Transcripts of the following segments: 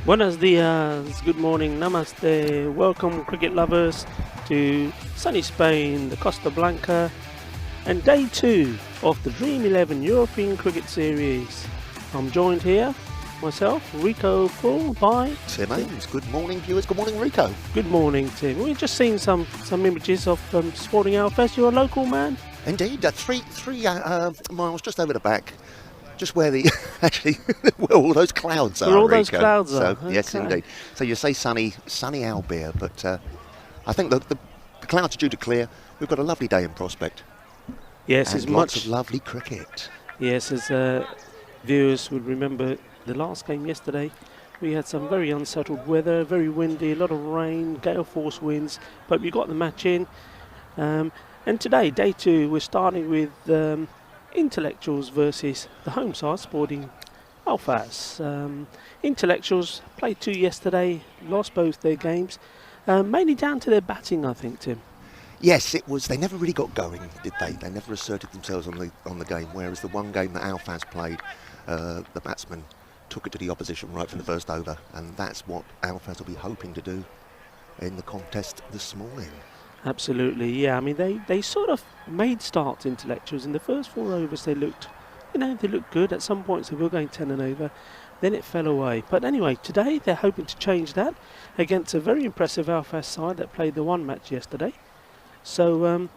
Buenos dias, good morning, namaste, welcome cricket lovers to sunny Spain, the Costa Blanca, and day 2 of the Dream11 European Cricket Series. I'm joined here, myself, Rico Full, by Tim Ames. Good morning, viewers. Good morning, Rico. Good morning, Tim. We've just seen some images of Sporting Alfest. You're a local man? Indeed, 3 miles just over the back. Just where the actually where all those clouds are. Where all Rico. those clouds are. So, yes, Okay. indeed. So you say sunny albeit, but I think the clouds are due to clear. We've got a lovely day in prospect. Yes, and as lots much. of lovely cricket. Yes, as viewers would remember the last game yesterday, we had some very unsettled weather, very windy, a lot of rain, gale force winds, but we got the match in. And today, day 2, we're starting with Intellectuals versus the home side, Sporting Alfas. Intellectuals played 2 yesterday, lost both their games, mainly down to their batting, I think, Tim. Yes, it was. They never really got going, did they? They never asserted themselves on the game. Whereas the one game that Alfaz played, the batsmen took it to the opposition right from the first over, and that's what Alfaz will be hoping to do in the contest this morning. Absolutely, yeah. I mean, they sort of made starts, Intellectuals. In the first 4 overs, they looked good. At some points, they were going 10 and over. Then it fell away. But anyway, today they're hoping to change that against a very impressive Alfaz side that played the one match yesterday. So,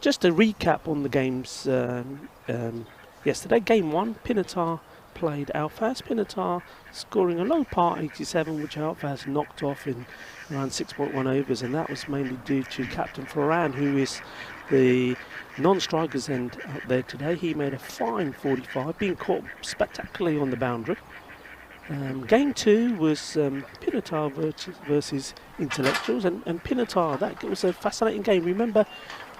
just a recap on the games yesterday. Game 1, Pinatar played Alfaz. Pinatar scoring a low par 87, which Alfaz knocked off in around 6.1 overs, and that was mainly due to Captain Farhan, who is the non-strikers end out there today. He made a fine 45, being caught spectacularly on the boundary. Game 2 was Pinatar versus Intellectuals, and Pinatar, that was a fascinating game. Remember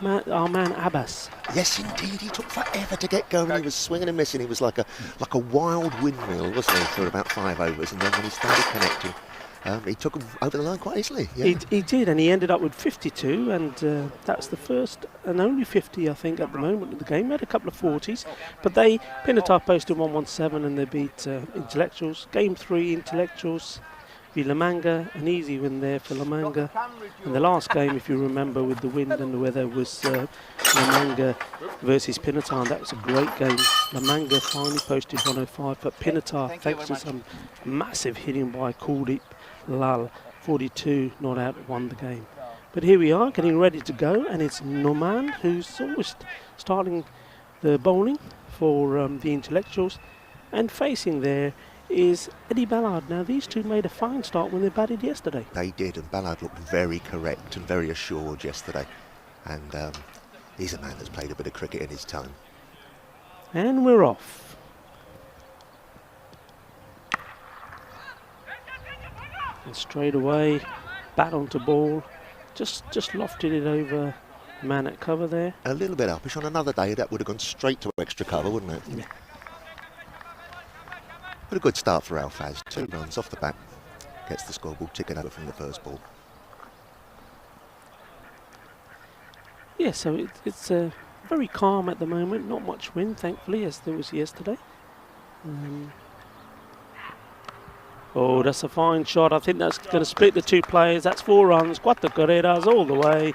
our man Abbas? Yes, indeed. He took forever to get going. He was swinging and missing. He was like a wild windmill, wasn't he, for about 5 overs. And then when he started connecting, he took him over the line quite easily. Yeah. He did, and he ended up with 52, and that's the first and only 50, I think, at the moment of the game. He had a couple of 40s, but Pinatar posted 117, and they beat Intellectuals. Game 3, Intellectuals v La Manga, an easy win there for La Manga. And the last game, if you remember, with the wind and the weather, was La Manga versus Pinatar, and that was a great game. La Manga finally posted 105, but Pinatar, thanks to some massive hitting by Kuldeep Lal, 42 not out, won the game. But here we are, getting ready to go, and it's Noman who's always starting the bowling for the Intellectuals, and facing there is Eddie Ballard. Now these two made a fine start when they batted yesterday. They did, and Ballard looked very correct and very assured yesterday. And he's a man that's played a bit of cricket in his time. And we're off. And straight away, bat onto ball, just lofted it over the man at cover there. A little bit uppish. On another day, that would have gone straight to extra cover, wouldn't it? Yeah. But a good start for Alfaz. 2 runs off the bat. Gets the scoreboard ticking over from the first ball. Yeah, so it's very calm at the moment. Not much wind, thankfully, as there was yesterday. Oh, that's a fine shot. I think that's going to split the 2 players. That's 4 runs. Cuatro carreras all the way.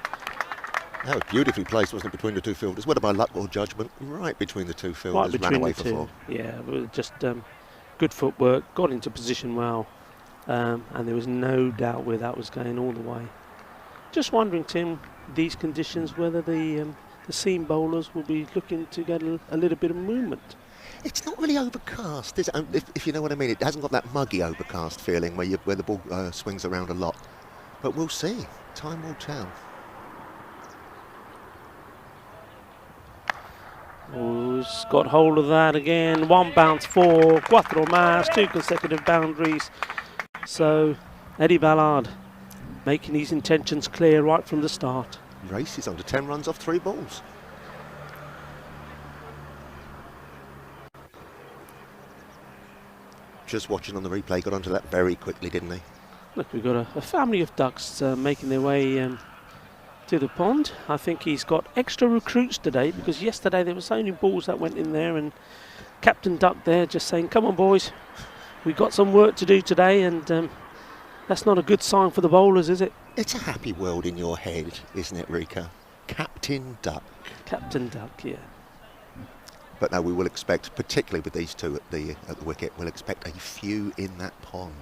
That was beautifully placed, wasn't it, between the 2 fielders? Whether by luck or judgment, right between the 2 fielders, Right between ran away the for 2. 4. Yeah, it was just good footwork. Got into position well, and there was no doubt where that was going all the way. Just wondering, Tim, these conditions, whether the seam bowlers will be looking to get a little bit of movement. It's not really overcast, is it? If you know what I mean. It hasn't got that muggy overcast feeling where the ball swings around a lot. But we'll see. Time will tell. Who's got hold of that again? 1 bounce for Cuatro mas, 2 consecutive boundaries. So Eddie Ballard making his intentions clear right from the start. Race is on to 10 runs off 3 balls. Just watching on the replay, got onto that very quickly, didn't he? Look, we've got a family of ducks making their way to the pond. I think he's got extra recruits today, because yesterday there was only balls that went in there, and Captain Duck there just saying, come on boys, We've got some work to do today, and that's not a good sign for the bowlers, is it? It's a happy world in your head, isn't it, Rika? Captain Duck. Captain Duck, yeah. But no, we will expect, particularly with these two at the wicket, we'll expect a few in that pond.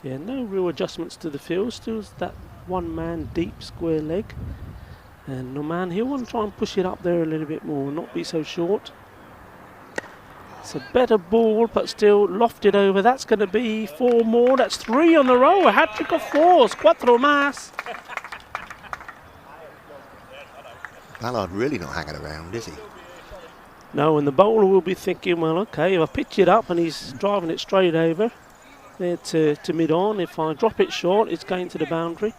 Yeah, no real adjustments to the field. Still that one-man deep square leg. And Norman, he'll want to try and push it up there a little bit more, not be so short. It's a better ball, but still lofted over. That's going to be 4 more. That's 3 on the row. A hat-trick of 4s. Cuatro más. Ballard really not hanging around, is he? No, and the bowler will be thinking, well, okay, if I pitch it up and he's driving it straight over there to mid-on, if I drop it short, it's going to the boundary.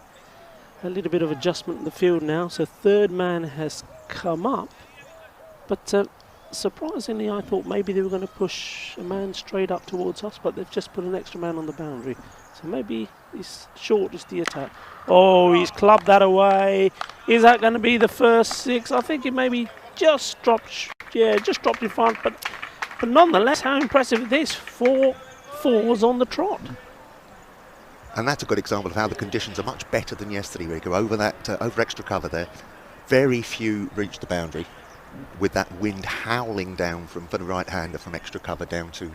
A little bit of adjustment in the field now, so third man has come up. But surprisingly, I thought maybe they were going to push a man straight up towards us, but they've just put an extra man on the boundary. So maybe he's short is the attack. Oh, he's clubbed that away. Is that going to be the first 6? I think it maybe just dropped, just dropped in front, but nonetheless, how impressive it is. 4 4s on the trot. And that's a good example of how the conditions are much better than yesterday, Rika. Over extra cover there, very few reached the boundary, with that wind howling down from the right-hander from extra cover down to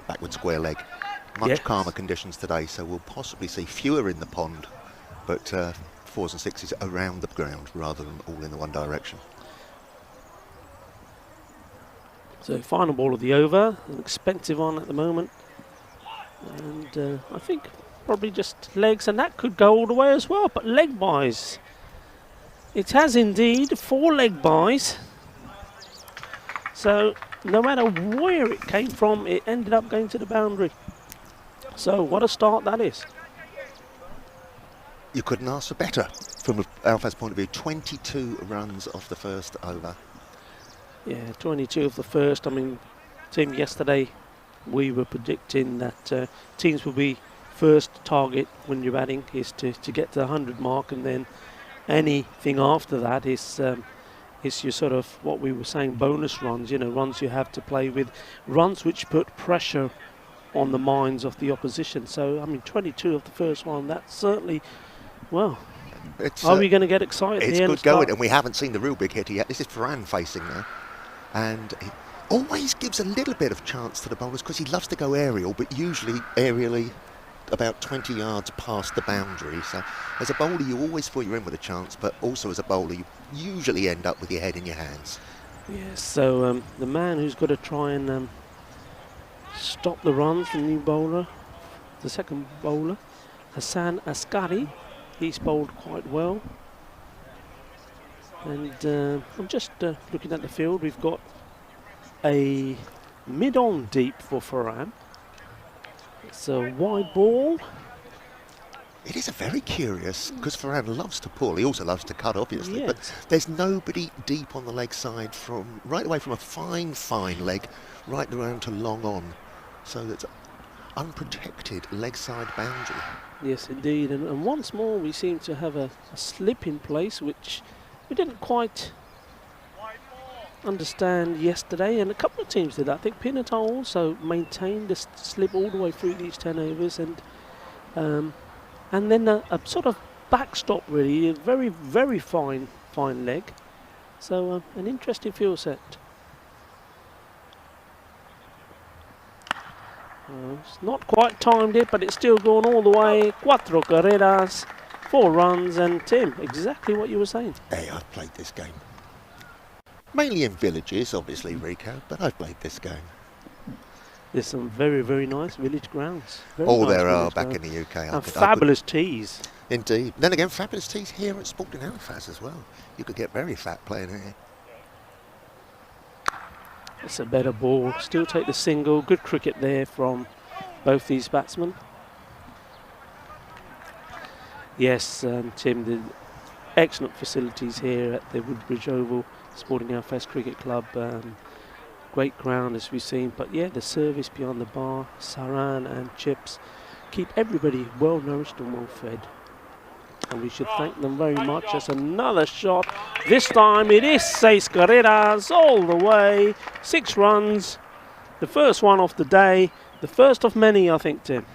backward square leg. Much calmer conditions today, so we'll possibly see fewer in the pond, but 4s and 6s around the ground rather than all in the one direction. So final ball of the over, an expensive one at the moment, and I think probably just legs, and that could go all the way as well, but leg buys. It has indeed 4 leg buys. So no matter where it came from, it ended up going to the boundary. So what a start that is. You couldn't ask for better from Alfred's point of view. 22 runs off the first over. Yeah, 22 of the first. I mean, Tim, yesterday we were predicting that teams will be first target when you're batting is to get to the 100 mark, and then anything after that is your sort of what we were saying, bonus runs, runs you have to play with, runs which put pressure on the minds of the opposition. So, I mean, 22 of the first one, that's certainly, well, are we going to get excited? It's good going, and we haven't seen the real big hitter yet. This is Ferran facing now, and he always gives a little bit of chance to the bowlers because he loves to go aerial, but usually aerially about 20 yards past the boundary. So as a bowler you always feel you're in with a chance, but also as a bowler you usually end up with your head in your hands. Yes, so the man who's got to try and stop the runs, the new bowler, the second bowler, Hassan Askari, he's bowled quite well. And I'm just looking at the field. We've got a mid-on deep for Ferran. It's a wide ball. It is a very curious, because Ferran loves to pull, he also loves to cut, obviously, yes. But there's nobody deep on the leg side from right away from a fine leg right around to long on. So that's unprotected leg side boundary. Yes, indeed. And once more we seem to have a slip in place, which we didn't quite understand yesterday, and a couple of teams did. I think Pinata also maintained the slip all the way through these 10 overs, and then a sort of backstop, really, a very, very fine leg. So an interesting field set. It's not quite timed it, but it's still going all the way. 4 carreras, 4 runs, and Tim, exactly what you were saying. Hey, I've played this game. Mainly in villages, obviously, Rico, but I've played this game. There's some very, very nice village grounds. There are back in the UK. And fabulous tees. Indeed. Then again, fabulous tees here at Sporting Halifax as well. You could get very fat playing here. It's a better ball. Still take the single. Good cricket there from both these batsmen. Yes, Tim, the excellent facilities here at the Woodbridge Oval Sporting Halifax Cricket Club. Great ground as we've seen, but yeah, the service beyond the bar, saran and chips keep everybody well nourished and well fed, and we should thank them very much. As another shot, this time it is 6 carreras all the way, 6 runs, The first one of the day, the first of many, I think, Tim.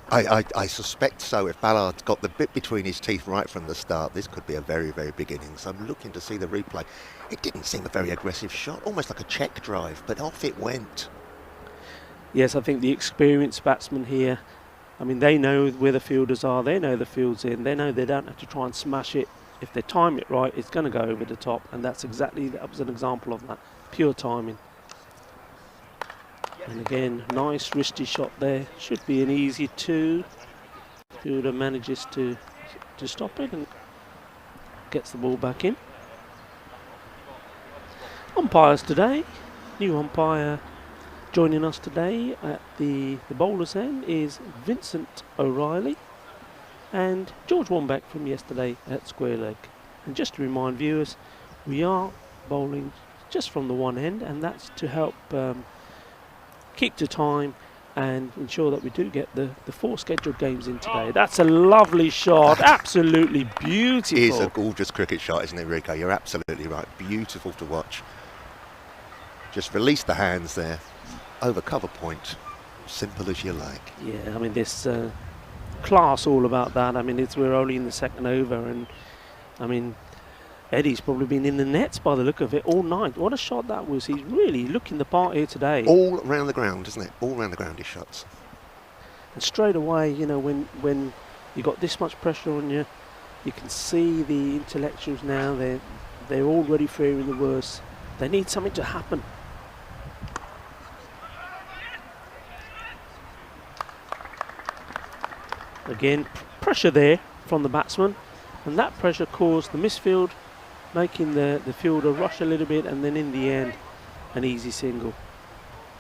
I suspect so. If Ballard's got the bit between his teeth right from the start, this could be a very, very big innings. I'm looking to see the replay. It didn't seem a very aggressive shot, almost like a check drive, but off it went. Yes, I think the experienced batsmen here, I mean, they know where the fielders are, they know the field's in, they know they don't have to try and smash it. If they time it right, it's going to go over the top, and that was an example of that, pure timing. And again, nice wristy shot there. Should be an easy 2. Fielder manages to stop it and gets the ball back in. Umpires today, new umpire joining us today at the bowler's end is Vincent O'Reilly and George Wombeck from yesterday at square leg. And just to remind viewers, we are bowling just from the one end, and that's to help keep to time and ensure that we do get the 4 scheduled games in today. That's a lovely shot, absolutely beautiful. It is a gorgeous cricket shot, isn't it, Rico? You're absolutely right. Beautiful to watch. Just release the hands there, over cover point, simple as you like. Yeah, I mean, this class all about that. I mean, we're only in the second over, and I mean, Eddie's probably been in the nets by the look of it all night. What a shot that was. He's really looking the part here today. All around the ground, isn't it? All around the ground, his shots. And straight away, you know, when you got this much pressure on you, you can see the intellectuals now. They're already fearing the worst. They need something to happen. Again, pressure there from the batsman, and that pressure caused the misfield, making the fielder rush a little bit, and then in the end, an easy single.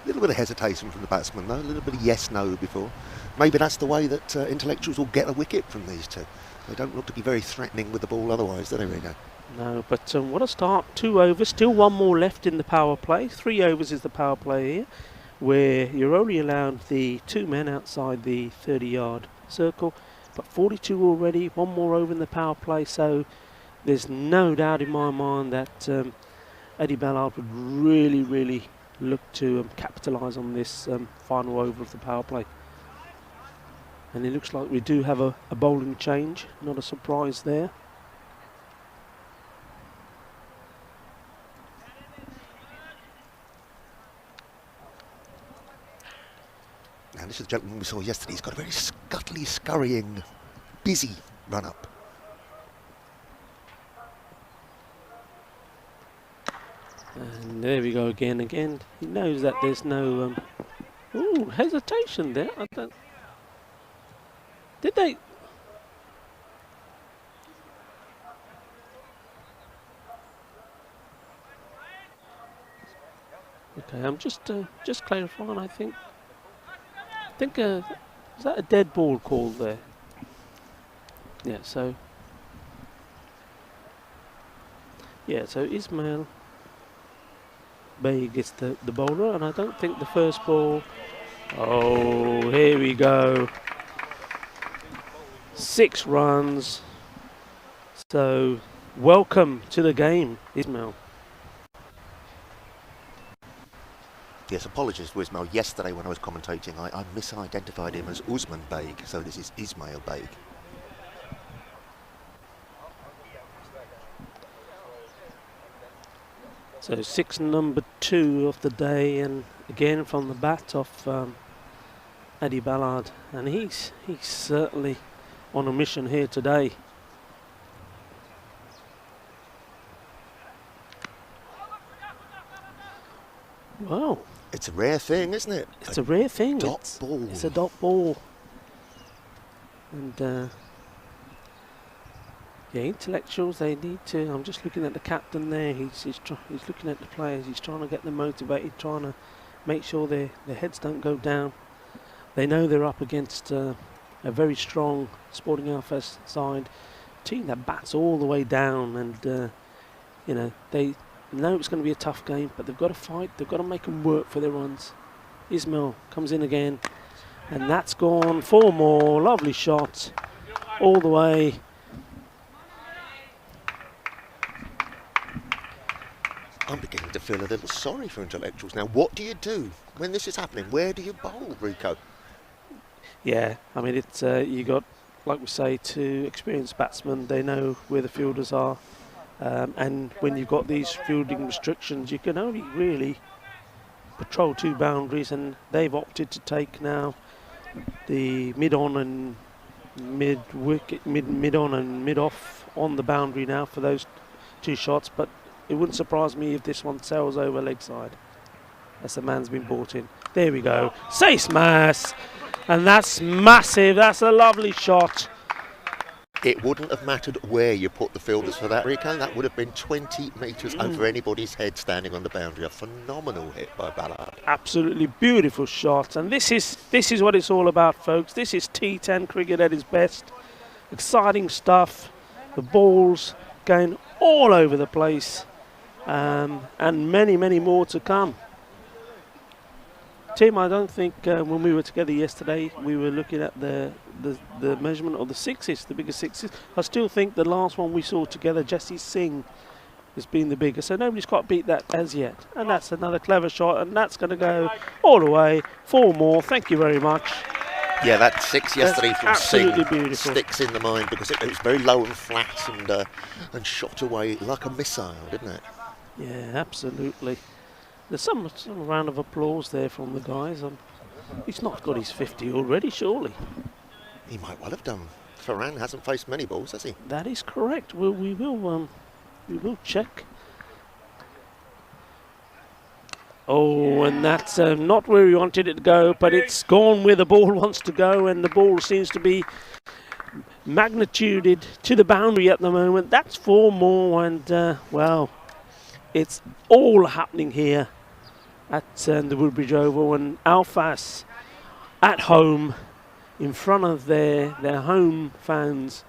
A little bit of hesitation from the batsman though, a little bit of yes-no before. Maybe that's the way that intellectuals will get a wicket from these two. They don't look to be very threatening with the ball otherwise, do they, Rico? No, but what a start. 2 overs, still 1 more left in the power play. 3 overs is the power play here, where you're only allowed the 2 men outside the 30-yard circle, but 42 already, 1 more over in the power play, so there's no doubt in my mind that Eddie Ballard would really look to capitalise on this final over of the power play. And it looks like we do have a bowling change, not a surprise there. Now this is the gentleman we saw yesterday. He's got a very scuttly, scurrying, busy run-up. And there we go again. He knows that there's no hesitation there. I don't. Did they? Okay, I'm just clarifying. I think is that a dead ball call there? Yeah. So Ismail Bay gets the bowler, and I don't think the first ball. Oh, here we go. 6 runs. So welcome to the game, Ismail. Yes, apologies to Ismail. Yesterday when I was commentating, I misidentified him as Usman Beg, so this is Ismail Beg. So 6 number 2 of the day, and again from the bat of Eddie Ballard, and he's certainly on a mission here today. Wow. It's a rare thing, isn't it? It's a rare thing. Dot ball. It's a dot ball. And yeah, intellectuals, they need to. I'm just looking at the captain there. He's looking at the players. He's trying to get them motivated, trying to make sure their heads don't go down. They know they're up against a very strong Sporting Alpha's side, team that bats all the way down, and you know, they know it's going to be a tough game, but they've got to fight. They've got to make them work for their runs. Ismail comes in again, and that's gone. 4 more. Lovely shot all the way. I'm beginning to feel a little sorry for intellectuals now. What do you do when this is happening? Where do you bowl, Rico? Yeah, I mean, it's you got, like we say, two experienced batsmen. They know where the fielders are, and when you've got these fielding restrictions, you can only really patrol two boundaries, and they've opted to take now the mid-on and mid-wicket, mid-on and mid-off on the boundary now for those two shots. But it wouldn't surprise me if this one sails over leg side, as the man's been brought in. There we go, say smash, and that's massive. That's a lovely shot. It wouldn't have mattered where you put the fielders for that, Rico. That would have been 20 metres over anybody's head standing on the boundary. A phenomenal hit by Ballard. Absolutely beautiful shot, and this is what it's all about, folks. This is T10 cricket at its best. Exciting stuff. The balls going all over the place, and many more to come. Tim, I don't think when we were together yesterday we were looking at the measurement of the sixes, the biggest sixes. I still think the last one we saw together, Jesse Singh, has been the biggest. So nobody's quite beat that as yet. And that's another clever shot, and that's going to go all the way. 4 more. Thank you very much. Yeah, that 6 yesterday from absolutely Singh beautiful. Sticks in the mind because it was very low and flat and shot away like a missile, didn't it? Yeah, absolutely. There's some round of applause there from the guys. He's not got his 50 already, surely. He might well have done. Farhan hasn't faced many balls, has he? That is correct. We will check. Oh, and that's not where we wanted it to go, but it's gone where the ball wants to go, and the ball seems to be magnituded to the boundary at the moment. That's 4 more, and well, it's all happening here at the Woodbridge Oval, and Alfas at home, in front of their home fans,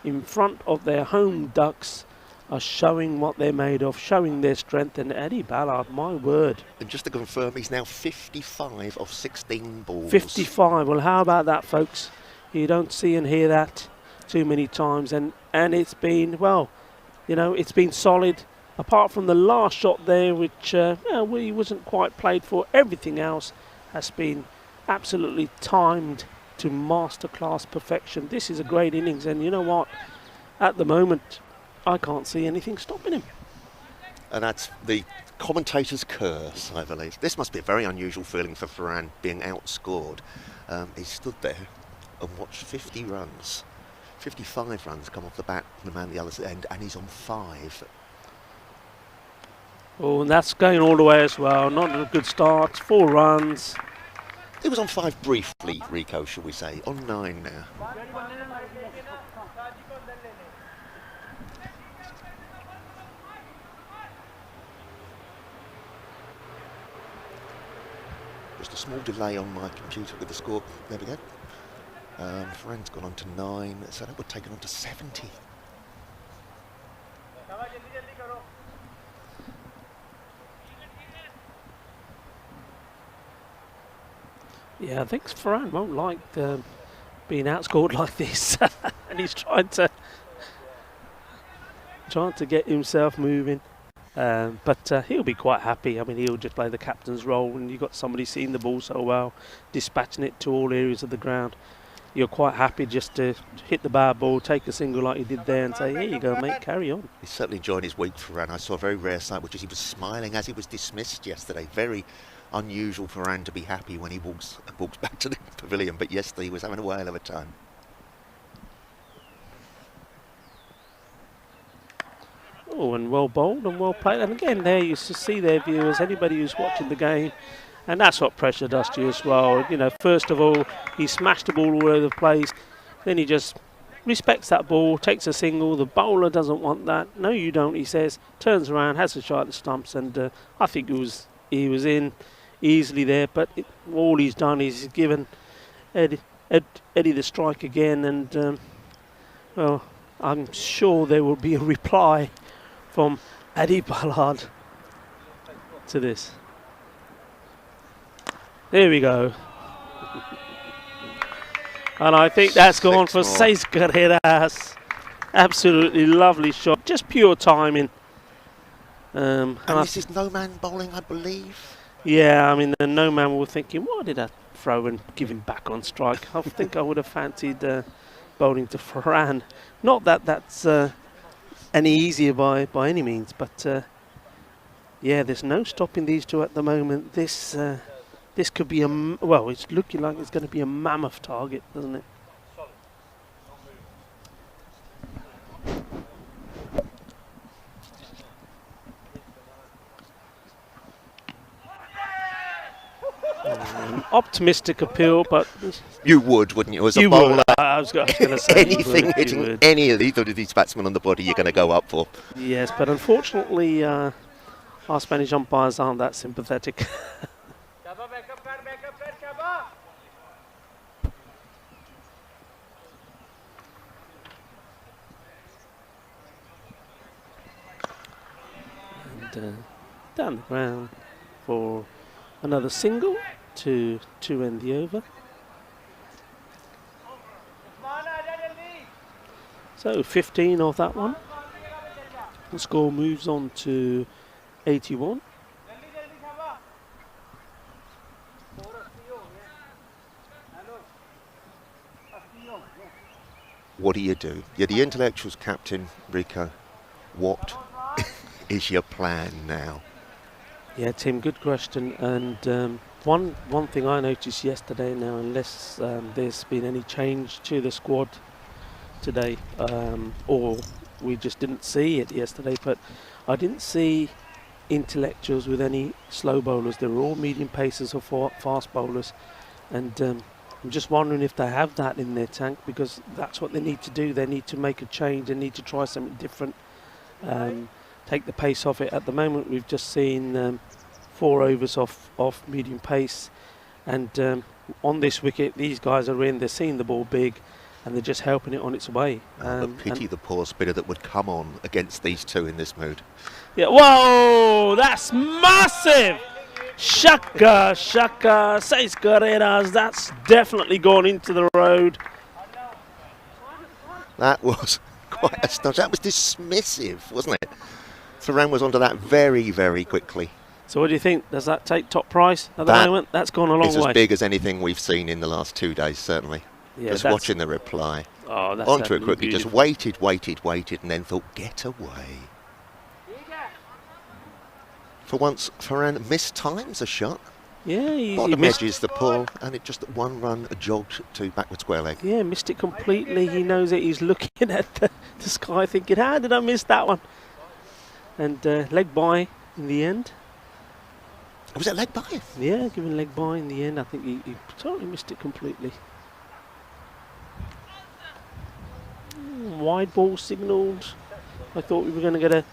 in front of their home ducks, are showing what they're made of, showing their strength. And Eddie Ballard, my word. And just to confirm, he's now 55 of 16 balls. 55. Well, how about that, folks? You don't see and hear that too many times. And it's been, well, you know, it's been solid. Apart from the last shot there, which he wasn't quite played for, everything else has been absolutely timed to masterclass perfection. This is a great innings, and you know what? At the moment, I can't see anything stopping him. And that's the commentator's curse, I believe. This must be a very unusual feeling for Farhan, being outscored. He stood there and watched 50 runs, 55 runs come off the bat from the man at the other end, and he's on 5. Oh, and that's going all the way as well. Not a good start. 4 runs. He was on 5 briefly, Rico, shall we say. On 9 now. Just a small delay on my computer with the score. There we go. Farhan's gone on to 9, so that would take it on to 70. Yeah, I think Farhan won't like being outscored like this, and he's trying to get himself moving. But he'll be quite happy. I mean, he'll just play the captain's role, and you've got somebody seeing the ball so well, dispatching it to all areas of the ground. You're quite happy just to hit the bad ball, take a single like you did there, and say, here you go, mate, carry on. He's certainly enjoying his week, Farhan. I saw a very rare sight, which is he was smiling as he was dismissed yesterday. Very unusual for Farhan to be happy when he walks back to the pavilion, but yesterday he was having a whale of a time. Oh, and well bowled and well played. And again, there you see their viewers, anybody who's watching the game, and that's what pressure does to you as well. You know, first of all, he smashed the ball all over the place. Then he just respects that ball, takes a single. The bowler doesn't want that. No, you don't, he says. Turns around, has a shot at the stumps, and I think he was in easily there. But all he's done is he's given Eddie the strike again, and well, I'm sure there will be a reply from Eddie Ballard to this. There we go. And I think that's gone for 6 carreras. Absolutely lovely shot. Just pure timing. And this is no man bowling, I believe. Yeah, I mean, the no man were thinking, why did I throw and give him back on strike? I think I would have fancied bowling to Farhan. Not that that's any easier by any means, but yeah, there's no stopping these two at the moment. This could be well, it's looking like it's going to be a mammoth target, doesn't it? An optimistic appeal, but you would, wouldn't you? As you a bowler, would. I was going to say anything hitting any of these batsmen on the body, you're going to go up for. Yes, but unfortunately, our Spanish umpires aren't that sympathetic. And down the ground for another single to end the over. So 15 off that one. The score moves on to 81. What do? You're the intellectuals captain, Rico. What is your plan now? Yeah, Tim, good question. And one thing I noticed yesterday now, unless there's been any change to the squad today, or we just didn't see it yesterday, but I didn't see intellectuals with any slow bowlers. They were all medium pacers or fast bowlers, and I'm just wondering if they have that in their tank, because that's what they need to do. They need to make a change. They need to try something different, take the pace off it. At the moment, we've just seen 4 overs off medium pace, and on this wicket, these guys are in. They're seeing the ball big, and they're just helping it on its way. The pity the poor spinner that would come on against these two in this mood. Yeah, whoa, that's massive! Shaka, seis carreras, that's definitely gone into the road. That was quite astonishing. That was dismissive, wasn't it? Farhan was onto that very, very quickly. So what do you think? Does that take top price at the moment? That's gone a long way. It's as big as anything we've seen in the last 2 days, certainly. Yeah, just watching the reply. Oh, that's onto it quickly, beautiful. just waited, and then thought, get away. For once, Farhan mistimes a shot. Yeah, Bottom edges the pull, and it just 1 run jogged to backward square leg. Yeah, missed it completely. He knows it. He's looking at the sky thinking, how did I miss that one? And leg by in the end. Was it leg by? Yeah, given leg by in the end. I think he totally missed it completely. Wide ball signalled. I thought we were going to get a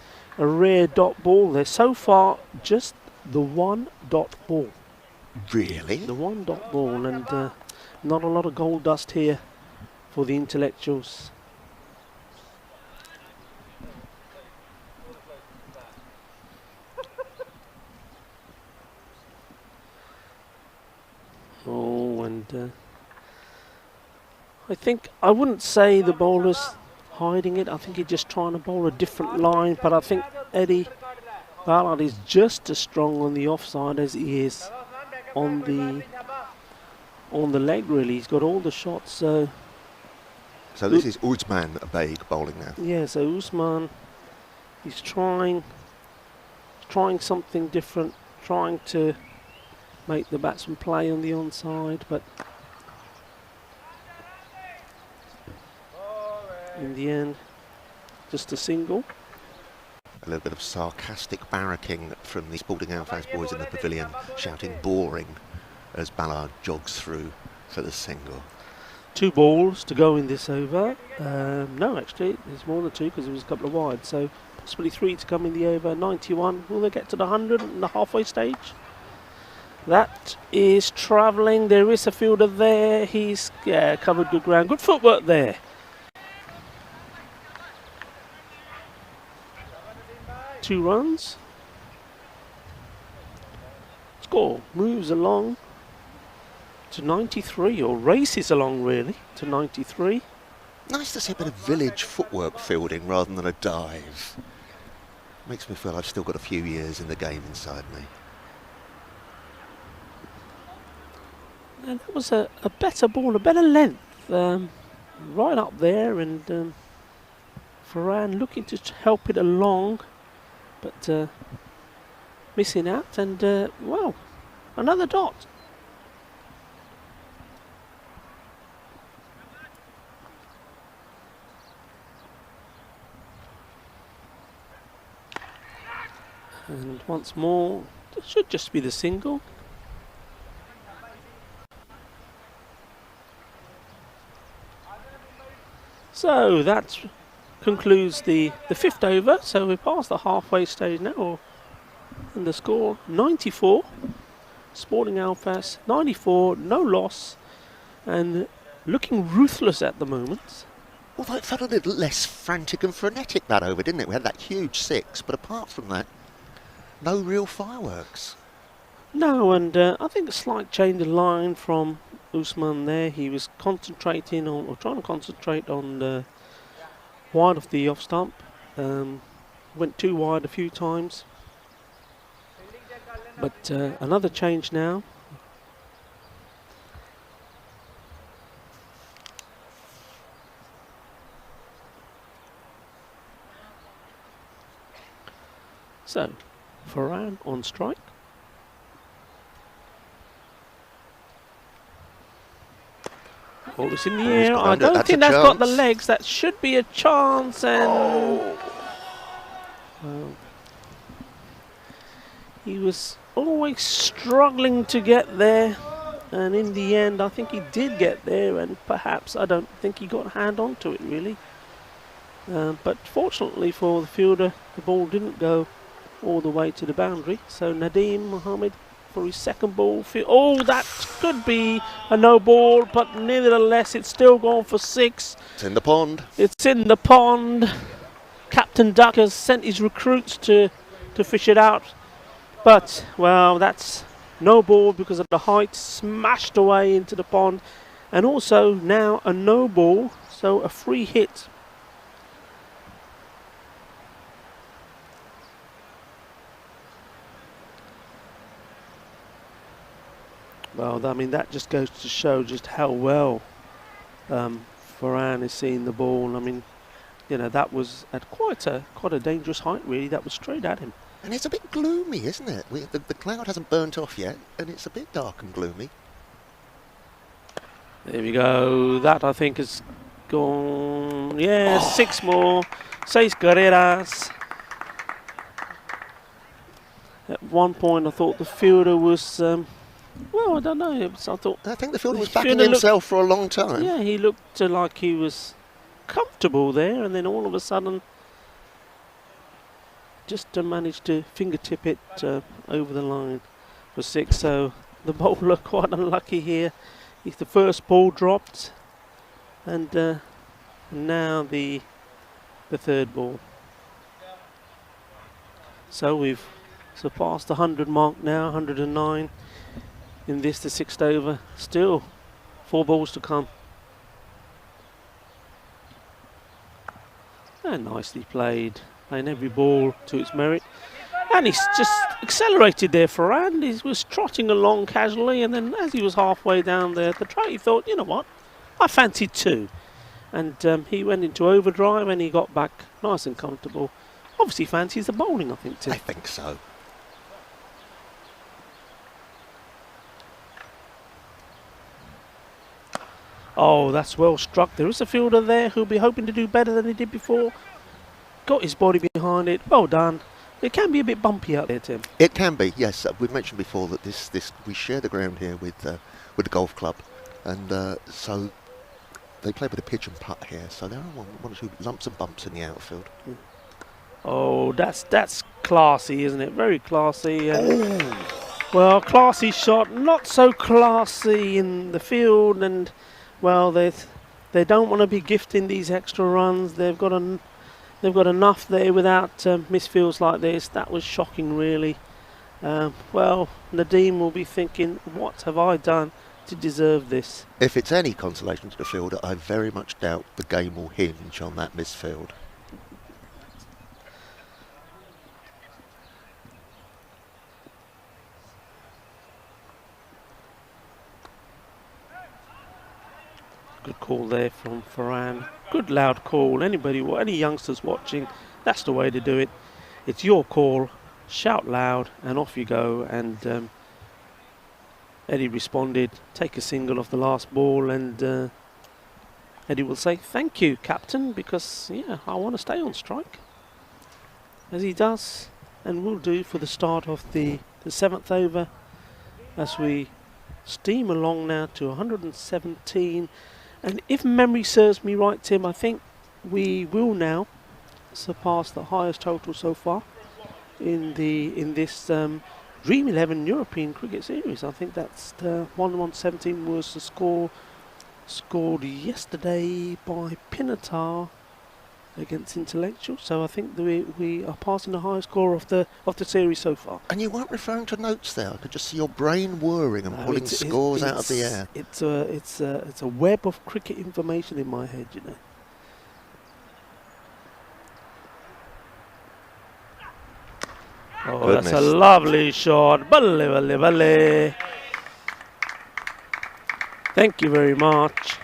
rare dot ball there. So far, just the 1 dot ball. Really? The 1 dot ball, and not a lot of gold dust here for the intellectuals. Oh, and I think I wouldn't say the bowler's hiding it. I think he's just trying to bowl a different line, but I think Eddie Ballard is just as strong on the offside as he is on the leg, really. He's got all the shots. So this is Usman Baig bowling now. Yeah, so Usman, he's trying something different, trying to make the batsman play on the onside, but in the end, just a single. A little bit of sarcastic barracking from the Spalding Alfaz boys in the pavilion, shouting boring as Ballard jogs through for the single. 2 balls to go in this over. No, actually, there's more than 2 because there was a couple of wide, so possibly 3 to come in the over. 91. Will they get to the 100 in the halfway stage? That is travelling. There is a fielder there. He's covered good ground. Good footwork there. Two runs. Score moves along to 93, or races along really to 93. Nice to see a bit of village footwork fielding rather than a dive. Makes me feel I've still got a few years in the game inside me. And that was a better ball, a better length, right up there, and Ferran looking to help it along, but missing out, and well, another dot. And once more, it should just be the single. So that concludes the fifth over. So we're past the halfway stage now. And the score 94. Sporting Alfas 94, no loss. And looking ruthless at the moment. Although it felt a little less frantic and frenetic that over, didn't it? We had that huge 6, but apart from that, no real fireworks. No, and I think a slight change of line from Usman there. He was concentrating on, or trying to concentrate on the wide of the off stump. Went too wide a few times. But another change now. So, Ferran on strike. Ball is in the air. I don't think that's got the legs. That should be a chance. And well, he was always struggling to get there. And in the end, I think he did get there. And perhaps, I don't think he got a hand onto it, really. But fortunately for the fielder, the ball didn't go all the way to the boundary. So Nadeem Mohammed for his second ball. Oh, that could be a no ball, but nevertheless it's still gone for 6. It's in the pond. It's in the pond. Captain Duck has sent his recruits to fish it out. But, well, that's no ball because of the height, smashed away into the pond. And also now a no ball, so a free hit. Well, I mean, that just goes to show just how well Ferran is seeing the ball. I mean, you know, that was at quite a dangerous height, really. That was straight at him. And it's a bit gloomy, isn't it? The cloud hasn't burnt off yet, and it's a bit dark and gloomy. There we go. That, I think, has gone. Yeah, 6 more. 6 carreras. At one point, I thought the fielder was... well, I don't know. I think the fielder was backing himself for a long time. Yeah, he looked like he was comfortable there, and then all of a sudden, just managed to fingertip it over the line for 6. So the bowler quite unlucky here. It's the first ball dropped, and now the third ball. So we've surpassed the 100 mark now, 109. In this, the 6th over, still 4 balls to come. And nicely played, playing every ball to its merit. And he's just accelerated there, Ferran. He was trotting along casually, and then as he was halfway down the track, he thought, you know what, I fancied 2. And he went into overdrive, and he got back nice and comfortable. Obviously fancies the bowling, I think, too. I think so. Oh, that's well struck. There is a fielder there who'll be hoping to do better than he did before. Got his body behind it. Well done. It can be a bit bumpy out there, Tim. It can be, yes. We've mentioned before that this we share the ground here with the golf club, and so they play with a pitch and putt here. So there are one or two lumps and bumps in the outfield. Mm. Oh, that's classy, isn't it? Very classy. Well, classy shot. Not so classy in the field, and well, they don't want to be gifting these extra runs. They've got enough there without misfields like this. That was shocking, really. Well, Nadeem will be thinking, what have I done to deserve this? If it's any consolation to the fielder, I very much doubt the game will hinge on that misfield. Good call there from Ferran. Good loud call. Anybody, any youngsters watching, that's the way to do it. It's your call. Shout loud and off you go. And Eddie responded, take a single off the last ball, and Eddie will say, thank you, captain, because, yeah, I want to stay on strike. As he does, and will do for the start of the 7th over, as we steam along now to 117. And if memory serves me right, Tim, I think we will now surpass the highest total so far in this Dream11 European Cricket Series. I think that's the 117 was the score scored yesterday by Pinatar against Intellectual. So I think that we are passing the highest score of the series so far. And you weren't referring to notes there. I could just see your brain whirring and pulling scores out of the air. It's a web of cricket information in my head, you know. Oh, Goodness. That's a lovely shot. Balle, balle, balle. Thank you very much.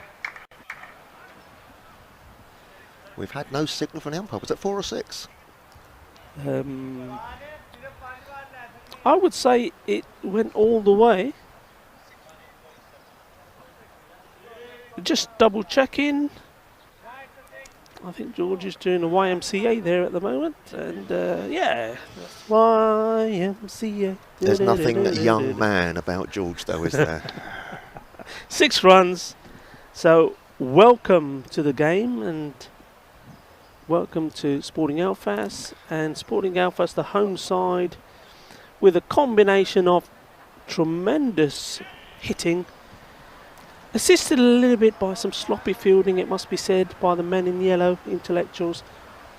We've had no signal from the umpire. Was it 4 or 6? I would say it went all the way. Just double checking. I think George is doing a YMCA there at the moment, and yeah, that's YMCA. There's nothing young man about George, though, is there? 6 runs. So welcome to the game, and welcome to Sporting Alphas. And Sporting Alphas, the home side, with a combination of tremendous hitting, assisted a little bit by some sloppy fielding, it must be said, by the men in yellow. Intellectuals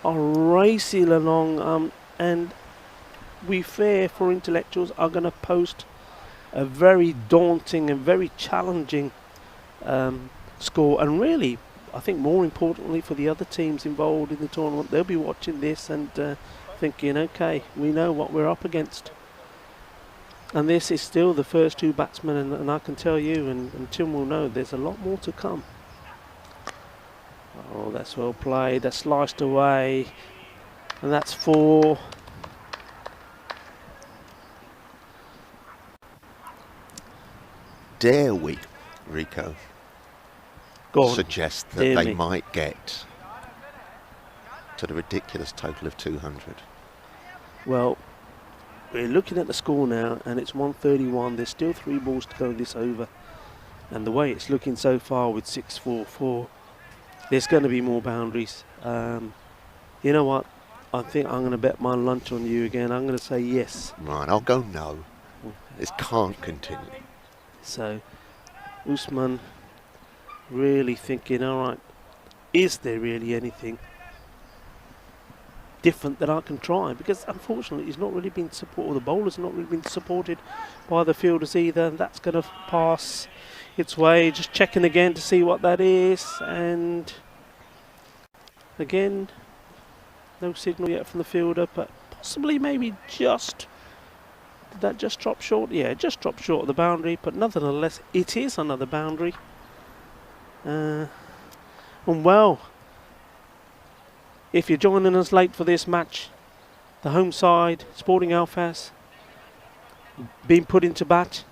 are racing along, and we fear for Intellectuals are going to post a very daunting and very challenging score. And really, I think more importantly for the other teams involved in the tournament, they'll be watching this and thinking, okay, we know what we're up against. And this is still the first 2 batsmen, and I can tell you, and Tim will know, there's a lot more to come. Oh, that's well played. That's sliced away. And that's 4. Dare we, Rico, suggest that they might get to the ridiculous total of 200? Well, we're looking at the score now, and it's 131. There's still 3 balls to go this over, and the way it's looking so far with 6-4-4, there's going to be more boundaries. You know what? I think I'm going to bet my lunch on you again. I'm going to say yes. Right, I'll go no. This can't continue. So Usman really thinking, all right, is there really anything different that I can try? Because unfortunately he's not really been supported, the bowler's not really been supported by the fielders either, and that's going to pass its way. Just checking again to see what that is, and again no signal yet from the fielder, but possibly maybe just, did that just drop short? Yeah, it just dropped short of the boundary, but nonetheless it is another boundary. And well, if you're joining us late for this match, the home side, Sporting Alphas, being put into bat,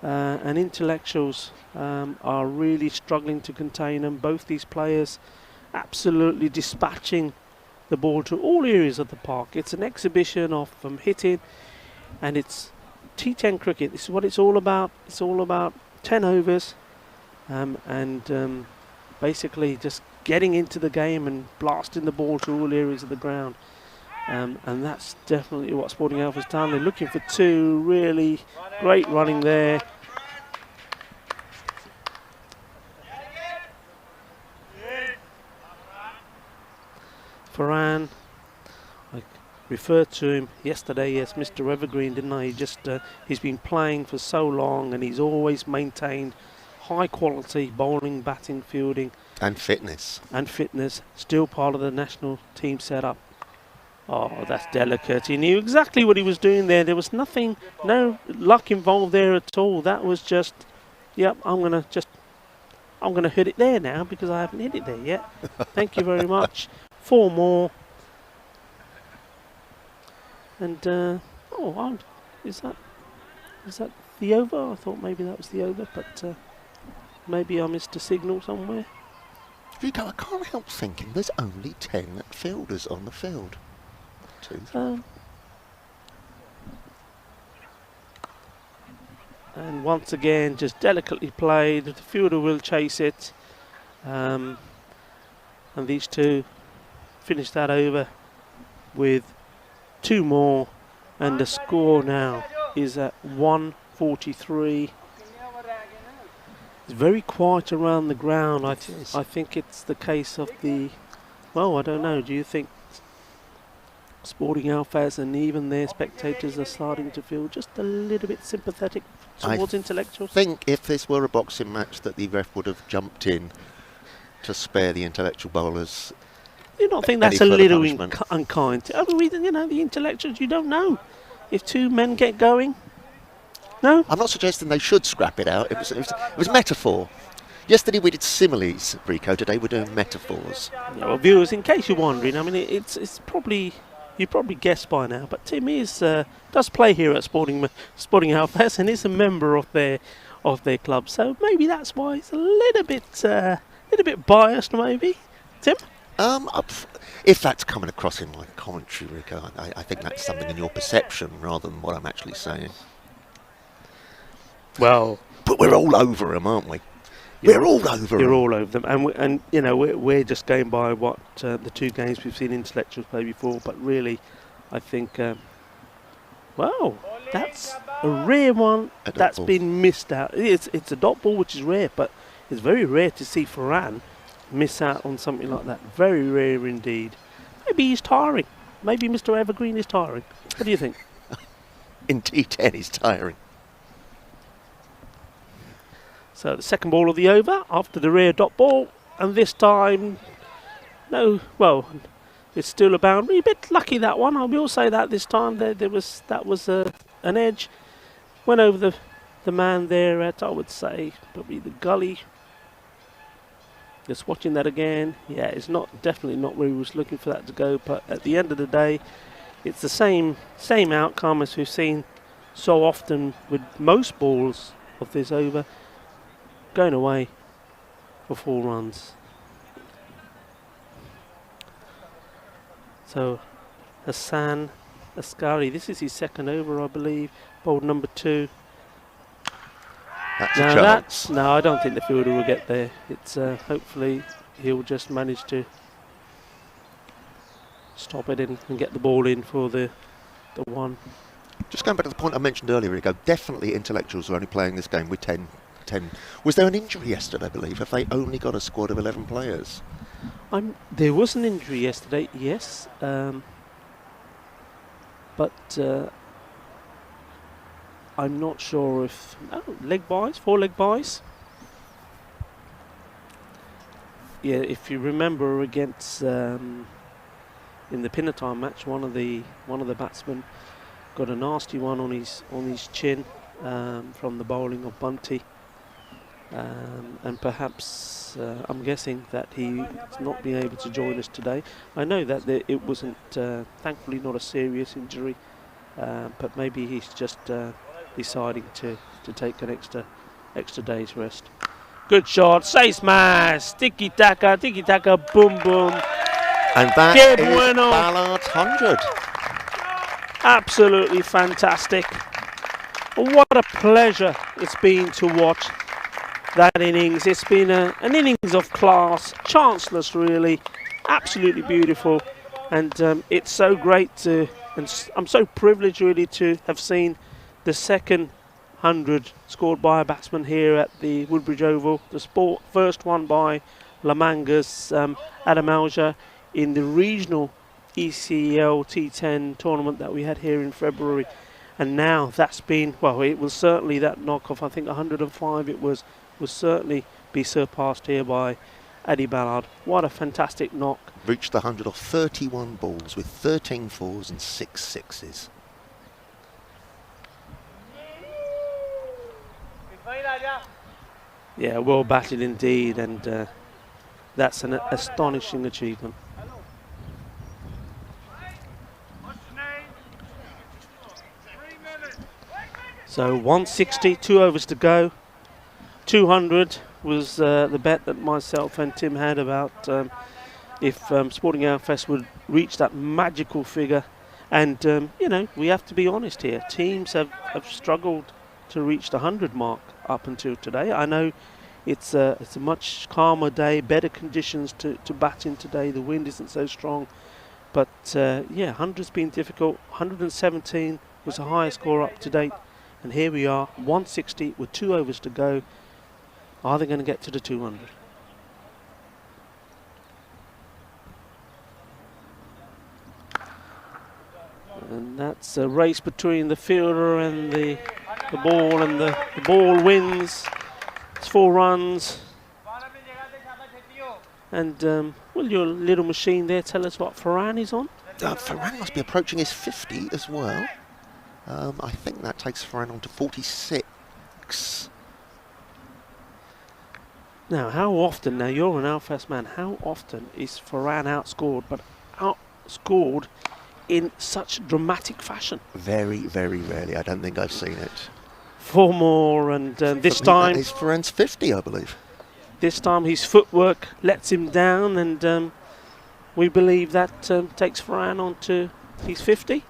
and Intellectuals are really struggling to contain them. Both these players absolutely dispatching the ball to all areas of the park. It's an exhibition of hitting, and it's T10 cricket. This is what it's all about. It's all about 10 overs, and basically just getting into the game and blasting the ball to all areas of the ground. And that's definitely what Sporting Alpha's done. They're looking for 2, really great running there. Ferran, I referred to him yesterday, yes, Mr. Evergreen, didn't I? He's been playing for so long, and he's always maintained high quality bowling, batting, fielding. And fitness. And fitness, still part of the national team setup. Oh, that's delicate. He knew exactly what he was doing there. There was nothing, no luck involved there at all. That was just, yep, I'm going to just I'm going to hit it there now because I haven't hit it there yet. Thank you very much. 4 more. And, is that the over? I thought maybe that was the over, but maybe I missed a signal somewhere. Rico, I can't help thinking there's only 10 fielders on the field. 2, 3. And once again, just delicately played. The fielder will chase it. And these two finish that over with 2 more. And the score now is at 143. It's very quiet around the ground. I think it's the case of the... Well, I don't know. Do you think Sporting Alphas and even their spectators are starting to feel just a little bit sympathetic towards intellectuals? I think if this were a boxing match that the ref would have jumped in to spare the intellectual bowlers. Do you not think that's a little unkind? I mean, the intellectuals, you don't know if 2 men get going. No? I'm not suggesting they should scrap it out. It was metaphor. Yesterday we did similes, Rico. Today we're doing metaphors. Yeah, well, viewers, in case you're wondering, I mean, it's probably... You probably guessed by now, but Tim does play here at Sporting Alphas and is a member of their club. So maybe that's why he's a little bit biased, maybe. Tim? If that's coming across in my commentary, Rico, I think that's something in your perception rather than what I'm actually saying. Well, but we're all over them, aren't we? We're all over them. You're all over them, and we're just going by what the 2 games we've seen intellectuals play before. But really, I think, that's a rare one that's been missed out. It's a dot ball, which is rare, but it's very rare to see Farhan miss out on something like that. Very rare indeed. Maybe he's tiring. Maybe Mr. Evergreen is tiring. What do you think? In T10, he's tiring. So the second ball of the over after the rare dot ball, and this time, it's still a boundary. A bit lucky that one. I will say that this time that was an edge. Went over the man there at, I would say, probably the gully. Just watching that again. Yeah, it's definitely not where he was looking for that to go. But at the end of the day, it's the same outcome as we've seen so often with most balls of this over. Going away for 4 runs. So Hassan Askari, this is his second over, I believe. Bowled number 2. That's a chance. No, I don't think the fielder will get there. It's hopefully he'll just manage to stop it and get the ball in for the 1. Just going back to the point I mentioned earlier, Rico, definitely intellectuals are only playing this game with 10. Was there an injury yesterday, I believe? Have they only got a squad of 11 players? There was an injury yesterday, yes. But I'm not sure if... leg buys, 4 leg buys. Yeah, if you remember against... in the Pinner time match, one of the batsmen got a nasty one on his chin from the bowling of Bunty. And perhaps I'm guessing that he's not been able to join us today. I know that it wasn't, thankfully, not a serious injury, but maybe he's just deciding to take an extra day's rest. Good shot, say smash, tiki taka, boom boom. And that is Ballard's 100. Absolutely fantastic. What a pleasure it's been to watch that innings. It's been an innings of class, chanceless really, absolutely beautiful, and it's so great to, and I'm so privileged really to have seen the second 100 scored by a batsman here at the Woodbridge Oval, the first one by Lamanga's Adam Alja in the regional ECL T10 tournament that we had here in February. And now that's been, well, it was certainly that knockoff, I think 105 it was certainly be surpassed here by Eddie Ballard. What a fantastic knock. Reached the 100 off 31 balls with 13 fours and 6 sixes. Yeah, well batted indeed, and that's an astonishing achievement. So 160, 2 overs to go. 200 was the bet that myself and Tim had about if Sporting Outfest would reach that magical figure. And, you know, we have to be honest here. Teams have struggled to reach the 100 mark up until today. I know it's a much calmer day, better conditions to bat in today. The wind isn't so strong. But, yeah, 100's been difficult. 117 was the highest score up to date. And here we are, 160 with 2 overs to go. Are they going to get to the 200? And that's a race between the fielder and the ball, and the ball wins. It's 4 runs. And will your little machine there tell us what Farhan is on? Farhan must be approaching his 50 as well. I think that takes Farhan on to 46. Now, how often, now you're an Outfest man, how often is Farhan outscored, but outscored in such dramatic fashion? Very, very rarely. I don't think I've seen it. 4 more, and this time... It's Farhan's 50, I believe. This time his footwork lets him down, and we believe that takes Farhan on to his 50.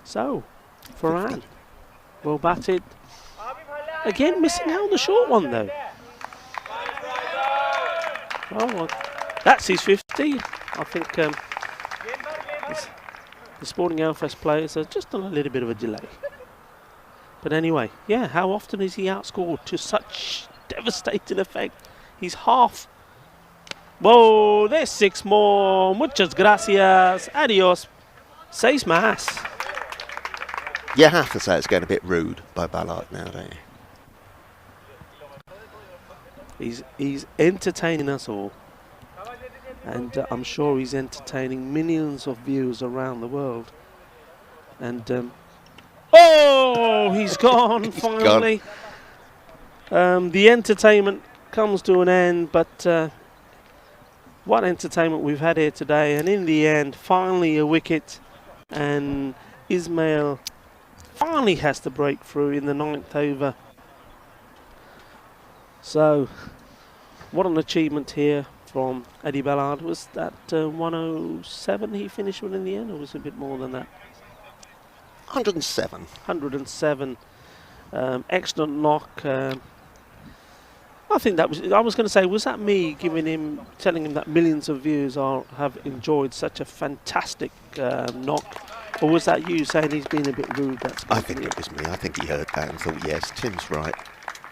So, Farhan, well batted. Again, missing out on the short one, though. Oh, well, that's his 50. I think the Sporting Outfest players are just on a little bit of a delay. But anyway, yeah, how often is he outscored to such devastating effect? He's half. Whoa, there's 6 more. Muchas gracias. Adios. 6 más. You have to say it's getting a bit rude by Ballard now, don't you? He's entertaining us all. And I'm sure he's entertaining millions of viewers around the world. And, oh, he's gone finally. The entertainment comes to an end, but what entertainment we've had here today. And in the end, finally a wicket, and Ismail finally has to break through in the 9th over. So, what an achievement here from Eddie Ballard. Was that 107 he finished with in the end, or was it a bit more than that? 107. 107. Excellent knock. I think that was. I was going to say, was that me telling him that millions of viewers have enjoyed such a fantastic knock? Or was that you saying he's been a bit rude? I think it was me. I think he heard that and thought, yes, Tim's right.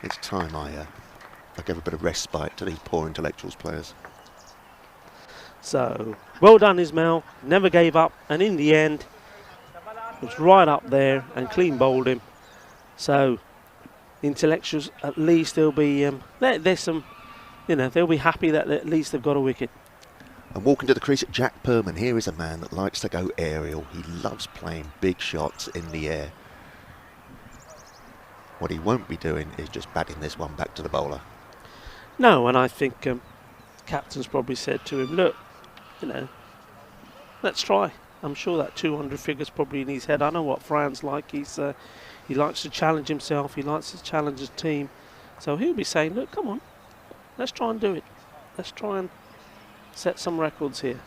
It's time I give a bit of respite to these poor intellectuals players. So, well done, Ismail. Never gave up. And in the end, was right up there and clean bowled him. So, intellectuals, at least they'll be, there's some, they'll be happy that at least they've got a wicket. And walking to the crease at Jack Perman, here is a man that likes to go aerial. He loves playing big shots in the air. What he won't be doing is just batting this one back to the bowler. No, and I think captain's probably said to him, look, let's try. I'm sure that 200 figure's probably in his head. I know what Fran's like. He likes to challenge himself. He likes to challenge his team. So he'll be saying, look, come on, let's try and do it. Let's try and set some records here.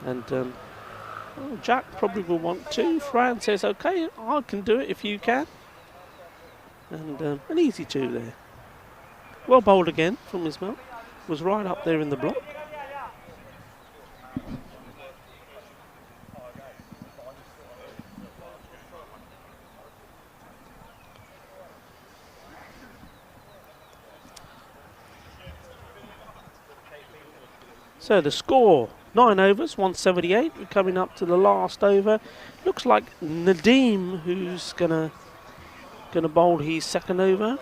And Jack probably will want to. Fran says, okay, I can do it if you can. And an easy 2 there. Well bowled again from Ismail. Was right up there in the block. So the score, 9 overs, 178. We're coming up to the last over. Looks like Nadeem who's gonna bowl his second over.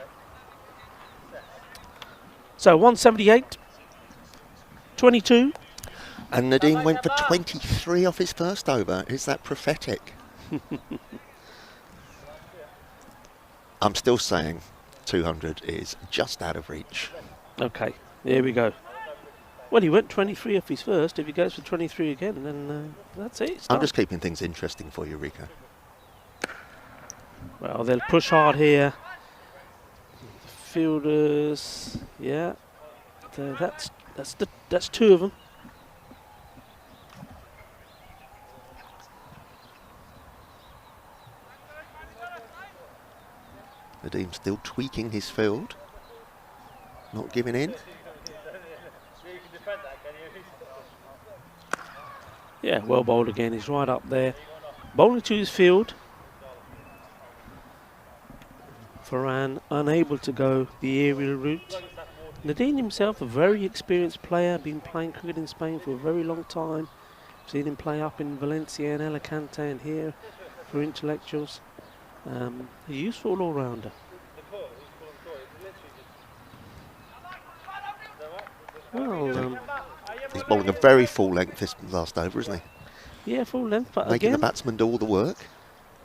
So 178, 22. And Nadeem went for 23 off his first over. Is that prophetic? I'm still saying 200 is just out of reach. Okay, here we go. Well, he went 23 off his first. If he goes for 23 again, then that's it. I'm just keeping things interesting for you, Rico. Well, they'll push hard here. Fielders, yeah. So that's two of them. Nadeem still tweaking his field, not giving in. Yeah, well bowled again. He's right up there. Bowling to his field. Farhan unable to go the aerial route. Nadeem himself, a very experienced player, been playing cricket in Spain for a very long time. Seen him play up in Valencia and Alicante and here for intellectuals. A useful all-rounder. Well, he's bowling a very full length this last over, isn't he? Yeah, full length, but making again, the batsman do all the work.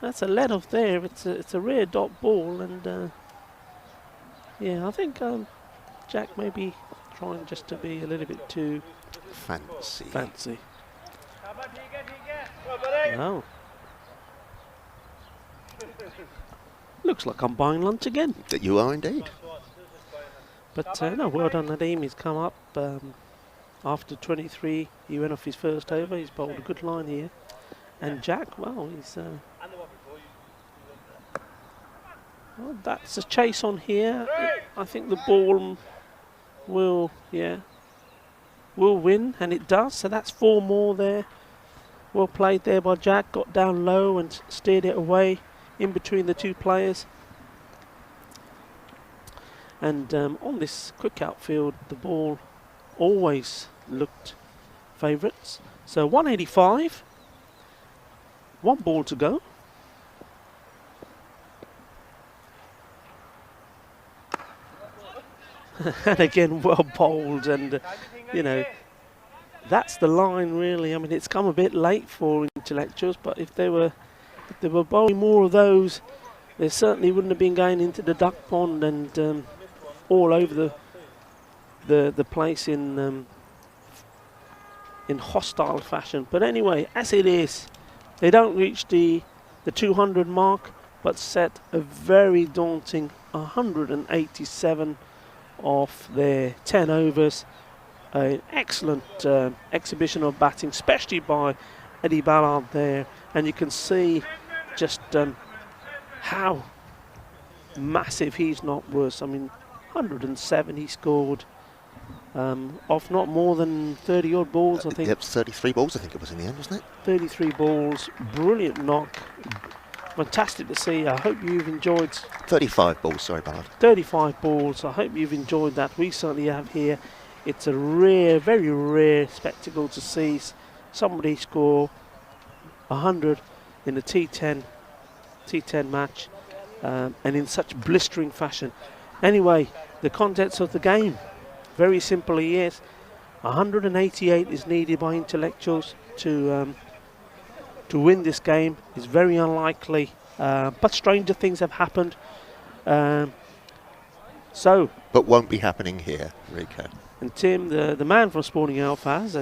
That's a let off there. It's a rare dot ball, and yeah, I think Jack may be trying just to be a little bit too fancy. Wow. Looks like I'm buying lunch again. You are indeed. But no, well done, Nadeem. He's come up after 23. He went off his first over. He's bowled a good line here. And Jack, well, he's... well, that's a chase on here. I think the ball will win, and it does. So that's 4 more there. Well played there by Jack. Got down low and steered it away in between the two players. And on this quick outfield, the ball always looked favourites. So 185, 1 ball to go. And again, well bowled, and you know, that's the line really. I mean, it's come a bit late for intellectuals, but if they were bowling more of those, they certainly wouldn't have been going into the duck pond and all over the place in hostile fashion. But anyway, as it is, they don't reach the 200 mark, but set a very daunting 187 off their 10 overs. An excellent exhibition of batting, especially by Eddie Ballard there, and you can see just how massive his knock was. I mean, 107 he scored off not more than 30 odd balls, I think. Yep, 33 balls I think it was in the end, wasn't it? 33 balls, brilliant knock. Fantastic to see. I hope you've enjoyed. 35 balls, sorry, Ballard. 35 balls. I hope you've enjoyed that. We certainly have here. It's a rare, very rare spectacle to see somebody score 100 in a T10 match, and in such blistering fashion. Anyway, the contents of the game, very simply, yes, 188 is needed by intellectuals to win this game. It's very unlikely, but stranger things have happened. But won't be happening here, Rico. And Tim, the man from Sporting Alphas,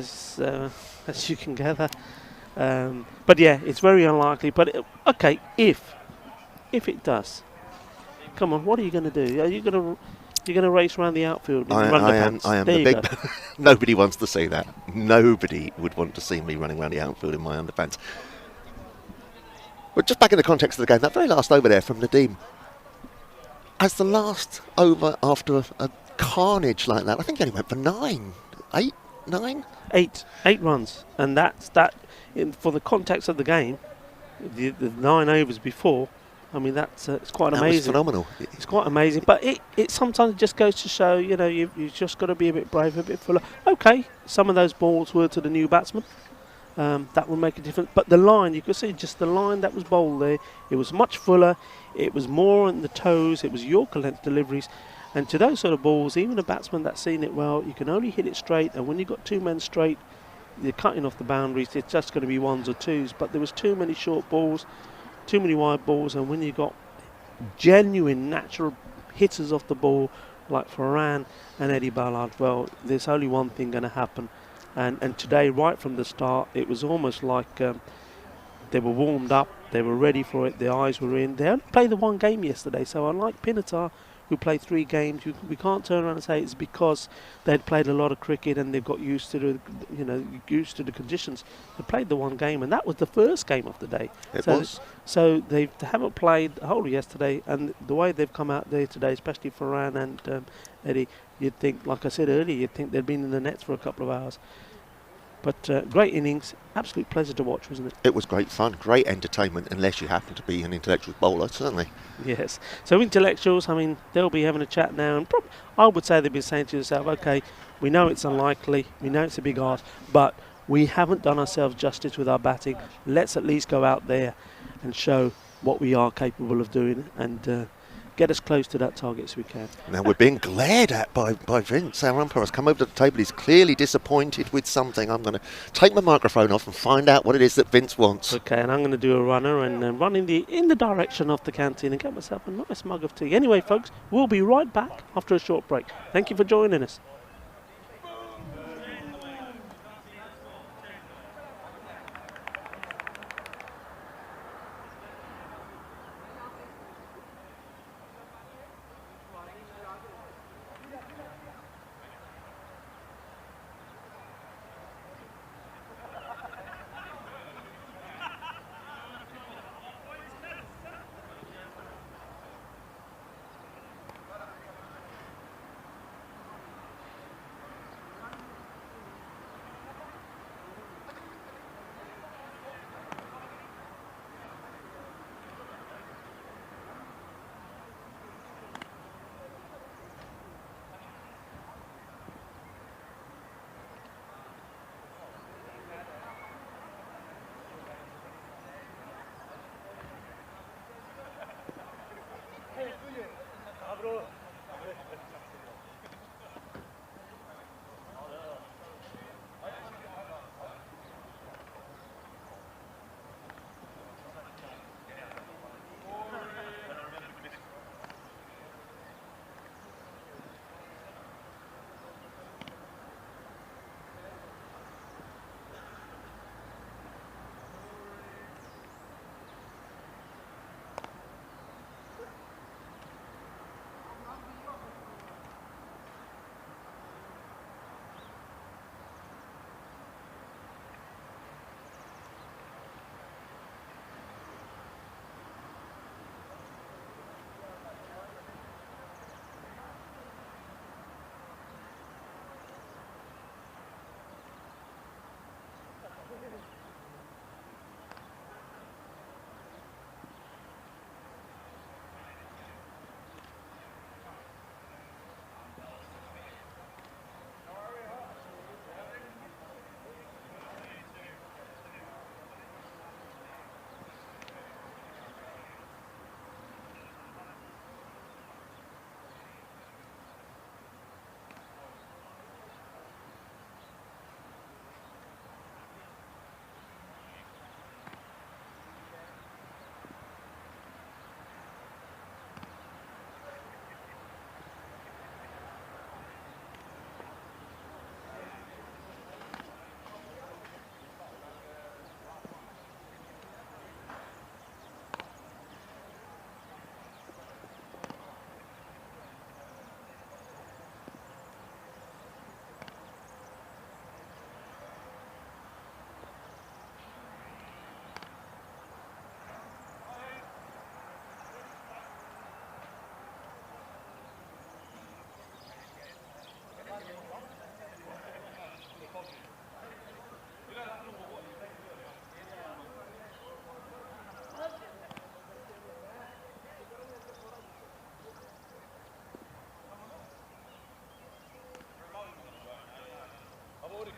as you can gather. But yeah, it's very unlikely. But okay, if it does, come on, what are you going to do? Are you going to race around the outfield? I am the big. Nobody wants to see that. Nobody would want to see me running around the outfield in my underpants. But just back in the context of the game, that very last over there from Nadeem, as the last over after a carnage like that, I think he only went for 9, 8, 9? 8 runs, and that's for the context of the game, the 9 overs before. I mean, it's quite amazing. That was phenomenal. It's quite amazing, but it sometimes just goes to show, you know, you've just got to be a bit brave, a bit fuller. Okay, some of those balls were to the new batsman. That will make a difference. But the line, you could see just the line that was bowled there, it was much fuller, it was more on the toes, it was Yorker length deliveries. And to those sort of balls, even a batsman that's seen it well, you can only hit it straight, and when you've got 2 men straight, you're cutting off the boundaries, it's just going to be 1s or 2s. But there was too many short balls, too many wide balls, and when you got genuine, natural hitters off the ball like Ferran and Eddie Ballard, well, there's only one thing going to happen. And today, right from the start, it was almost like they were warmed up, they were ready for it, their eyes were in. They only played the one game yesterday, so unlike Pinatar, who played 3 games, we can't turn around and say it's because they'd played a lot of cricket and they've got used to the, used to the conditions. They played the one game, and that was the first game of the day. It was. So they haven't played the whole of yesterday, and the way they've come out there today, especially Ferran and Eddie, you'd think, like I said earlier, you'd think they'd been in the nets for a couple of hours. But great innings, absolute pleasure to watch, wasn't it? It was great fun, great entertainment, unless you happen to be an intellectual bowler, certainly. Yes. So intellectuals, I mean, they'll be having a chat now, and I would say they've been saying to themselves, okay, we know it's unlikely, we know it's a big ask, but we haven't done ourselves justice with our batting. Let's at least go out there and show what we are capable of doing and get as close to that target as we can. Now we're being glared at by Vince. Our umpire has come over to the table. He's clearly disappointed with something. I'm going to take my microphone off and find out what it is that Vince wants. Okay, and I'm going to do a runner and run in the direction of the canteen and get myself a nice mug of tea. Anyway, folks, we'll be right back after a short break. Thank you for joining us.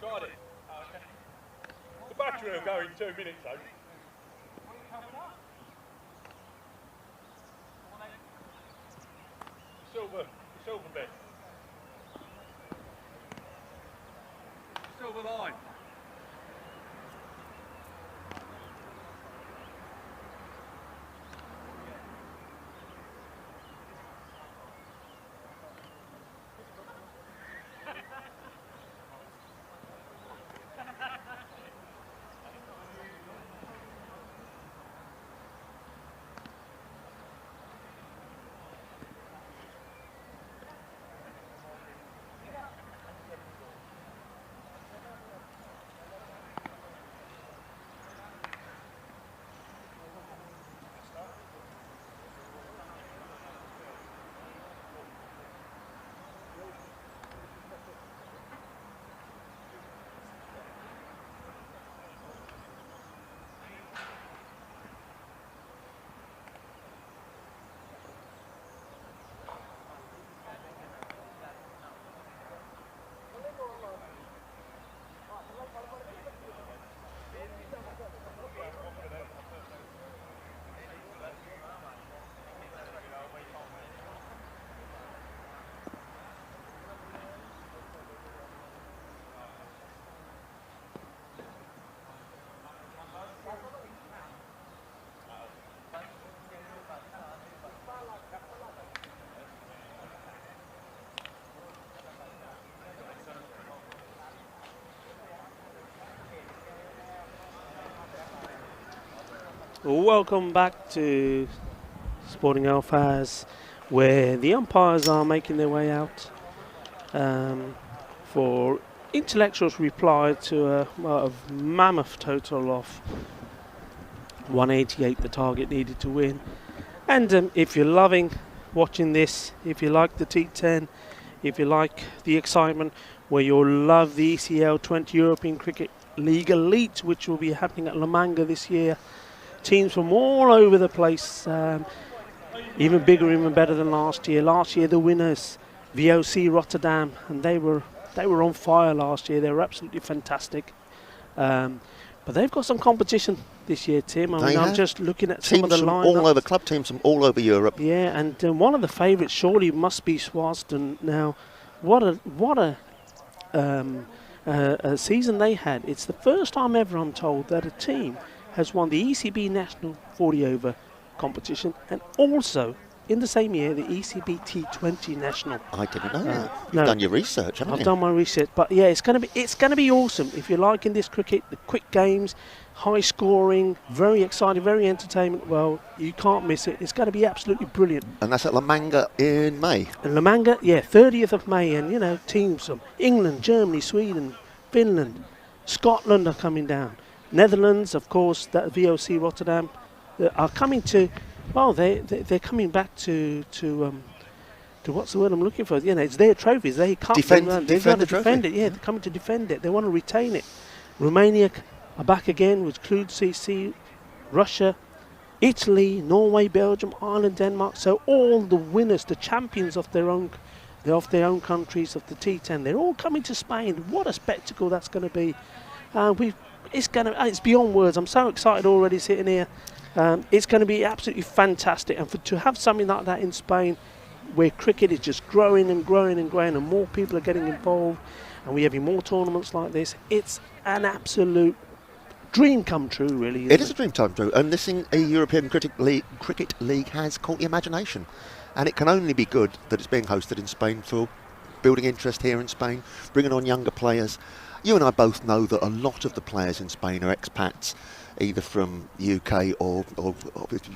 Got it. The battery will go in 2 minutes though. The silver bit. Silver line. Welcome back to Sporting Alphas, where the umpires are making their way out for Intellectuals reply to a mammoth total of 188, the target needed to win. And if you're loving watching this, if you like the T10, if you like the excitement, where you'll love the ECL 20 European Cricket League Elite, which will be happening at La Manga this year. Teams from all over the place, even bigger, even better than last year. Last year, the winners, VOC Rotterdam, and they were on fire last year. They were absolutely fantastic. But they've got some competition this year, Tim. I'm just looking at some of the lineups. All over, club teams from all over Europe. Yeah, and one of the favourites surely must be Swanston. Now, what a season they had. It's the first time ever, I'm told, that a team has won the ECB National 40 over competition, and also in the same year the ECB T20 National. I didn't know that. You've done your research, haven't you? I've done my research, but yeah, it's going to be awesome if you're liking this cricket, the quick games, high scoring, very exciting, very entertainment. Well, you can't miss it. It's going to be absolutely brilliant. And that's at La Manga in May. And La Manga, yeah, 30th of May, and you know, teams from England, Germany, Sweden, Finland, Scotland are coming down. Netherlands, of course, that VOC Rotterdam are coming to. Well, they're coming back to what's the word I'm looking for? You know, it's their trophies. They can't defend the trophy. Defend it. Yeah, they're coming to defend it. They want to retain it. Romania are back again with Cluj CC, Russia, Italy, Norway, Belgium, Ireland, Denmark. So all the winners, the champions of their own countries of the T10, they're all coming to Spain. What a spectacle that's going to be! It's beyond words. I'm so excited already sitting here. It's going to be absolutely fantastic, and to have something like that in Spain, where cricket is just growing and growing and growing, and more people are getting involved, and we're having more tournaments like this, it's an absolute dream come true, really. It is a dream come true, and this European Cricket League has caught the imagination, and it can only be good that it's being hosted in Spain for building interest here in Spain, bringing on younger players. You and I both know that a lot of the players in Spain are expats, either from the UK or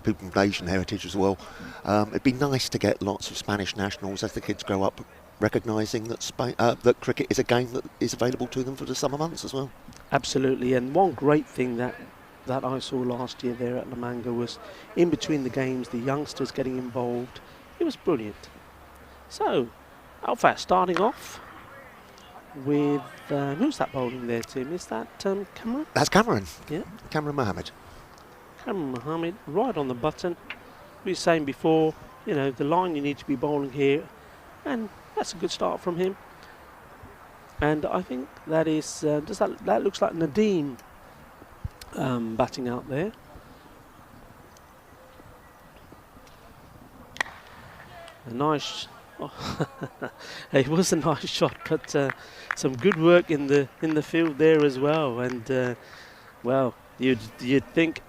people from Asian heritage as well. It'd be nice to get lots of Spanish nationals as the kids grow up, recognising that that cricket is a game that is available to them for the summer months as well. Absolutely, and one great thing that I saw last year there at La Manga was, in between the games, the youngsters getting involved. It was brilliant. So, Alpha starting off with, who's that bowling there, Tim? Is that Cameron? That's Cameron. Yeah. Cameron Mohammed. Cameron Mohammed, right on the button. We were saying before, you know, the line you need to be bowling here, and that's a good start from him. And I think that is, that looks like Nadeem batting out there. A nice. It was a nice shot, but some good work in the field there as well. And well, you'd think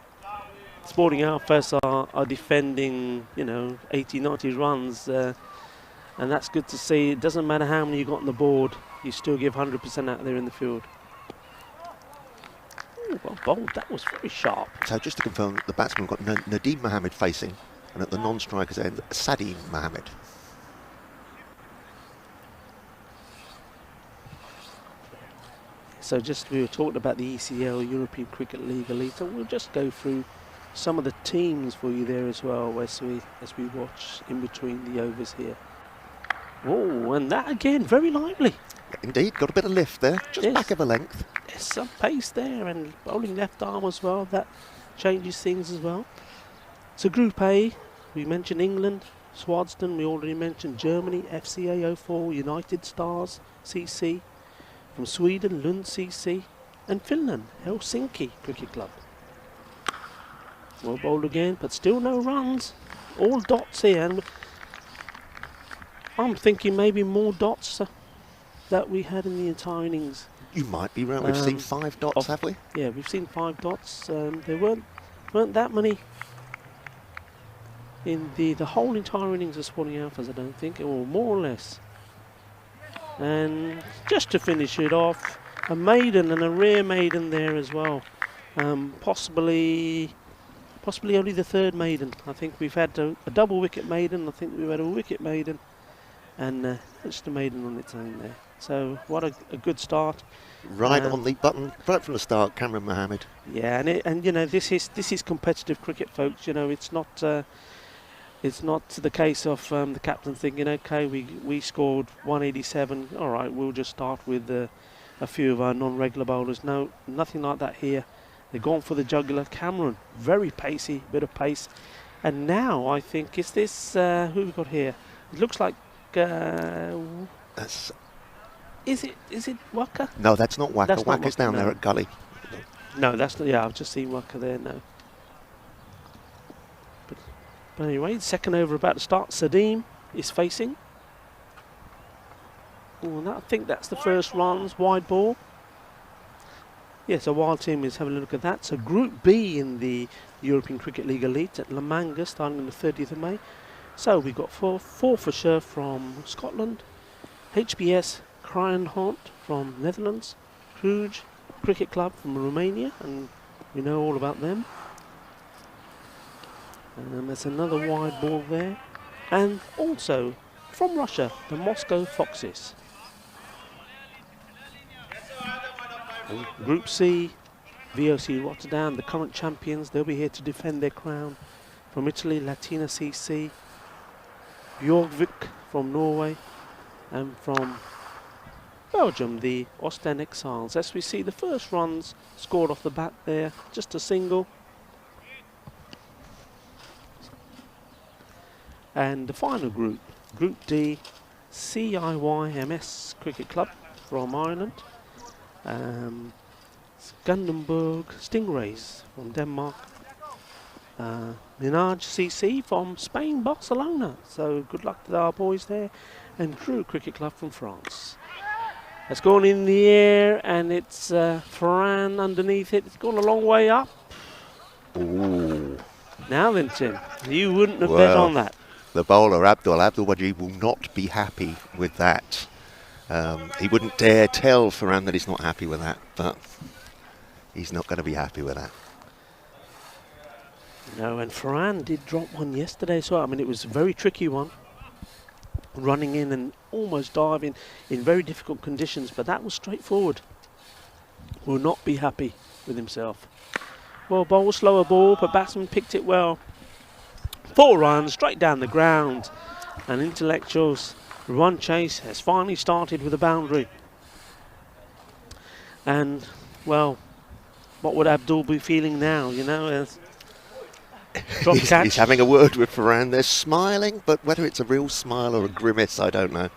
Sporting Alphas are defending, you know, 80, 90 runs, and that's good to see. It doesn't matter how many you got on the board, you still give 100% out there in the field. Ooh, well bowled. That was very sharp. So just to confirm, the batsman got Nadeem Mohammed facing, and at the non-strikers end, Sadim Mohammed. So we were talking about the ECL, European Cricket League Elite, and we'll just go through some of the teams for you there as well as we watch in between the overs here. Oh, and that again, very lively. Indeed, got a bit of lift there, just yes. back of a length. There's some pace there, and bowling left arm as well, that changes things as well. So Group A, we mentioned England, Swanston, we already mentioned Germany, FCA 04, United Stars, CC. From Sweden, Lund CC, and Finland, Helsinki Cricket Club. Well bowled again, but still no runs. All dots here, and I'm thinking maybe more dots that we had in the entire innings. You might be right. We've seen 5 dots, have we? Yeah, we've seen 5 dots. There weren't that many in the whole entire innings of Sporting Alphas, I don't think, or more or less. And just to finish it off, a maiden and a rare maiden there as well. Possibly possibly only the third maiden. I think we've had a double wicket maiden. I think we've had a wicket maiden, and just a maiden on its own there. So what a good start. Right on the button, right from the start, Cameron Mohammed. Yeah, and you know, this is competitive cricket, folks. You know, it's not the case of the captain thinking, okay, we scored 187. All right, we'll just start with a few of our non-regular bowlers. No, nothing like that here. They're going for the jugular. Cameron, very pacey, bit of pace. And now I think, is this who we got here? It looks like. That's Is it Waka? no, that's not Waka. That's not Waka's Waka, down no. there at Gully. No, that's not. Yeah, I've just seen Waka there. No. But anyway, second over about to start. Sadeem is facing. Oh, I think that's the first runs, wide ball. Yes, a wild team is having a look at that. So Group B in the European Cricket League Elite at La Manga starting on the 30th of May. So we've got four for sure from Scotland, HBS Kruijnhout from Netherlands, Cluj Cricket Club from Romania, and we know all about them. And there's another wide ball there. And also from Russia, the Moscow Foxes. And Group C, VOC Rotterdam, the current champions, they'll be here to defend their crown. From Italy, Latina CC, Bjorgvik from Norway, and from Belgium, the Ostend Exiles. As we see, the first runs scored off the bat there, just a single. And the final group, Group D, CIYMS Cricket Club from Ireland, Skanderborg Stingrays from Denmark, Minaj CC from Spain, Barcelona. So good luck to our boys there. And Crew Cricket Club from France. It's gone in the air, and it's Farhan underneath it. It's gone a long way up. Ooh. Now then, Tim, you wouldn't have bet on that. The bowler, Abdul Wajid, will not be happy with that. He wouldn't dare tell Farhan that he's not happy with that, but he's not going to be happy with that. No, and Farhan did drop one yesterday, so I mean, it was a very tricky one. Running in and almost diving in very difficult conditions, but that was straightforward. Will not be happy with himself. Well, bowl, slower ball, but batsman picked it well. 4 runs straight down the ground, and Intellectuals' run chase has finally started with a boundary. And well, what would Abdul be feeling now? You know, drop catch. He's having a word with Farhan. They're smiling, but whether it's a real smile or a grimace, I don't know.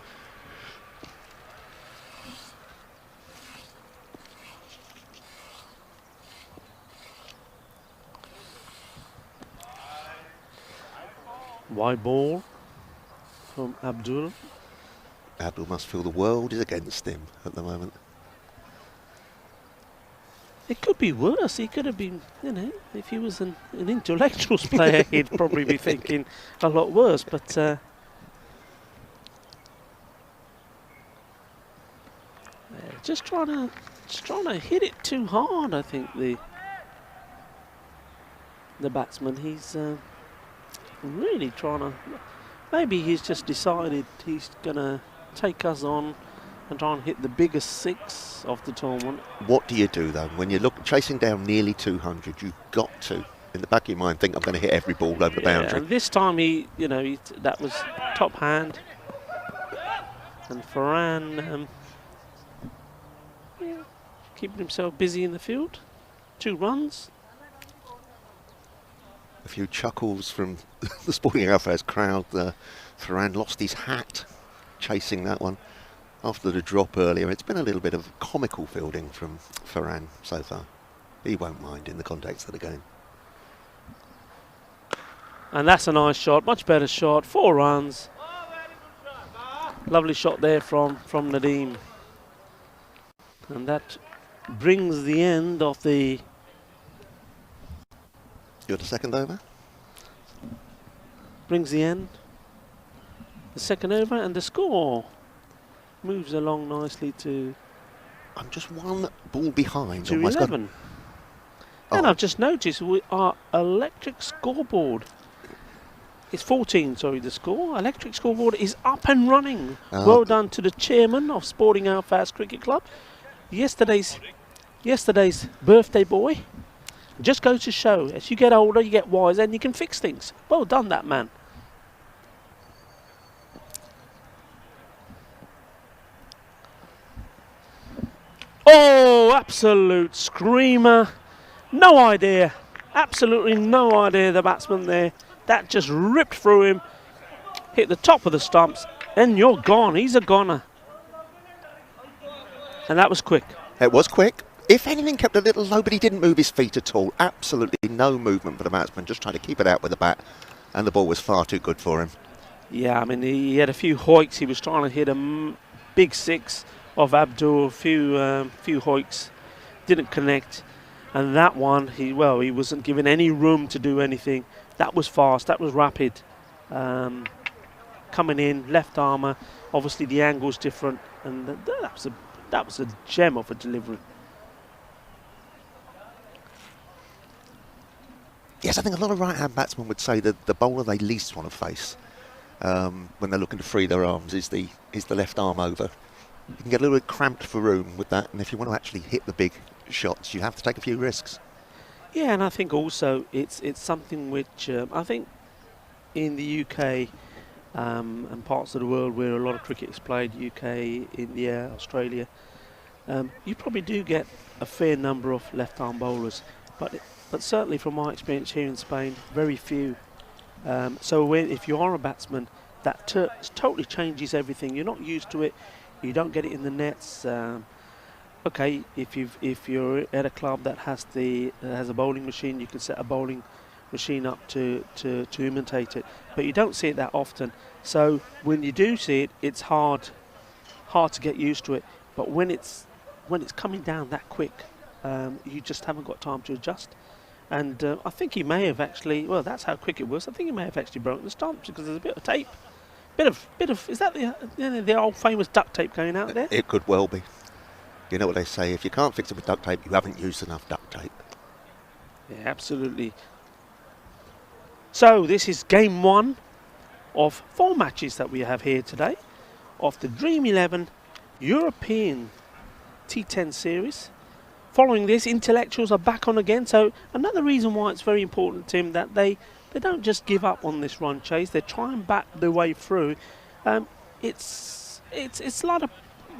Wide ball from Abdul. Abdul must feel the world is against him at the moment. It could be worse. He could have been, you know, if he was an Intellectuals player, he'd probably be thinking a lot worse. But just trying to hit it too hard. I think the batsman, he's really trying to. Maybe he's just decided he's gonna take us on and try and hit the biggest 6 of the tournament. What do you do though when you're chasing down nearly 200? You've got to, in the back of your mind, think I'm going to hit every ball over the boundary. And this time that was top hand, and Farhan keeping himself busy in the field. 2 runs. A few chuckles from the Sporting Affairs crowd. Farhan lost his hat chasing that one after the drop earlier. It's been a little bit of comical fielding from Farhan so far. He won't mind in the context of the game. And that's a nice shot, much better shot. 4 runs. Lovely shot there from Nadeem. And that brings the end of the... You're the second over? Brings the end. The second over, and the score moves along nicely to... I'm just 1 ball behind. To Almost 11. And Oh. I've just noticed our electric scoreboard is 14, sorry, the score. Electric scoreboard is up and running. Well done to the chairman of Sporting Alfast Cricket Club. Yesterday's birthday boy. Just goes to show, as you get older, you get wiser and you can fix things. Well done, that man. Oh, absolute screamer. No idea. Absolutely no idea, the batsman there. That just ripped through him. Hit the top of the stumps. And you're gone. He's a goner. And that was quick. It was quick. If anything, kept a little low, but he didn't move his feet at all. Absolutely no movement for the batsman, just trying to keep it out with the bat. And the ball was far too good for him. Yeah, I mean, he had a few hoiks. He was trying to hit a big six of Abdul. A few hoiks. Didn't connect. And that one, he wasn't given any room to do anything. That was fast. That was rapid. Coming in, left armour. Obviously, the angle's different. And that was a gem of a delivery. Yes, I think a lot of right-hand batsmen would say that the bowler they least want to face when they're looking to free their arms is the left arm over. You can get a little bit cramped for room with that, and if you want to actually hit the big shots, you have to take a few risks. Yeah, and I think also it's something which I think in the UK and parts of the world where a lot of cricket is played, UK, India, Australia, you probably do get a fair number of left-arm bowlers, but certainly from my experience here in Spain, very few. So if you are a batsman, that totally changes everything. You're not used to it. You don't get it in the nets. Okay, if you're at a club that has a bowling machine, you can set a bowling machine up to imitate it. But you don't see it that often. So when you do see it, it's hard to get used to it. But when it's coming down that quick, you just haven't got time to adjust. And I think he may have actually. Well, that's how quick it was. I think he may have actually broken the stumps because there's a bit of tape. Bit of. Is that the old famous duct tape going out there? It could well be. You know what they say, if you can't fix it with duct tape, you haven't used enough duct tape. Yeah, absolutely. So this is game 1 of 4 matches that we have here today of the Dream11 European T10 series. Following this, intellectuals are back on again. So another reason why it's very important, Tim, that they don't just give up on this run chase. They try and back their way through. It's a lot of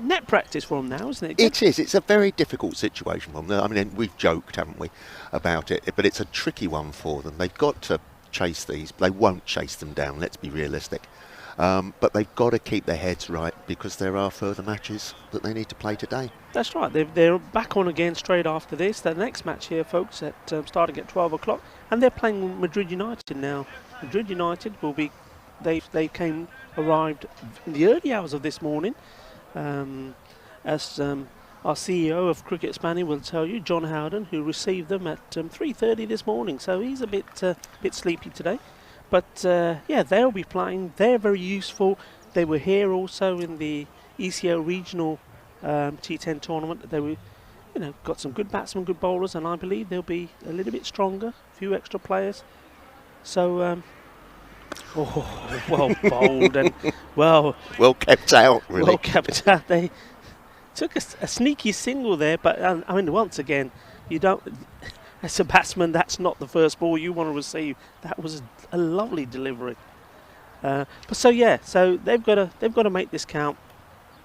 net practice for them now, isn't it? It is. It's a very difficult situation for them. I mean, we've joked, haven't we, about it, but it's a tricky one for them. They've got to chase these. They won't chase them down, let's be realistic. But they've got to keep their heads right because there are further matches that they need to play today. That's right. They're back on again straight after this. The next match here, folks, starting at 12 o'clock. And they're playing Madrid United now. Madrid United will be... They arrived in the early hours of this morning. As our CEO of Cricket Spanning will tell you, John Howden, who received them at 3:30 this morning. So he's a bit sleepy today. But yeah, they'll be playing. They're very useful. They were here also in the ECO regional T10 tournament. They were, got some good batsmen, good bowlers, and I believe they'll be a little bit stronger. A few extra players. So, well bowled and well kept out. Really, well kept out. They took a sneaky single there, but I mean, once again, you don't. As a batsman, that's not the first ball you want to receive. That was a lovely delivery. But so they've got to make this count,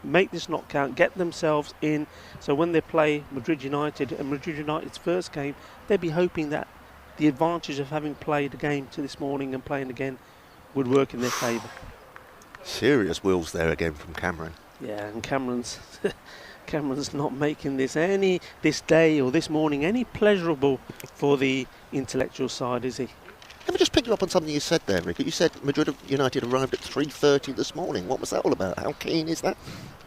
make this not count, get themselves in. So when they play Madrid United and Madrid United's first game, they'd be hoping that the advantage of having played a game to this morning and playing again would work in their favour. Serious wills there again from Cameron. Yeah, and Cameron's not making this day or this morning any pleasurable for the intellectual side, is he? Let me just pick you up on something you said there, Rick. You said Madrid United arrived at 3:30 this morning. What was that all about? How keen is that?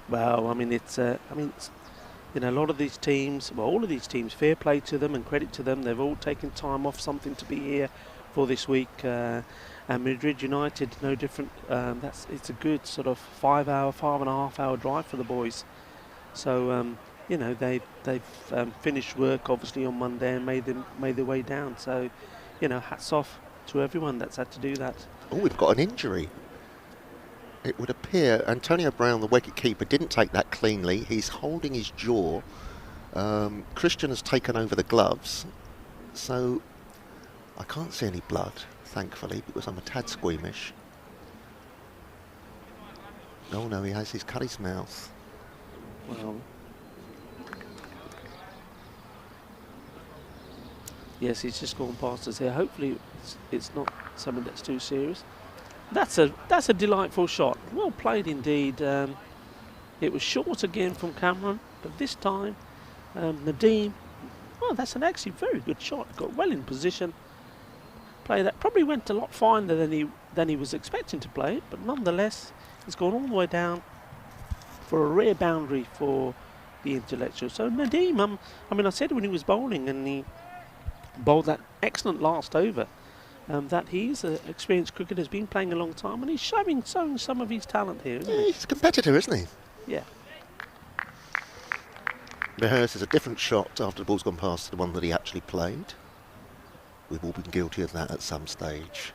Well, I mean, it's a lot of these teams, all of these teams, fair play to them and credit to them. They've all taken time off something to be here for this week. And Madrid United, no different. It's a good sort of 5.5 hour drive for the boys. So you know, they've finished work obviously on Monday and made their way down. So, you know, hats off to everyone that's had to do that. Oh, we've got an injury. It would appear Antonio Brown, the wicket keeper, didn't take that cleanly. He's holding his jaw. Christian has taken over the gloves, so I can't see any blood, thankfully, because I'm a tad squeamish. Oh no, he's cut his mouth. Well, yes, he's just gone past us here. Hopefully it's not something that's too serious. That's a delightful shot. Well played indeed. It was short again from Cameron, but this time Nadeem, well, that's an actually very good shot. Got well in position. Play that probably went a lot finer than he was expecting to play it, but nonetheless, it's gone all the way down for a rare boundary for the intellectual. So Nadeem, I mean, I said when he was bowling and he bowled that excellent last over, that he's an experienced cricketer, has been playing a long time, and he's showing some of his talent here, isn't he? He's a competitor, isn't he? Yeah. Rehearses a different shot after the ball's gone past to the one that he actually played. We've all been guilty of that at some stage.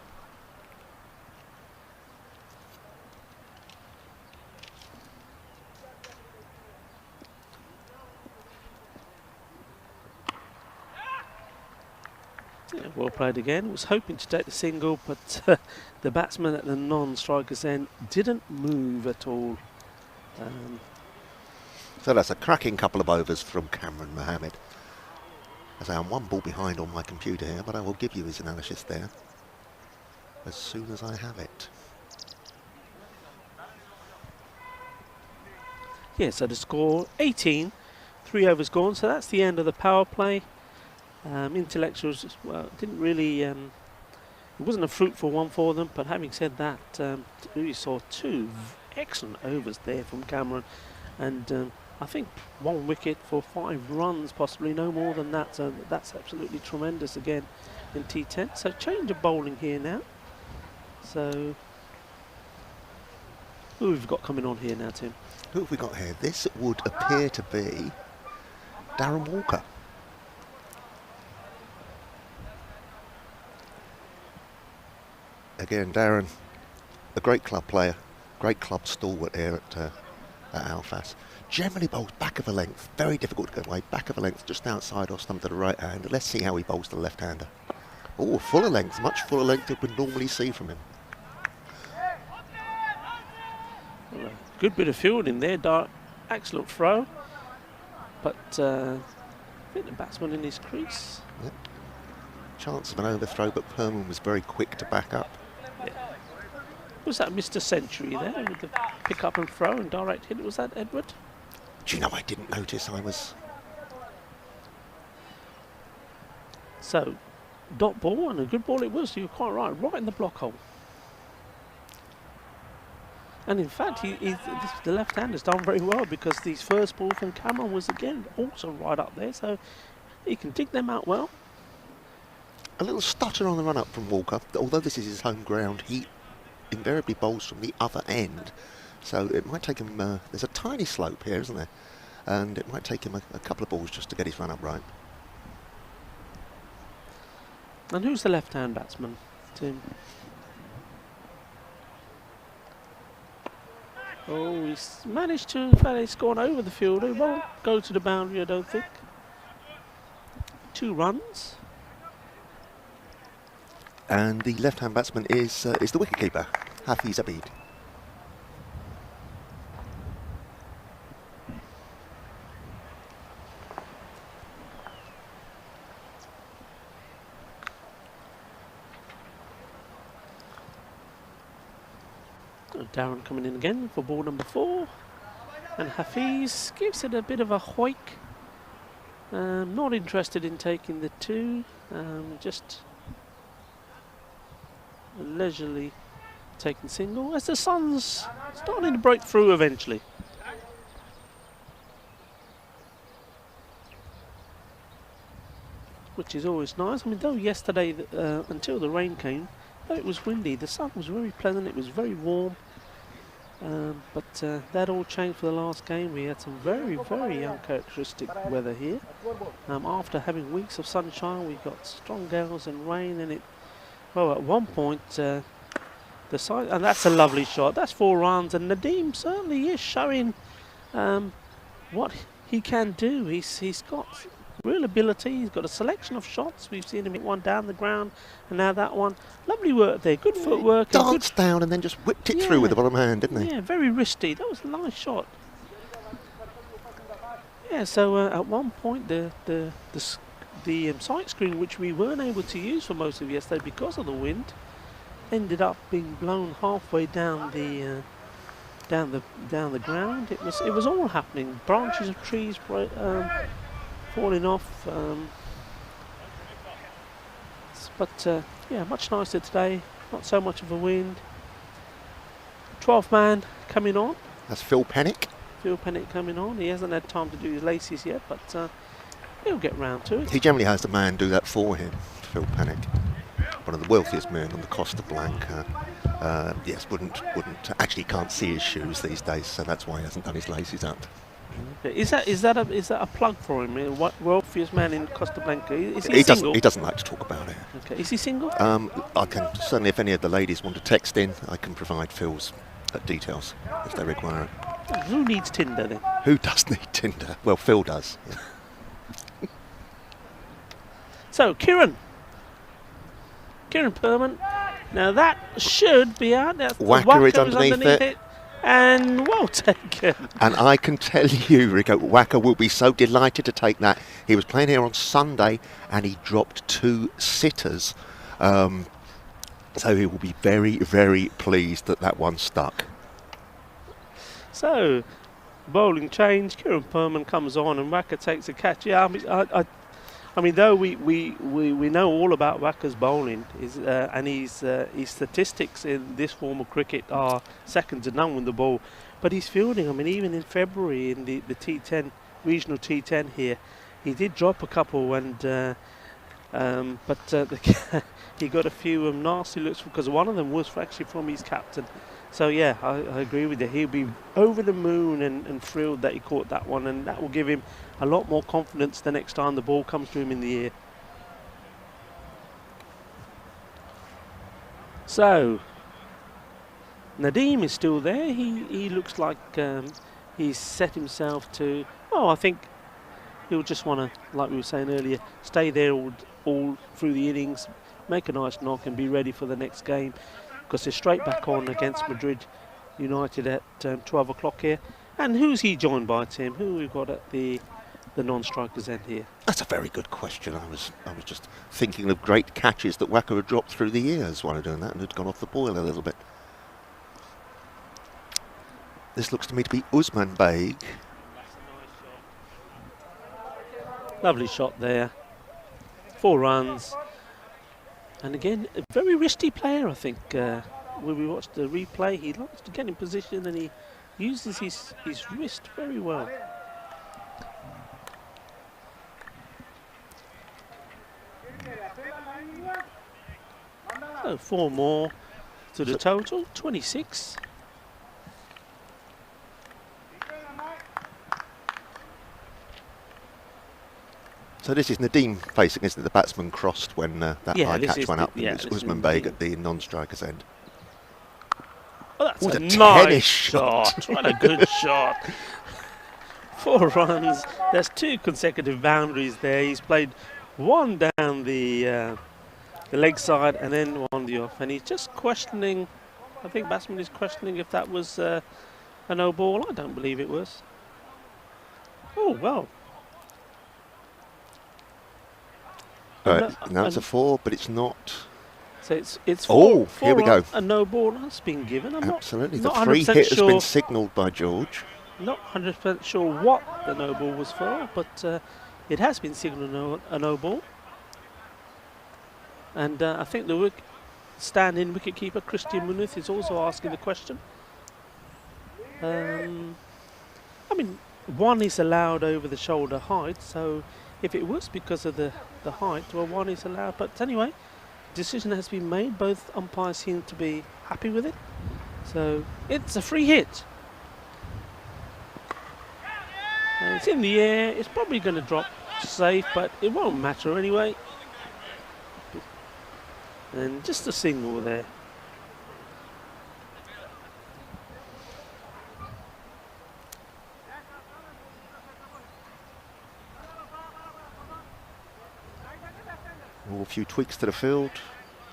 Yeah, well played again. Was hoping to take the single, but the batsman at the non-striker's end didn't move at all. So that's a cracking couple of overs from Cameron Mohammed. As I am one ball behind on my computer here, but I will give you his analysis there as soon as I have it. Yeah, so the score 18, 3 overs gone, so that's the end of the power play. Intellectuals, well, didn't really, it wasn't a fruitful one for them, but having said that, we saw 2 excellent overs there from Cameron, and I think 1 wicket for 5 runs, possibly no more than that, so that's absolutely tremendous again in T10. So change of bowling here now. So who have we got coming on here now, Tim? Who have we got here? This would appear to be Darren Walker. Again, Darren, a great club player, great club stalwart here at Alfas. Generally bowls back of a length, very difficult to go away, back of a length just outside or stump to the right hand. Let's see how he bowls to the left-hander. Oh, fuller length, much fuller length than we normally see from him. Well, good bit of fielding there, excellent throw, but I think the batsman in his crease. Yep. Chance of an overthrow, but Perman was very quick to back up. Yeah. Was that Mr. Century there with the pick up and throw and direct hit? Was that Edward? Do you know, I didn't notice. I was... So, dot ball, and a good ball it was, you were quite right in the block hole. And in fact, the left-hander's done very well, because the first ball from Cameron was again also right up there, so he can dig them out well. A little stutter on the run-up from Walker. Although this is his home ground, he invariably bowls from the other end. So it might take him, there's a tiny slope here, isn't there? And it might take him a couple of balls just to get his run-up right. And who's the left-hand batsman, Tim? Oh, he's managed to, he's gone over the fielder. He won't go to the boundary, I don't think. 2 runs. And the left-hand batsman is the wicketkeeper, Hafiz Abid. Darren coming in again for ball number 4, and Hafiz gives it a bit of a hoik. Not interested in taking the 2, just leisurely taking single as the sun's starting to break through eventually. Which is always nice. I mean, though yesterday, until the rain came, though it was windy, the sun was very pleasant, it was very warm. But that all changed for the last game. We had some very, very uncharacteristic weather here. After having weeks of sunshine, we got strong gales and rain, and well, at one point, the side, and that's a lovely shot. That's 4 runs, and Nadeem certainly is showing what he can do. He's got real ability. He's got a selection of shots. We've seen him hit one down the ground, and now that one. Lovely work there. Good footwork. Danced down and then just whipped it through with the bottom hand, didn't he? Yeah, very wristy. That was a nice shot. Yeah. So at one point, the sight screen, which we weren't able to use for most of yesterday because of the wind, ended up being blown halfway down the ground. It was all happening. Branches of trees falling off. But yeah, much nicer today. Not so much of a wind. 12th man coming on. That's Phil Pennick. Phil Pennick coming on. He hasn't had time to do his laces yet, but he'll get round to it. He generally has the man do that for him, Phil Pennick. One of the wealthiest men on the Costa Blanca. Yes, wouldn't actually can't see his shoes these days, so that's why he hasn't done his laces up. Okay. Is that a plug for him? What wealthiest man in Costa Blanca? Is he single? He doesn't like to talk about it. Okay. Is he single? I can certainly, if any of the ladies want to text in, I can provide Phil's details if they require it. Who needs Tinder then? Who does need Tinder? Well, Phil does. Yeah. So Kieran Perman. Now that should be out. That's Wacker is underneath it. And well taken. And I can tell you, Rico, Wacker will be so delighted to take that. He was playing here on Sunday and he dropped 2 sitters. So he will be very, very pleased that one stuck. So, bowling change. Kieran Perman comes on and Wacker takes a catch. Yeah, I mean, though we know all about Wacker's bowling, and his statistics in this form of cricket are second to none with the ball, but his fielding. I mean, even in February in the T10 regional T10 here, he did drop a couple, and he got a few nasty looks because one of them was actually from his captain. So yeah, I agree with you. He'll be over the moon and thrilled that he caught that one, and that will give him a lot more confidence the next time the ball comes to him in the air. So Nadeem is still there. He looks like he's set himself to. Oh, I think he'll just want to, like we were saying earlier, stay there all through the innings, make a nice knock, and be ready for the next game. Because they're straight back on against Madrid United at 12 o'clock here. And who's he joined by, Tim? Who we've got at the non-strikers end here? That's a very good question. I was just thinking of great catches that Wacker had dropped through the years while doing that and had gone off the boil a little bit. This looks to me to be Usman Beg. Lovely shot there. 4 runs. And again, a very wristy player, I think. When we watched the replay, he likes to get in position and he uses his wrist very well. So 4 more to the total, 26. So this is Nadeem facing, isn't it? The batsman crossed when that high catch went up. Yeah, it's Usman Beg at the non-striker's end. Oh, that's what a a nice tennis shot. What a good shot. 4 runs. There's 2 consecutive boundaries there. He's played one down the leg side and then one the off. And he's just questioning, I think batsman is questioning if that was a no ball. I don't believe it was. Oh, well. Now it's a 4, but it's not. So it's 4. Here we go. A no ball has been given. I'm Absolutely. not The free hit has sure. been signalled by George. Not 100% sure what the no ball was for, but it has been signalled a no ball. And I think the stand-in wicketkeeper Christian Muniz is also asking the question. I mean, 1 is allowed over the shoulder height, so if it was because of the height, well, 1 is allowed. But anyway, decision has been made. Both umpires seem to be happy with it. So it's a free hit. And it's in the air. It's probably going to drop safe, but it won't matter anyway. And just a single there. A few tweaks to the field.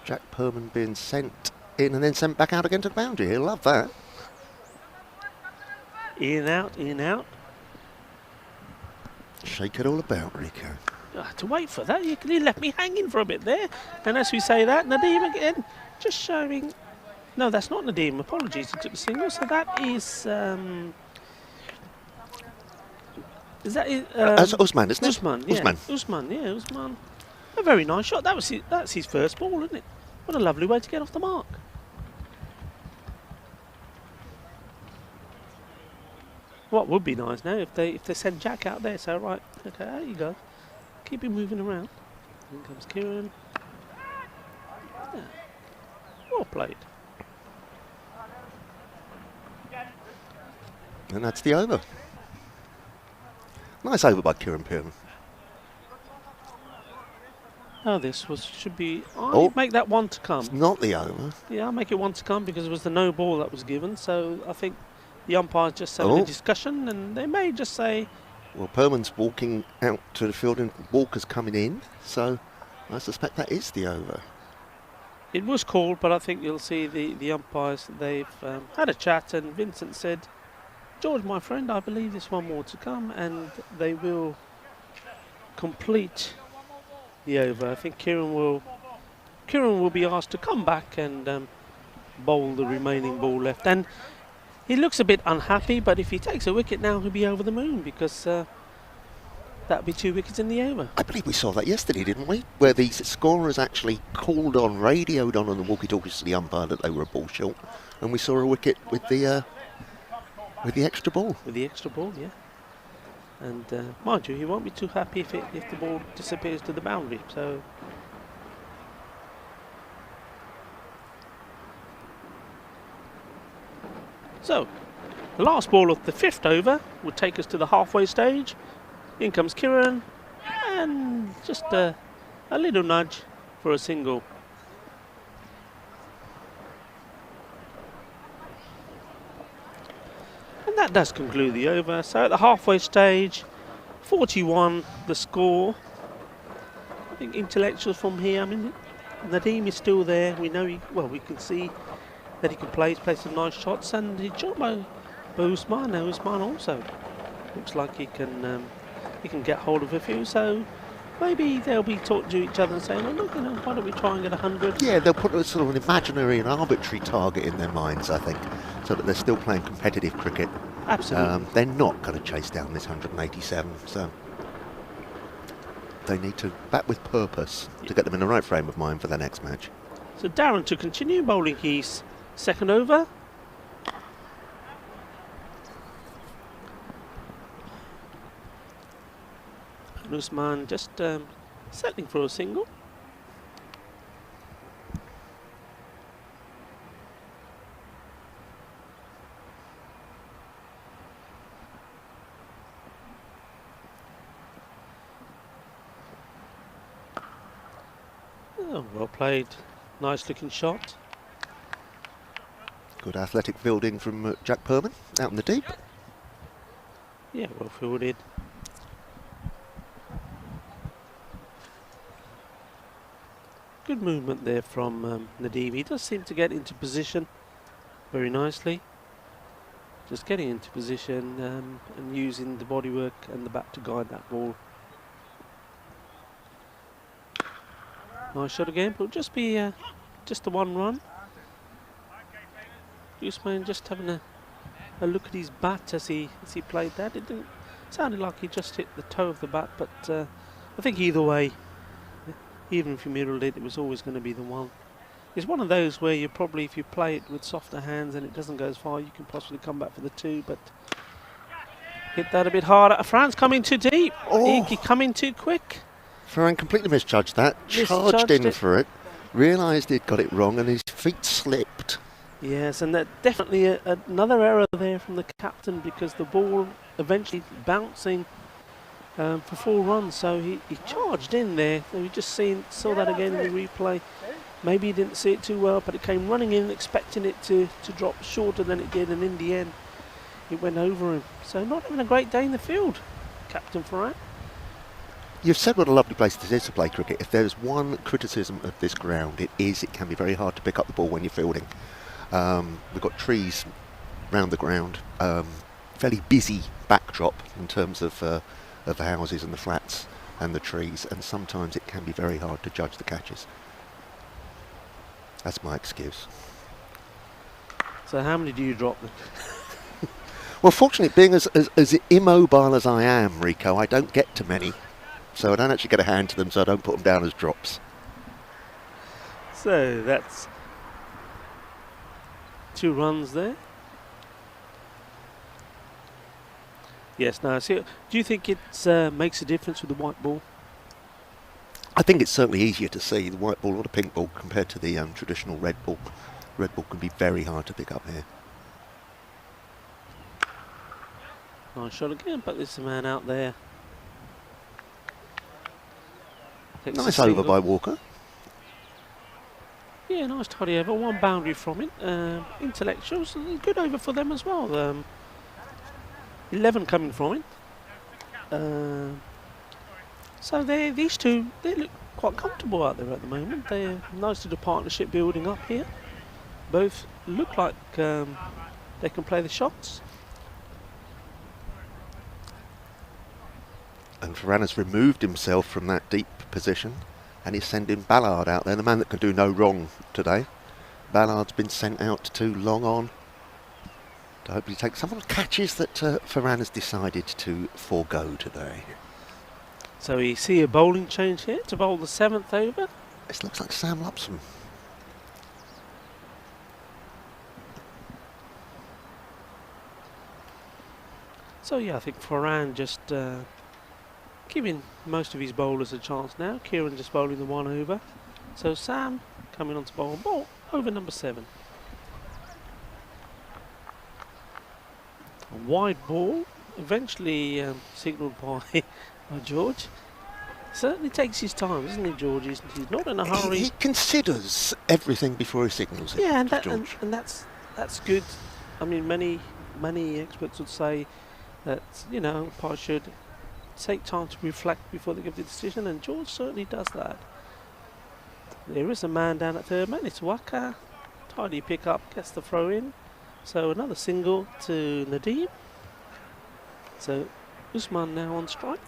Jack Perman being sent in and then sent back out again to the boundary. He'll love that. In, out, in, out. Shake it all about, Rico. I had to wait for that. He left me hanging for a bit there. And as we say that, Nadim again, just showing. No, that's not Nadim. Apologies, he took the single. So that is. Is that That's Usman, isn't it? Usman, yeah. Usman. A very nice shot. That's his first ball, isn't it? What a lovely way to get off the mark. What would be nice now if they send Jack out there. So right, okay, there you go. Keep him moving around. In comes Kieran. Yeah. Well played. And that's the over. Nice over by Kieran Pearman. Oh, should be. I'll make that one to come. It's not the over. Yeah, I'll make it one to come because it was the no ball that was given. So I think the umpire's just having a discussion, and they may just say. Well, Perman's walking out to the field and Walker's coming in, so I suspect that is the over. It was called, but I think you'll see the umpires, they've had a chat, and Vincent said, George, my friend, I believe there's one more to come, and they will complete the over. I think Kieran will be asked to come back and bowl the remaining ball left. And he looks a bit unhappy, but if he takes a wicket now, he'll be over the moon because that'll be 2 wickets in the over. I believe we saw that yesterday, didn't we? Where the scorers actually radioed on the walkie-talkies to the umpire that they were a ball short, and we saw a wicket with the extra ball. With the extra ball, yeah. And mind you, he won't be too happy if the ball disappears to the boundary. So, the last ball of the 5th over would take us to the halfway stage. In comes Kieran, and just a little nudge for a single. And that does conclude the over. So at the halfway stage, 41 the score. I think intellectuals from here, I mean, Nadim is still there. We know we can see that he can play. He's played some nice shots, and he's shot by Usman. Now Usman also looks like he can get hold of a few. So maybe they'll be talking to each other and saying, "Oh, look, why don't we try and get 100?" Yeah, they'll put a sort of an imaginary and arbitrary target in their minds, I think, so that they're still playing competitive cricket. Absolutely. They're not going to chase down this 187, so they need to bat with purpose to get them in the right frame of mind for their next match. So Darren to continue bowling his second over. And Usman just settling for a single. Oh, well played. Nice looking shot. Good athletic fielding from Jack Perman out in the deep. Yeah, well fielded. Good movement there from Nadim. He does seem to get into position very nicely. Just getting into position and using the bodywork and the bat to guide that ball. Nice shot again, but it'll just be just the one run. Usman just having a look at his bat as he played that. It didn't sounded like he just hit the toe of the bat, but I think either way, even if you mirrored it, it was always going to be the one. It's one of those where you probably, if you play it with softer hands and it doesn't go as far, you can possibly come back for the two, but hit that a bit harder. Fran's coming too deep. He coming too quick. Ferran completely misjudged that, charged in for it, realised he'd got it wrong and his feet slipped. Yes, and that definitely another error there from the captain, because the ball eventually bouncing for 4 runs. So he charged in there. So we just saw that again in the replay. Maybe he didn't see it too well, but it came running in, expecting it to drop shorter than it did, and in the end, it went over him. So not having a great day in the field, Captain Ferran. You've said what a lovely place this is to play cricket. If there's one criticism of this ground, it can be very hard to pick up the ball when you're fielding. We've got trees round the ground, fairly busy backdrop in terms of the houses and the flats and the trees, and sometimes it can be very hard to judge the catches. That's my excuse. So how many do you drop? Well, fortunately, being as immobile as I am, Rico, I don't get to many. So I don't actually get a hand to them, so I don't put them down as drops. So that's 2 runs there. Yes, now, do you think it makes a difference with the white ball? I think it's certainly easier to see the white ball or the pink ball compared to the traditional red ball. Red ball can be very hard to pick up here. Nice shot again, but there's a man out there. Nice over by Walker. Yeah, nice tidy over. 1 boundary from it. Intellectuals, good over for them as well. 11 coming from it. So these two, they look quite comfortable out there at the moment. They're nice little partnership building up here. Both look like they can play the shots. And Ferran has removed himself from that deep position, and he's sending Ballard out there, the man that can do no wrong today. Ballard's been sent out to long on to hopefully take some of the catches that Ferran has decided to forego today. So we see a bowling change here to bowl the 7th over. This looks like Sam Lupson. So yeah, I think Ferran just giving most of his bowlers a chance now. Kieran just bowling the 1 over. So Sam coming on to bowl ball over number 7. A wide ball, eventually signalled by George. Certainly takes his time, doesn't he, George? He's not in a hurry. He considers everything before he signals it. Yeah, and that's good. I mean, many experts would say that, you know, umpires should take time to reflect before they give the decision, and George certainly does that. There is a man down at third man. It's Waka. Tidy pick up, gets the throw in. So another single to Nadeem. So Usman now on strike.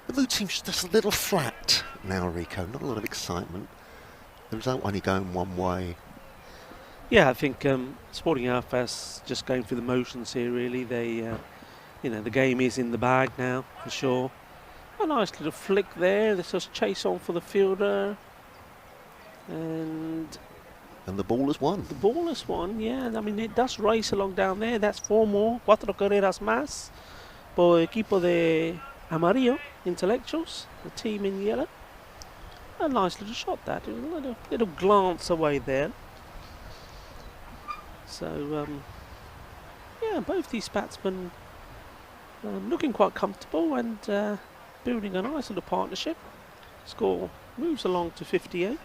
The mood seems just a little flat now, Rico. Not a lot of excitement. The result only going one way. Yeah, I think Sporting Alpha's just going through the motions here. Really, they, you know, the game is in the bag now for sure. A nice little flick there. They just chase on for the fielder, and the ball has won. The ball has won. Yeah, I mean it does race along down there. That's 4 more. 4 carreras más por equipo de Amarillo Intellectuals, the team in yellow. A nice little shot that. A little glance away there. So, yeah, both these batsmen looking quite comfortable and building a nice little partnership. Score moves along to 58.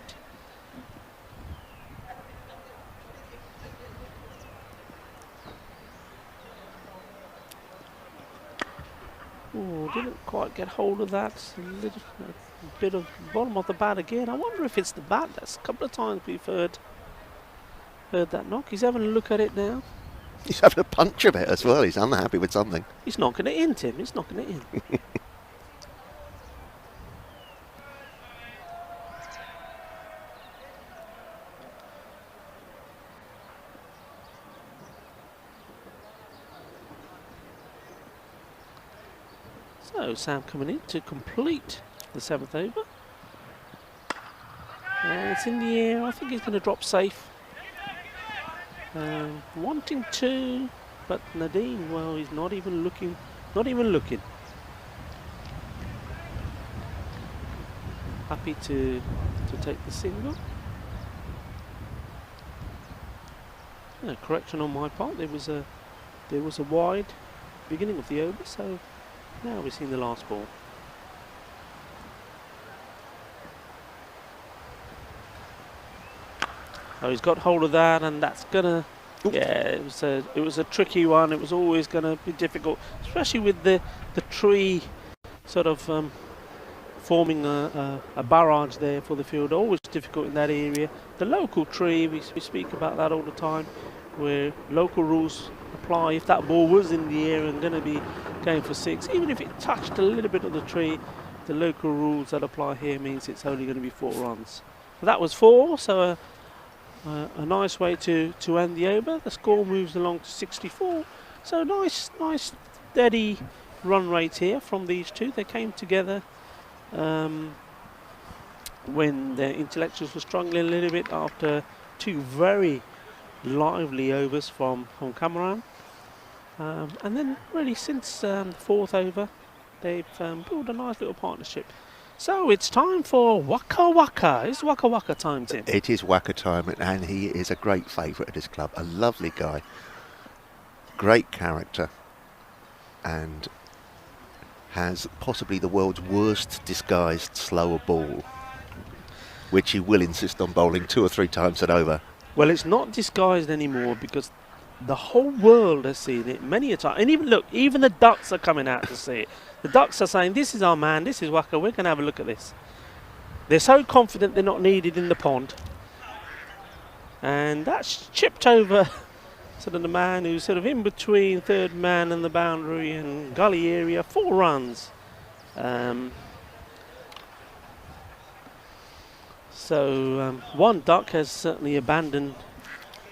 Oh, didn't quite get hold of that. A bit of bottom of the bat again. I wonder if it's the bat. That's a couple of times we've heard that knock. He's having a look at it now. He's having a punch of it as well. He's unhappy with something. He's knocking it in, Tim. He's knocking it in. So Sam coming in to complete the 7th over. And it's in the air. I think he's going to drop safe. Wanting to, but Nadine, well, he's not even looking. Not even looking. Happy to take the single. Correction on my part. There was a wide beginning of the over, so now we're seeing the last ball. Oh, he's got hold of that, and that's gonna. Oops. Yeah, it was a tricky one. It was always gonna be difficult, especially with the tree sort of forming a barrage there for the field. Always difficult in that area. The local tree, we speak about that all the time, where local rules apply. If that ball was in the air and going to be going for 6, even if it touched a little bit of the tree, the local rules that apply here means it's only going to be 4 runs. But that was 4, so a nice way to end the over. The score moves along to 64. So nice steady run rate here from these two. They came together when the intellectuals were struggling a little bit after 2 very lively overs from Cameron. And then really since the 4th over, they've built a nice little partnership. So it's time for Waka Waka. It's Waka Waka time, Tim. It is Waka time, and he is a great favourite at his club. A lovely guy, great character, and has possibly the world's worst disguised slower ball, which he will insist on bowling 2 or 3 times at over. Well, it's not disguised anymore because the whole world has seen it many a time. And even look, even the ducks are coming out to see it. The ducks are saying, this is our man, this is Waka, we're going to have a look at this. They're so confident they're not needed in the pond. And that's chipped over sort of the man who's sort of in between third man and the boundary and gully area. 4 runs. So one duck has certainly abandoned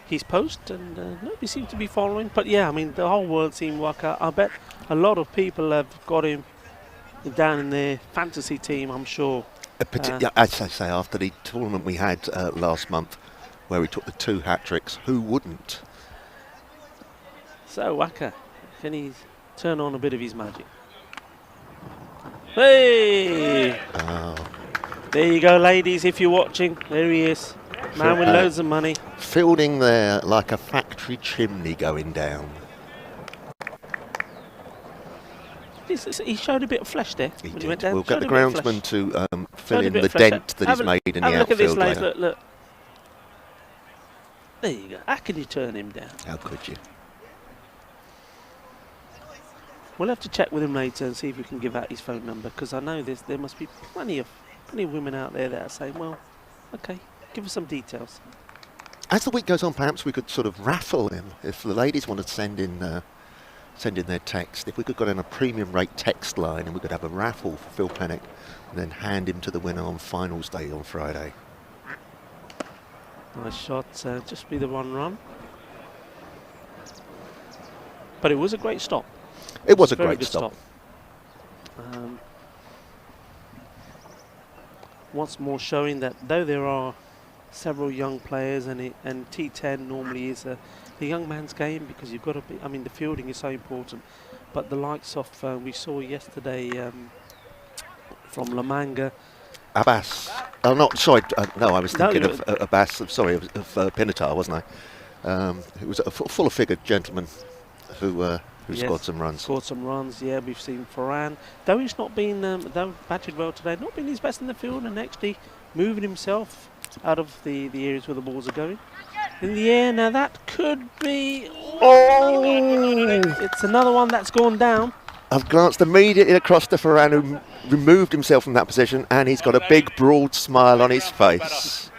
his post, and nobody seems to be following. But yeah, I mean, the whole world seen Waka. I bet a lot of people have got him down in their fantasy team, I'm sure. As I say, after the tournament we had last month, where he took the 2 hat-tricks, who wouldn't? So Waka, can he turn on a bit of his magic? Hey! Oh. There you go, ladies, if you're watching. There he is. Man with loads of money. Fielding there like a factory chimney going down. He showed a bit of flesh there. He when did. He went down. We'll get the groundsman to fill in the flesh. dent that he's made in the have a look at this, outfield ladies. later. Look. There you go. How can you turn him down? How could you? We'll have to check with him later and see if we can give out his phone number, because I know there must be plenty of women out there that are saying, well, okay, give us some details. As the week goes on, perhaps we could sort of raffle him. If the ladies want to send in their text, if we could get in a premium rate text line and we could have a raffle for Phil Pennick and then hand him to the winner on finals day on Friday. Nice shot, just be the 1 run. But it was a great stop. It was a very great good stop. Once more showing that though there are several young players, and T10 normally is a young man's game, because you've got to be, I mean, the fielding is so important, but the likes of we saw yesterday from La Manga, Abbas. Oh, not sorry. No, I was thinking of Abbas. Sorry, of Pinatar, wasn't I? It was a fuller-figured gentleman who scored some runs. Scored some runs. Yeah, we've seen Farhan, though he's not been though batted well today, not been his best in the field, and actually moving himself out of the areas where the balls are going. In the air, now that could be... Oh! It's another one that's gone down. I've glanced immediately across to Farhan, who removed himself from that position, and he's got a big, broad smile on his face.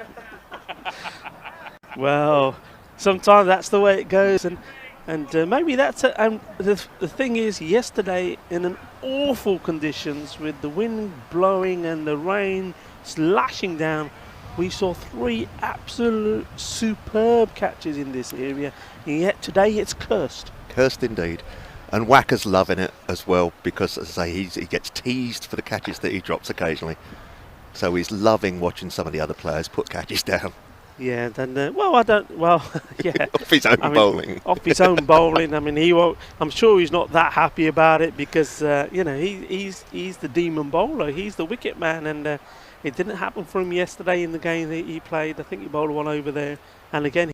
Well, sometimes that's the way it goes, and maybe that's it. And the thing is, yesterday, in an awful conditions, with the wind blowing and the rain slashing down, we saw 3 absolute superb catches in this area, and yet today it's cursed. Cursed indeed. And Wacker's loving it as well because, as I say, he gets teased for the catches that he drops occasionally. So he's loving watching some of the other players put catches down. Yeah, then yeah. Off his own bowling. Off his own bowling. I mean, he won't. I'm sure he's not that happy about it because he's the demon bowler. He's the wicket man, and it didn't happen for him yesterday in the game that he played. I think he bowled one over there, and again.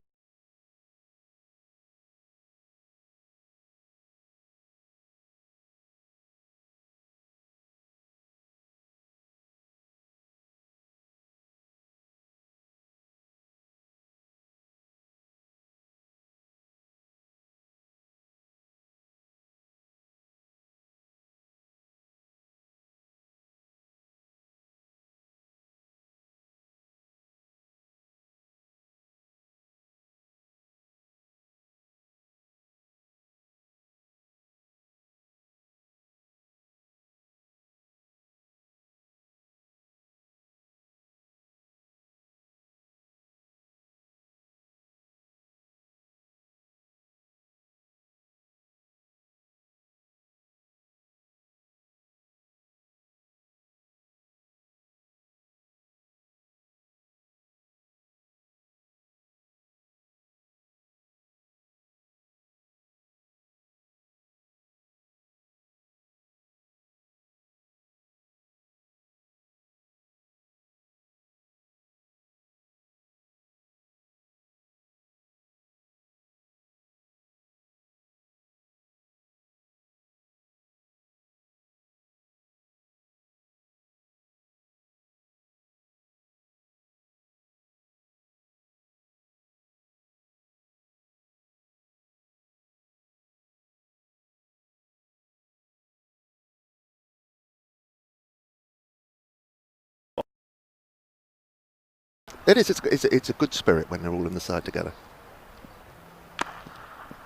It is. It's a good spirit when they're all in the side together.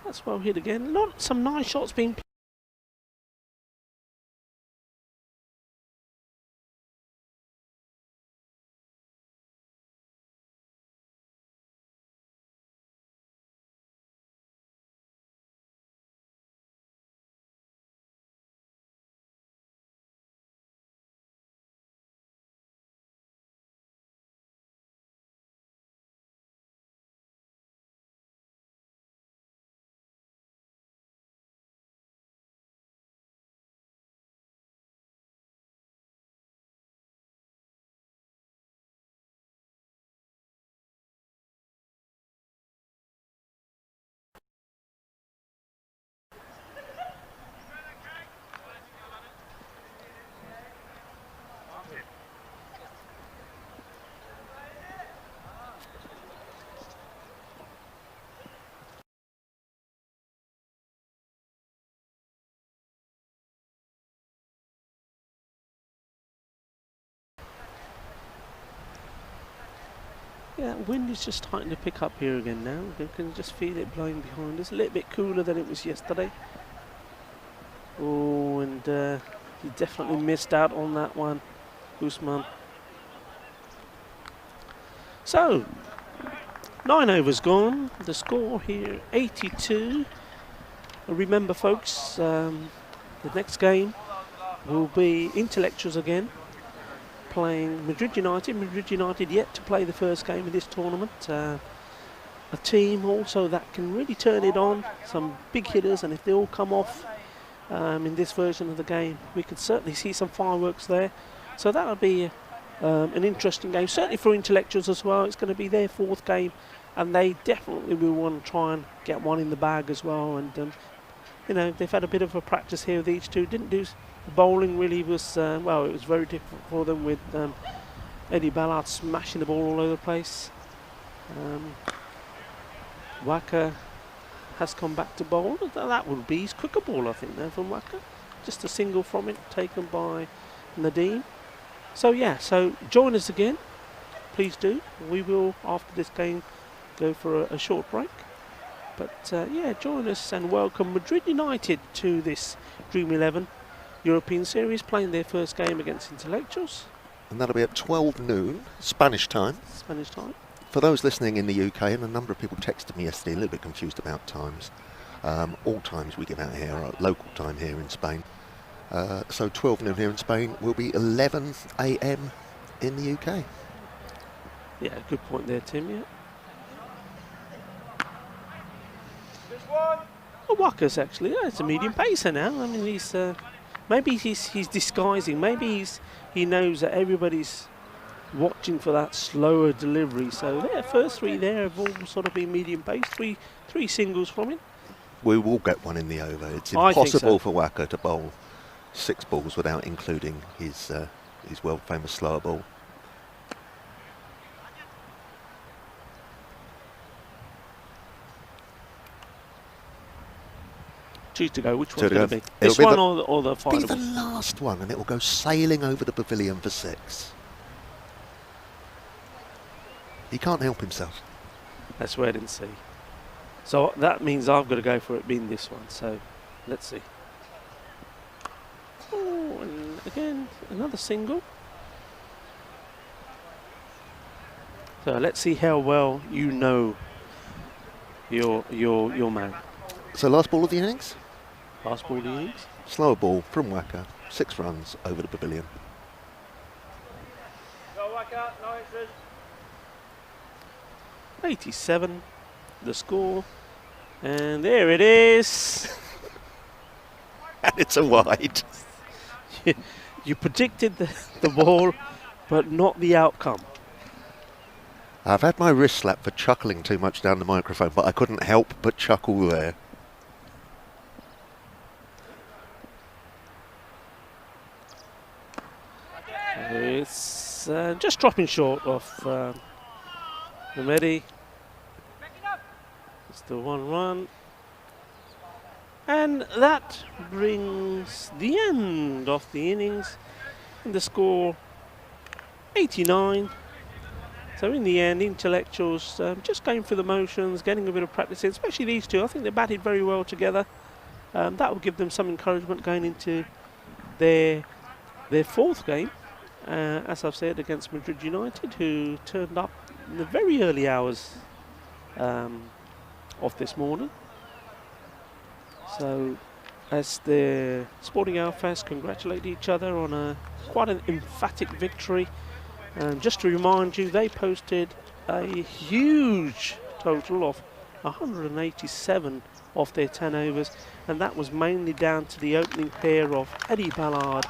That's well hit again. Some nice shots being played. Yeah, wind is just starting to pick up here again now. You can just feel it blowing behind us. A little bit cooler than it was yesterday. Oh, and he definitely missed out on that one, Usman. So, 9 overs gone. The score here, 82. Remember, folks, the next game will be Intellectuals again, playing Madrid United. Madrid United yet to play the first game of this tournament. A team also that can really turn it on. Some big hitters, and if they all come off in this version of the game, we could certainly see some fireworks there. So that'll be an interesting game, certainly for Intellectuals as well. It's going to be their 4th game, and they definitely will want to try and get one in the bag as well. And they've had a bit of a practice here with each two. Didn't do the bowling really was it was very difficult for them with Eddie Ballard smashing the ball all over the place. Wacker has come back to bowl. That would be his quicker ball, I think, there from Wacker. Just a single from it, taken by Nadeem. So join us again, please do. We will, after this game, go for a short break. But join us and welcome Madrid United to this Dream11 European Series, playing their first game against Intellectuals. And that'll be at 12 noon, Spanish time. Spanish time. For those listening in the UK, and a number of people texted me yesterday, a little bit confused about times. All times we give out here are local time here in Spain. So 12 noon here in Spain will be 11 a.m. in the UK. Yeah, good point there, Tim. Yeah. This one. Well, Walker's actually, it's a medium pacer now. I mean, he's maybe he's disguising. Maybe he knows that everybody's watching for that slower delivery. So their first three there have all sort of been medium pace. Three singles from him. We will get one in the over. It's I think so. impossible for Wacker to bowl 6 balls without including his world famous slower ball. Choose to go. Which Two one's to going go. to be? It'll This be one the- or the Be final the one? last one, and it will go sailing over the pavilion for 6. He can't help himself. Let's wait and see. So that means I've got to go for it being this one. So let's see. Oh, and again another single. So let's see how well you know your man. So last ball of the innings, Last ball of the innings. slower ball from Wacker, 6 runs over the pavilion. Go back out, no extras. 87, the score, and there it is. And it's a wide. You predicted the ball, but not the outcome. I've had my wrist slapped for chuckling too much down the microphone, but I couldn't help but chuckle there. It's just dropping short of Mehmedi. It's the 1 run. And that brings the end of the innings. And the score 89. So in the end, Intellectuals just going through the motions, getting a bit of practice in, especially these two. I think they batted very well together. That will give them some encouragement going into their 4th game. As I've said, against Madrid United, who turned up in the very early hours of this morning. So, as the Sporting Alphas congratulate each other on quite an emphatic victory. Just to remind you, they posted a huge total of 187 off their 10 overs, and that was mainly down to the opening pair of Eddie Ballard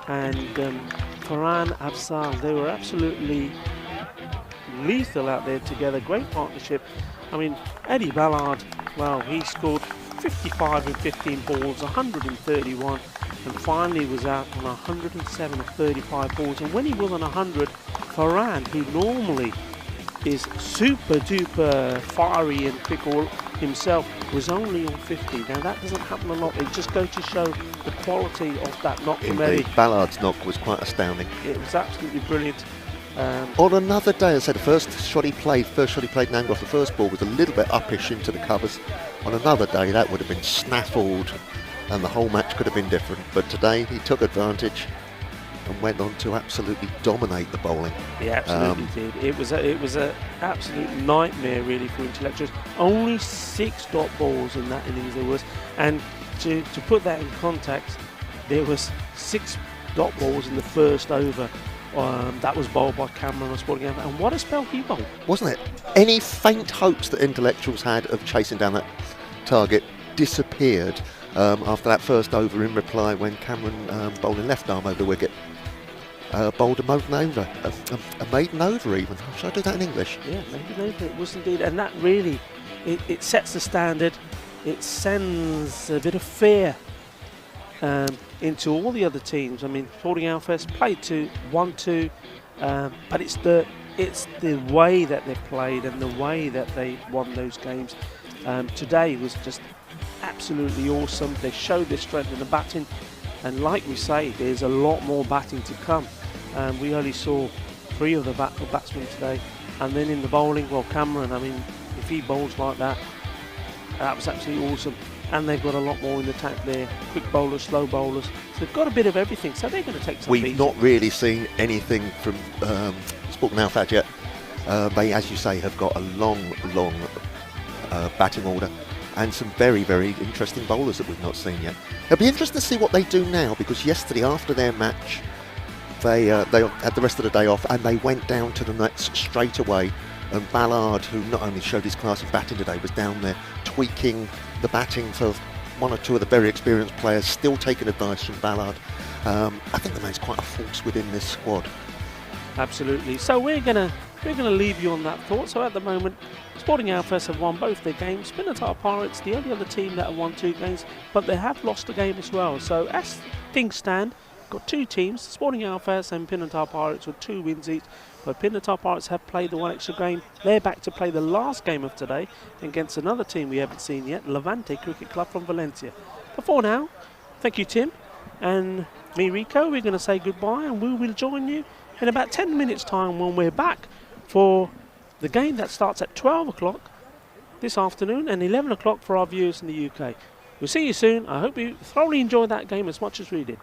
and Farhan Afzal. They were absolutely lethal out there together. Great partnership. I mean, Eddie Ballard, well, he scored 55 in 15 balls, 131, and finally was out on 107 of 35 balls. And when he was on 100, Farhan, who normally is super duper fiery and quick all himself, was only on 50. Now that doesn't happen a lot. It just goes to show the quality of that knock from Eddie. Indeed, Ballard's knock was quite astounding. It was absolutely brilliant. On another day, I said the first shot he played named off the first ball was a little bit uppish into the covers. On another day, that would have been snaffled and the whole match could have been different. But today, he took advantage and went on to absolutely dominate the bowling. He absolutely did. It was a absolute nightmare really for Intellectuals. Only 6 dot balls in that innings there was, and to put that in context, there was 6 dot balls in the first over. That was bowled by Cameron on Sporting Alpha, and what a spell he bowled. Wasn't it? Any faint hopes that Intellectuals had of chasing down that target disappeared after that first over in reply when Cameron bowling left arm over the wicket. Bowled a maiden over, a maiden over even. Should I do that in English? Yeah, maiden over it was indeed, and that really, it sets the standard. It sends a bit of fear into all the other teams. I mean, Sporting Alphas played 1-2, but it's the way that they've played and the way that they won those games. Today was just absolutely awesome. They showed their strength in the batting, and like we say, there's a lot more batting to come. We only saw 3 of the batsmen today, and then in the bowling, well, Cameron, I mean, if he bowls like that, that was absolutely awesome. And they've got a lot more in the attack there. Quick bowlers, slow bowlers. So they've got a bit of everything. So they're going to take some We've beating. not really seen anything from Sporting Alphas yet. They, as you say, have got a long batting order. and some very, very interesting bowlers that we've not seen yet. It'll be interesting to see what they do now, because yesterday after their match they had the rest of the day off and they went down to the nets straight away, and Ballard, who not only showed his class in batting today, was down there tweaking the batting for one or two of the very experienced players, still taking advice from Ballard. I think the man's quite a force within this squad. Absolutely. So we're gonna leave you on that thought. So at the moment, Sporting Alphas have won both their games. Pinatar Pirates, the only other team that have won 2 games, but they have lost a game as well. So as things stand, got 2 teams, Sporting Alphas and Pinatar Pirates, with 2 wins each. But Pinatar Pirates have played the 1 extra game. They're back to play the last game of today against another team we haven't seen yet, Levante Cricket Club from Valencia. But for now, thank you, Tim, and me, Rico. We're going to say goodbye, and we will join you in about 10 minutes' time when we're back for the game that starts at 12 o'clock this afternoon and 11 o'clock for our viewers in the UK. We'll see you soon. I hope you thoroughly enjoyed that game as much as we did.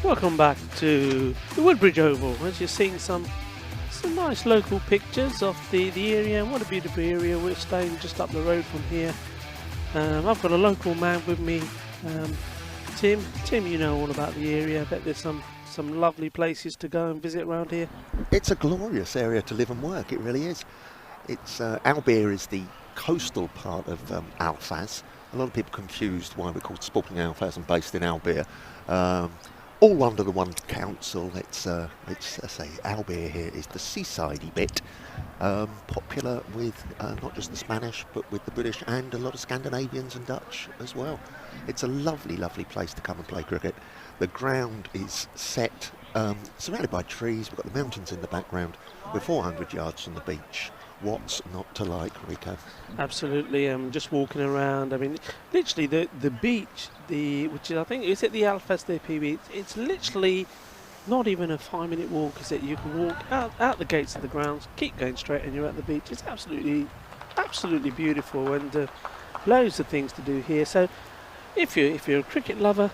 Welcome back to the Woodbridge Oval. As you're seeing some nice local pictures of the area. What a beautiful area. We're staying just up the road from here. I've got a local man with me, Tim. Tim, you know all about the area. I bet there's some lovely places to go and visit around here. It's a glorious area to live and work, it really is. It's Albier is the coastal part of Alfaz. A lot of people confused why we're called Sporting Alfaz and based in Albier. All under the one council. It's I say Albier here is the seasidey bit, popular with not just the Spanish but with the British and a lot of Scandinavians and Dutch as well. It's a lovely, lovely place to come and play cricket. The ground is set, surrounded by trees. We've got the mountains in the background. We're 400 yards from the beach. What's not to like, Rico? Absolutely. Just walking around. I mean, literally the beach, which is, I think, is it the Alfaz there, PB? It's literally not even a 5-minute walk, is it? You can walk out the gates of the grounds, keep going straight, and you're at the beach. It's absolutely beautiful, and loads of things to do here. So, if you're a cricket lover,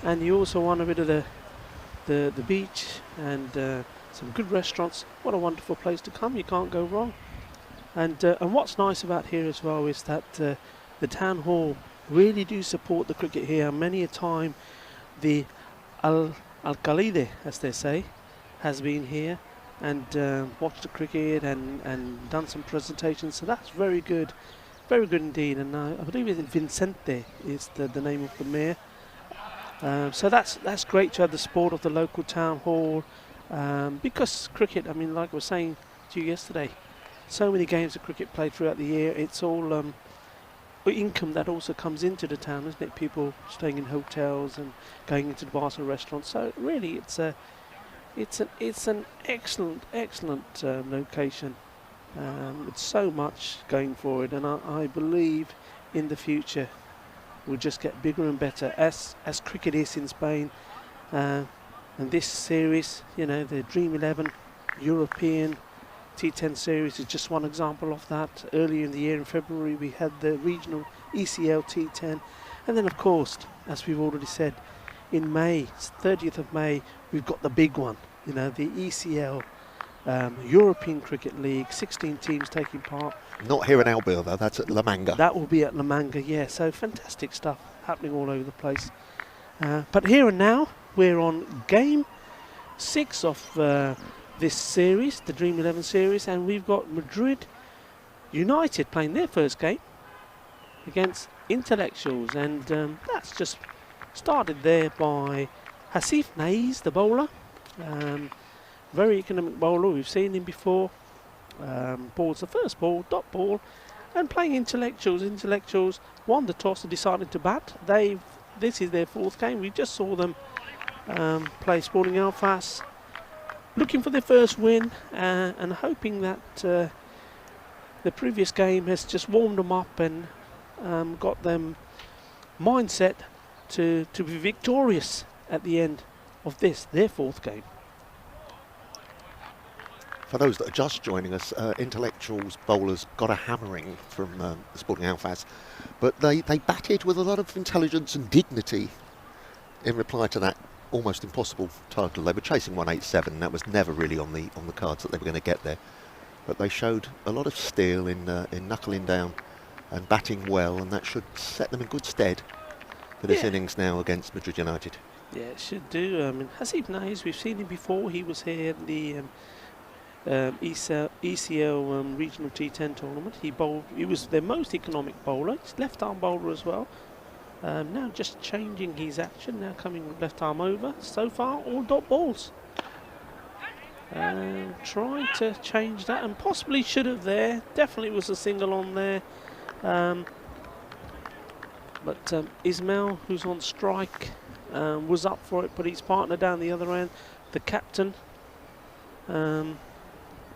and you also want a bit of the beach and some good restaurants, what a wonderful place to come. You can't go wrong. And what's nice about here as well is that the town hall really do support the cricket here. Many a time the alcalde, as they say, has been here and watched the cricket and done some presentations. So that's very good indeed. And I believe it's Vicente is the name of the mayor. So that's great to have the support of the local town hall. Because cricket, I mean, like I was saying to you yesterday, so many games of cricket played throughout the year. It's all income that also comes into the town, isn't it? People staying in hotels and going into the bars and restaurants. So really, it's an excellent location. With so much going forward, and I believe in the future will just get bigger and better as cricket is in Spain. And this series, you know, the Dream11 European T10 series is just one example of that. Earlier in the year, in February, we had the regional ECL T10. And then, of course, as we've already said, in May, 30th of May, we've got the big one, you know, the ECL European Cricket League, 16 teams taking part. Not here in Albier, though. That's at La Manga. That will be at La Manga, yeah. So fantastic stuff happening all over the place. But here and now, we're on game 6 of this series, the Dream11 series, and we've got Madrid United playing their first game against Intellectuals, and that's just started there by Hasif Naiz, the bowler. Very economic bowler, we've seen him before. Ball's the first ball, dot ball, and playing Intellectuals. Intellectuals won the toss and decided to bat. This is their 4th game. We just saw them play Sporting Alfaz, looking for their first win and hoping that the previous game has just warmed them up and got them mindset to be victorious at the end of this, their 4th game. For those that are just joining us, Intellectuals bowlers got a hammering from the Sporting Alfaz, but they batted with a lot of intelligence and dignity in reply to that almost impossible title. They were chasing 187, that was never really on the cards that they were going to get there, but they showed a lot of steel in knuckling down and batting well, and that should set them in good stead for this innings now against Madrid United. Yeah, it should do. I mean, Hasib Naiz, we've seen him before. He was here at the ECL regional T10 tournament. He was their most economic bowler. He's left-arm bowler as well. Now just changing his action, now coming left arm over. So far, all dot balls. Trying to change that, and possibly should have there. Definitely was a single on there. But Ismail, who's on strike, was up for it, but his partner down the other end, the captain,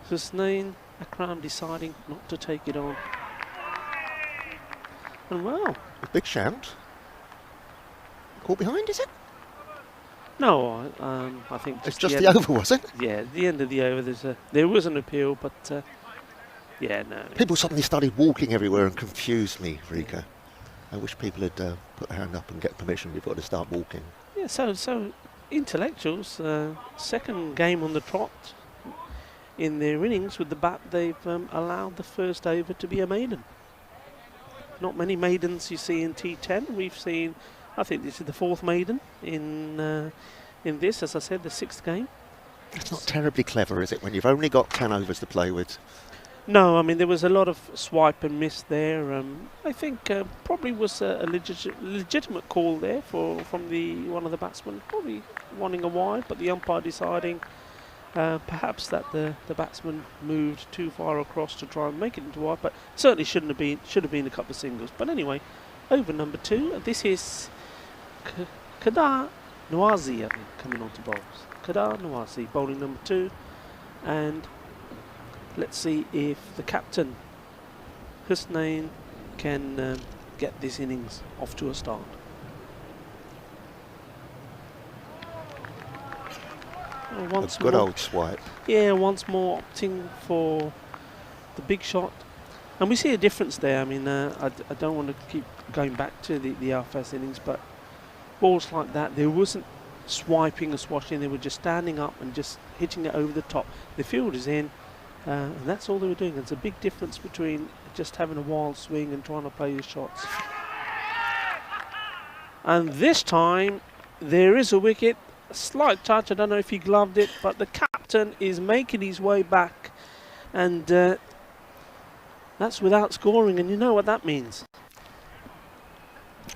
Husnain Akram, deciding not to take it on. And well, a big shout. Caught behind, is it? No, I think it's just the over, was it? Yeah, at the end of the over, there was an appeal, but yeah, no. People suddenly started walking everywhere and confused me, Rika. I wish people had put their hand up and get permission before they start walking. Yeah, so Intellectuals, second game on the trot in their innings with the bat, they've allowed the first over to be a maiden. Not many maidens you see in T10. We've seen, I think this is the fourth maiden in this, as I said, the sixth game. That's not terribly clever, is it, when you've only got 10 overs to play with? No, I mean, there was a lot of swipe and miss there. I think probably was a legitimate call there from one of the batsmen, probably wanting a wide, but the umpire deciding perhaps that the batsman moved too far across to try and make it into wide, but certainly should have been a couple of singles. But anyway, over number 2. This is Kadar Nawazi, I think, coming on to bowls. Kadar Nawazi, bowling number 2, and let's see if the captain, Husnain, can get this innings off to a start. A good old swipe. Yeah, once more opting for the big shot. And we see a difference there. I mean, I don't want to keep going back to the Alfaz innings, but balls like that, there wasn't swiping or swashing. They were just standing up and just hitting it over the top. The field is in. And that's all they were doing. There's a big difference between just having a wild swing and trying to play your shots. And this time, there is a wicket. A slight touch, I don't know if he gloved it, but the captain is making his way back. And that's without scoring, and you know what that means.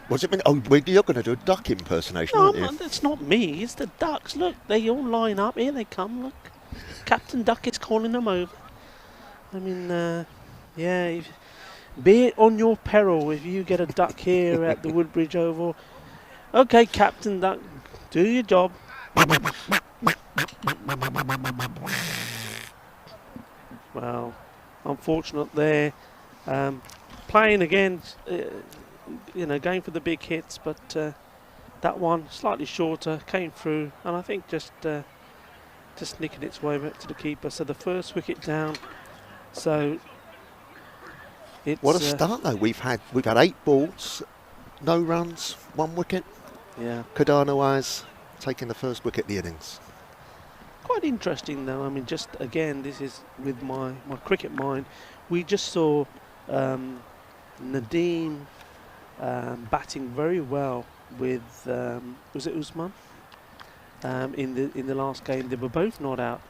What's it mean? Oh, you're going to do a duck impersonation, No, aren't you? it's not me, it's the ducks. Look, they all line up. Here they come, look. Captain Duck is calling them over. I mean, yeah, be it on your peril if you get a duck here at the Woodbridge Oval. Okay, Captain Duck, do your job. Well, unfortunate there. Playing again, going for the big hits, but that one slightly shorter came through, and I think just nicking its way back to the keeper. So the first wicket down. So it's what a start though. We've had 8 balls, no runs, 1 wicket. Yeah. Kadar Nawaz taking the first wicket of the innings. Quite interesting though. I mean, just again, this is with my cricket mind. We just saw Nadeem batting very well with was it Usman? In the last game, they were both not out.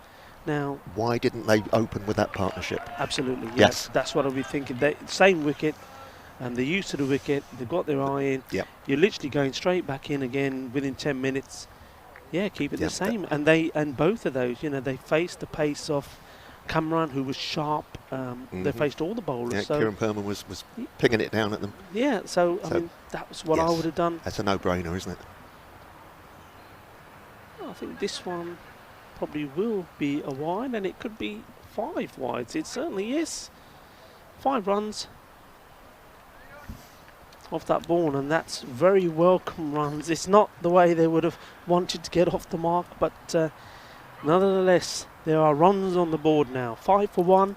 Now, why didn't they open with that partnership? Absolutely, yes. That's what I'll be thinking. Same wicket, and they're used to the wicket. They've got their eye in. Yep. You're literally going straight back in again within 10 minutes. Yeah, keep it the same. And both of those, they faced the pace of Kamran, who was sharp. They faced all the bowlers. Yeah, so Kieran Perman was pinging it down at them. Yeah, so I mean, that was what I would have done. That's a no-brainer, isn't it? I think this one probably will be a wide, and it could be 5 wides. It certainly is. 5 runs off that ball, and that's very welcome runs. It's not the way they would have wanted to get off the mark, but nonetheless, there are runs on the board now. 5 for 1.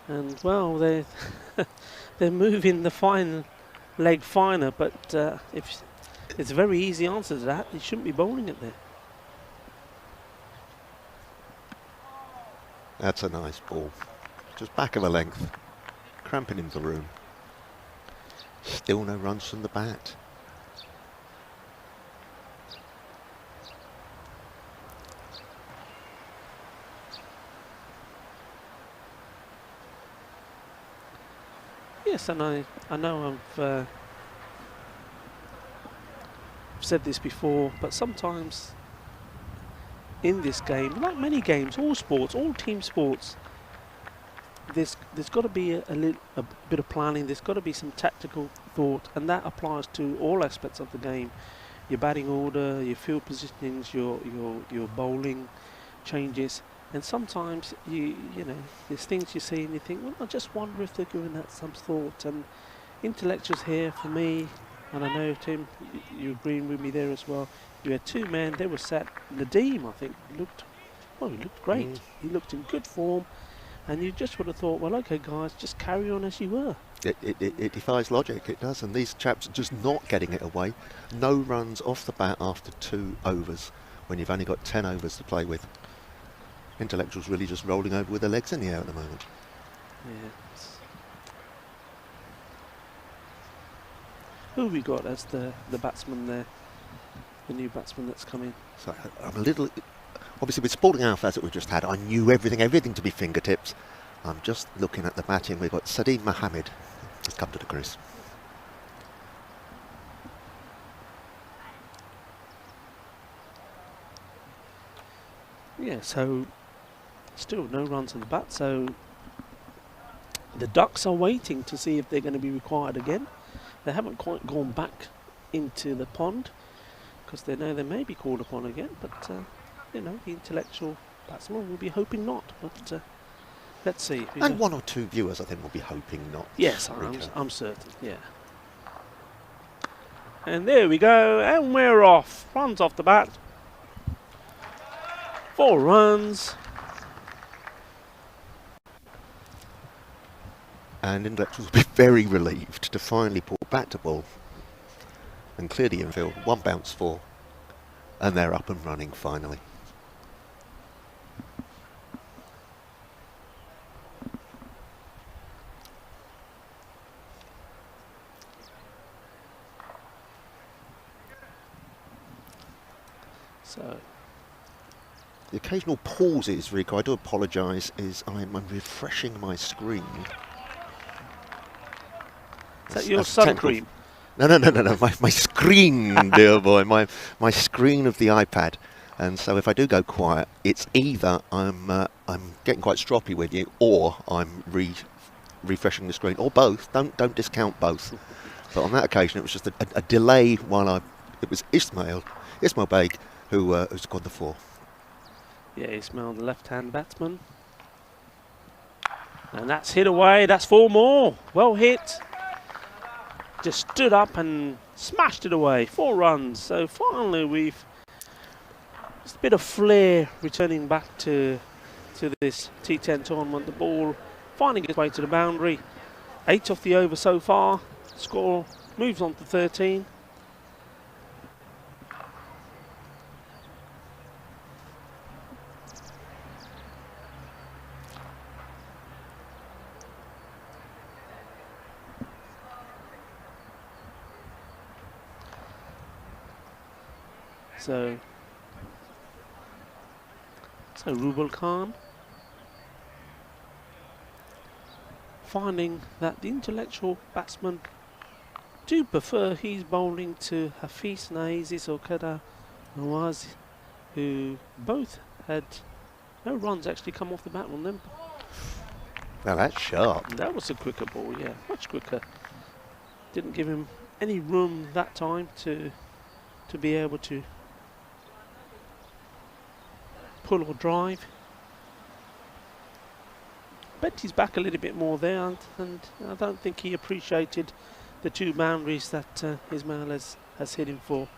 And well, they're moving the fine leg finer, but if it's a very easy answer to that, you shouldn't be bowling it there. That's a nice ball. Just back of a length. Cramping into the room. Still no runs from the bat. Yes, and I know I've said this before, but sometimes in this game, like many games, all sports, all team sports, there's got to be a bit of planning. There's got to be some tactical thought, and that applies to all aspects of the game. Your batting order, your field positionings, your bowling changes. And sometimes you know there's things you see and you think, well, I just wonder if they're giving that some thought. And intellectuals here for me, and I know Tim, you're agreeing with me there as well. You had 2 men, they were sat. Nadeem, I think, he looked great. He looked in good form. And you just would have thought, well, okay, guys, just carry on as you were. It defies logic, it does, and these chaps are just not getting it away. No runs off the bat after 2 overs when you've only got 10 overs to play with. Intellectuals really just rolling over with their legs in the air at the moment. Yeah. Who have we got as the batsman there? The new batsman that's coming. So I'm a little... Obviously with Sporting Alphas that we've just had, I knew everything to be fingertips. I'm just looking at the batting. We've got Sadeem Mohammed has come to the crease. Yeah, so still no runs on the bat, so the Ducks are waiting to see if they're going to be required again. They haven't quite gone back into the pond because they know they may be called upon again, but you know, the intellectual batsman will be hoping not, but let's see. And 1 or 2 viewers I think will be hoping not. Yes, I'm certain, yeah. And there we go, and we're off. Runs off the bat. 4 runs. And Intellectuals will be very relieved to finally put bat to ball and clear the infield. 1 bounce 4, and they're up and running finally. So the occasional pauses, Rico, I do apologise, is I'm refreshing my screen. Is that your sun cream? No, my screen, dear boy, my screen of the iPad. And so if I do go quiet, it's either I'm getting quite stroppy with you, or I'm refreshing the screen, or both. Don't discount both. But on that occasion, it was just a delay while it was Ismail Baig who scored the 4. Yeah, Ismail, the left-hand batsman. And that's hit away. That's 4 more. Well hit. Just stood up and smashed it away. 4 runs. So finally we've just a bit of flair returning back to this T10 tournament. The ball finding its way to the boundary. 8 off the over so far. Score moves on to 13. So Rubal Khan finding that the intellectual batsmen do prefer his bowling to Hafiz Naizis or Kada Nawaz, who both had no runs actually come off the bat on them. Now that's sharp. That was a quicker ball, yeah, much quicker. Didn't give him any room that time to be able to pull or drive. Bent his back a little bit more there, and I don't think he appreciated the 2 boundaries that Ismail has hit him for.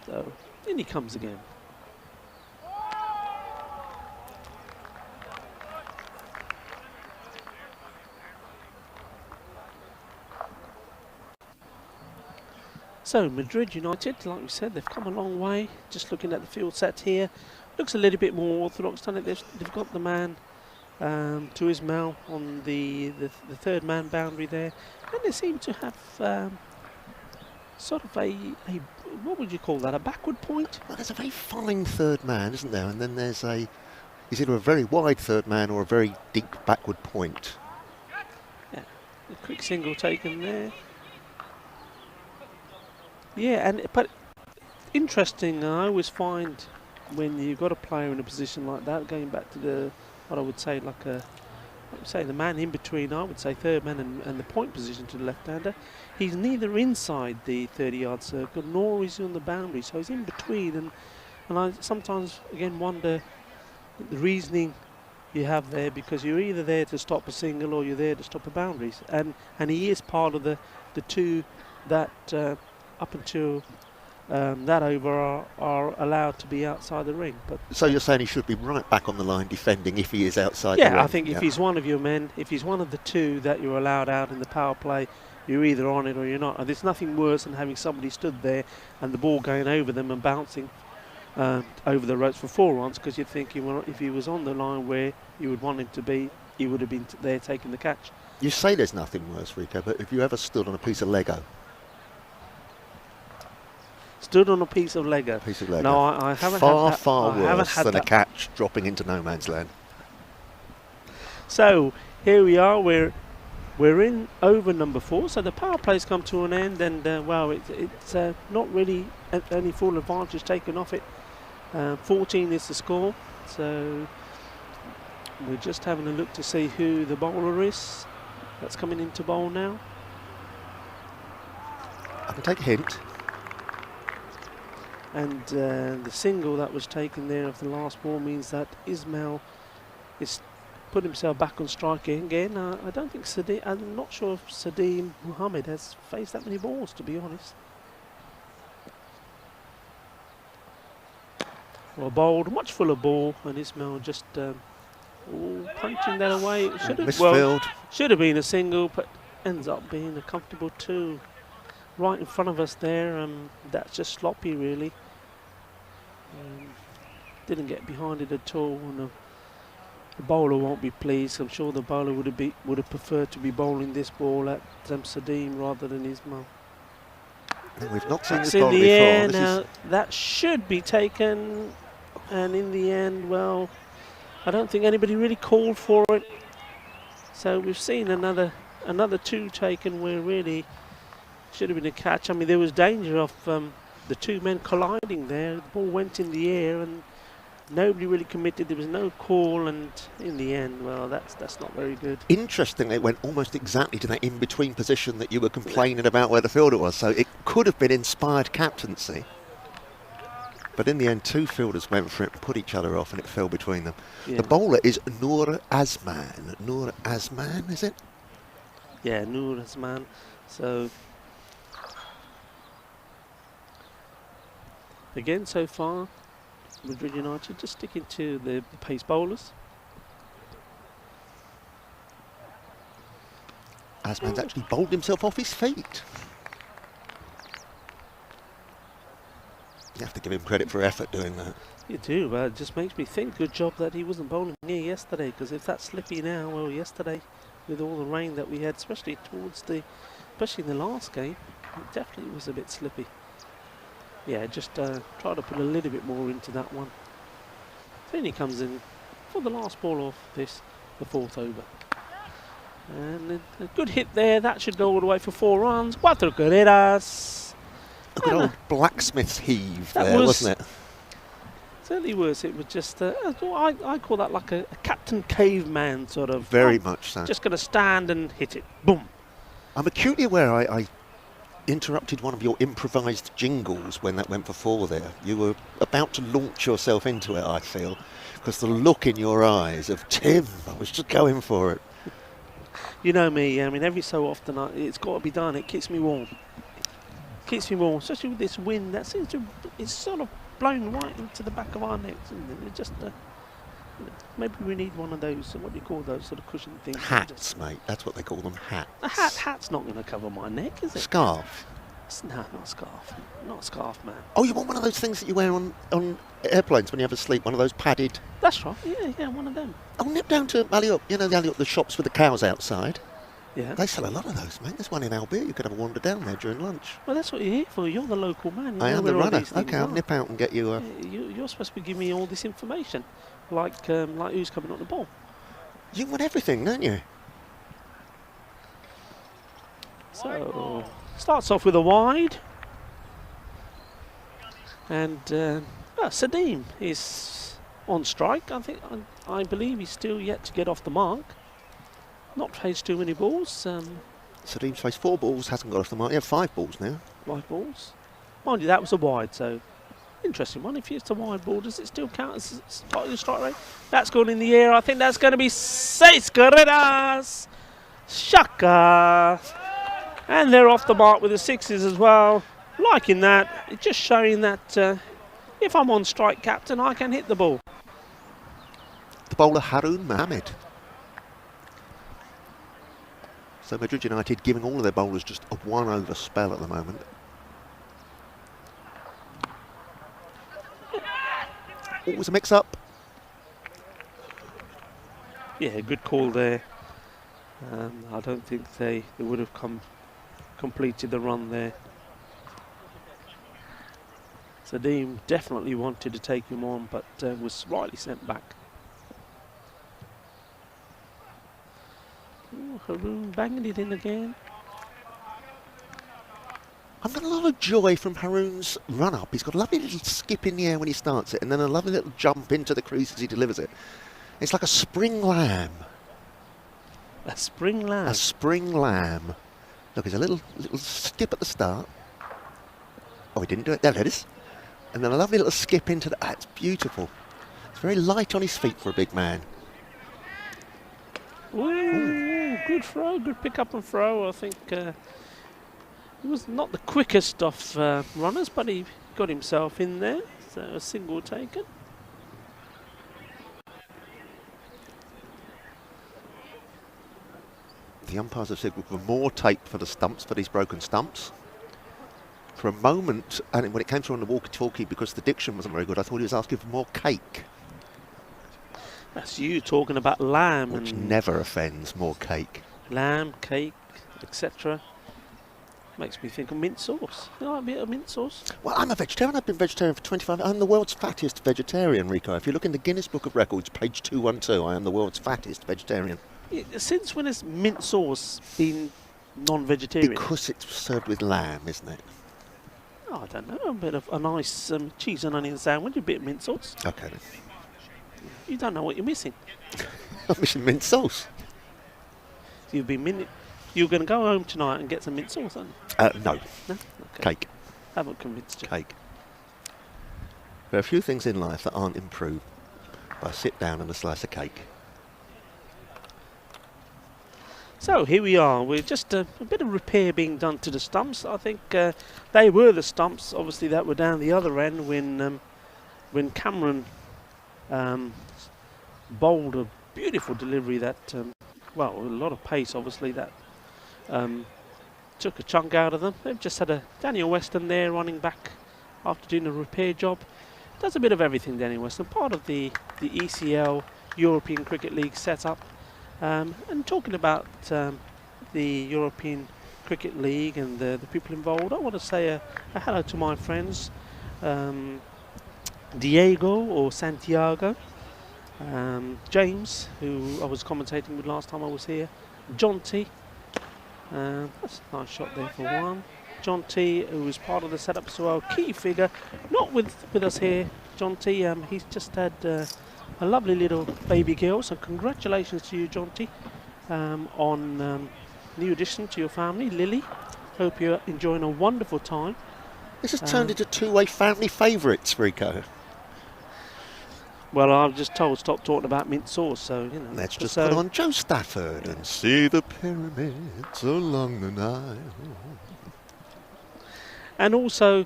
So in he comes again. So Madrid United, like we said, they've come a long way. Just looking at the field set here, looks a little bit more orthodox, doesn't it? They've got the man to Ismail on the 3rd man boundary there, and they seem to have sort of a what would you call that? A backward point? Well, there's a very fine 3rd man, isn't there? And then there's is either a very wide 3rd man or a very deep backward point. Yeah, a quick single taken there. Yeah, but interesting. I always find when you've got a player in a position like that, going back to what I would say the man in between, I would say 3rd man and the point position to the left-hander. He's neither inside the 30-yard circle nor is he on the boundary, so he's in between. And I sometimes again wonder the reasoning you have there, because you're either there to stop a single or you're there to stop a boundaries, and he is part of the 2 that. Up until that over are allowed to be outside the ring. But So you're saying he should be right back on the line defending if he is outside the ring? yeah, I think if he's one of your men, if he's one of the two that you're allowed out in the power play, you're either on it or you're not. And there's nothing worse than having somebody stood there and the ball going over them and bouncing over the ropes for 4 runs, because you're thinking, well, if he was on the line where you would want him to be, he would have been there taking the catch. You say there's nothing worse, Rico, but have you ever stood on a piece of Lego? Stood on a piece of Lego. Piece of Lego. No, I haven't far, had that. far I haven't worse had than a that. catch dropping into no man's land. So here we are. We're in over number 4. So the power play's come to an end, and well, it's not really any full advantage taken off it. 14 is the score. So we're just having a look to see who the bowler is that's coming into bowl now. I can take a hint. And the single that was taken there of the last ball means that Ismail is put himself back on strike again. I don't think I'm not sure if Sadeem Mohammed has faced that many balls, to be honest. Well, bowled, much fuller ball, and Ismail just punching that away. Should have been a single, but ends up being a comfortable 2 right in front of us there. That's just sloppy, really. Didn't get behind it at all, and the bowler won't be pleased. I'm sure the bowler would have preferred to be bowling this ball at Sadeem rather than Ismail. We've not seen That's this bowler in the before. air now. That should be taken, and in the end, well, I don't think anybody really called for it. So we've seen another 2 taken where really should have been a catch. I mean, there was danger of the 2 men colliding there. The ball went in the air and nobody really committed. There was no call, and in the end, well, that's not very good. Interestingly, it went almost exactly to that in-between position that you were complaining about where the fielder was. So it could have been inspired captaincy. But in the end, 2 fielders went for it and put each other off, and it fell between them. Yeah. The bowler is Noor Azman. Noor Azman, is it? Yeah, Noor Azman. So again, so far, Madrid United just sticking to the pace bowlers. Azman's actually bowled himself off his feet. You have to give him credit for effort doing that. You do, but it just makes me think, good job that he wasn't bowling here yesterday, because if that's slippy now, well, yesterday, with all the rain that we had, especially in the last game, it definitely was a bit slippy. Yeah, just try to put a little bit more into that one. Then he comes in for the last ball of this, the 4th over. And a good hit there, that should go all the way for 4 runs. Cuatro carreras. A good old blacksmith's heave That there, was- wasn't it? Certainly was. It was just, I call that like a Captain Caveman sort of. Very much so. Just going to stand and hit it. Boom. I'm acutely aware I interrupted one of your improvised jingles when that went for 4 there. You were about to launch yourself into it, I feel, because the look in your eyes of Tim, I was just going for it. You know me, I mean, every so often it's got to be done. It keeps me warm. Keeps me warm, especially with this wind that seems to, it's sort of blown right into the back of our necks, isn't it? It just, maybe we need one of those, what do you call those sort of cushion things? Hats, mate, that's what they call them, hats. A hat's not going to cover my neck, is it? Scarf. No, not a scarf. Not a scarf, man. Oh, you want one of those things that you wear on airplanes when you have a sleep, one of those padded... That's right, yeah, one of them. Oh, nip down to Aliot, you know the shops with the cows outside. Yeah. They sell a lot of those, mate. There's one in Albion. You could have a wander down there during lunch. Well, that's what you're here for. You're the local man. You I know am the where all runner. these things Okay, I'll are. nip out and get you a... You're supposed to be giving me all this information, like who's coming on the ball. You want everything, don't you? So, starts off with a wide. And Sadeem is on strike. I believe he's still yet to get off the mark. Not faced too many balls. Sadeem's faced 4 balls, hasn't got off the mark. You have 5 balls now. 5 balls. Mind you, that was a wide, so interesting one. If it's a wide ball, does it still count as part of the strike rate? That's gone in the air. I think that's going to be 6 carreras. Shaka. And they're off the mark with the 6s as well. Liking that. It's just showing that if I'm on strike, captain, I can hit the ball. The bowler Haroon Mohammed. So Madrid United giving all of their bowlers just a 1 over spell at the moment. Always a mix-up. Yeah, good call there. I don't think they would have completed the run there. Sadeem definitely wanted to take him on, but was rightly sent back. Ooh, Haroon banging it in again. I've got a lot of joy from Haroon's run-up. He's got a lovely little skip in the air when he starts it, and then a lovely little jump into the crease as he delivers it. It's like a spring lamb. A spring lamb. A spring lamb. Look, there's a little skip at the start. Oh, he didn't do it. There it is. And then a lovely little skip into the... it's beautiful. It's very light on his feet for a big man. Ooh, good throw, good pick up and throw. I think he was not the quickest of runners, but he got himself in there. So a single taken. The umpires have signalled for more tape for the stumps, for these broken stumps. For a moment, and when it came through on the walkie-talkie, because the diction wasn't very good, I thought he was asking for more cake. That's you talking about lamb. Which and never offends, more cake. lamb, cake, etc. Makes me think of mint sauce. You like a bit of mint sauce? Well, I'm a vegetarian. I've been vegetarian for 25 years. I'm the world's fattest vegetarian, Rico. If you look in the Guinness Book of Records, page 212, I am the world's fattest vegetarian. Since when has mint sauce been non-vegetarian? Because it's served with lamb, isn't it? Oh, I don't know. A bit of a nice cheese and onion sandwich, a bit of mint sauce. Okay then. You don't know what you're missing. I'm missing mint sauce. You're going to go home tonight and get some mint sauce, aren't you? No. No? Okay. Cake. Haven't convinced you. Cake. There are a few things in life that aren't improved by a sit down and a slice of cake. So here we are. We're just a bit of repair being done to the stumps. I think they were the stumps, obviously, that were down the other end when Cameron bowled a beautiful delivery that, well, a lot of pace, obviously, that took a chunk out of them. They've just had a Daniel Weston there running back after doing a repair job. Does a bit of everything, Daniel Weston, part of the ECL European Cricket League setup. And talking about the European Cricket League and the people involved, I want to say a hello to my friends, Diego or Santiago, James, who I was commentating with last time I was here, John T. That's a nice shot there for one. John T, who was part of the setup as well, key figure, not with us here. John T, he's just had a lovely little baby girl, so congratulations to you, John T, on new addition to your family, Lily. Hope you're enjoying a wonderful time. This has turned into two-way family favourites, Rico. Well, I was just told stop talking about mint sauce, so you know. Let's just put on Joe Stafford and see the pyramids along the Nile. And also,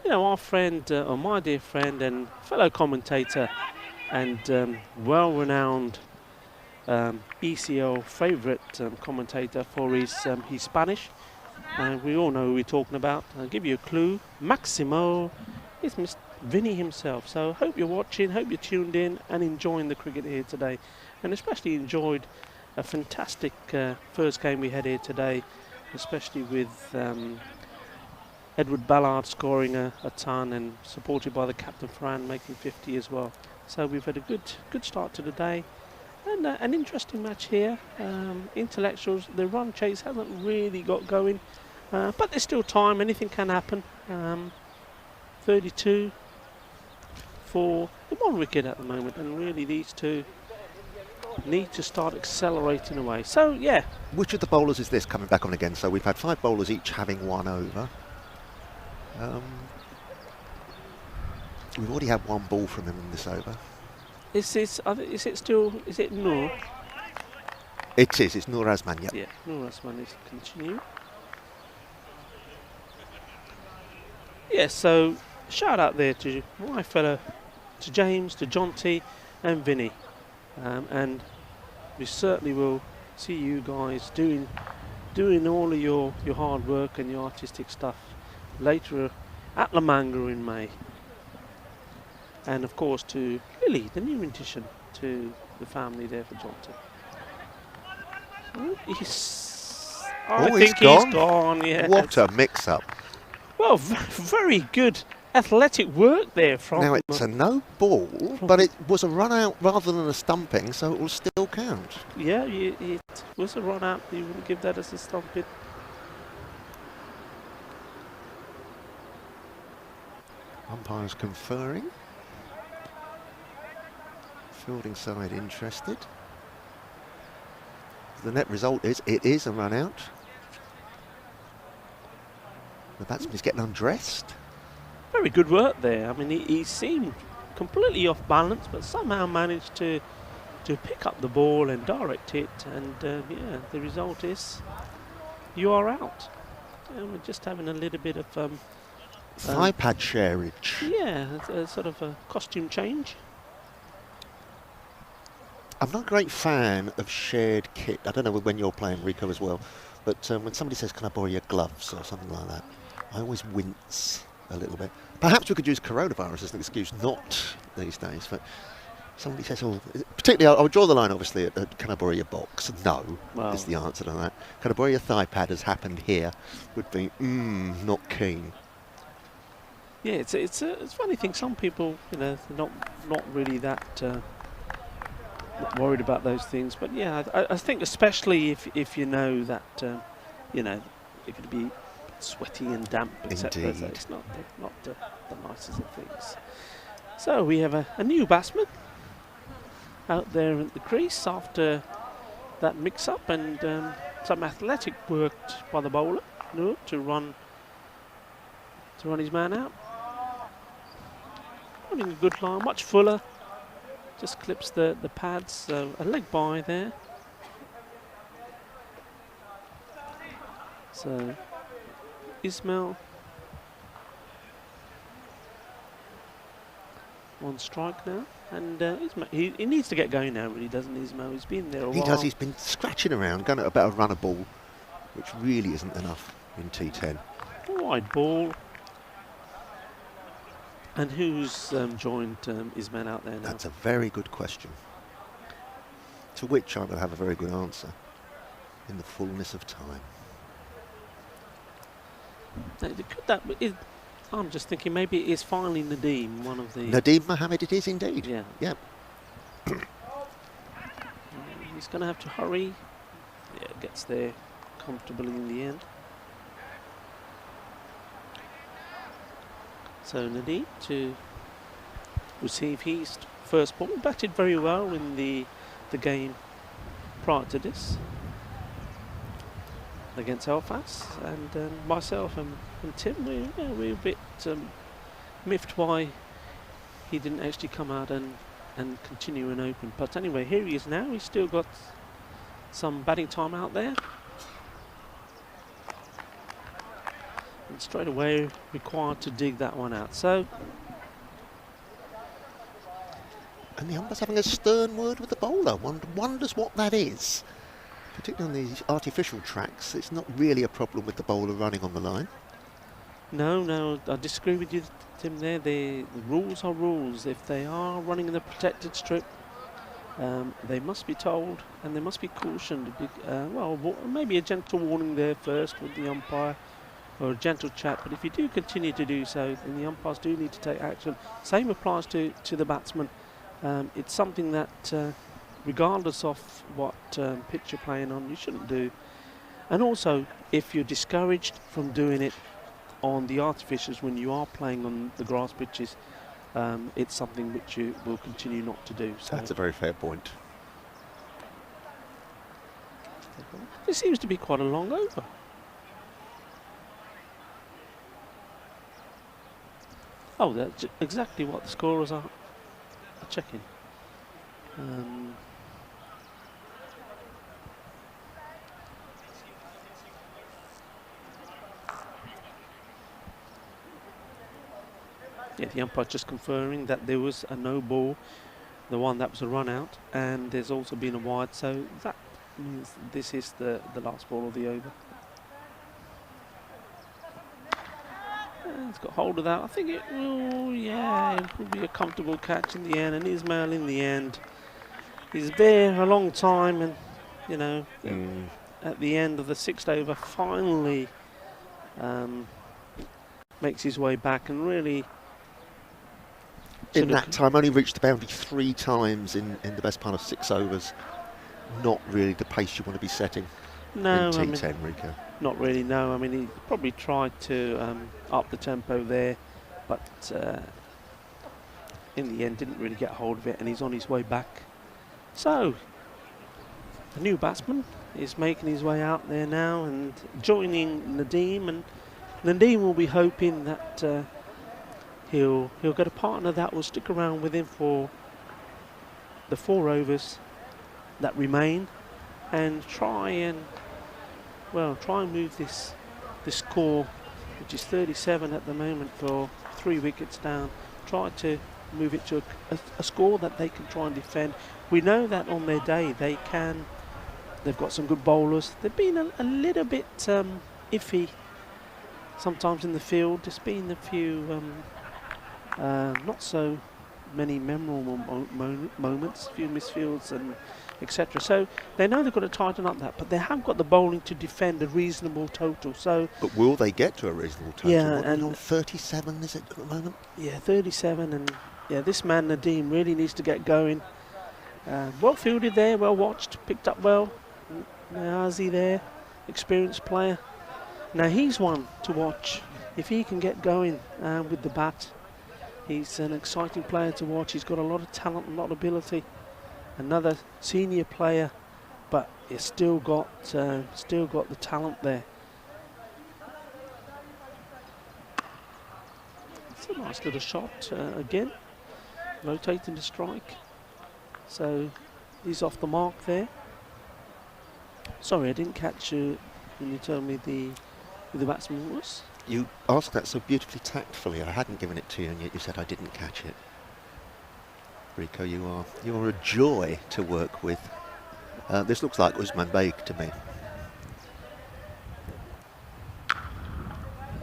you know, our friend, or my dear friend and fellow commentator and well-renowned ECL favourite commentator for his Spanish. We all know who we're talking about. I'll give you a clue. Maximo is Mr. Vinny himself. So hope you're watching, hope you're tuned in and enjoying the cricket here today. And especially enjoyed a fantastic first game we had here today, especially with Edward Ballard scoring a ton and supported by the captain Fran making 50 as well. So we've had a good start to the day. And an interesting match here. Intellectuals, the run chase hasn't really got going, but there's still time. Anything can happen. 32 for the 1 wicket at the moment, and really these two need to start accelerating away. So yeah. Which of the bowlers is this coming back on again? So we've had 5 bowlers each having 1 over. We've already had 1 ball from him in this over. Is it Noor? It is, it's Noor Azman, yep. Yeah, Noor Azman is continue. Yeah, so shout out there to my fella, to James, to Jonty, and Vinny, and we certainly will see you guys doing all of your hard work and your artistic stuff later at La Manga in May. And of course to Lily, the new addition to the family there for Jonty. I Oh, think he's he's gone. Yeah. What a mix-up. Well, very good athletic work there from. Now it's a no ball, but it was a run out rather than a stumping, so it will still count. Yeah, it was a run out. You wouldn't give that as a stumping. Umpires conferring. Fielding side interested. The net result is it is a run out. The batsman is getting undressed. Very good work there. I mean, he seemed completely off balance, but somehow managed to pick up the ball and direct it. And yeah, the result is you are out. And we're just having a little bit of Thigh pad sharage. yeah, a sort of a costume change. I'm not a great fan of shared kit. I don't know when you're playing, Rico, as well, but when somebody says, can I borrow your gloves or something like that, I always wince a little bit. Perhaps we could use coronavirus as an excuse, not these days, but somebody says, oh, particularly, I would draw the line, obviously, at can I borrow your box? No, Well, is the answer to that. Can I borrow your thigh pad, has happened here, would be, not keen. yeah, it's a funny thing. Some people, you know, they're not really that not worried about those things. But yeah, I think especially if you know that you know it could be sweaty and damp, etc. Indeed. It's not the nicest of things. So we have a new batsman out there at the crease after that mix-up, and some athletic work by the bowler to run his man out. Running a good line, much fuller. Just clips the pads, so a leg by there. So Ismail on strike now, and Ismail, he needs to get going now, really, doesn't he, Ismail? He's been there a while. He does, he's been scratching around, going at about a runner ball, which really isn't enough in T10. Wide ball. And who's joined Ismail out there now? That's a very good question, to which I will have a very good answer in the fullness of time. I'm just thinking maybe it is finally Nadeem, one of the... Nadeem Mohammed it is indeed. Yeah. Yep. He's going to have to hurry. Yeah, gets there comfortably in the end. So Nadeem to receive his first ball. Batted very well in the game prior to this against Alfas, and myself and Tim, we're a bit miffed why he didn't actually come out and continue and open. But anyway, here he is now. He's still got some batting time out there. And straight away required to dig that one out. So, And the umpire's having a stern word with the bowler. One wonders what that is. Particularly on these artificial tracks, it's not really a problem with the bowler running on the line. no, I disagree with you, Tim. There, the rules are rules. If they are running in the protected strip, they must be told and they must be cautioned. Well, maybe a gentle warning there first with the umpire, or a gentle chat. But if you do continue to do so, then the umpires do need to take action. Same applies to the batsman. It's something that, regardless of what pitch you're playing on, you shouldn't do. And also, if you're discouraged from doing it on the artificials when you are playing on the grass pitches, it's something which you will continue not to do. So That's a very fair point. it seems to be quite a long over. Oh, that's exactly what the scorers are checking. Yeah, the umpire just confirming that there was a no ball, the one that was a run out, and there's also been a wide, so that means this is the last ball of the over. And it's got hold of that. I think it will, yeah, it will be a comfortable catch in the end, and Ismail in the end, he's there a long time, and you know, at the end of the 6th over, finally makes his way back and really... In that time, only reached the boundary 3 times in the best part of 6 overs. Not really the pace you want to be setting in T10, Rico. Not really, no. I mean, he probably tried to up the tempo there, but in the end didn't really get hold of it, and he's on his way back. So, the new batsman is making his way out there now and joining Nadeem, and Nadeem will be hoping that he'll get a partner that will stick around with him for the 4 overs that remain, and try and move this score, which is 37 at the moment for 3 wickets down, try to move it to a score that they can try and defend. We know that on their day they've got some good bowlers. They've been a little bit iffy sometimes in the field. There's been a few not so many memorable moments, a few misfields and etc. So they know they've got to tighten up that, but they have got the bowling to defend a reasonable total. So, but will they get to a reasonable total? Yeah, what, and on 37 is it at the moment? Yeah, 37, and yeah, this man Nadeem really needs to get going. Well fielded there, well watched, picked up well. Niazi there, experienced player. Now he's one to watch if he can get going with the bat. He's an exciting player to watch. He's got a lot of talent, a lot of ability. Another senior player, but he's still got the talent there. It's a nice little shot again, rotating the strike. So he's off the mark there. Sorry, I didn't catch you when you told me who the batsman was. You asked that so beautifully tactfully. I hadn't given it to you, and yet you said I didn't catch it. Rico, you are a joy to work with. This looks like Usman Beg to me.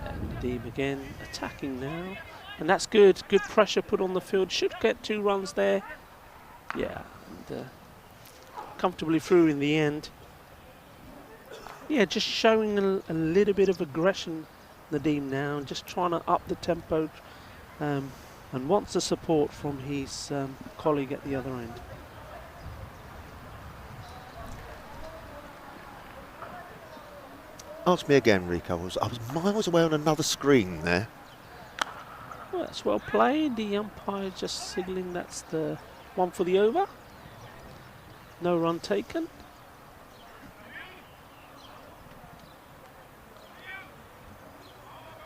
And Nadeem again attacking now, and that's good. Good pressure put on the field. Should get 2 runs there. Yeah, and comfortably through in the end. Yeah, just showing a little bit of aggression, Nadeem now, just trying to up the tempo, and wants the support from his colleague at the other end. Ask me again, Rico. I was miles away on another screen there. Well, that's well played. The umpire just signalling that's the one for the over. No run taken.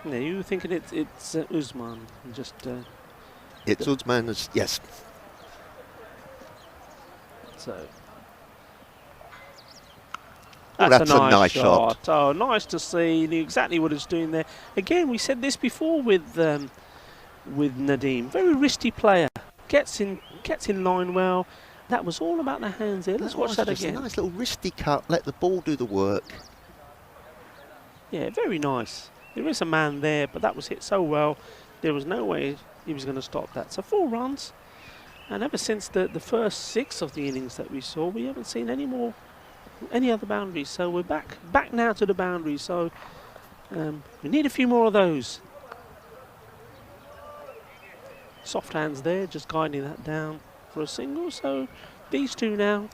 No, you were thinking it's Usman, just... it's Usman, yes. So... Oh, that's a nice shot. Oh, nice to see. He knew exactly what he was doing there. Again, we said this before with Nadeem. Very wristy player. Gets in line well. That was all about the hands there. Let's watch that again. A nice little wristy cut. Let the ball do the work. Yeah, very nice. There is a man there, but that was hit so well, there was no way he was going to stop that. So 4 runs, and ever since the first 6 of the innings that we saw, we haven't seen any other boundaries. So we're back now to the boundaries. So we need a few more of those. Soft hands there, just guiding that down for a single. So these 2 now,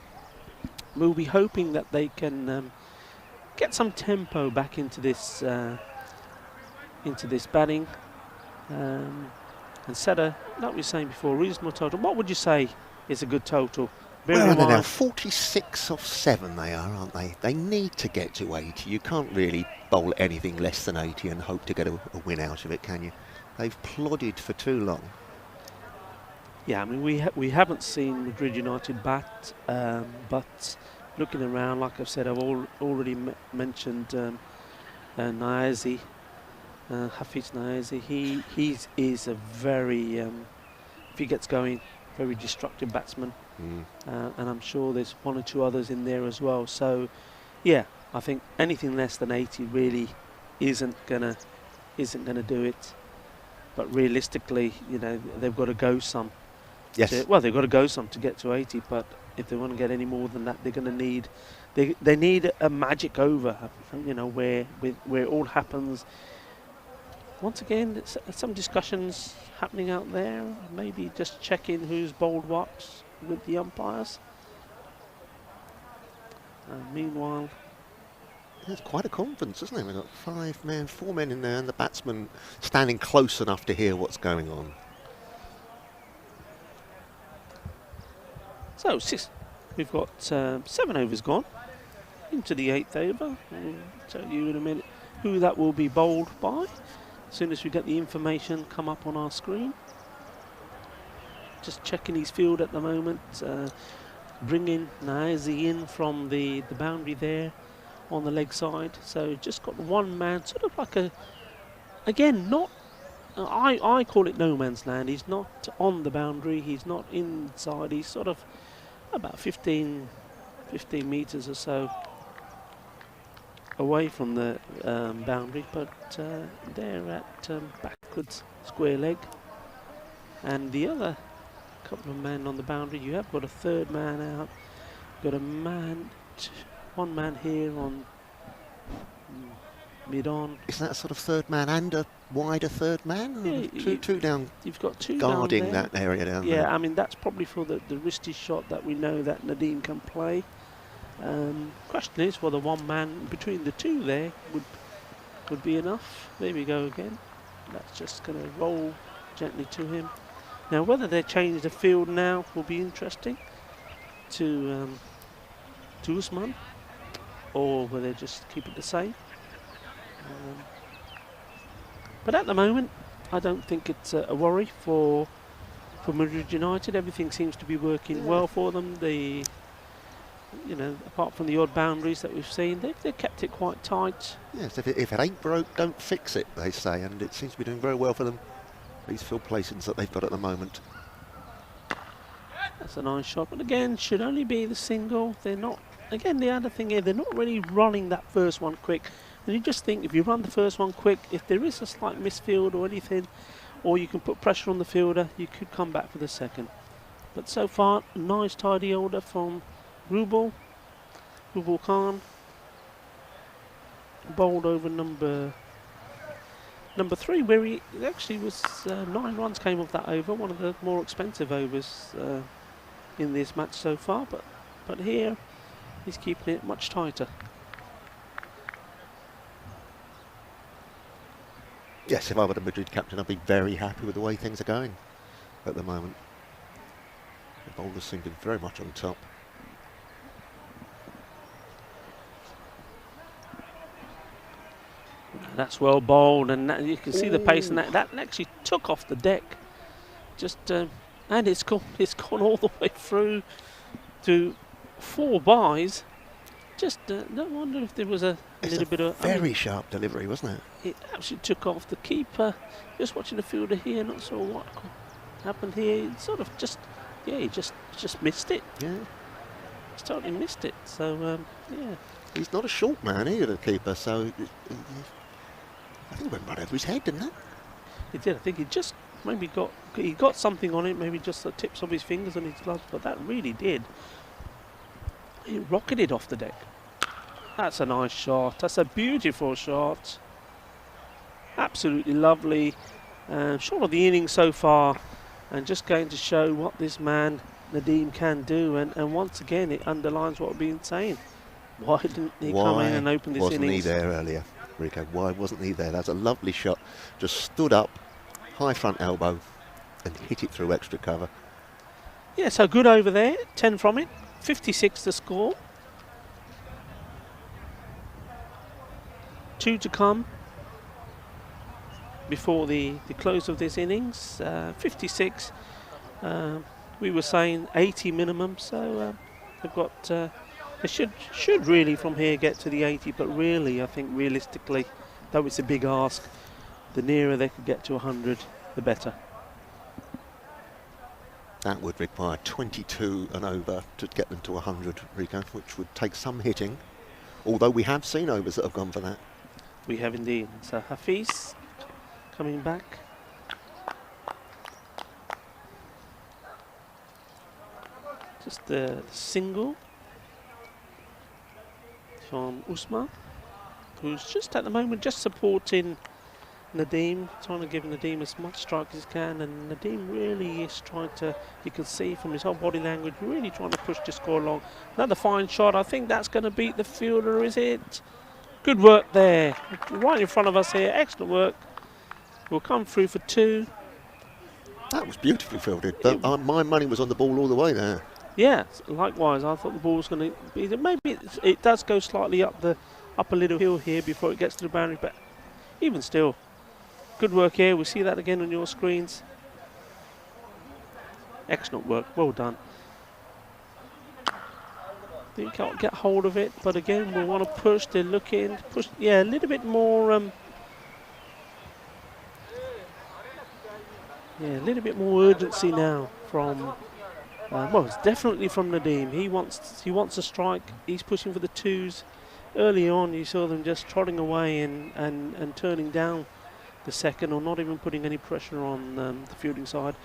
we'll be hoping that they can get some tempo back into this batting, and set a, like we were saying before, reasonable total. What would you say is a good total? Well, now 46 off 7 they are, aren't they? They need to get to 80. You can't really bowl anything less than 80 and hope to get a win out of it, can you? They've plodded for too long. Yeah, I mean, we haven't seen Madrid United bat, but looking around, like I've said, I've already mentioned Niazi. Hafiz Niazi, he is a very, if he gets going, very destructive batsman. And I'm sure there's one or two others in there as well. So, yeah, I think anything less than 80 really isn't gonna do it. But realistically, you know, they've got to go some. Yes. They've got to go some to get to 80. But if they want to get any more than that, they're going to need they need a magic over. You know, where it all happens. Once again, some discussions happening out there. Maybe just checking who's bowled what with the umpires. Meanwhile, There's quite a conference, isn't there? We've got 4 men in there, and the batsman standing close enough to hear what's going on. so we've got 7 overs gone into the 8th over. I'll tell you in a minute who that will be bowled by. As soon as we get the information come up on our screen. Just checking his field at the moment. Bringing Niazi in from the boundary there on the leg side. So just got one man, sort of like again, not, I call it no man's land. He's not on the boundary, he's not inside, he's sort of about 15 metres or so away from the boundary, but they're at backwards square leg. And the other couple of men on the boundary, you have got a third man out, got a man, one man here on mid-on. Is that a sort of third man and a wider third man? Yeah, two down. You've got two guarding down there. that area down Yeah, there. I mean that's probably for the wristy shot that we know that Nadeem can play. Question is whether one man between the two there would be enough. There we go again. That's just going to roll gently to him. Now whether they change the field now will be interesting to Usman, or whether they just keep it the same. But at the moment, I don't think it's a worry for Madrid United. Everything seems to be working well for them. You know, apart from the odd boundaries that we've seen, they've kept it quite tight. Yes, if it ain't broke, don't fix it, they say, and it seems to be doing very well for them. These field placings that they've got at the moment. That's a nice shot, but again, should only be the single. They're not. Again, the other thing is they're not really running that first one quick. And you just think if you run the first one quick, if there is a slight misfield or anything, or you can put pressure on the fielder, you could come back for the second. But so far, nice tidy order from Rubal Khan. Bowled over number 3, where he actually was 9 runs came off that over, one of the more expensive overs in this match so far. But here, he's keeping it much tighter. Yes, if I were the Madrid captain, I'd be very happy with the way things are going at the moment. The bowlers seem to be very much on top. That's well bowled, and you can see the pace, and that actually took off the deck. Just and it's gone all the way through to 4 byes. Just don't wonder if there was a little bit of very sharp delivery, wasn't it? It actually took off the keeper. Just watching the fielder here, not sure what happened here. It sort of he just missed it. Yeah, Just totally missed it. So yeah. He's not a short man either, the keeper. So I think it went right over his head, didn't it? He did. I think he just maybe got something on it. Maybe just the tips of his fingers on his gloves. But that really did. He rocketed off the deck. That's a nice shot. That's a beautiful shot. Absolutely lovely. Shot of the innings so far, and just going to show what this man Nadeem can do. And once again, it underlines what we've been saying. Why didn't he come in and open this innings? Why wasn't he there earlier, Rico? Why wasn't he there? That's a lovely shot. Just stood up, high front elbow, and hit it through extra cover. Yeah, so good over there. 10 from it. 56 to score. 2 to come before the close of this innings. 56. We were saying 80 minimum, so they've got. They should really from here get to the 80, but really, I think realistically, though it's a big ask, the nearer they could get to 100, the better. That would require 22 and over to get them to 100, Rico, which would take some hitting. Although we have seen overs that have gone for that. We have indeed. So Hafiz coming back. Just the single from Usman, who's just at the moment just supporting Nadeem, trying to give Nadeem as much strike as he can, and Nadeem really is trying to, you can see from his whole body language, really trying to push the score along. Another fine shot, I think that's going to beat the fielder, is it? Good work there, right in front of us here, excellent work. We'll come through for 2. That was beautifully fielded, but my money was on the ball all the way there. Yeah, likewise, I thought the ball was going to be, maybe it does go slightly up a little hill here before it gets to the boundary, but even still, good work here. We'll see that again on your screens. Excellent work, well done. You can't get hold of it, but again, we want to push. They're looking, push, yeah, a little bit more. Yeah, a little bit more urgency now from. Well, it's definitely from Nadeem. He wants a strike. He's pushing for the 2s. Early on, you saw them just trotting away and turning down the second, or not even putting any pressure on the fielding side.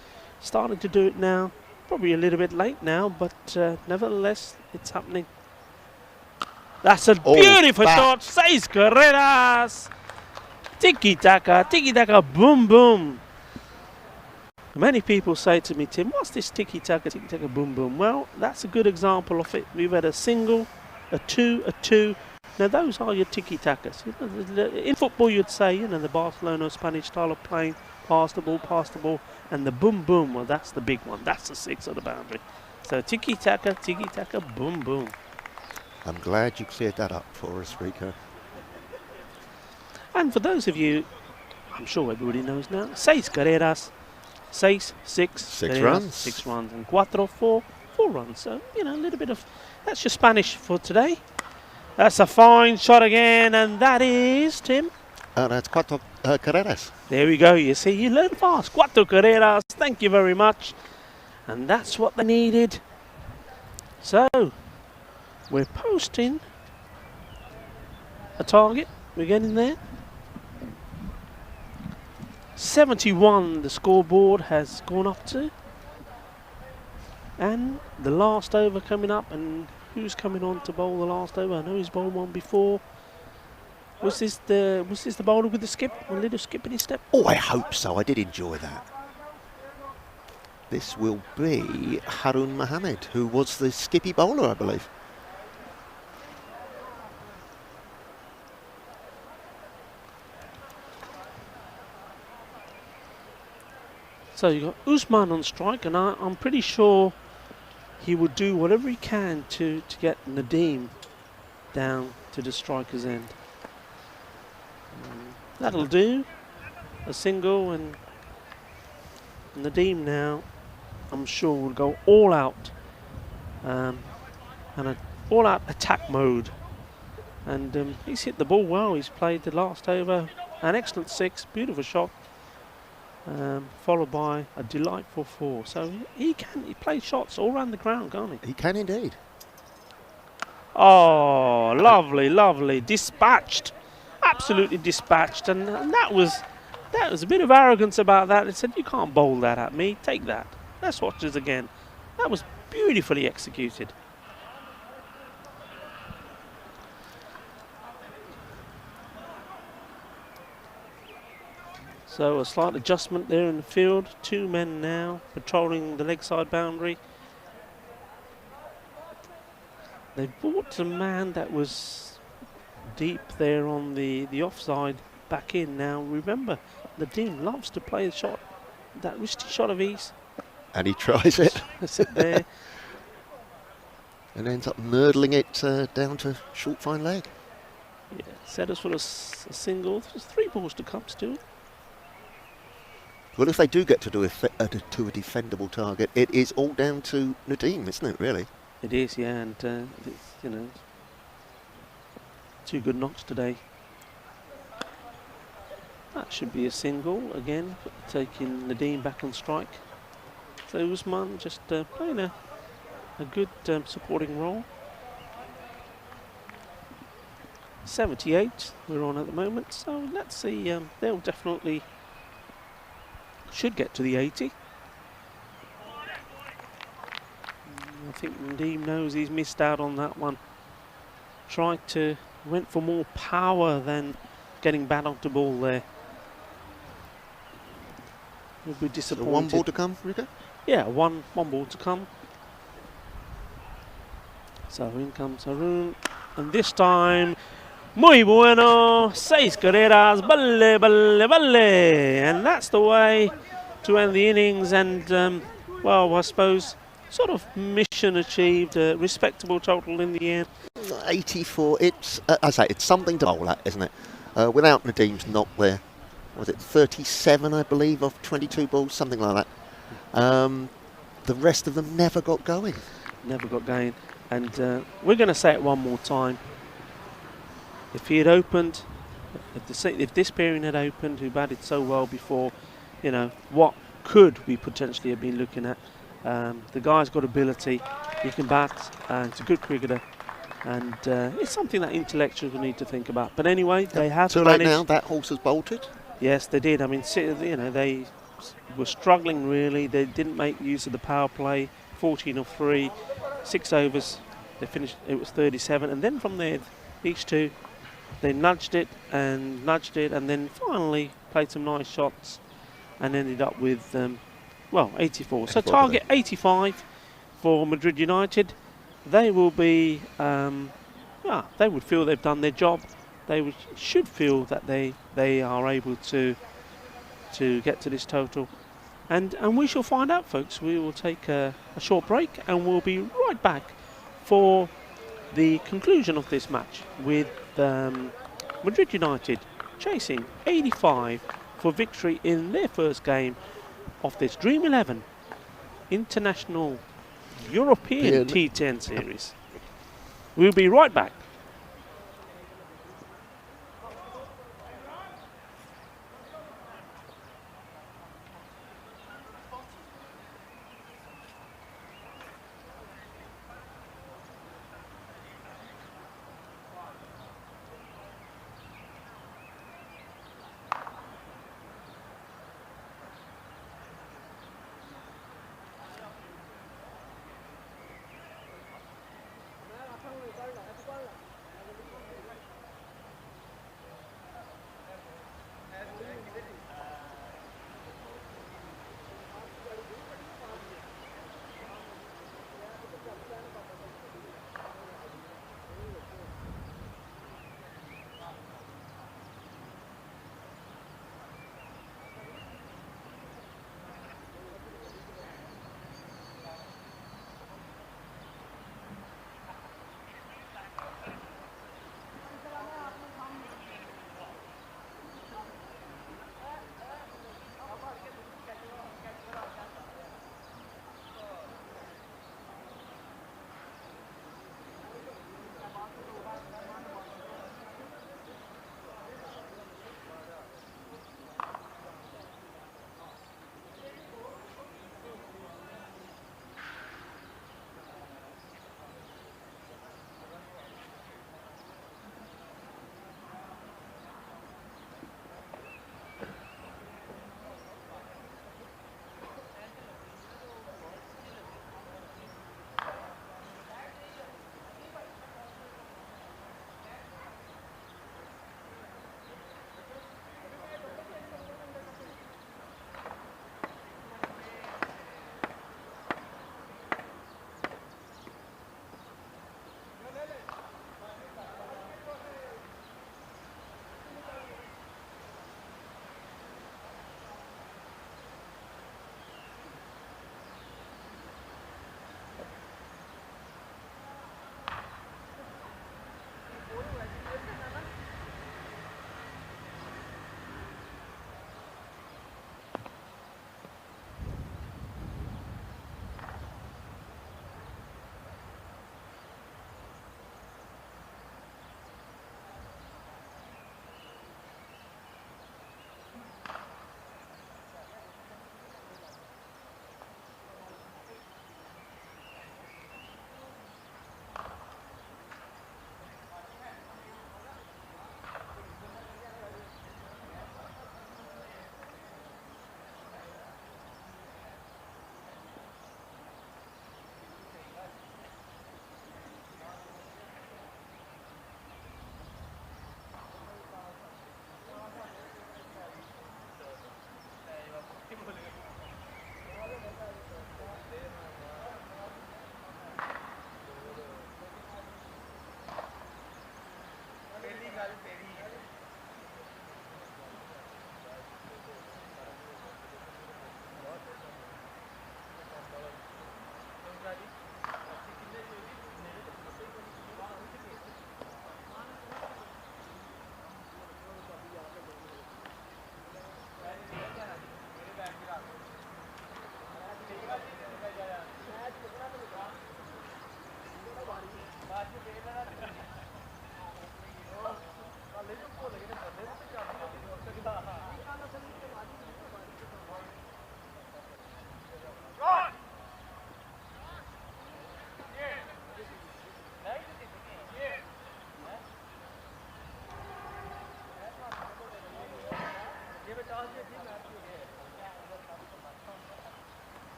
Starting to do it now. Probably a little bit late now, but nevertheless, it's happening. That's a beautiful shot. 6 carreras. Tiki-taka, boom, boom. Many people say to me, Tim, what's this tiki-taka, boom, boom? Well, that's a good example of it. We've had a single, a 2, a 2. Now, those are your tiki-takas. In football, you'd say, the Barcelona Spanish style of playing, pass the ball, and the boom, boom. Well, that's the big one. That's the 6 on the boundary. So, tiki-taka, boom, boom. I'm glad you cleared that up for us, Rico. And for those of you, I'm sure everybody knows now, 6 carreras. 6 runs. 6 runs. And 4 runs. So, a little bit of... That's your Spanish for today. That's a fine shot again. And that is, Tim? That's 4 carreras. There we go. You see, you learn fast. 4 carreras. Thank you very much. And that's what they needed. So, we're posting a target. We're getting there. 71 the scoreboard has gone up to, and the last over coming up. And who's coming on to bowl the last over? I know he's bowled one before. Was this the bowler with the skip, a little skip in his step? Oh, I hope so. I did enjoy that. This will be Harun Mohammed, who was the skippy bowler, I believe. So you've got Usman on strike, and I'm pretty sure he would do whatever he can to get Nadeem down to the striker's end. That'll do. A single, and Nadeem now, I'm sure, will go all out, and an all-out attack mode. And he's hit the ball well. He's played the last over, an excellent 6, beautiful shot. Followed by a delightful 4. So he plays shots all around the ground, can't he? He can indeed. Oh, lovely, dispatched, absolutely dispatched, and that was a bit of arrogance about that. It said, you can't bowl that at me, take that. Let's watch this again. That was beautifully executed. So a slight adjustment there in the field. 2 men now patrolling the leg side boundary. They brought a man that was deep there on the offside back in. Now remember, Nadeem loves to play the shot, that wristy shot of ease. And he tries it. That's it there. And ends up nurdling it down to short fine leg. Yeah, set us for a single. There's 3 balls to come still. Well, if they do get to do a defendable target, it is all down to Nadeem, isn't it, really? It is, yeah, and it's, 2 good knocks today. That should be a single again, taking Nadeem back on strike. So Usman just playing a good supporting role. 78 we're on at the moment, so let's see. They'll definitely should get to the 80. I think Nadeem knows he's missed out on that one. Went for more power than getting bad onto ball there. We'll be disappointed. So one ball to come, Rico? Yeah, one ball to come. So in comes Haroon, and this time, muy bueno, 6 carreras, balle, balle, balle, and that's the way to end the innings. And well, I suppose sort of mission achieved, a respectable total in the end. 84. It's I say it's something to bowl at, isn't it? Without Nadeem's knock there, was it 37, I believe, of 22 balls, something like that. The rest of them never got going. Never got going. And we're going to say it one more time. If he had opened, if this pairing had opened, who batted so well before, you know, what could we potentially have been looking at? The guy's got ability, he can bat, he's a good cricketer, and it's something that intellectuals will need to think about. But anyway, they have too managed. late now, that horse has bolted. Yes, they did. I mean, you know, they were struggling really. They didn't make use of the power play. 14 of 3, 6 overs. They finished. It was 37, and then from there, each two, they nudged it, and then finally played some nice shots, and ended up with 84. So target 85 for Madrid United. They will be. They would feel they've done their job. They should feel that they are able to get to this total, and we shall find out, folks. We will take a short break, and we'll be right back for the conclusion of this match with Madrid United chasing 85 for victory in their first game of this Dream11 International European T10 series. We'll be right back.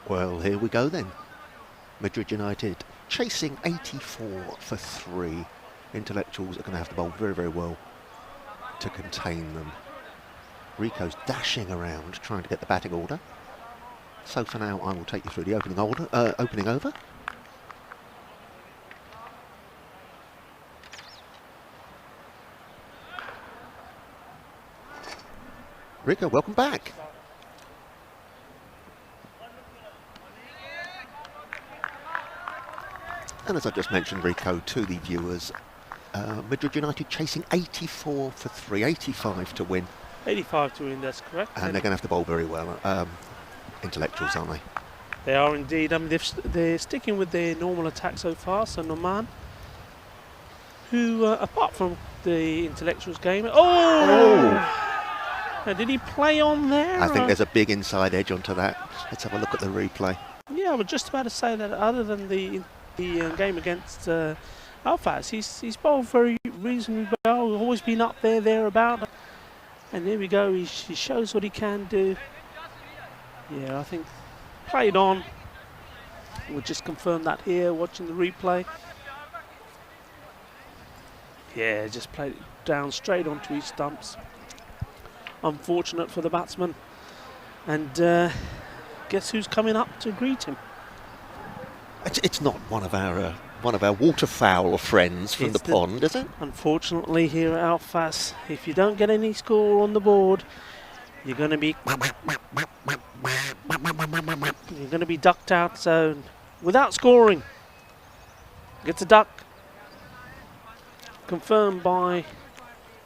Well, here we go then. Madrid United chasing 84 for 3. Intellectuals are going to have to bowl very, very well to contain them. Rico's dashing around trying to get the batting order. So for now, I will take you through the opening over. Rico, welcome back. And as I just mentioned, Rico, to the viewers, Madrid United chasing 84 for 3, 85 to win. 85 to win, that's correct. And they're going to have to bowl very well. Intellectuals, aren't they? They are indeed. They're sticking with their normal attack so far. So Norman, who, apart from the Intellectuals game... Oh! Now, did he play on there? I think there's a big inside edge onto that. Let's have a look at the replay. Yeah, I was just about to say that other than the game against Alfaz, he's bowled very reasonably well. Always been up there, thereabout. And there we go, he shows what he can do. Yeah, I think played on. We'll just confirm that here, watching the replay. Yeah, just played it down straight onto his stumps. Unfortunate for the batsman. And guess who's coming up to greet him? It's not one of our waterfowl friends from the pond, is it? Unfortunately, here at Alfaz, if you don't get any score on the board, you're going to be ducked out. So without scoring, gets a duck. Confirmed by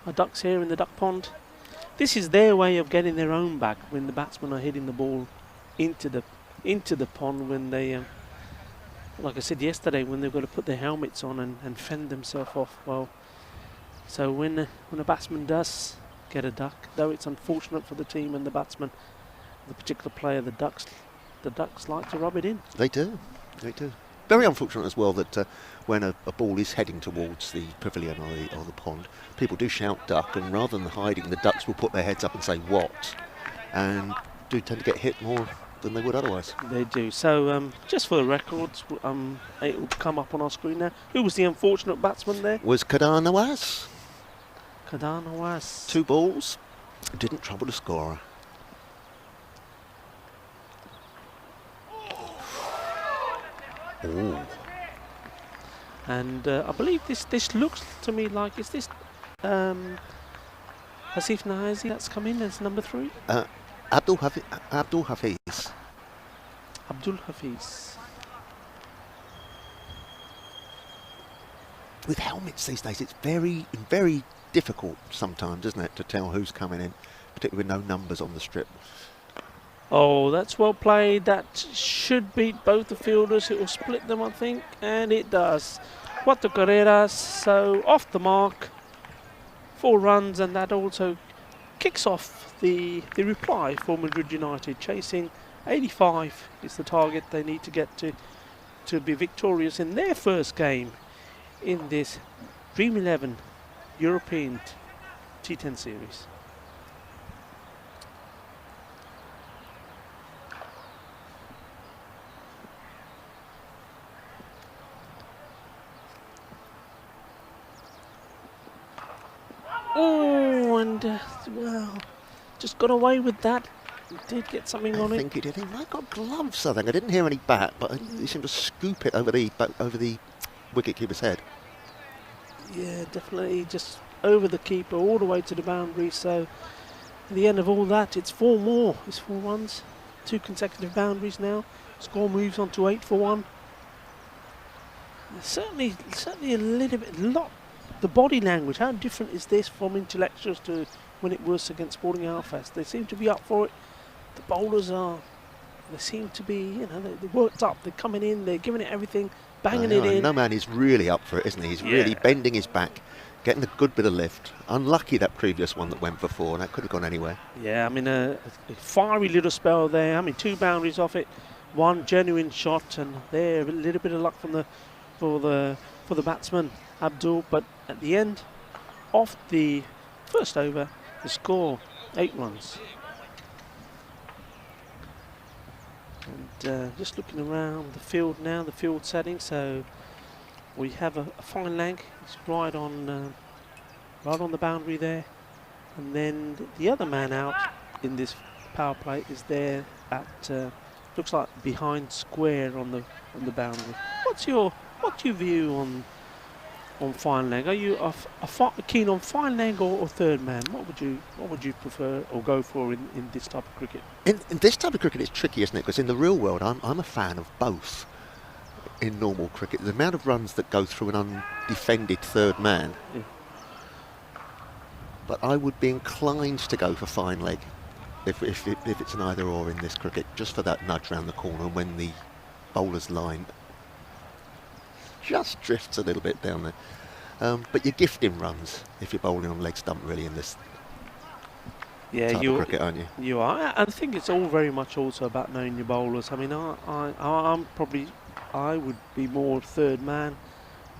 our ducks here in the duck pond. This is their way of getting their own back when the batsmen are hitting the ball into the pond when they, like I said yesterday, when they've got to put their helmets on and fend themselves off. Well, so when a batsman does get a duck, though it's unfortunate for the team and the batsman, the particular player, the ducks like to rub it in. They do. Very unfortunate as well that when a ball is heading towards the pavilion or the pond, people do shout duck, and rather than hiding, the ducks will put their heads up and say what, and do tend to get hit more than they would otherwise. They do. So just for the records, it will come up on our screen now. Who was the unfortunate batsman there? Was Kadar Nawaz. 2 balls, didn't trouble the scorer. Ooh. And I believe this looks to me like, is this Hasif Nahazi that's come in as number 3? Abdul Hafiz. Abdul Hafiz. With helmets these days, it's very, very difficult sometimes, isn't it, to tell who's coming in, particularly with no numbers on the strip. Oh, that's well played. That should beat both the fielders. It will split them, I think, and it does. Cuatro carreras, so off the mark. 4 runs, and that also kicks off the reply for Madrid United. Chasing 85 is the target they need to get to be victorious in their first game in this Dream11 European T10 series. Oh, and well, just got away with that. He did get something on it. I think he did. He might have got gloves, I think. I didn't hear any bat, but he seemed to scoop it over the wicket-keeper's head. Yeah, definitely just over the keeper, all the way to the boundary. So at the end of all that, it's 4 more. It's 4 runs, 2 consecutive boundaries now. Score moves on to 8 for 1. Certainly a little bit, the body language, how different is this from Intellectuals to when it was against Sporting Alfaz? They seem to be up for it. The bowlers they seem to be, they're worked up. They're coming in, they're giving it everything, banging it in. No man is really up for it, isn't he? He's really bending his back, getting a good bit of lift. Unlucky that previous one that went before, that could have gone anywhere. Yeah, I mean, a fiery little spell there. I mean, 2 boundaries off it, 1 genuine shot, and there a little bit of luck for the batsman Abdul, but at the end of the first over, the score 8 runs. just looking around the field now, the field setting. So we have a fine leg. It's right on the boundary there, and then the other man out in this power play is there at looks like behind square on the boundary. What's your view on fine leg? Are you keen on fine leg or third man? What would you prefer or go for in this type of cricket? In this type of cricket, it's tricky, isn't it? Because in the real world, I'm a fan of both. In normal cricket, the amount of runs that go through an undefended third man. Yeah. But I would be inclined to go for fine leg if it's an either or in this cricket, just for that nudge round the corner when the bowler's line just drifts a little bit down there. But you're gifting runs if you're bowling on leg stump, really, in this type of cricket, aren't you? You are. I think it's all very much also about knowing your bowlers. I mean, I would be more third man.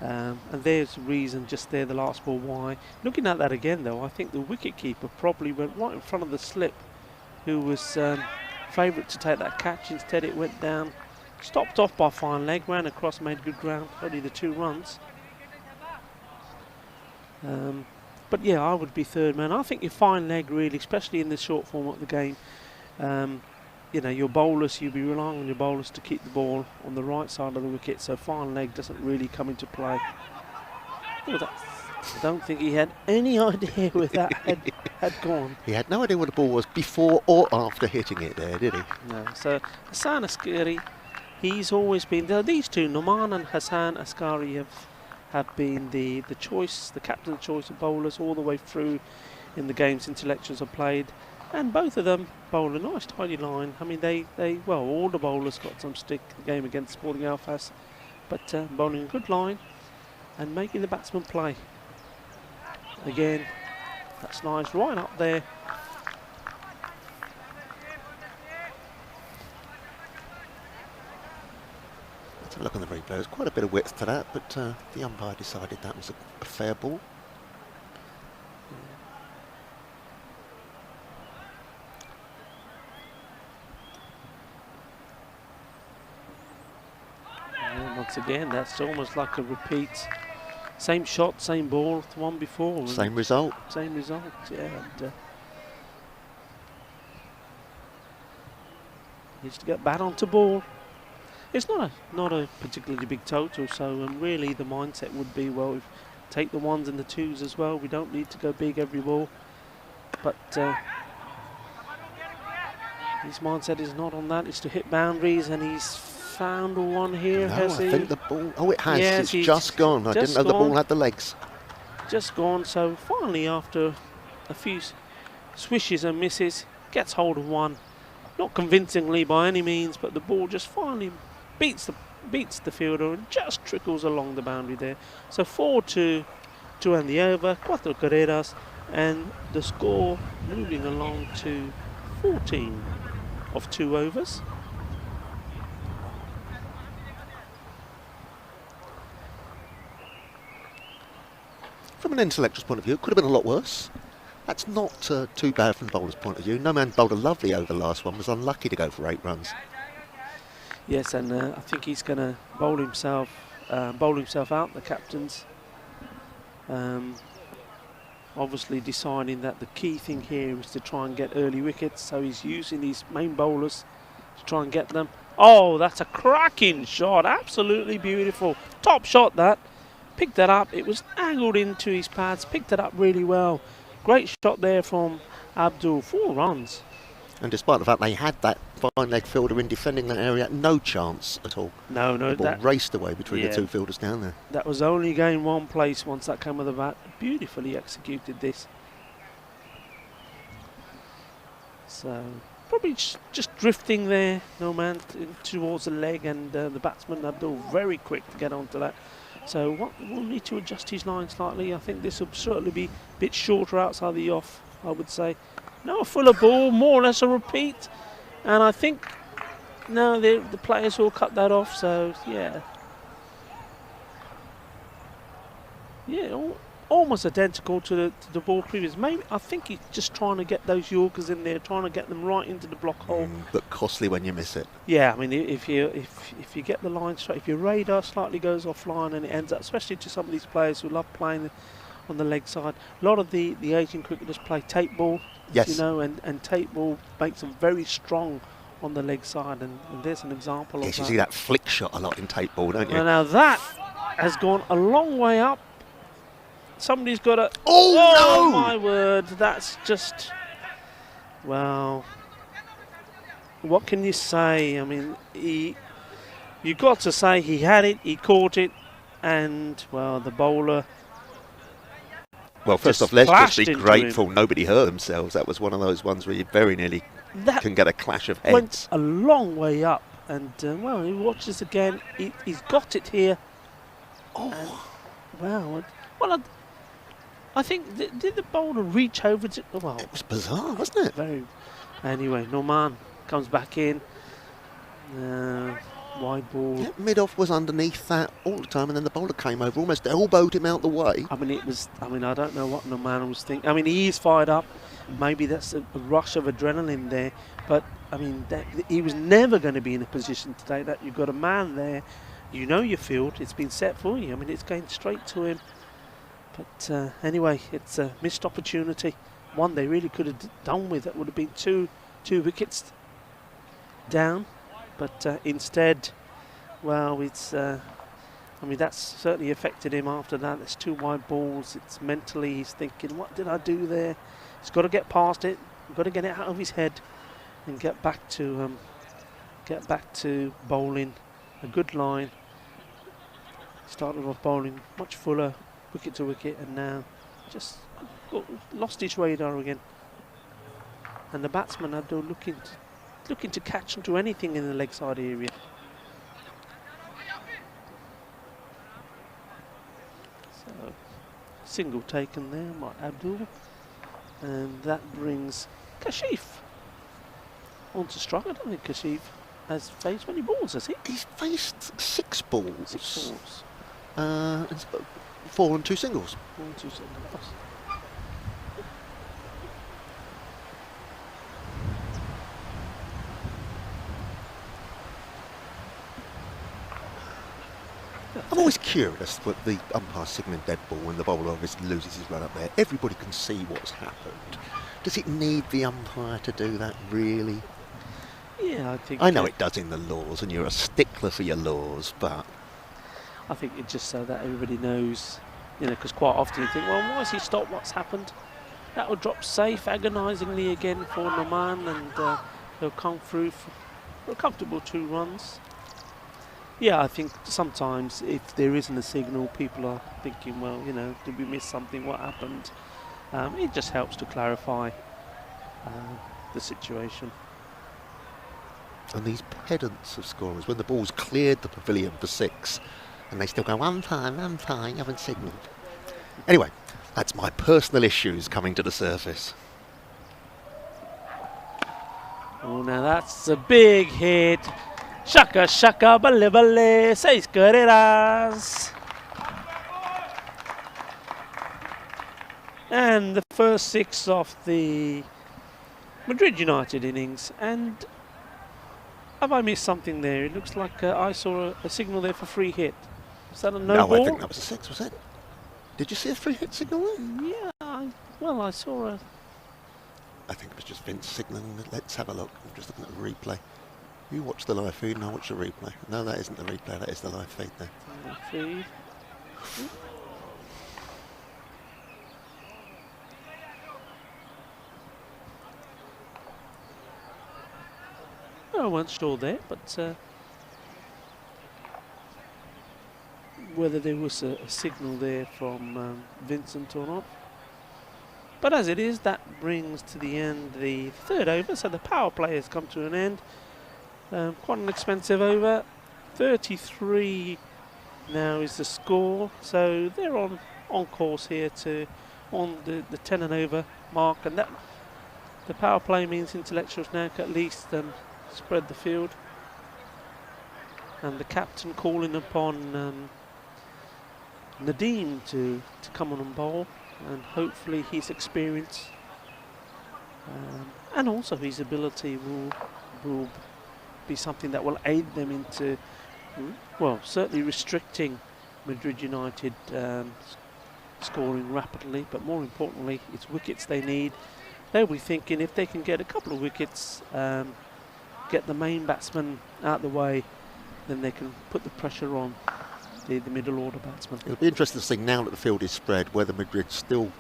And there's a reason just there, the last ball, why. Looking at that again, though, I think the wicket-keeper probably went right in front of the slip, who was favourite to take that catch. Instead, it went down, stopped off by fine leg, ran across, made good ground, only the 2 runs. But yeah, I would be third man. I think your fine leg, really, especially in the short form of the game, you know, your bowlers, you'll be relying on your bowlers to keep the ball on the right side of the wicket, so fine leg doesn't really come into play. Oh, I don't think he had any idea where that had gone. He had no idea what the ball was before or after hitting it there, did he? No. So Hassan Askari, he's always been there. These two, Noman and Hassan Askari, have been the choice, the captain's choice of bowlers all the way through in the games intellectuals have played. And both of them bowl a nice tidy line. I mean, well, all the bowlers got some stick in the game against Sporting Alphas, but bowling a good line and making the batsman play. Again, that's nice, right up there. Let's have a look on the replay. There's quite a bit of width to that, but the umpire decided that was a fair ball. Once again, that's almost like a repeat. Same shot, same ball, the one before. Same result. Same result, yeah. And, needs to get bat onto ball. It's not a particularly big total, so really the mindset would be, well, if take the 1s and the 2s as well. We don't need to go big every ball. But his mindset is not on that. It's to hit boundaries, and he's found one here, no, has he? I think the ball... Oh, it has. Yes, it's just gone. I didn't know the ball had the legs. Just gone. So finally, after a few swishes and misses, gets hold of one. Not convincingly by any means, but the ball just finally beats the fielder and just trickles along the boundary there. So 4-2 to end the over. 4 carreras, and the score moving along to 14 of 2 overs. From an intellectual's point of view, it could have been a lot worse. That's not too bad from the bowler's point of view. No man bowled a lovely over the last one, was unlucky to go for 8 runs. Yes, and I think he's going to bowl himself out, the captain's. Obviously deciding that the key thing here is to try and get early wickets, so he's using his main bowlers to try and get them. Oh, that's a cracking shot, absolutely beautiful. Top shot that. Picked that up, it was angled into his pads, picked it up really well. Great shot there from Abdul, 4 runs. And despite the fact they had that fine leg fielder in defending that area, no chance at all. No, the ball raced away between the 2 fielders down there. That was only gained 1 place once that came with the bat. Beautifully executed this. So probably just drifting there, no man towards the leg, and the batsman Abdul very quick to get onto that. So we'll need to adjust his line slightly. I think this will certainly be a bit shorter outside the off, I would say. No, a fuller ball, more or less a repeat. And I think, no, the players will cut that off, so yeah. Yeah, almost identical to the ball previous. Maybe I think he's just trying to get those Yorkers in there, trying to get them right into the block hole. But costly when you miss it. Yeah, I mean, if you get the line straight, if your radar slightly goes offline and it ends up, especially to some of these players who love playing on the leg side, a lot of the Asian cricketers play tape ball, Yes. you know, and tape ball makes them very strong on the leg side, and there's an example of Yes, you that. see that flick shot a lot in tape ball, don't you? Well, now that has gone a long way up. Somebody's got a... Oh, no! My word, that's just... Well, what can you say? I mean, you got to say he had it, he caught it, and, well, the bowler... Well, first just off, let's just clashed be into grateful nobody hurt themselves. That was one of those ones where you very nearly That can get a clash of went heads. a long way up, and, well, he watches again. He's got it here. Oh, wow. Well, I think, did the bowler reach over to... Well, It was bizarre, wasn't it? very... Anyway, Norman comes back in. Wide ball. Yeah, mid-off was underneath that all the time, and then the bowler came over, almost elbowed him out the way. I mean, it was... I mean, I don't know what Norman was thinking. I mean, he is fired up. Maybe that's a rush of adrenaline there. But, I mean, he was never going to be in a position today that you've got a man there. You know your field. It's been set for you. I mean, it's going straight to him. But anyway, it's a missed opportunity. One they really could have done with. That would have been two wickets down. But instead, well, it's... I mean, that's certainly affected him after that. There's 2 wide balls. It's mentally, he's thinking, what did I do there? He's got to get past it. He's got to get it out of his head and get back to bowling. A good line. Started off bowling much fuller, wicket to wicket, and now just lost his radar again. And the batsman are looking to catch onto anything in the leg side area. So single taken there by Abdul, and that brings Kashif onto strike. I don't think Kashif has faced many balls, has he? He's faced 6 balls. 6 balls. It's 4 and 2 singles. 1, 2 singles. I'm always curious what the umpire signalling dead ball when the bowler obviously loses his run up there. Everybody can see what's happened. Does it need the umpire to do that, really? Yeah, I think... I know it does in the laws, and you're a stickler for your laws, but... I think it's just so that everybody knows, you know, because quite often you think, well, why has he stopped? What's happened? That will drop safe agonisingly again for Noman, and they'll come through for a comfortable 2 runs. Yeah, I think sometimes if there isn't a signal, people are thinking, well, you know, did we miss something? What happened? It just helps to clarify the situation. And these pedants of scorers, when the ball's cleared the pavilion for 6, and they still go, umpire, you haven't signalled. Anyway, that's my personal issues coming to the surface. Oh, now that's a big hit. Shaka, shaka, bale, bale, 6 carreras. And the first 6 of the Madrid United innings. And have I missed something there? It looks like I saw a signal there for free hit. Was that a no ball? I think that was a 6, was it? Did you see a free hit signal there? Yeah, well, I saw a... I think it was just Vince signalling. Let's have a look. I'm just looking at the replay. You watch the live feed and I'll watch the replay. No, that isn't the replay, that is the live feed there. Feed. I wasn't sure there, but whether there was a signal there from Vincent or not. But as it is, that brings to the end the 3rd over, so the power play has come to an end. Quite an expensive over. 33 now is the score, so they're on course here to on the 10 and over mark, and that the power play means Intellectuals now can at least spread the field. And the captain calling upon Nadeem to come on and bowl, and hopefully his experience and also his ability will be something that will aid them into, well, certainly restricting Madrid United scoring rapidly, but more importantly, it's wickets they need. They'll be thinking if they can get a couple of wickets, get the main batsman out of the way, then they can put the pressure on the middle order batsman. It'll be interesting to see now that the field is spread whether Madrid still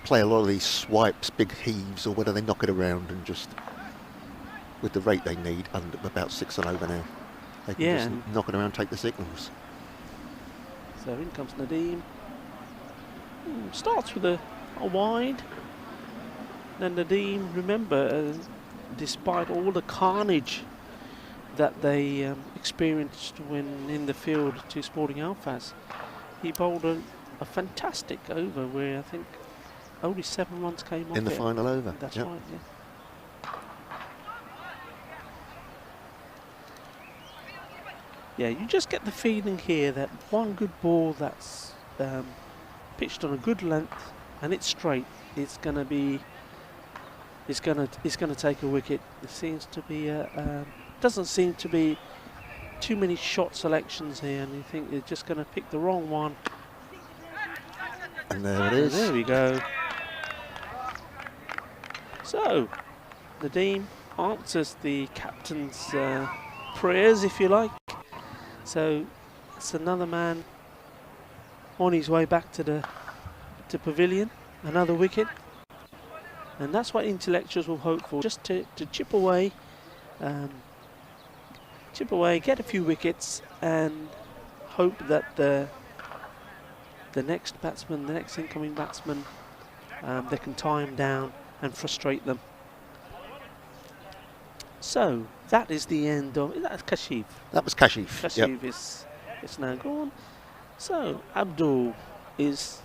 play a lot of these swipes, big heaves, or whether they knock it around and just, with the rate they need, under about 6 and over now, they can just knock it around, take the signals. So in comes Nadeem. Starts with a wide. Then Nadeem, remember, despite all the carnage that they experienced when in the field to Sporting Alphas, he bowled a fantastic over where I think only 7 runs came off in the final over. That's right, yeah. Yeah, you just get the feeling here that one good ball that's pitched on a good length and it's straight, it's going to take a wicket. There seems to be doesn't seem to be too many shot selections here, and you think you're just going to pick the wrong one. And there it is. There we go. So Nadeem answers the captain's prayers, if you like. So it's another man on his way back to pavilion, another wicket, and that's what intellectuals will hope for, just to chip away, get a few wickets, and hope that the next batsman, the next incoming batsman, they can tie him down and frustrate them. So that is the end of that's Kashif. That was Kashif. Kashif is now gone. So Abdul is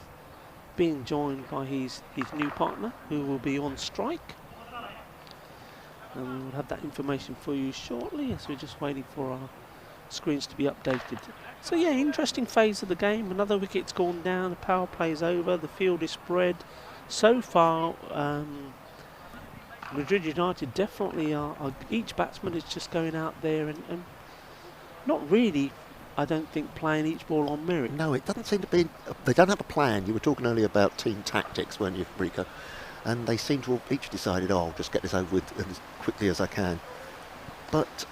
being joined by his new partner, who will be on strike. And we'll have that information for you shortly, as we're just waiting for our screens to be updated. So yeah, interesting phase of the game. Another wicket's gone down, the power play's over, the field is spread. So far, Madrid United definitely are each batsman is just going out there and not really, I don't think, playing each ball on merit. No, it doesn't seem to be. They don't have a plan. You were talking earlier about team tactics, weren't you, Rico? And they seem to have each decided, oh, I'll just get this over with as quickly as I can. But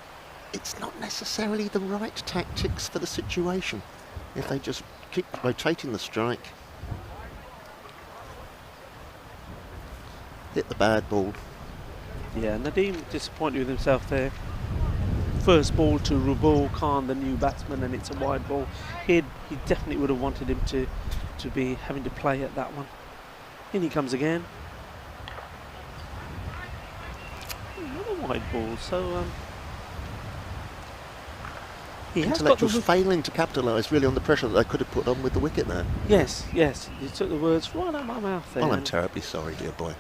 it's not necessarily the right tactics for the situation. If they just keep rotating the strike, hit the bad ball. Yeah, Nadeem disappointed with himself there. First ball to Rubul Khan, the new batsman, and it's a wide ball. He definitely would have wanted him to be having to play at that one. In he comes again. Another wide ball. So he has got Intellectuals failing to capitalise really on the pressure that they could have put on with the wicket there. Yes, you took the words right out of my mouth there. Well, I'm terribly sorry, dear boy.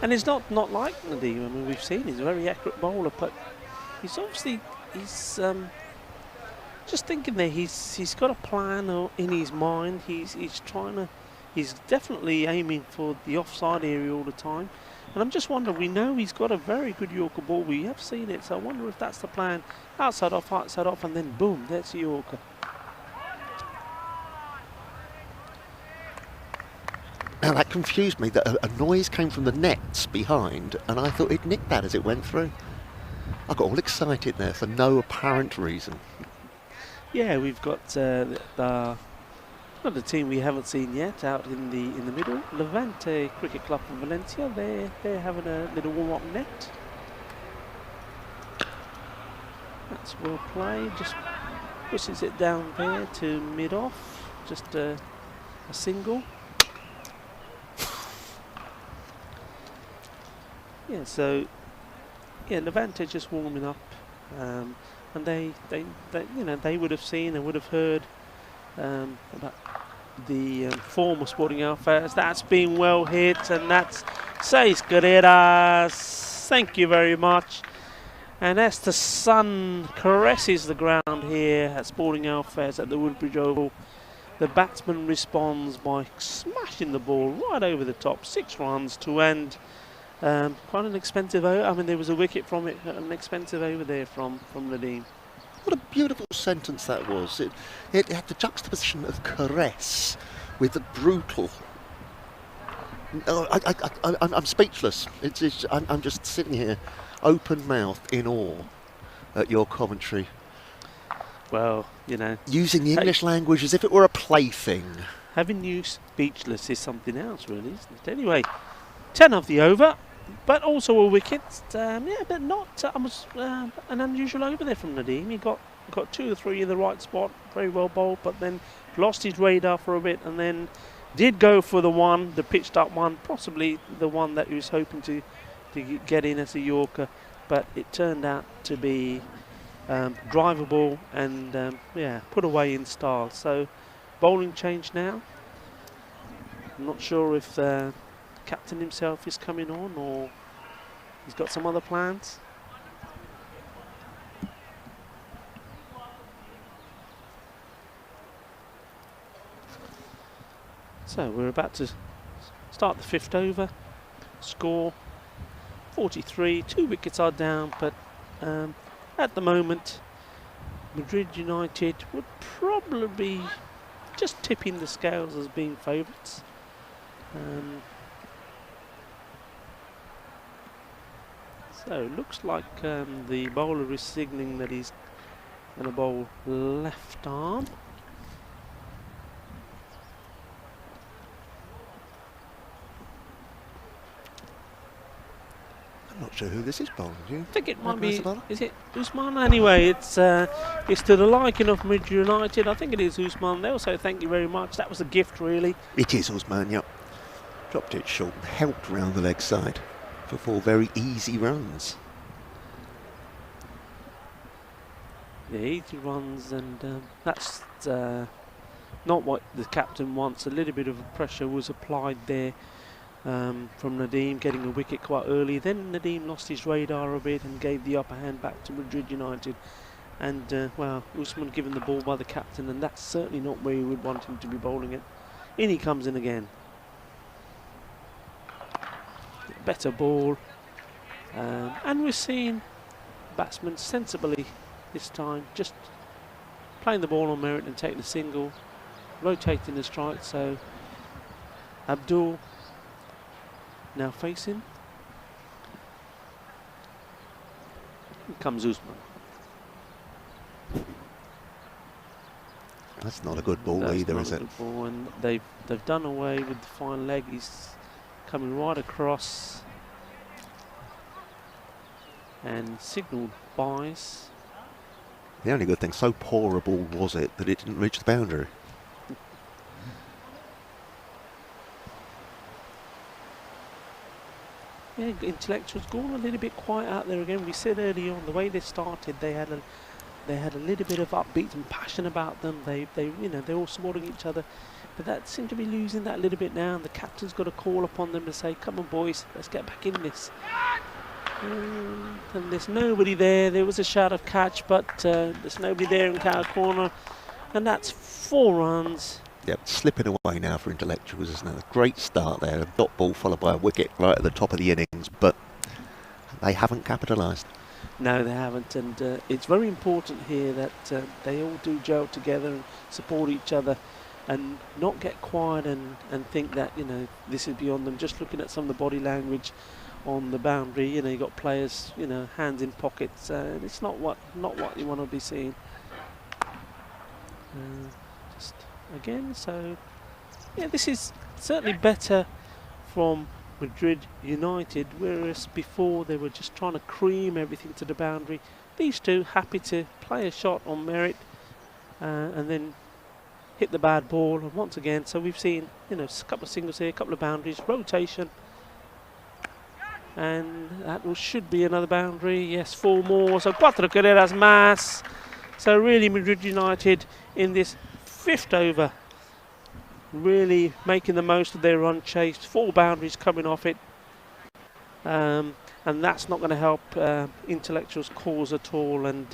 And he's not like Nadeem. I mean, we've seen he's a very accurate bowler, but he's obviously just thinking there. He's got a plan in his mind. He's definitely aiming for the offside area all the time. And I'm just wondering. We know he's got a very good Yorker ball. We have seen it, so I wonder if that's the plan. Outside off, and then boom, that's a Yorker. Now that confused me, that a noise came from the nets behind, and I thought it nicked that as it went through. I got all excited there for no apparent reason. Yeah, we've got another team we haven't seen yet out in the middle. Levante Cricket Club from Valencia. They're having a little warm-up net. That's well played. Just pushes it down there to mid-off. Just a single. Yeah, so Levante just warming up, and they would have seen and would have heard about the former Sporting Alphas. That's been well hit, and that's seis carreras. Thank you very much. And as the sun caresses the ground here at Sporting Alphas at the Woodbridge Oval, the batsman responds by smashing the ball right over the top. 6 runs to end. Quite an expensive over. I mean, there was a wicket from it, an expensive over there from Nadeem. What a beautiful sentence that was. It had the juxtaposition of caress with the brutal. I'm speechless. I'm just sitting here, open-mouthed, in awe at your commentary. Well, you know, using the English language as if it were a plaything. Having you speechless is something else, really, isn't it? Anyway, 10 of the over, but also a wicket. Yeah, but not an unusual over there from Nadeem. He got 2 or 3 in the right spot, very well bowled, but then lost his radar for a bit, and then did go for the pitched up one, possibly the one that he was hoping to get in as a Yorker, but it turned out to be drivable and yeah, put away in style. So bowling change now. I'm not sure if the captain himself is coming on or he's got some other plans. So we're about to start the 5th over. Score 43, 2 wickets are down, but at the moment Madrid United would probably be just tipping the scales as being favourites. So it looks like the bowler is signalling that he's going to bowl left arm. I'm not sure who this is bowling. Do you? I think it might be. Is it Usman? Anyway, it's to the liking of Madrid United. I think it is Usman. They'll say thank you very much. That was a gift, really. It is Usman. Yep. Dropped it short and helped round the leg side for 4 very easy runs. Yeah, easy runs, and that's not what the captain wants. A little bit of pressure was applied there. From Nadeem getting a wicket quite early. Then Nadeem lost his radar a bit and gave the upper hand back to Madrid United. And, well, Usman given the ball by the captain, and that's certainly not where you would want him to be bowling it. In he comes in again. Better ball. And we're seeing batsmen sensibly this time, just playing the ball on merit and taking a single, rotating the strike. So Abdul now facing. Here comes Usman. That's not a good ball That's either, not is a it? good ball, and they've done away with the fine leg. He's coming right across and signalled byes. The only good thing, so poor a ball was it that it didn't reach the boundary. Yeah, intellectuals gone a little bit quiet out there again. We said earlier on, the way they started, they had a little bit of upbeat and passion about them. They you know, they're all supporting each other, but that seemed to be losing that a little bit now. And the captain's got to call upon them to say, "Come on, boys, let's get back in this." And there's nobody there. There was a shout of catch, but there's nobody there in cow corner, and that's 4 runs. Yep, slipping away now for intellectuals, isn't it? A great start there. A dot ball followed by a wicket right at the top of the innings, but they haven't capitalised. No, they haven't, and it's very important here that they all do gel together and support each other, and not get quiet and think that, you know, this is beyond them. Just looking at some of the body language on the boundary, you know, you got players, you know, hands in pockets. It's not what you want to be seeing. Just again, so yeah, this is certainly better from Madrid United, whereas before they were just trying to cream everything to the boundary. These two happy to play a shot on merit and then hit the bad ball, and once again, so we've seen, you know, a couple of singles here, a couple of boundaries, rotation, and that should be another boundary. Yes, 4 more, so 4 carreras más. So really Madrid United in this 5th over really making the most of their run chase. 4 boundaries coming off it, and that's not going to help intellectuals cause at all. And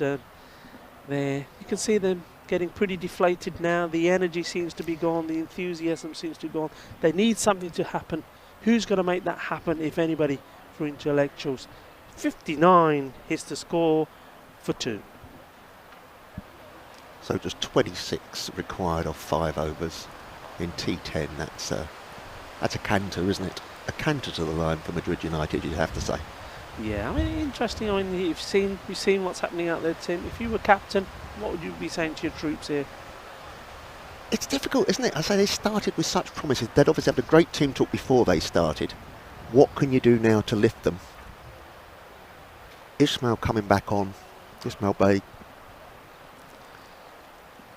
there you can see them getting pretty deflated now. The energy seems to be gone. The enthusiasm seems to be gone. They need something to happen. Who's going to make that happen, if anybody, for Intellectuals? 59 is the score for 2. So just 26 required off 5 overs in T10. That's a canter, isn't it? A canter to the line for Madrid United, you'd have to say. Yeah, I mean, interesting. I mean, you've seen what's happening out there, Tim. If you were captain, what would you be saying to your troops here? It's difficult, isn't it? I say they started with such promises. They'd obviously had a great team talk before they started. What can you do now to lift them? Ismail coming back on. Ismail Bey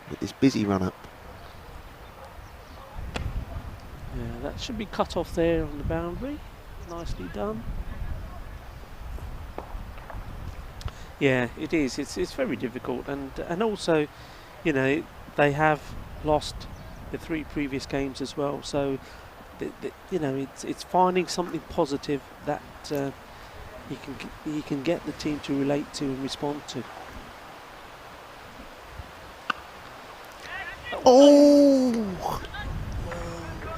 with this busy run up. Yeah, that should be cut off there on the boundary. Nicely done. Yeah, it is. It's very difficult, and also, you know, they have lost the 3 previous games as well. So, you know, it's finding something positive that you can get the team to relate to and respond to. Oh!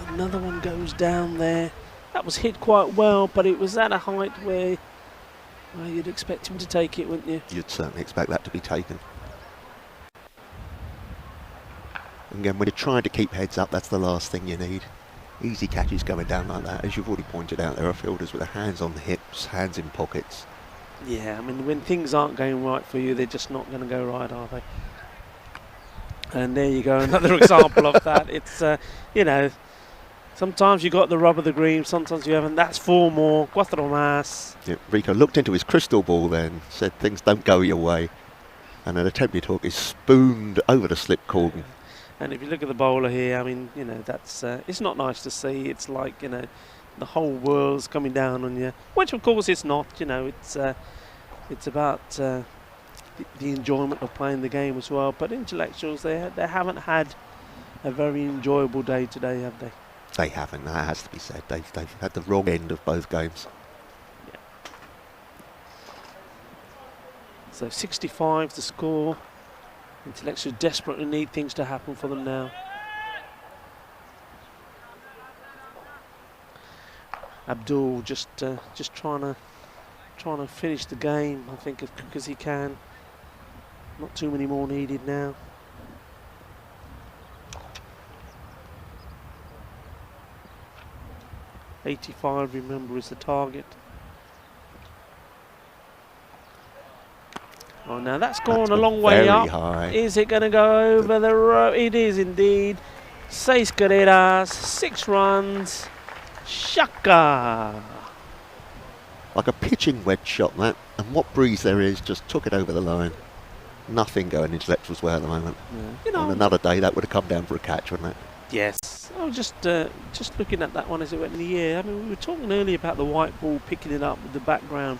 Another one goes down there. That was hit quite well, but it was at a height where you'd expect him to take it, wouldn't you? You'd certainly expect that to be taken. Again, when you're trying to keep heads up, that's the last thing you need. Easy catches going down like that. As you've already pointed out, there are fielders with their hands on the hips, hands in pockets. Yeah, I mean, when things aren't going right for you, they're just not going to go right, are they? And there you go, another example of that. It's, you know, sometimes you got the rub of the green, sometimes you haven't. That's 4 more. Cuatro más. Yeah, Rico looked into his crystal ball then, said things don't go your way. And an attempted hook is spooned over the slip cordon. And if you look at the bowler here, I mean, you know, that's it's not nice to see. It's like, you know, the whole world's coming down on you, which of course it's not. You know, it's about the enjoyment of playing the game as well. But Intellectuals, they haven't had a very enjoyable day today, have they? They haven't. That has to be said. They've had the wrong end of both games. Yeah. So 65 the score. Intellectuals desperately need things to happen for them now. Abdul just trying to finish the game, I think, as quick as he can. Not too many more needed now. .85, remember, is the target. Oh, now that's gone a long way up. High. Is it going to go over the road? It is indeed. 6 carreras, 6 runs. Shaka. Like a pitching wedge shot, that. And what breeze there is, just took it over the line. Nothing going Intellectuals' way at the moment. Yeah. You know, on another day, that would have come down for a catch, wouldn't it? Yes. I was just looking at that one as it went in the air. I mean, we were talking earlier about the white ball picking it up with the background,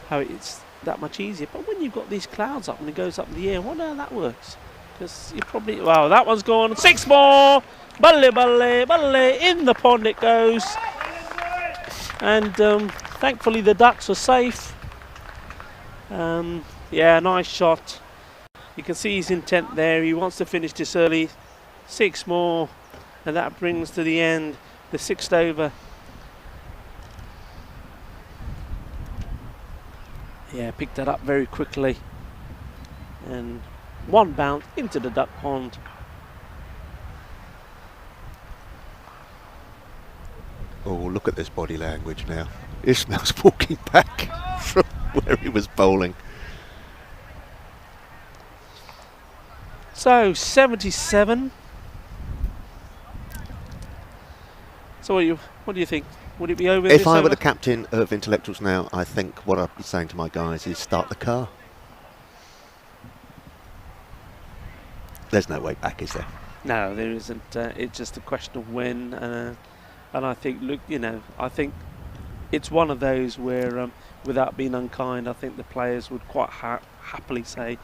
how it's that much easier. But when you've got these clouds up and it goes up in the air, I wonder how that works. Because you probably, wow, that one's gone. 6 more. Balle, balle, balle. In the pond it goes. And thankfully the ducks are safe. Yeah, nice shot. You can see his intent there. He wants to finish this early. 6 more. And that brings to the end the 6th over. Yeah, picked that up very quickly. And 1 bounce into the duck pond. Oh, look at this body language now. Ismail's walking back from where he was bowling. So 77. So what do you think? Would it be over? If I were the captain of Intellectuals now, I think what I'd be saying to my guys is start the car. There's no way back, is there? No, there isn't. It's just a question of when. And I think, look, you know, I think it's one of those where, without being unkind, I think the players would quite happily say,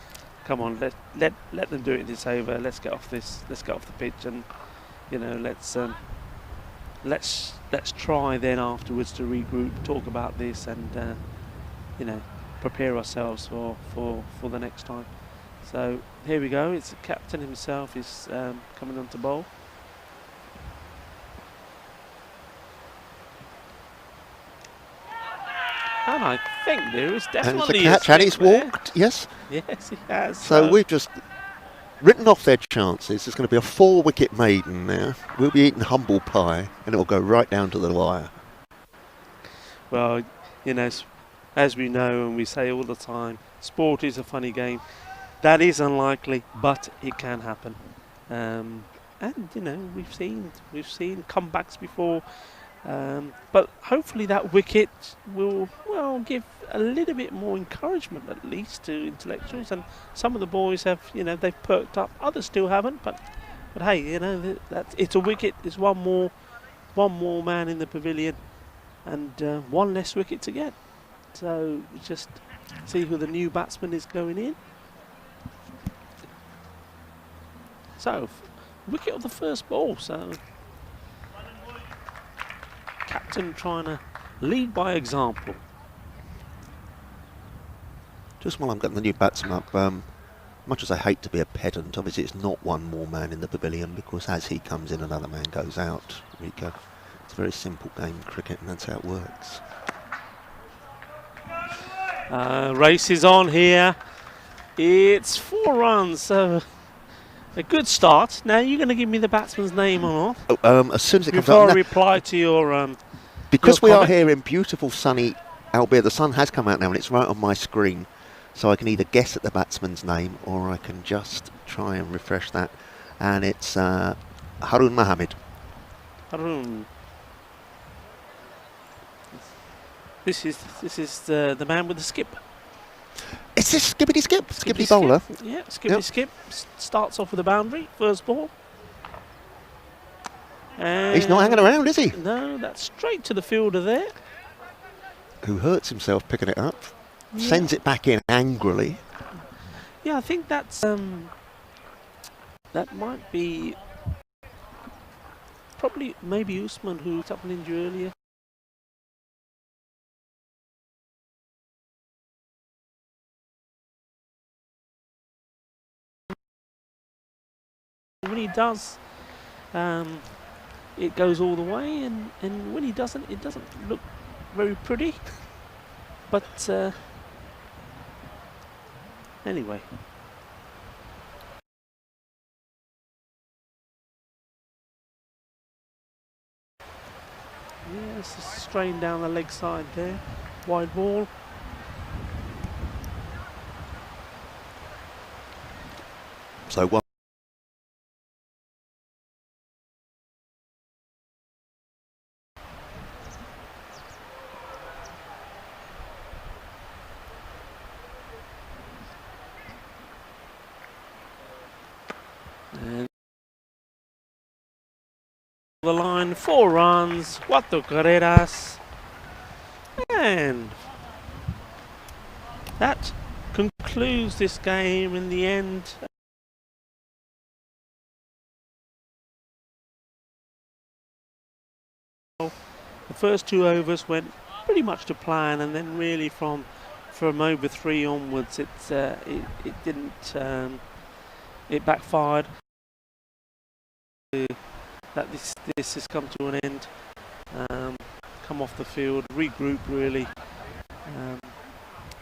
"Come on, let them do it. It's over. Let's get off this. Let's get off the pitch, and you know, let's try then afterwards to regroup, talk about this, and you know, prepare ourselves for the next time." So here we go. It's the captain himself is coming on to bowl. And I think there is definitely and it's a catch, and he's there. walked. Yes. Yes, he has. So we've just written off their chances. It's going to be a 4-wicket maiden now. We'll be eating humble pie, and it will go right down to the wire. Well, you know, as we know and we say all the time, sport is a funny game. That is unlikely, but it can happen. And you know, we've seen comebacks before. But hopefully that wicket will give a little bit more encouragement at least to intellectuals, and some of the boys have, you know, they've perked up, others still haven't, but hey, you know, it's a wicket, it's one more man in the pavilion, and one less wicket to get. So just see who the new batsman is going in. So wicket of the first ball, so captain trying to lead by example. Just while I'm getting the new batsman up, much as I hate to be a pedant, obviously it's not one more man in the pavilion, because as he comes in, another man goes out, Rico. It's a very simple game, cricket, and that's how it works. Race is on here. It's 4 runs, so a good start. Now you're going to give me the batsman's name or not? Oh, as soon as it comes before up. I reply to your because your we are comment. here in beautiful sunny, albeit the sun has come out now and it's right on my screen, so I can either guess at the batsman's name or I can just try and refresh that. And it's Harun Mohammed. Harun. This is the man with the skip. Is this Skippity Skip? Skippity bowler? Skip. Yeah, Skippity Skip. Starts off with a boundary, first ball. And He's not hanging around, is he? No, that's straight to the fielder there. Who hurts himself picking it up. Yeah. Sends it back in angrily. Yeah, I think that's that might be probably maybe Usman, who took an injury earlier. When he does, it goes all the way, and when he doesn't, it doesn't look very pretty. But anyway. Yeah, it's a strain down the leg side there. Wide ball. So one. And the line, 4 runs, 4 carreras, and that concludes this game in the end. The first 2 overs went pretty much to plan, and then really from over 3 onwards, it didn't. It backfired. That this has come to an end. Come off the field, regroup really.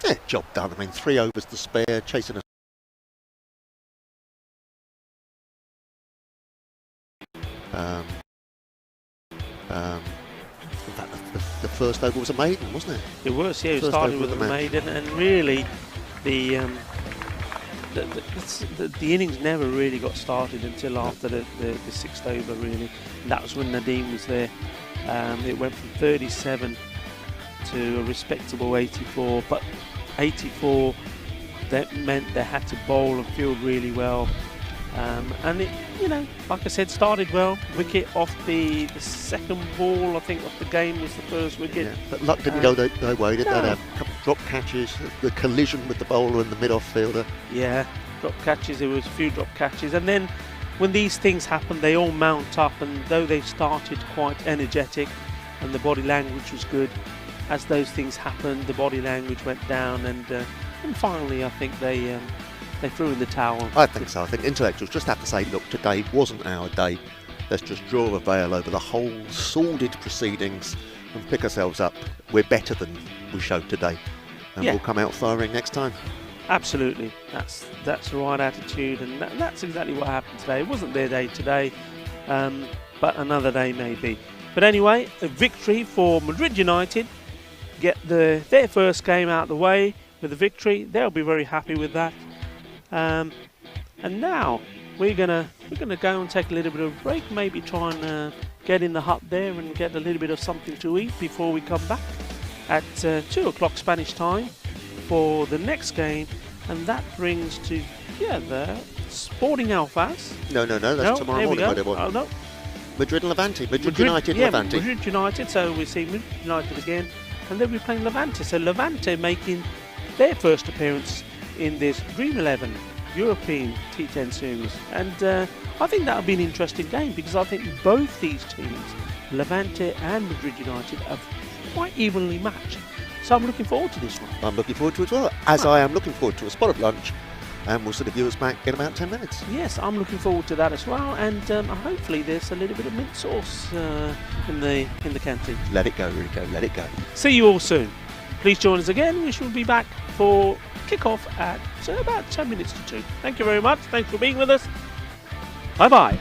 Yeah, job done. I mean, 3 overs to spare, chasing a. In fact, the first over was a maiden, wasn't it? It was, yeah. It First started over with of a the match. maiden, and really the innings never really got started until after the 6th over, really. And that was when Nadeem was there. It went from 37 to a respectable 84, but 84, that meant they had to bowl and field really well. And it, you know, like I said, started well. Wicket off the second ball, I think, of the game was the first wicket. Yeah, but luck didn't go their way, did they? They had a couple of drop catches, the collision with the bowler and the mid-off fielder. Yeah, drop catches, there was a few drop catches. And then when these things happen, they all mount up, and though they started quite energetic and the body language was good, as those things happened, the body language went down, and finally I think they they threw in the towel. I think so. I think intellectuals just have to say, look, today wasn't our day. Let's just draw a veil over the whole sordid proceedings and pick ourselves up. We're better than we showed today, and we'll come out firing next time. Absolutely, that's the right attitude, and that's exactly what happened today. It wasn't their day today, but another day maybe. But anyway, a victory for Madrid United. Get their first game out of the way with a victory. They'll be very happy with that. And now we're gonna go and take a little bit of a break. Maybe try and get in the hut there and get a little bit of something to eat before we come back at 2 o'clock Spanish time for the next game. And that brings to the Sporting Alfaz. No, that's tomorrow morning. Oh no. Madrid and Levante. Madrid United and Levante. Madrid United, so we see Madrid United again, and then we're playing Levante. So Levante making their first appearance in this Dream11 European T10 series. And I think that'll be an interesting game, because I think both these teams, Levante and Madrid United, are quite evenly matched. So I'm looking forward to this one. I'm looking forward to it as well, as I am looking forward to a spot of lunch. And we'll see the viewers back in about 10 minutes. Yes, I'm looking forward to that as well, and hopefully there's a little bit of mint sauce in the canteen. Let it go, Rico, let it go. See you all soon. Please join us again. We shall be back for kick-off at about 10 minutes to 2. Thank you very much. Thanks for being with us. Bye-bye.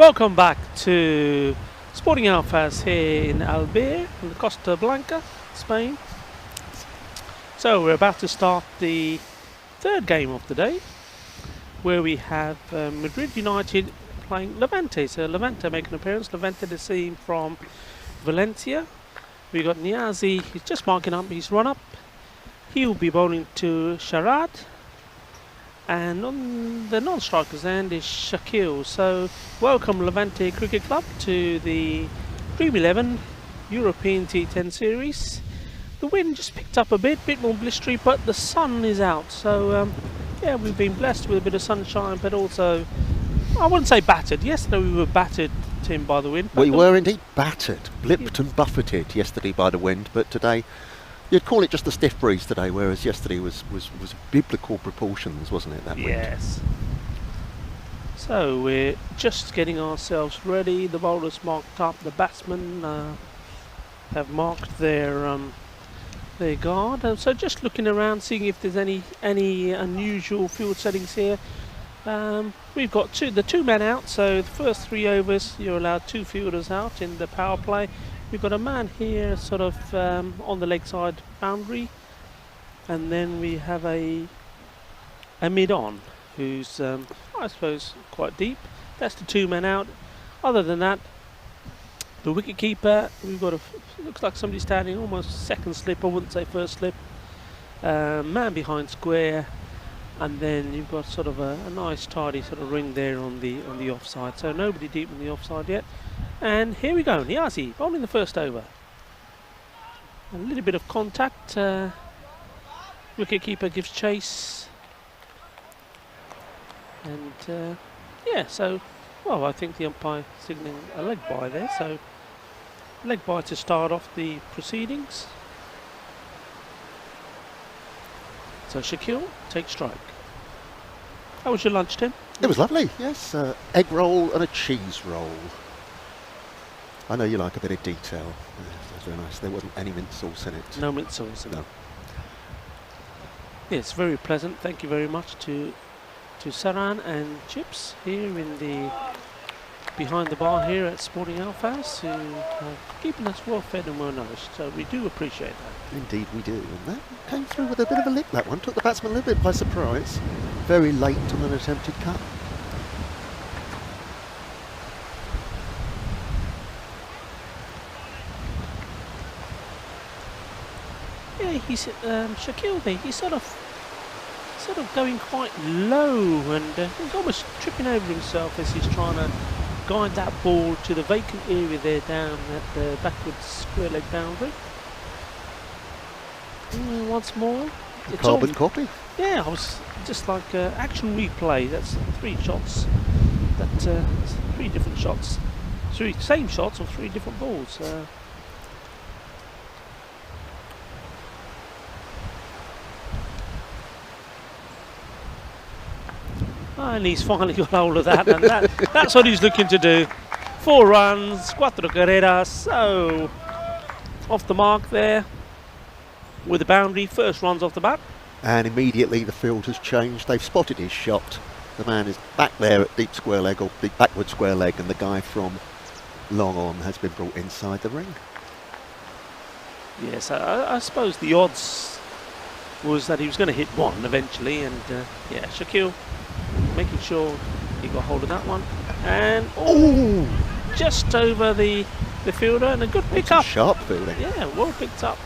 Welcome back to Sporting Alphas here in Albier, in the Costa Blanca, Spain. So we're about to start the third game of the day, where we have Madrid United playing Levante. So Levante make an appearance. Levante, the team from Valencia. We've got Niazi, he's just marking up his run-up. He'll be bowling to Sharad. And on the non-strikers end is Shaquille. So welcome Levante Cricket Club to the Dream11 European T10 series. The wind just picked up a bit more blistery, but the sun is out. So yeah, we've been blessed with a bit of sunshine, but also, I wouldn't say battered. Yesterday we were battered, Tim, by the wind. We were indeed battered, blipped and buffeted yesterday by the wind, but today you'd call it just a stiff breeze today, whereas yesterday was biblical proportions, wasn't it, that wind? Yes. So we're just getting ourselves ready. The bowlers marked up. The batsmen have marked their guard. So just looking around, seeing if there's any unusual field settings here. We've got the two men out. So the first 3 overs, you're allowed 2 fielders out in the power play. We've got a man here sort of on the leg side boundary, and then we have a mid-on who's I suppose quite deep. That's the 2 men out. Other than that, the wicket keeper, we've got looks like somebody standing almost second slip, I wouldn't say first slip. Man behind square, and then you've got sort of a nice tidy sort of ring there on the offside. So nobody deep in the offside yet. And here we go, Niazi bowling the first over. A little bit of contact. Wicketkeeper gives chase. And yeah, so, well, I think the umpire signalling a leg bye there. So, leg bye to start off the proceedings. So, Shaquille, take strike. How was your lunch, Tim? It was lovely, yes. Egg roll and a cheese roll. I know you like a bit of detail. Yeah, that's very nice. There wasn't any mint sauce in it. No mint sauce in it. No. Yes, very pleasant. Thank you very much to Saran and Chips here in the behind the bar here at Sporting Alphas, who are keeping us well fed and well nourished. So we do appreciate that. Indeed we do. And that came through with a bit of a lick, that one. Took the batsman a little bit by surprise. Very late on an attempted cut. Yeah, he's Shaquille there. He's sort of going quite low, and he's almost tripping over himself as he's trying to guide that ball to the vacant area there down at the backwards square leg boundary. Once more. It's Carbon copy. Yeah, I was just like action replay. That's 3 shots. That's 3 different shots. 3 same shots of 3 different balls. And he's finally got hold of that, and that's what he's looking to do. 4 runs, 4 carreras, so off the mark there with the boundary. First runs off the bat. And immediately the field has changed. They've spotted his shot. The man is back there at deep square leg, or deep backward square leg, and the guy from long on has been brought inside the ring. Yes, I suppose the odds was that he was going to hit 1 eventually, and yeah, Shaquille making sure he got hold of that one, and just over the fielder, and a good pick up. Sharp fielding. Yeah, well picked up.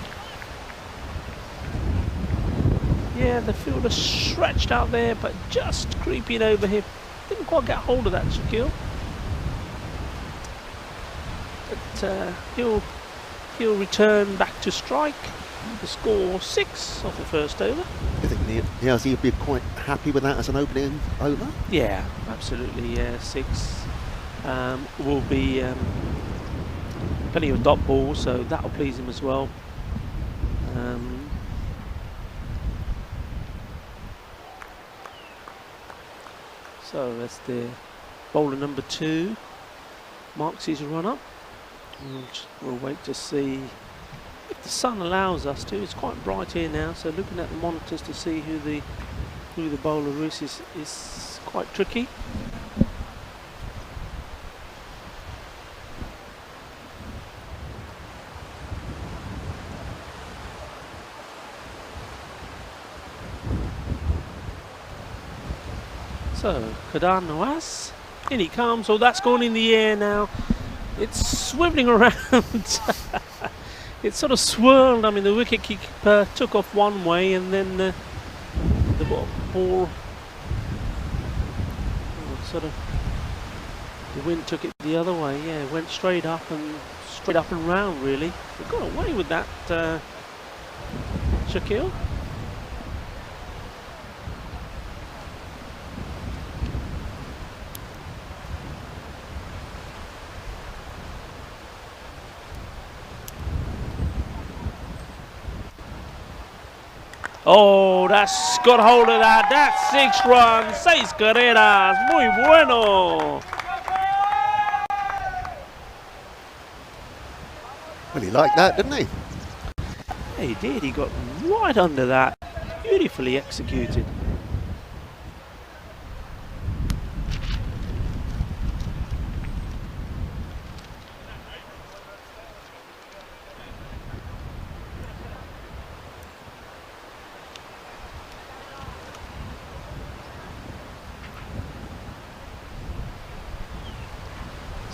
Yeah, the fielder stretched out there, but just creeping over him. Didn't quite get hold of that, Shaquille. But he'll return back to strike. The score 6 off the first over. You think Niazi would be quite happy with that as an opening over? Yeah, absolutely. Yeah, 6 will be plenty of dot balls, so that'll please him as well. So that's the bowler number 2. Marks his run up. We'll wait to see if the sun allows us to. It's quite bright here now, so looking at the monitors to see who the bowler is quite tricky. So, Kadanoas, in he comes. Oh, that's gone in the air now. It's swiveling around. It sort of swirled. I mean, the wicket keeper took off one way, and then the ball sort of, the wind took it the other way. Yeah, it went straight up and round. Really, they got away with that, Shaquille. Oh, that's got hold of that. That's 6 runs, 6 carreras. Muy bueno. Well, he liked that, didn't he? Yeah, he did. He got right under that. Beautifully executed.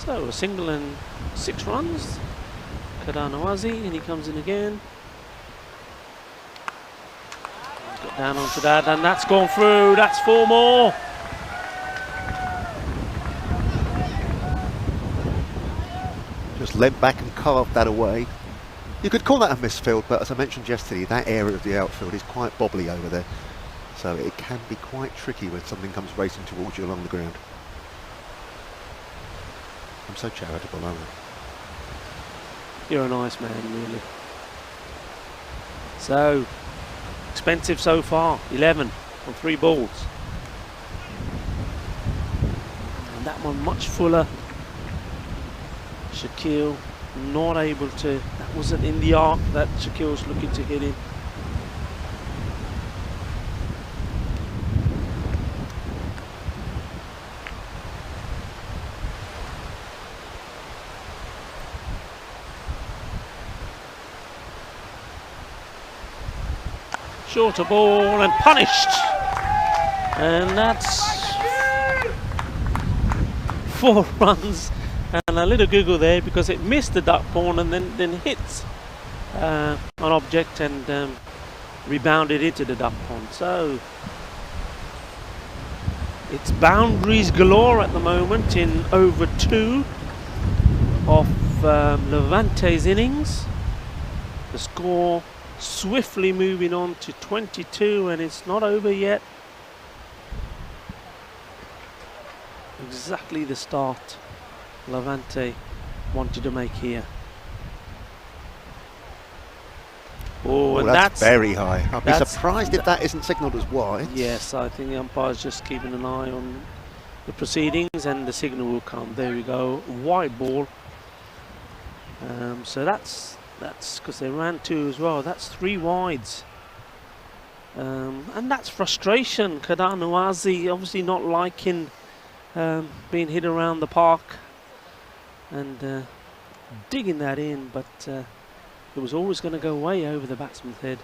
So a single and 6 runs. Kadanawazi, and he comes in again. He's got down onto that, and that's gone through. That's 4 more. Just leant back and carved that away. You could call that a misfield, but as I mentioned yesterday, that area of the outfield is quite bobbly over there. So it can be quite tricky when something comes racing towards you along the ground. I'm so charitable, aren't I? You're a nice man, really. So, expensive so far. 11 on 3 balls. And that one much fuller. Shaquille not able to. That wasn't in the arc that Shaquille's looking to hit in. Shorter ball and punished, and that's 4 runs and a little giggle there because it missed the duck pond and then hits an object and rebounded into the duck pond. So it's boundaries galore at the moment in over 2 of Levante's innings. The score swiftly moving on to 22, and it's not over yet. Exactly the start Levante wanted to make here. Oh, and that's very high. I'd be surprised if that isn't signalled as wide. Yes, I think the umpire's just keeping an eye on the proceedings, and the signal will come. There we go, wide ball. So that's because they ran 2 as well. That's 3 wides. And that's frustration. Kadanawazi obviously not liking being hit around the park and digging that in, but it was always going to go way over the batsman's head.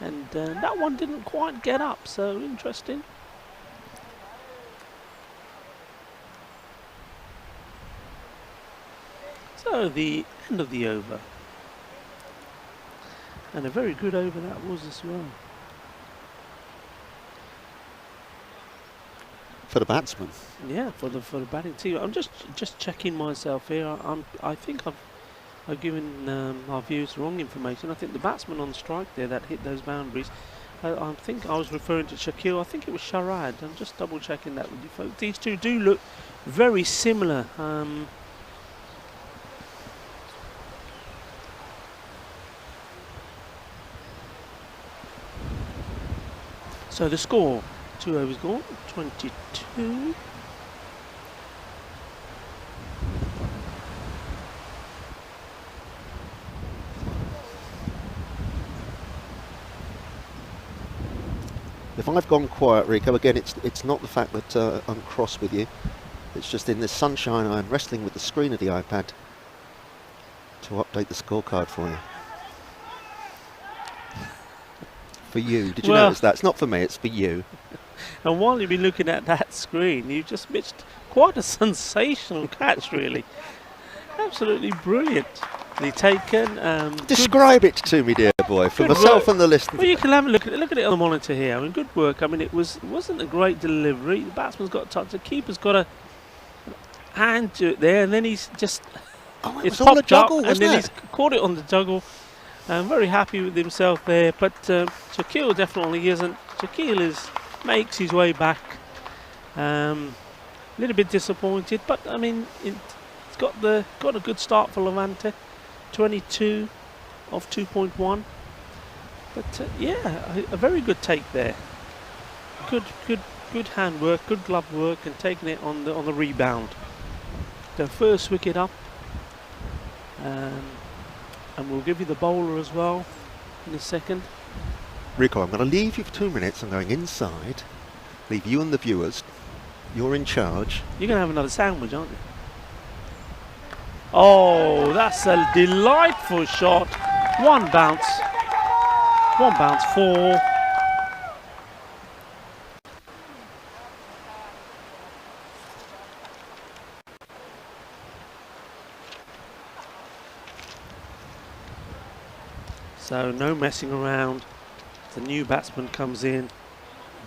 And that one didn't quite get up, so interesting. So the end of the over, and a very good over that was as well. For the batsman. Yeah, for the batting team. I'm just checking myself here. I think I've given our viewers wrong information. I think the batsman on strike there that hit those boundaries, I think I was referring to Shaquille. I think it was Sharad. I'm just double checking that with you folks. These two do look very similar. So the score, 2 overs gone, 22. If I've gone quiet, Rico, again, it's not the fact that I'm cross with you. It's just in this sunshine I'm wrestling with the screen of the iPad to update the scorecard for you. For you. Did you notice that? It's not for me, it's for you. And while you've been looking at that screen, you've just missed quite a sensational catch, really. Absolutely brilliant. Taken. Describe it to me, dear boy, for good myself work. and the listeners. Well, you can have a look at it on the monitor here. I mean, good work. I mean, it wasn't a great delivery. The batsman's got a touch. The keeper's got a hand to it there, and then he's just It was all a juggle, and wasn't then it? he's caught it on the juggle. Very happy with himself there, but Shaquille definitely isn't. Shaquille makes his way back. A little bit disappointed, but I mean, it's got a good start for Levante. 22 of 2.1, but yeah, a very good take there. Good handwork, good glove work, and taking it on the rebound. The first wicket up, and we'll give you the bowler as well in a second. Rico, I'm going to leave you for 2 minutes. I'm going inside, leave you and the viewers. You're in charge. You're going to have another sandwich, aren't you? Oh, that's a delightful shot. One bounce, 4. So no messing around. The new batsman comes in,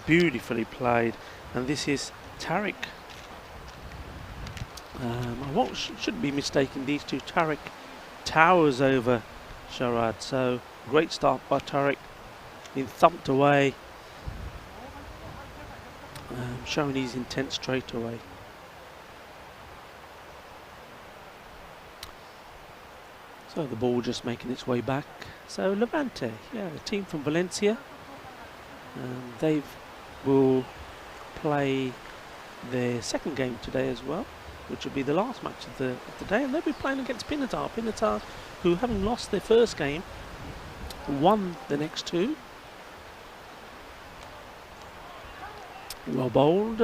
beautifully played, and this is Tariq. I shouldn't be mistaking these two. Tariq towers over Sharad, so great start by Tariq, being thumped away, showing his intent straight away. So the ball just making its way back. So Levante, yeah, the team from Valencia, they will play their second game today as well, which will be the last match of the day, and they'll be playing against Pinatar. Pinatar, who, having lost their first game, won the next two. Well bowled.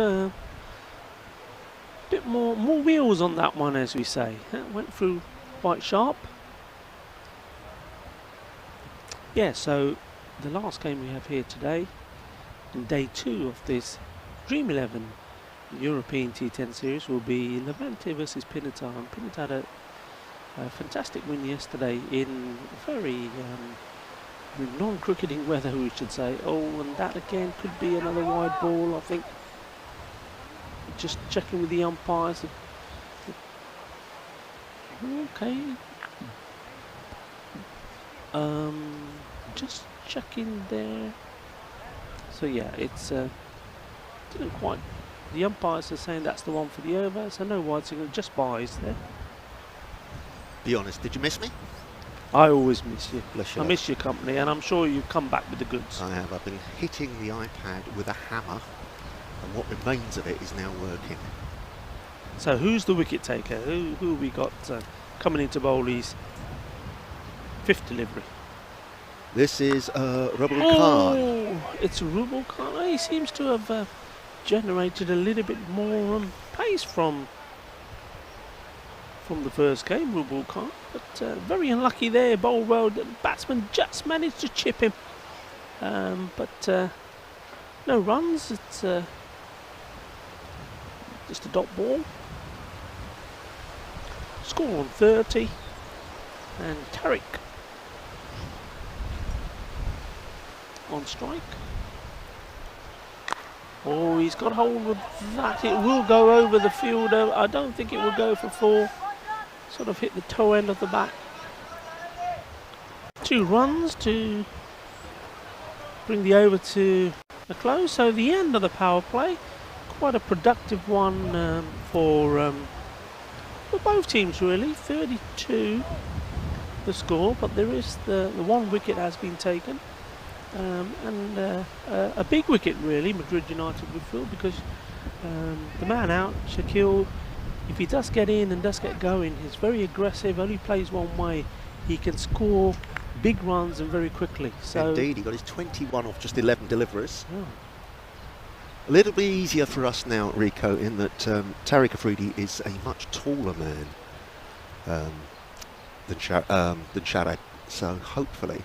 Bit more wheels on that one, as we say. Went through quite sharp. Yeah, so the last game we have here today, in day 2 of this Dream11 European T10 series, will be Levante versus Pinatar. And Pinatar had a fantastic win yesterday in very non-cricketing weather, we should say. Oh, and that again could be another wide ball, I think. Just checking with the umpires. Okay. Just checking there. So yeah, it's didn't quite. The umpires are saying that's the one for the over, so no wide signal, just buys there. Be honest, did you miss me? I always miss you. Bless you. I miss your company, and I'm sure you come back with the goods. I have. I've been hitting the iPad with a hammer, and what remains of it is now working. So who's the wicket taker? Who we got coming into bowl his 5th delivery? This is Rubble Khan. Oh, it's Rubble Khan. He seems to have generated a little bit more pace from the first game, Rubble Khan. But very unlucky there. Bowl well. The batsman just managed to chip him. But no runs. It's just a dot ball. Score on 30. And Tariq on strike. Oh, he's got hold of that. It will go over the fielder. I don't think it will go for 4. Sort of hit the toe end of the bat. 2 runs to bring the over to a close. So the end of the power play. Quite a productive one for both teams, really. 32 the score, but there is the 1 wicket has been taken. And a big wicket, really, Madrid United would feel, because the man out, Shaquille, if he does get in and does get going, he's very aggressive, only plays one way. He can score big runs and very quickly. So indeed, he got his 21 off just 11 deliveries. Oh. A little bit easier for us now, Rico, in that Tariq Afridi is a much taller man than Sharad, so hopefully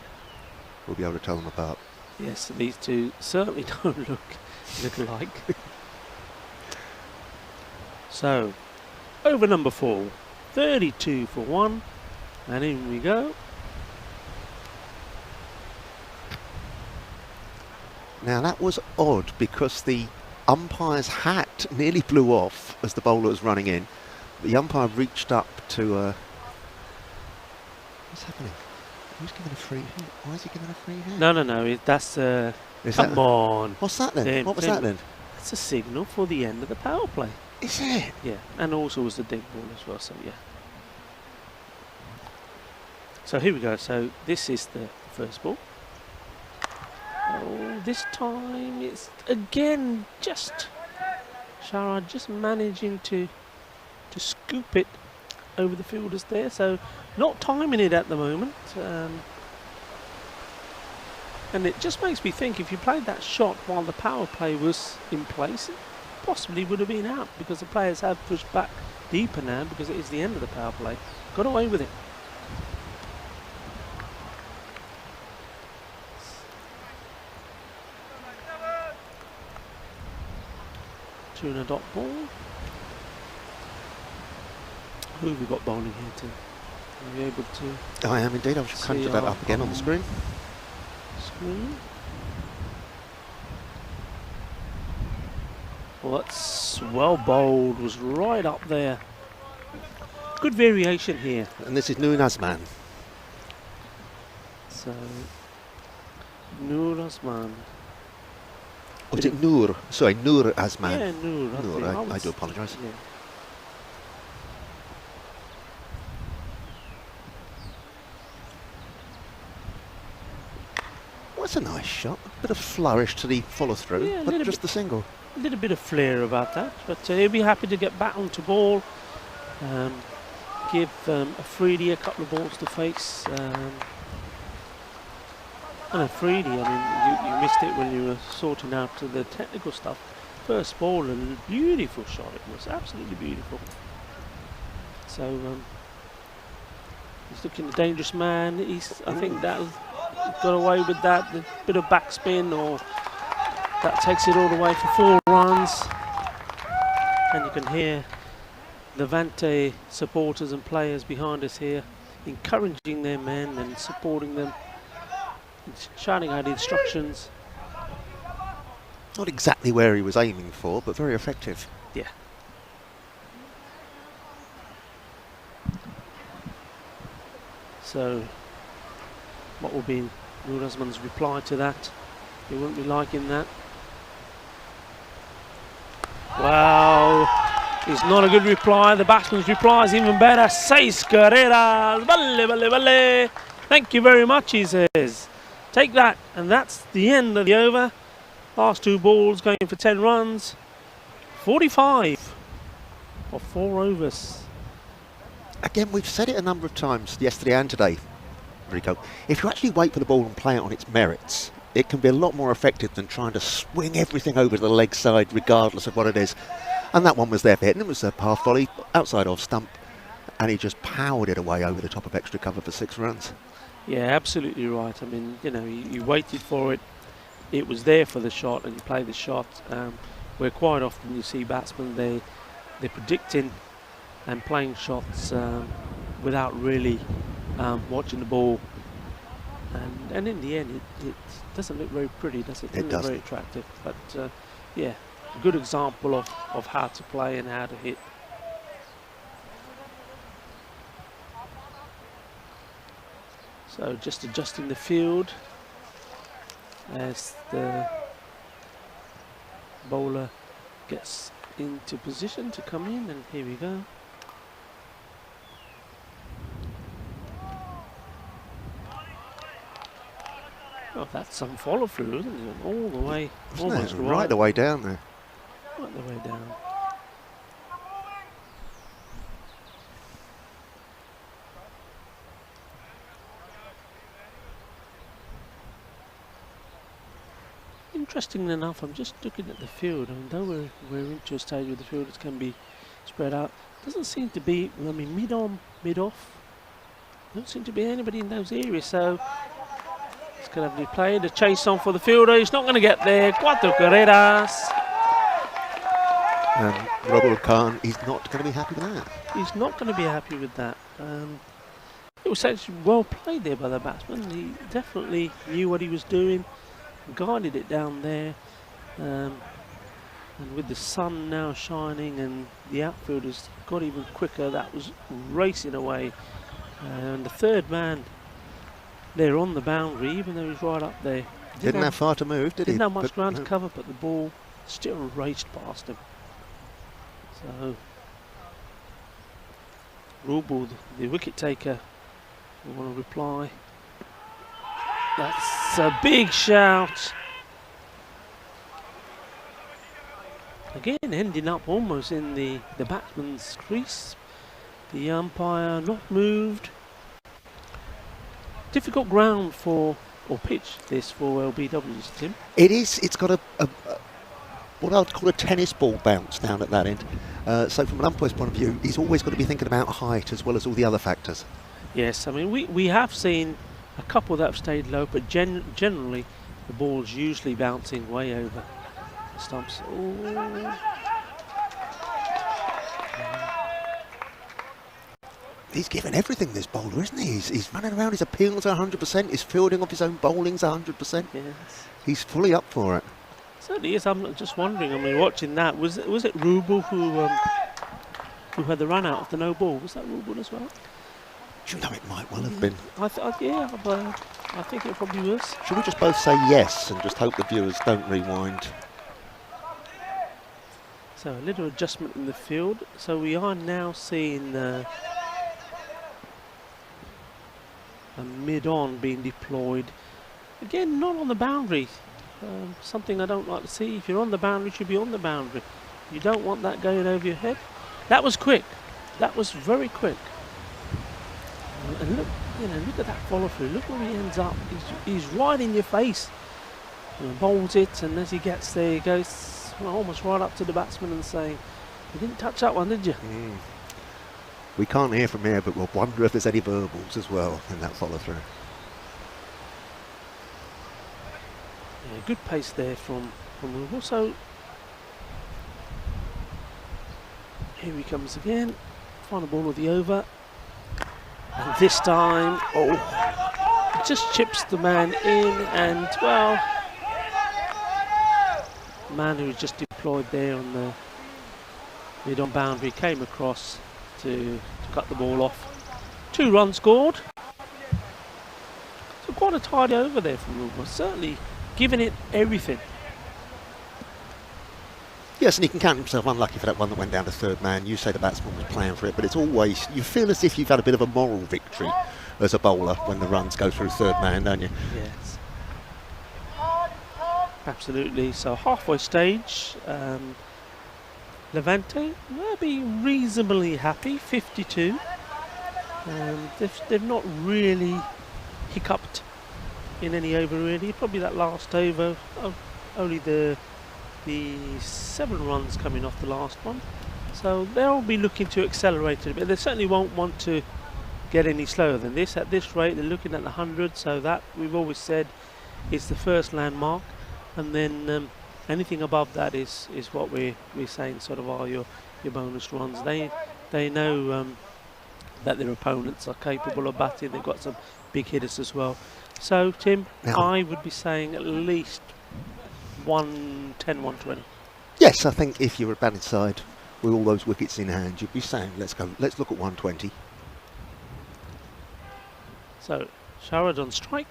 we'll be able to tell them apart. Yes, these two certainly don't look look like. So, over number 4, 32 for 1, and in we go. Now that was odd because the umpire's hat nearly blew off as the bowler was running in. The umpire reached up to... what's happening? Who's giving a free hit? Why is he giving a free hit? No, that's... come on. What's that then? What was that then? It's a signal for the end of the power play. Is it? Yeah, and also was the dead ball as well, so yeah. So here we go, so this is the first ball. Oh, this time it's again just Sharad just managing to scoop it over the fielders there, so not timing it at the moment. And it just makes me think, if you played that shot while the power play was in place, it possibly would have been out, because the players have pushed back deeper now because it is the end of the power play. Got away with it. Two and a dot ball. Who have we got bowling here, Tim? Are you able to... I am indeed. I'll just conjure that up again on the screen. Well, that's well bowled, was right up there. Good variation here. And this is Noor Azman. So, Noor Azman. Or is it Noor? Sorry, Noor Azman. Yeah, Noor. Noor, I do apologise. Yeah. That's a nice shot. A bit of flourish to the follow through, Yeah, but just the single. A little bit of flair about that, but he'll be happy to get back onto ball. Give Afridi a couple of balls to face. And Afridi, I mean, you missed it when you were sorting out the technical stuff. First ball, a beautiful shot. It was absolutely beautiful. So he's looking a dangerous man. I think that got away with that. A bit of backspin, or that takes it all the way for 4 runs. And you can hear Levante supporters and players behind us here encouraging their men and supporting them, and shouting out instructions. Not exactly where he was aiming for, but very effective. Yeah. So, what will be Noor Azman's reply to that? He won't be liking that. Wow, it's not a good reply. The batsman's reply is even better. 6 carreras, vale, vale, vale. Thank you very much, he says. Take that, and that's the end of the over. Last 2 balls going for 10 runs. 45 of 4 overs. Again, we've said it a number of times yesterday and today, Rico. If you actually wait for the ball and play it on its merits, it can be a lot more effective than trying to swing everything over to the leg side regardless of what it is. And that one was there for hitting. It was a half volley outside off stump, and he just powered it away over the top of extra cover for 6 runs. Yeah, absolutely right. I mean, you know, you waited for it. It was there for the shot, and you play the shot. Where quite often you see batsmen, they're predicting and playing shots without really watching the ball. And in the end, it doesn't look very pretty, does it? It doesn't look very attractive. But yeah, a good example of how to play and how to hit. So just adjusting the field as the bowler gets into position to come in, and here we go. Oh, that's some follow through, isn't it? All the way, almost right the way down there. Right the way down. Interesting enough, I'm just looking at the field, and though we're into a stage where the fielders can be spread out, doesn't seem to be, I mean, mid-on, mid-off, don't seem to be anybody in those areas, so It's going to be played. A chase on for the fielder. He's not going to get there. Cuatro carreras. And Robert Khan, he's not going to be happy with that. He's not going to be happy with that. It was actually well played there by the batsman. He definitely knew what he was doing, guided it down there. And with the sun now shining and the outfielders got even quicker, that was racing away. And the third man there on the boundary, even though he's right up there. Didn't have far to move, did he? Didn't have much ground to cover, but the ball still raced past him. So, Rubel, the wicket taker, will want to reply. That's a big shout. Again, ending up almost in the batsman's crease. The umpire not moved. Difficult ground or pitch this for LBWs, Tim. It is. It's got a what I would call a tennis ball bounce down at that end. So from an umpire's point of view, he's always got to be thinking about height as well as all the other factors. Yes, I mean, we have seen a couple that have stayed low, but generally the ball's usually bouncing way over the stumps. Ooh. He's given everything, this bowler, isn't he? He's running around, his appeals are 100%, his fielding off his own bowling's 100%. Yes. He's fully up for it. Certainly is. I'm just wondering, I mean, watching that, was it Rubel who had the run out of the no ball? Was that Rubel as well? Do you know, it might well have been. I think it probably was. Should we just both say yes and just hope the viewers don't rewind? So a little adjustment in the field. So we are now seeing a mid-on being deployed. Again, not on the boundary. Something I don't like to see. If you're on the boundary, you should be on the boundary. You don't want that going over your head. That was quick. That was very quick. And look, look at that follow through. Look where he ends up. He's right in your face. Bowls it, and as he gets there, he goes almost right up to the batsman and saying, "You didn't touch that one, did you?" We can't hear from here, but we'll wonder if there's any verbals as well in that follow through. Yeah, good pace there from Rubel. So here he comes again. Final ball of the over. And this time, just chips the man in, and well, the man who was just deployed there on the mid-on boundary came across to cut the ball off. 2 runs scored. So quite a tidy over there from Rubel. Certainly giving it everything. Yes, and he can count himself unlucky for that one that went down to third man. You say the batsman was playing for it, but it's always, you feel as if you've had a bit of a moral victory as a bowler when the runs go through third man, don't you? Yes. Absolutely. So halfway stage, Levante will be reasonably happy, 52. They've not really hiccuped in any over really. Probably that last over, only the 7 runs coming off the last one. So they'll be looking to accelerate it a bit. They certainly won't want to get any slower than this. At this rate, they're looking at the 100, so that we've always said is the first landmark. And then anything above that is what we're saying sort of are your bonus runs. They know that their opponents are capable of batting. They've got some big hitters as well. So Tim, now, I would be saying at least 110, 120. Yes, I think if you're a batting side with all those wickets in hand, you'd be saying let's look at 120. So Sharad on strike.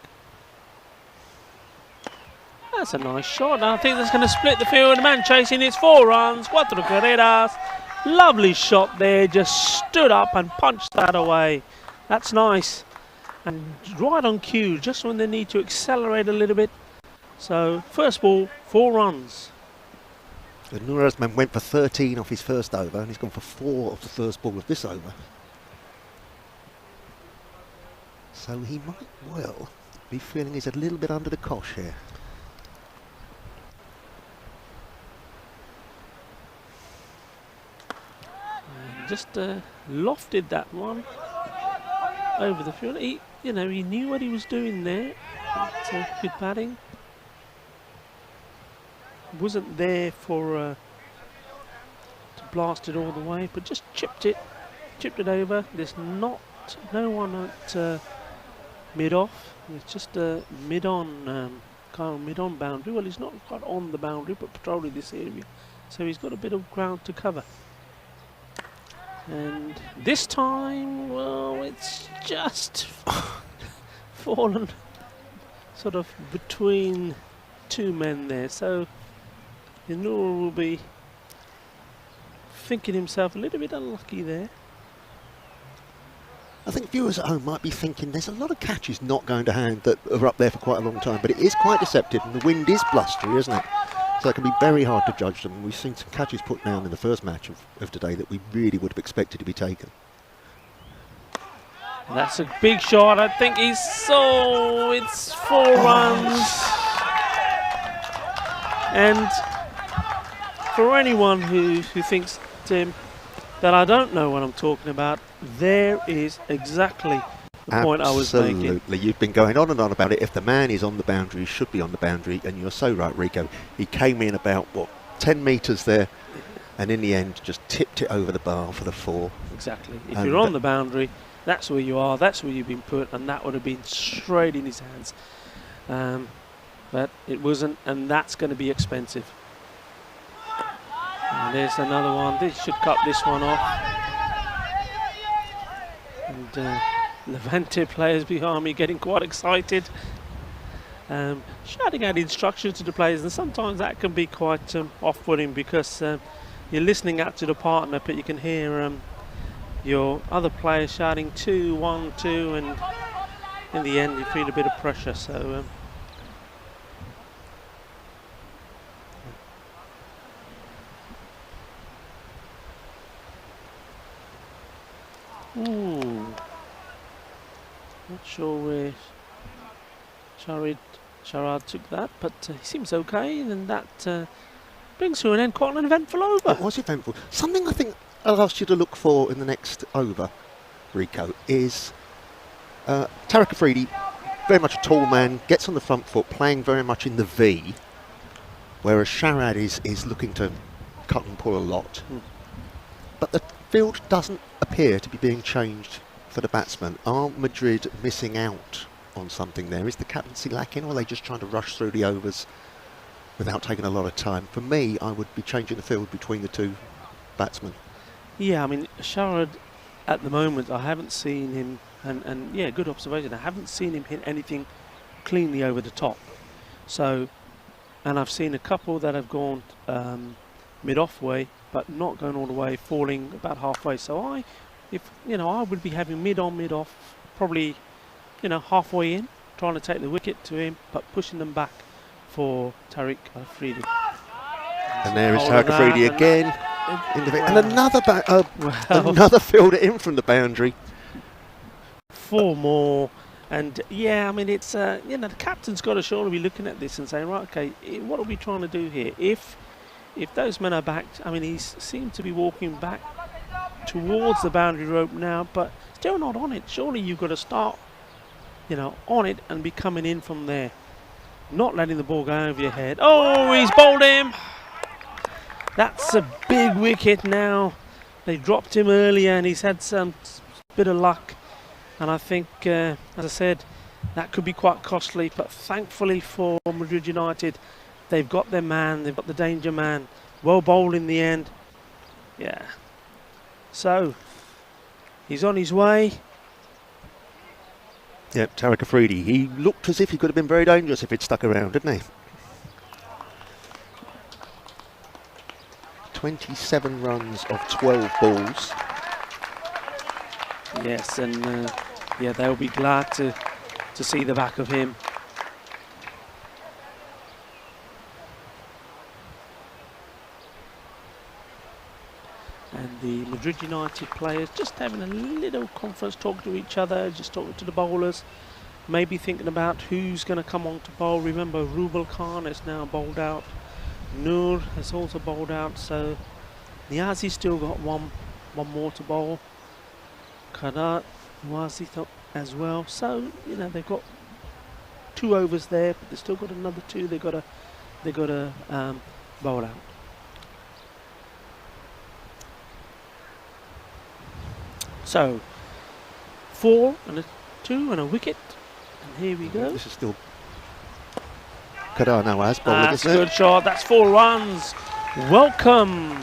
That's a nice shot. I think that's going to split the field. The man chasing, it's 4 runs, 4 carreras. Lovely shot there, just stood up and punched that away. That's nice. And right on cue, just when they need to accelerate a little bit. So first ball, 4 runs. And Nur Azman went for 13 off his first over, and he's gone for 4 off the first ball of this over. So he might well be feeling he's a little bit under the cosh here. And just lofted that one over the field. you know, he knew what he was doing there. Good batting. Wasn't there for to blast it all the way, but just chipped it over. There's no one at mid-off. It's just a mid-on, kind of mid-on boundary. Well, he's not quite on the boundary, but patrolling this area, so he's got a bit of ground to cover. And this time, well, it's just fallen sort of between two men there. So Noor will be thinking himself a little bit unlucky there. I think viewers at home might be thinking there's a lot of catches not going to hand that are up there for quite a long time, but it is quite deceptive and the wind is blustery, isn't it? So it can be very hard to judge them. We've seen some catches put down in the first match of today that we really would have expected to be taken. That's a big shot. I think it's 4 runs. And for anyone who thinks, Tim, that I don't know what I'm talking about, there is exactly the point I was making. Absolutely. You've been going on and on about it. If the man is on the boundary, he should be on the boundary. And you're so right, Rico. He came in about, 10 metres there. And in the end, just tipped it over the bar for the 4. Exactly. If you're on the boundary, that's where you are. That's where you've been put. And that would have been straight in his hands. But it wasn't. And that's going to be expensive. And there's another one. This should cut this one off. And Levante players behind me getting quite excited, shouting out instructions to the players, and sometimes that can be quite off-putting because you're listening out to the partner, but you can hear your other players shouting 2, 1, 2, and in the end you feel a bit of pressure. So. Not sure where Sharad took that, but he seems okay, and that brings to an end quite an eventful over. It was eventful. Something I think I'll ask you to look for in the next over, Rico, is Tariq Afridi, very much a tall man, gets on the front foot, playing very much in the V, whereas Sharad is looking to cut and pull a lot. But the field doesn't appear to be being changed for the batsman. Are Madrid missing out on something there? Is the captaincy lacking, or are they just trying to rush through the overs without taking a lot of time? For me, I would be changing the field between the two batsmen. Yeah, I mean, Sharad, at the moment, I haven't seen him, and yeah, good observation, I haven't seen him hit anything cleanly over the top. So, and I've seen a couple that have gone mid-off way, but not going all the way, falling about halfway. So I would be having mid-on, mid-off, probably, halfway in, trying to take the wicket to him, but pushing them back for Tariq Afridi. And there is Tariq Afridi again. And another fielder in from the boundary. 4 more. And yeah, I mean, it's, the captain's got to surely be looking at this and saying, right, okay, what are we trying to do here? If those men are back, I mean, he seemed to be walking back towards the boundary rope now, but still not on it. Surely you've got to start, on it and be coming in from there. Not letting the ball go over your head. Oh, he's bowled him. That's a big wicket now. They dropped him earlier and he's had some bit of luck. And I think, as I said, that could be quite costly. But thankfully for Madrid United, they've got their man, they've got the danger man. Well bowled in the end. Yeah. So, he's on his way. Yep, Tariq Afridi. He looked as if he could have been very dangerous if he'd stuck around, didn't he? 27 runs of 12 balls. Yes, and yeah, they'll be glad to see the back of him. And the Madrid United players just having a little conference, talking to each other, just talking to the bowlers, maybe thinking about who's going to come on to bowl. Remember, Rubal Khan has now bowled out. Noor has also bowled out, so Niazi's still got one more to bowl. Wazi thought as well. So they've got 2 overs there, but they've still got another 2. They got to bowl out. So 4 and a 2 and a wicket, and here we go. This is still Kedar Nawaz bowling. That's a good shot. That's 4 runs. Welcome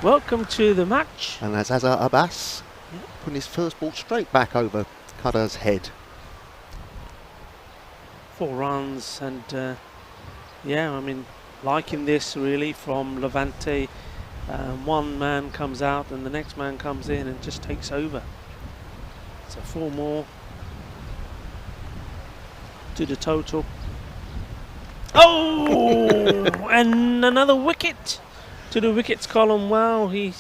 to the match. And that's Azhar Abbas putting his first ball straight back over Kedar's head. 4 runs, and yeah, I mean, liking this really from Levante. One man comes out and the next man comes in and just takes over. So 4 more to the total. Oh, and another wicket to the wickets column. Wow, he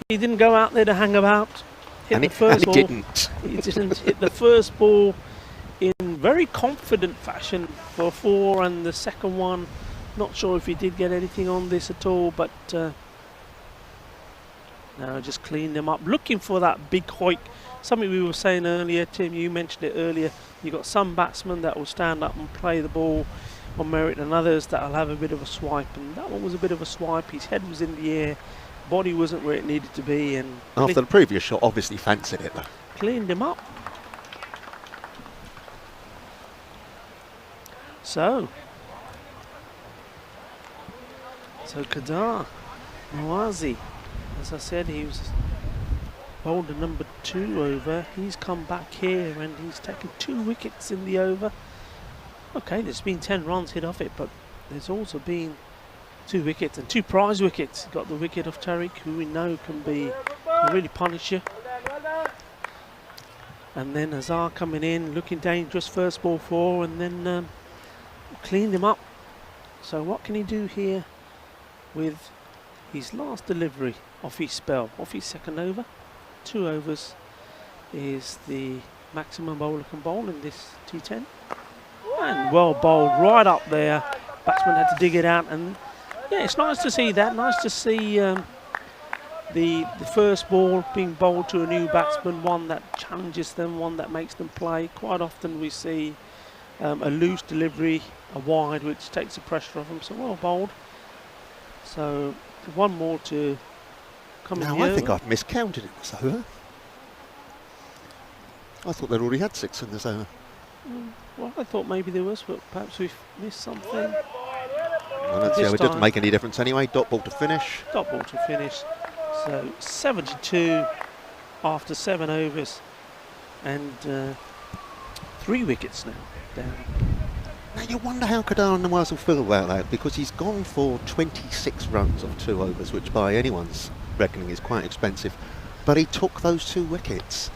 didn't go out there to hang about. Hit the first ball. He didn't hit the first ball in very confident fashion for 4, and the second one, not sure if he did get anything on this at all, but no, just cleaned them up. Looking for that big hoik. Something we were saying earlier, Tim, you mentioned it earlier. You got some batsmen that will stand up and play the ball on merit, and others that will have a bit of a swipe. And that one was a bit of a swipe. His head was in the air, body wasn't where it needed to be, and after the previous shot, obviously fancied it though. Cleaned him up. So Kedar Nawazi, as I said, he was bowled a number 2 over. He's come back here and he's taken 2 wickets in the over. Okay, there's been 10 runs hit off it, but there's also been 2 wickets and 2 prize wickets. Got the wicket of Tariq, who we know can really punish you. And then Azhar coming in, looking dangerous, first ball 4, and then cleaned him up. So what can he do here with his last delivery off his spell, off his second over? 2 overs is the maximum bowler can bowl in this T10. And well bowled right up there. Batsman had to dig it out, and yeah, it's nice to see that. Nice to see the first ball being bowled to a new batsman, one that challenges them, one that makes them play. Quite often we see a loose delivery, a wide, which takes the pressure off them. So well bowled. So 1 more to come in the Now I over. think I've miscounted it this over. I thought they'd already had 6 in this over. Well, I thought maybe there was, but perhaps we've missed something. Well, let's see how it doesn't make any difference anyway. Dot ball to finish. Dot ball to finish. So 72 after 7 overs, and 3 wickets now down. Now you wonder how Kedar Nawaz will feel about that, because he's gone for 26 runs of 2 overs, which by anyone's reckoning is quite expensive. But he took those 2 wickets,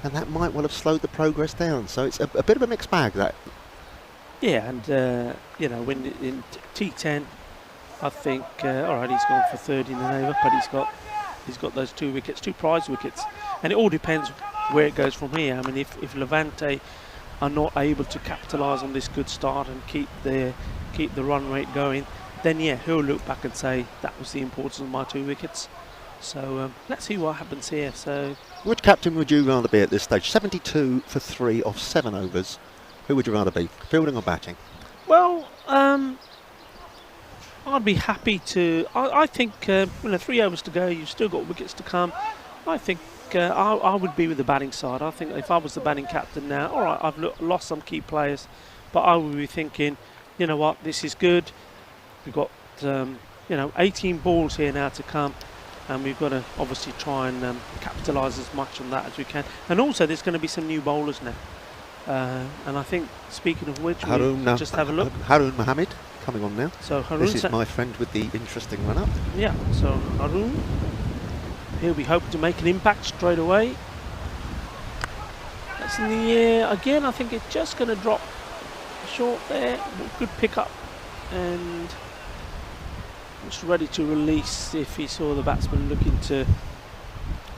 and that might well have slowed the progress down. So it's a bit of a mixed bag, that. Yeah, and when in T10, I think all right, he's gone for 13 and over, but he's got those 2 wickets, 2 prize wickets, and it all depends where it goes from here. I mean, if Levante are not able to capitalise on this good start and keep the run rate going, then yeah, he'll look back and say that was the importance of my 2 wickets. So let's see what happens here. So, which captain would you rather be at this stage? 72 for 3 off 7 overs. Who would you rather be, fielding or batting? Well, I'd be happy to. I think 3 overs to go. You've still got wickets to come. I think I would be with the batting side. I think if I was the batting captain now, all right, I've lost some key players, but I would be thinking, you know what, this is good. We've got 18 balls here now to come, and we've got to obviously try and capitalise as much on that as we can. And also, there's going to be some new bowlers now. And I think, speaking of which, we'll just have a look. Haroon Mohammed coming on now. So Haroon, this is my friend with the interesting run-up. Yeah, so Haroon, he'll be hoping to make an impact straight away. That's in the air again. I think it's just going to drop short there. Good pick up, and just ready to release if he saw the batsman looking to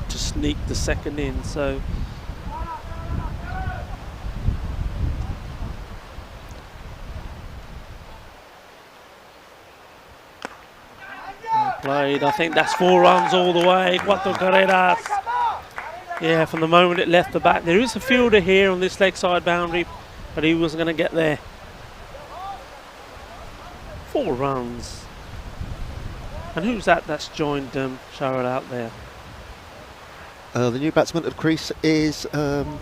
sneak the second in. So played. I think that's 4 runs all the way. 4 carreras Yeah, from the moment it left the bat. There is a fielder here on this leg side boundary, but he wasn't going to get there. 4 runs. And who's that that's joined Sharad out there? The new batsman at the crease is Fakansa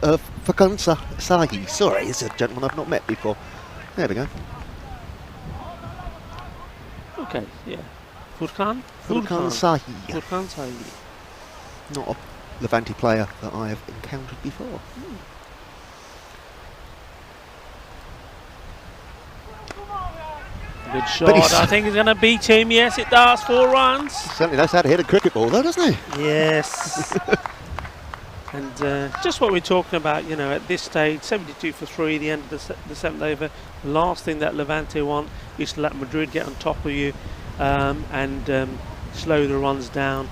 Sahi. Sorry, it's a gentleman I've not met before. There we go. Okay, yeah. Furkan Sahi. Furkan Sahi. Not a Levante player that I have encountered before. Good shot. I think he's going to beat him. Yes, it does. 4 runs. Certainly knows how to hit a cricket ball, though, doesn't he? Yes. And just what we're talking about, you know, at this stage, 72 for 3, the end of the 7th over. The last thing that Levante want is to let Madrid get on top of you and slow the runs down.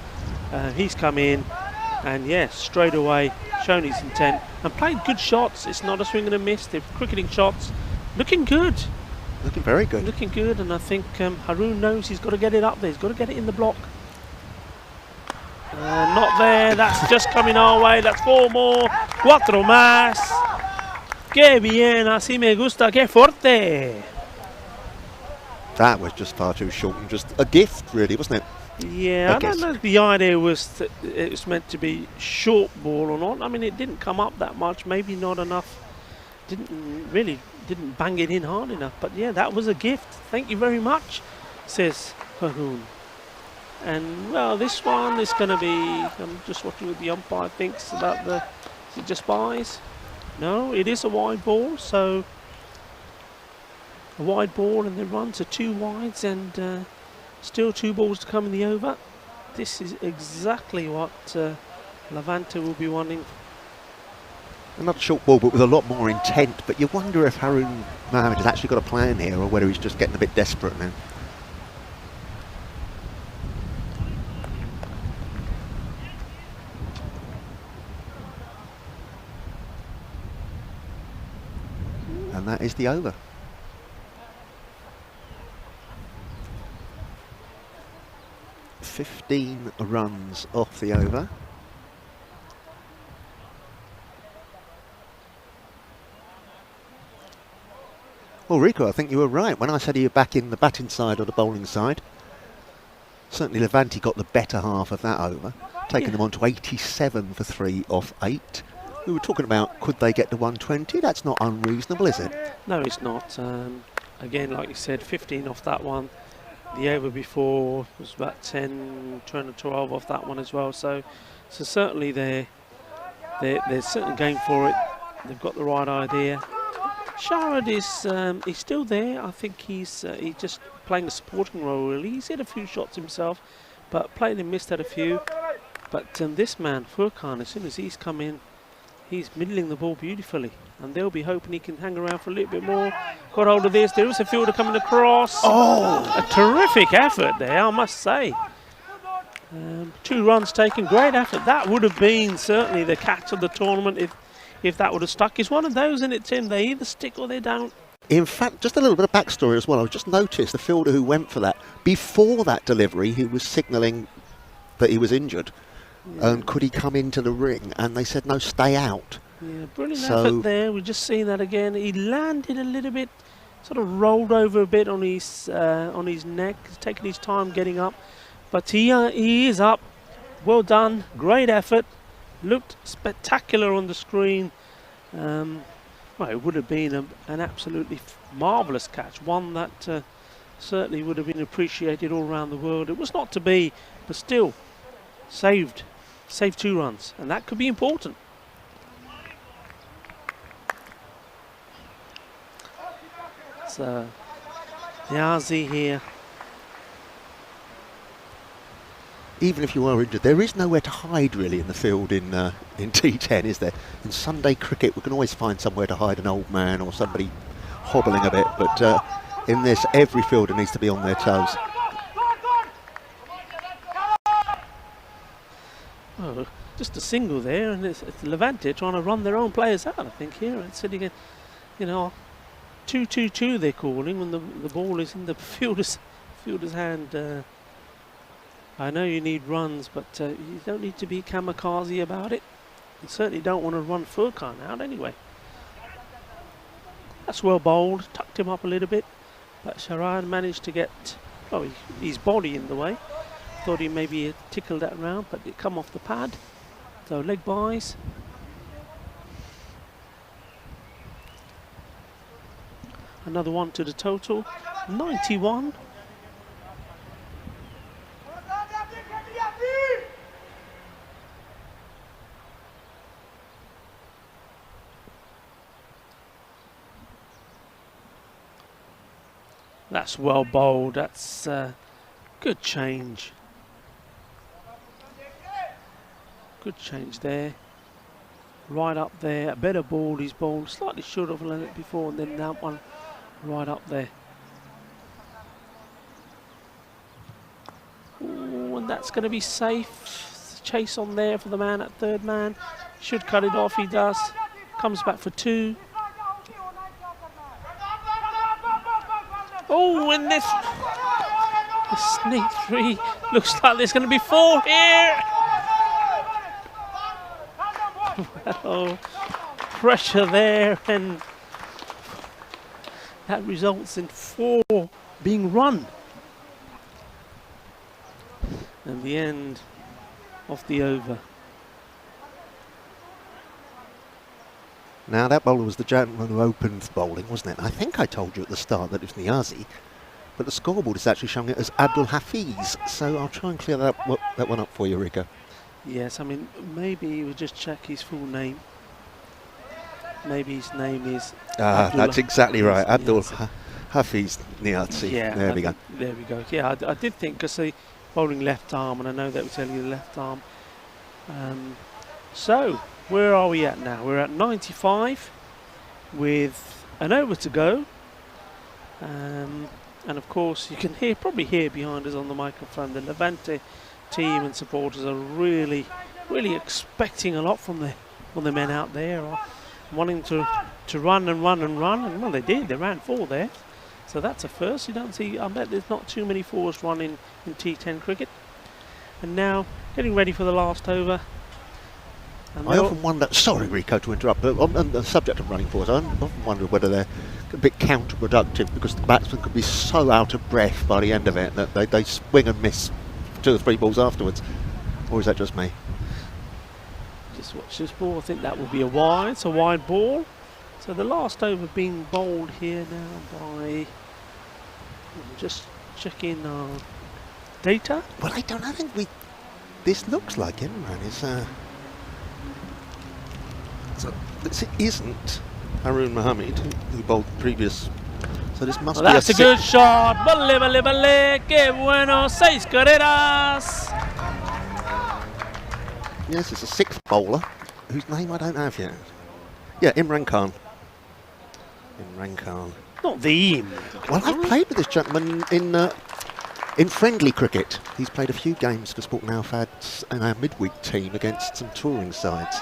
He's come in and, yes, straight away shown his intent and played good shots. It's not a swing and a miss. They're cricketing shots. Looking good. Looking very good. Looking good, and I think Haroon knows he's got to get it up there. He's got to get it in the block. Not there. That's just coming our way. That's 4 more. 4 más. Qué bien. Así me gusta. Qué fuerte. That was just far too short and just a gift, really, wasn't it? Yeah, I don't know if the idea was that it was meant to be short ball or not. I mean, it didn't come up that much. Maybe not enough. Didn't bang it in hard enough. But yeah, that was a gift. Thank you very much, says Haroon. And well, this one is going to be, I'm just watching what the umpire thinks about the, is it just buys? No, it is a wide ball, so a wide ball and the runs are 2 wides and still 2 balls to come in the over. This is exactly what Levante will be wanting. Another short ball, but with a lot more intent. But you wonder if Haroon Mohammed has actually got a plan here, or whether he's just getting a bit desperate now. And that is the over. "15 runs off the over. Well, Rico, I think you were right when I said you were back in the batting side or the bowling side. Certainly Levante got the better half of that over, taking them on to 87 for 3 off 8. We were talking about, could they get to 120? That's not unreasonable, is it? No, it's not. Again, like you said, 15 off that one. The over before was about 10, 12 off that one as well. So certainly they're certainly going for it. They've got the right idea. Sharad is he's still there. I think he's just playing a supporting role, really. He's hit a few shots himself, but played and missed at a few. But this man, Furkan, as soon as he's come in, he's middling the ball beautifully. And they'll be hoping he can hang around for a little bit more. Got hold of this. There is a fielder coming across. Oh! A terrific effort there, I must say. 2 runs taken. Great effort. That would have been certainly the catch of the tournament if that would have stuck. It's one of those, isn't it, Tim? They either stick or they don't. In fact, just a little bit of backstory as well. I've just noticed the fielder who went for that, before that delivery, he was signalling that he was injured. Yeah. And could he come into the ring? And they said, no, stay out. Yeah, brilliant effort there. We've just seen that again. He landed a little bit, sort of rolled over a bit on his neck. He's taking his time getting up. But he is up. Well done. Great effort. Looked spectacular on the screen. Well, it would have been an absolutely marvellous catch. One that certainly would have been appreciated all around the world. It was not to be, but still saved 2 runs. And that could be important. So, Niazi here. Even if you are injured, there is nowhere to hide really in the field in T10, is there? In Sunday cricket, we can always find somewhere to hide an old man or somebody hobbling a bit, but in this, every fielder needs to be on their toes. Oh, just a single there, and it's Levante trying to run their own players out, I think, here. And sitting in, 2-2-2 they're calling when the ball is in the fielder's hand. I know you need runs, but you don't need to be kamikaze about it. You certainly don't want to run Furkan out anyway. That's well bowled, tucked him up a little bit, but Sharad managed to get his body in the way. Thought he maybe tickled that round, but it come off the pad. So leg byes. Another one to the total, 91. That's well bowled. That's good change. Good change there. Right up there. A better ball he's bowled. Slightly short of it before, and then that one right up there. Ooh, and that's going to be safe. Chase on there for the man at third man. Should cut it off. He does. Comes back for 2. Oh, and this sneak 3 looks like there's going to be 4 here. Well, pressure there, and that results in 4 being run. And the end of the over. Now that bowler was the gentleman who opened bowling, wasn't it? I think I told you at the start that it was Niazi, but the scoreboard is actually showing it as Abdul Hafiz, so I'll try and clear that one up for you, Rico. Yes, I mean, maybe we'll just check his full name. Maybe his name is that's exactly right, Abdul Hafiz Niazi. Yeah, there we go. There we go. Yeah, I did think, because the bowling left arm, and I know that was only the left arm. So, where are we at now? We're at 95 with an over to go. And of course, you can probably hear behind us on the microphone, the Levante team and supporters are really expecting a lot from the men out there, wanting to run and run and run, and well, they did. They ran 4 there, so that's a first. You don't see. I bet there's not too many 4s run in T10 cricket. And now getting ready for the last over. And I often wonder, sorry Rico to interrupt, but on the subject of running 4s, I often wonder whether they're a bit counterproductive, because the batsmen could be so out of breath by the end of it that they swing and miss 2 or 3 balls afterwards. Or is that just me? Just watch this ball. I think that will be a wide. It's a wide ball. So the last over being bowled here now by, just checking our data. Well, I think this looks like Imran. This isn't Haroon Mohammed, who bowled previous. So this must be that's a good shot. Balle, balle, balle. Que bueno. 6 carreras. Yes, it's a 6th bowler, whose name I don't have yet. Yeah, Imran Khan. Imran Khan. Not the Imran. Well, I've played with this gentleman in friendly cricket. He's played a few games for Sporting Alfad's in our midweek team against some touring sides.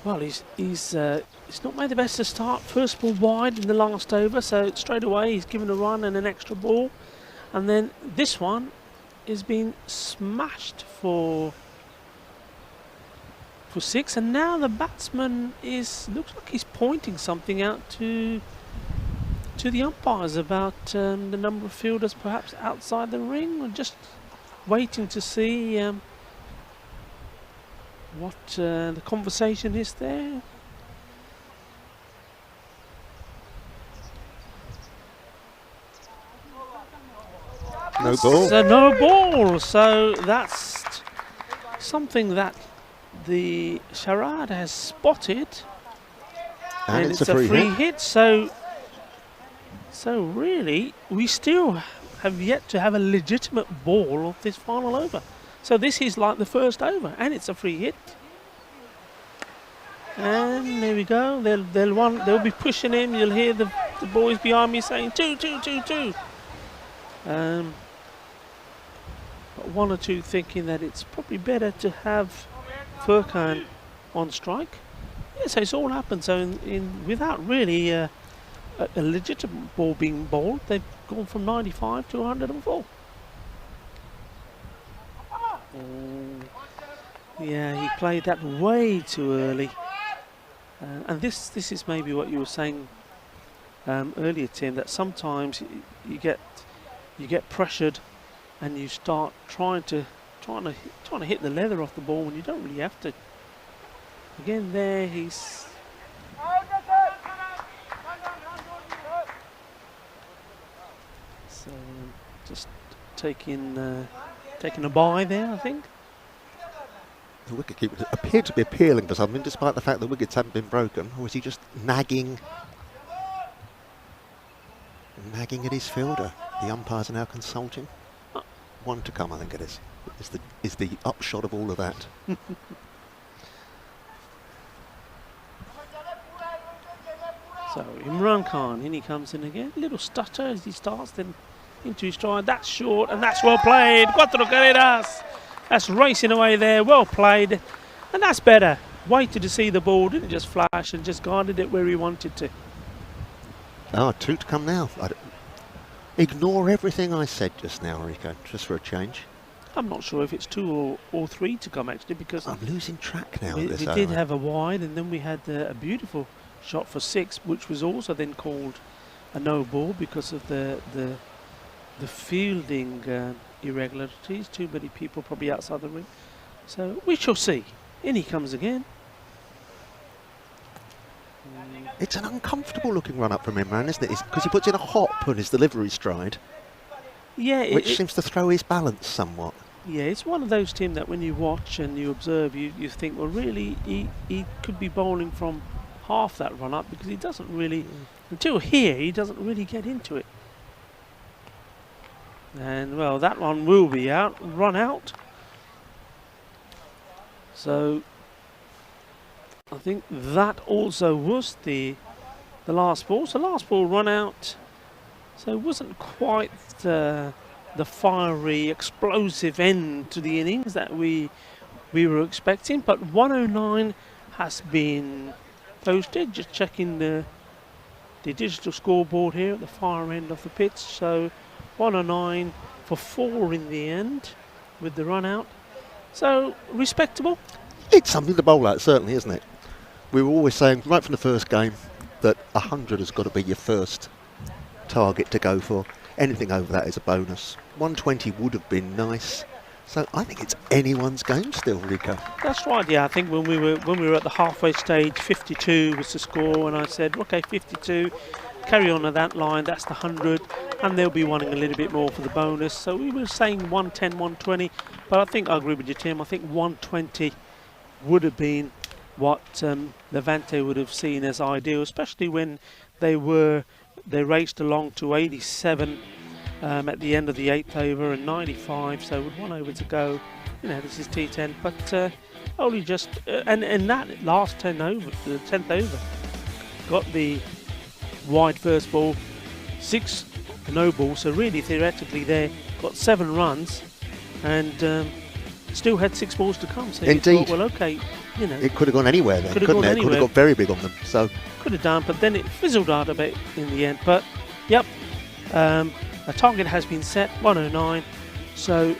Well, he's not made the best of start. First ball wide in the last over, so straight away he's given a run and an extra ball. And then this one is being smashed for 6, and now the batsman looks like he's pointing something out to the umpires about the number of fielders perhaps outside the ring. We're just waiting to see what the conversation is there. No ball. So no ball. So that's something that the Sharad has spotted, and it's a free hit. So really, we still have yet to have a legitimate ball of this final over. So this is like the first over, and it's a free hit. And there we go. They'll be pushing him. You'll hear the boys behind me saying 2, 2, 2, 2. But 1 or 2 thinking that it's probably better to have Furkan on strike. Yeah, so it's all happened. So without really a legitimate ball being bowled, they've gone from 95 to 104. Oh, yeah, he played that way too early. And this is maybe what you were saying earlier, Tim, that sometimes you get pressured and you start trying to hit the leather off the ball when you don't really have to. Again, there he's. So just taking a bye there, I think. The wicketkeeper appeared to be appealing for something, despite the fact the wickets hadn't been broken. Or was he just nagging at his fielder? The umpires are now consulting. One to come, I think it is. Is the upshot of all of that. So Imran Khan, in he comes in again. A little stutter as he starts, then into his stride. That's short and that's well played. Cuatro carreras. That's racing away there. Well played. And that's better. Waited to see the ball, didn't just flash and just guarded it where he wanted to. Ah, two to come now. Ignore everything I said just now, Rico, just for a change. I'm not sure if it's two or three to come actually, because I'm losing track now. we did have a wide, and then we had a beautiful shot for 6, which was also then called a no ball because of the fielding irregularities. Too many people probably outside the ring. So we shall see. In he comes again. It's an uncomfortable looking run up from Imran, isn't it? Because he puts in a hop on his delivery stride. Yeah, which seems to throw his balance somewhat. Yeah, it's one of those, Tim, that when you watch and you observe, you think, well, really, he could be bowling from half that run up, because he doesn't really, until here, he doesn't really get into it. And, well, that one will be run out. So, I think that also was the last ball. So, last ball run out. So, it wasn't quite the fiery, explosive end to the innings that we were expecting. But 109 has been posted. Just checking the digital scoreboard here at the far end of the pitch. So 109 for 4 in the end with the run out. So respectable. It's something to bowl at, certainly, isn't it? We were always saying right from the first game that 100 has got to be your first target to go for. Anything over that is a bonus. 120 would have been nice. So I think it's anyone's game still, Rico. That's right. Yeah, I think when we were at the halfway stage, 52 was the score, and I said, okay, 52, carry on at that line. That's the 100, and they'll be wanting a little bit more for the bonus. So we were saying 110, 120, but I think I agree with you, Tim. I think 120 would have been what Levante would have seen as ideal, especially when they raced along to 87 at the end of the 8th over and 95, so with 1 over to go, this is T10, but only just and that last 10 over, the 10th over, got the wide first ball, 6 no ball, so really theoretically they got 7 runs and still had 6 balls to come. So indeed. You thought, well, okay, it could have gone anywhere then, couldn't it? It could have got very big on them. So could have done, but then it fizzled out a bit in the end. But yep, a target has been set, 109. So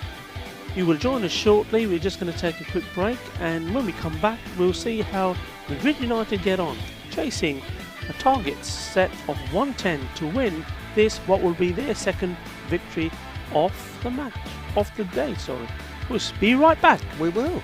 you will join us shortly. We're just going to take a quick break, and when we come back, we'll see how Madrid United get on, chasing a target set of 110 to win this, what will be their second victory of the match, of the day. Sorry. We'll be right back. We will.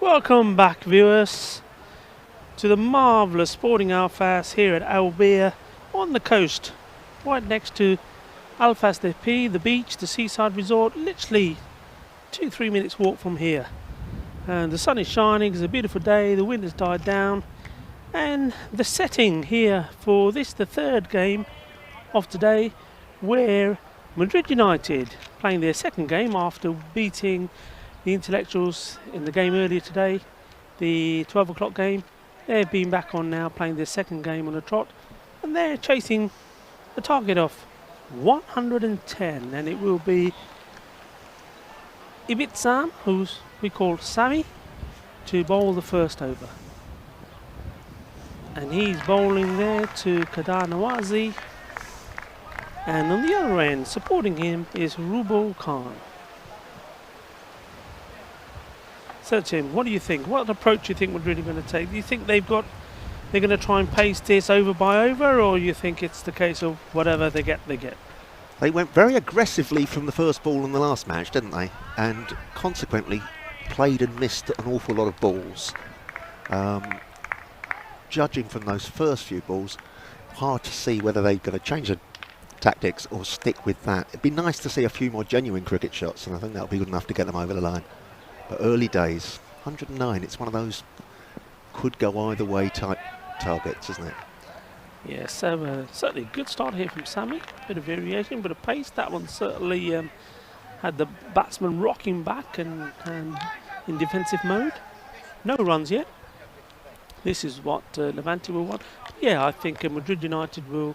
Welcome back, viewers, to the marvellous sporting Alfaz here at Albia on the coast, right next to Alfaz de P, the beach, the seaside resort, literally 2-3 minutes walk from here. And the sun is shining, it's a beautiful day, the wind has died down, and the setting here for this, the third game of today, where Madrid United playing their second game after beating the Intellectuals in the game earlier today the 12 o'clock game. They've been back on now, playing their second game on a trot, and they're chasing the target of 110, and it will be Ibitsam, who's we call Sammy, to bowl the first over. And he's bowling there to Kadar Nawazi, and on the other end, supporting him, is Rubul Khan. So Tim, what do you think? What approach do you think we're really going to take? Do you think they're going to try and pace this over by over, or you think it's the case of whatever they get, they get? They went very aggressively from the first ball in the last match, didn't they? And consequently played and missed an awful lot of balls. Judging from those first few balls, hard to see whether they're going to change the tactics or stick with that. It'd be nice to see a few more genuine cricket shots, and I think that'll be good enough to get them over the line. But early days, 109, it's one of those could go either way type targets, isn't it? Yeah, so certainly a good start here from Sammy. Bit of variation, bit of pace. That one certainly had the batsman rocking back and in defensive mode. No runs yet. This is what Levante will want. Yeah, I think Madrid United will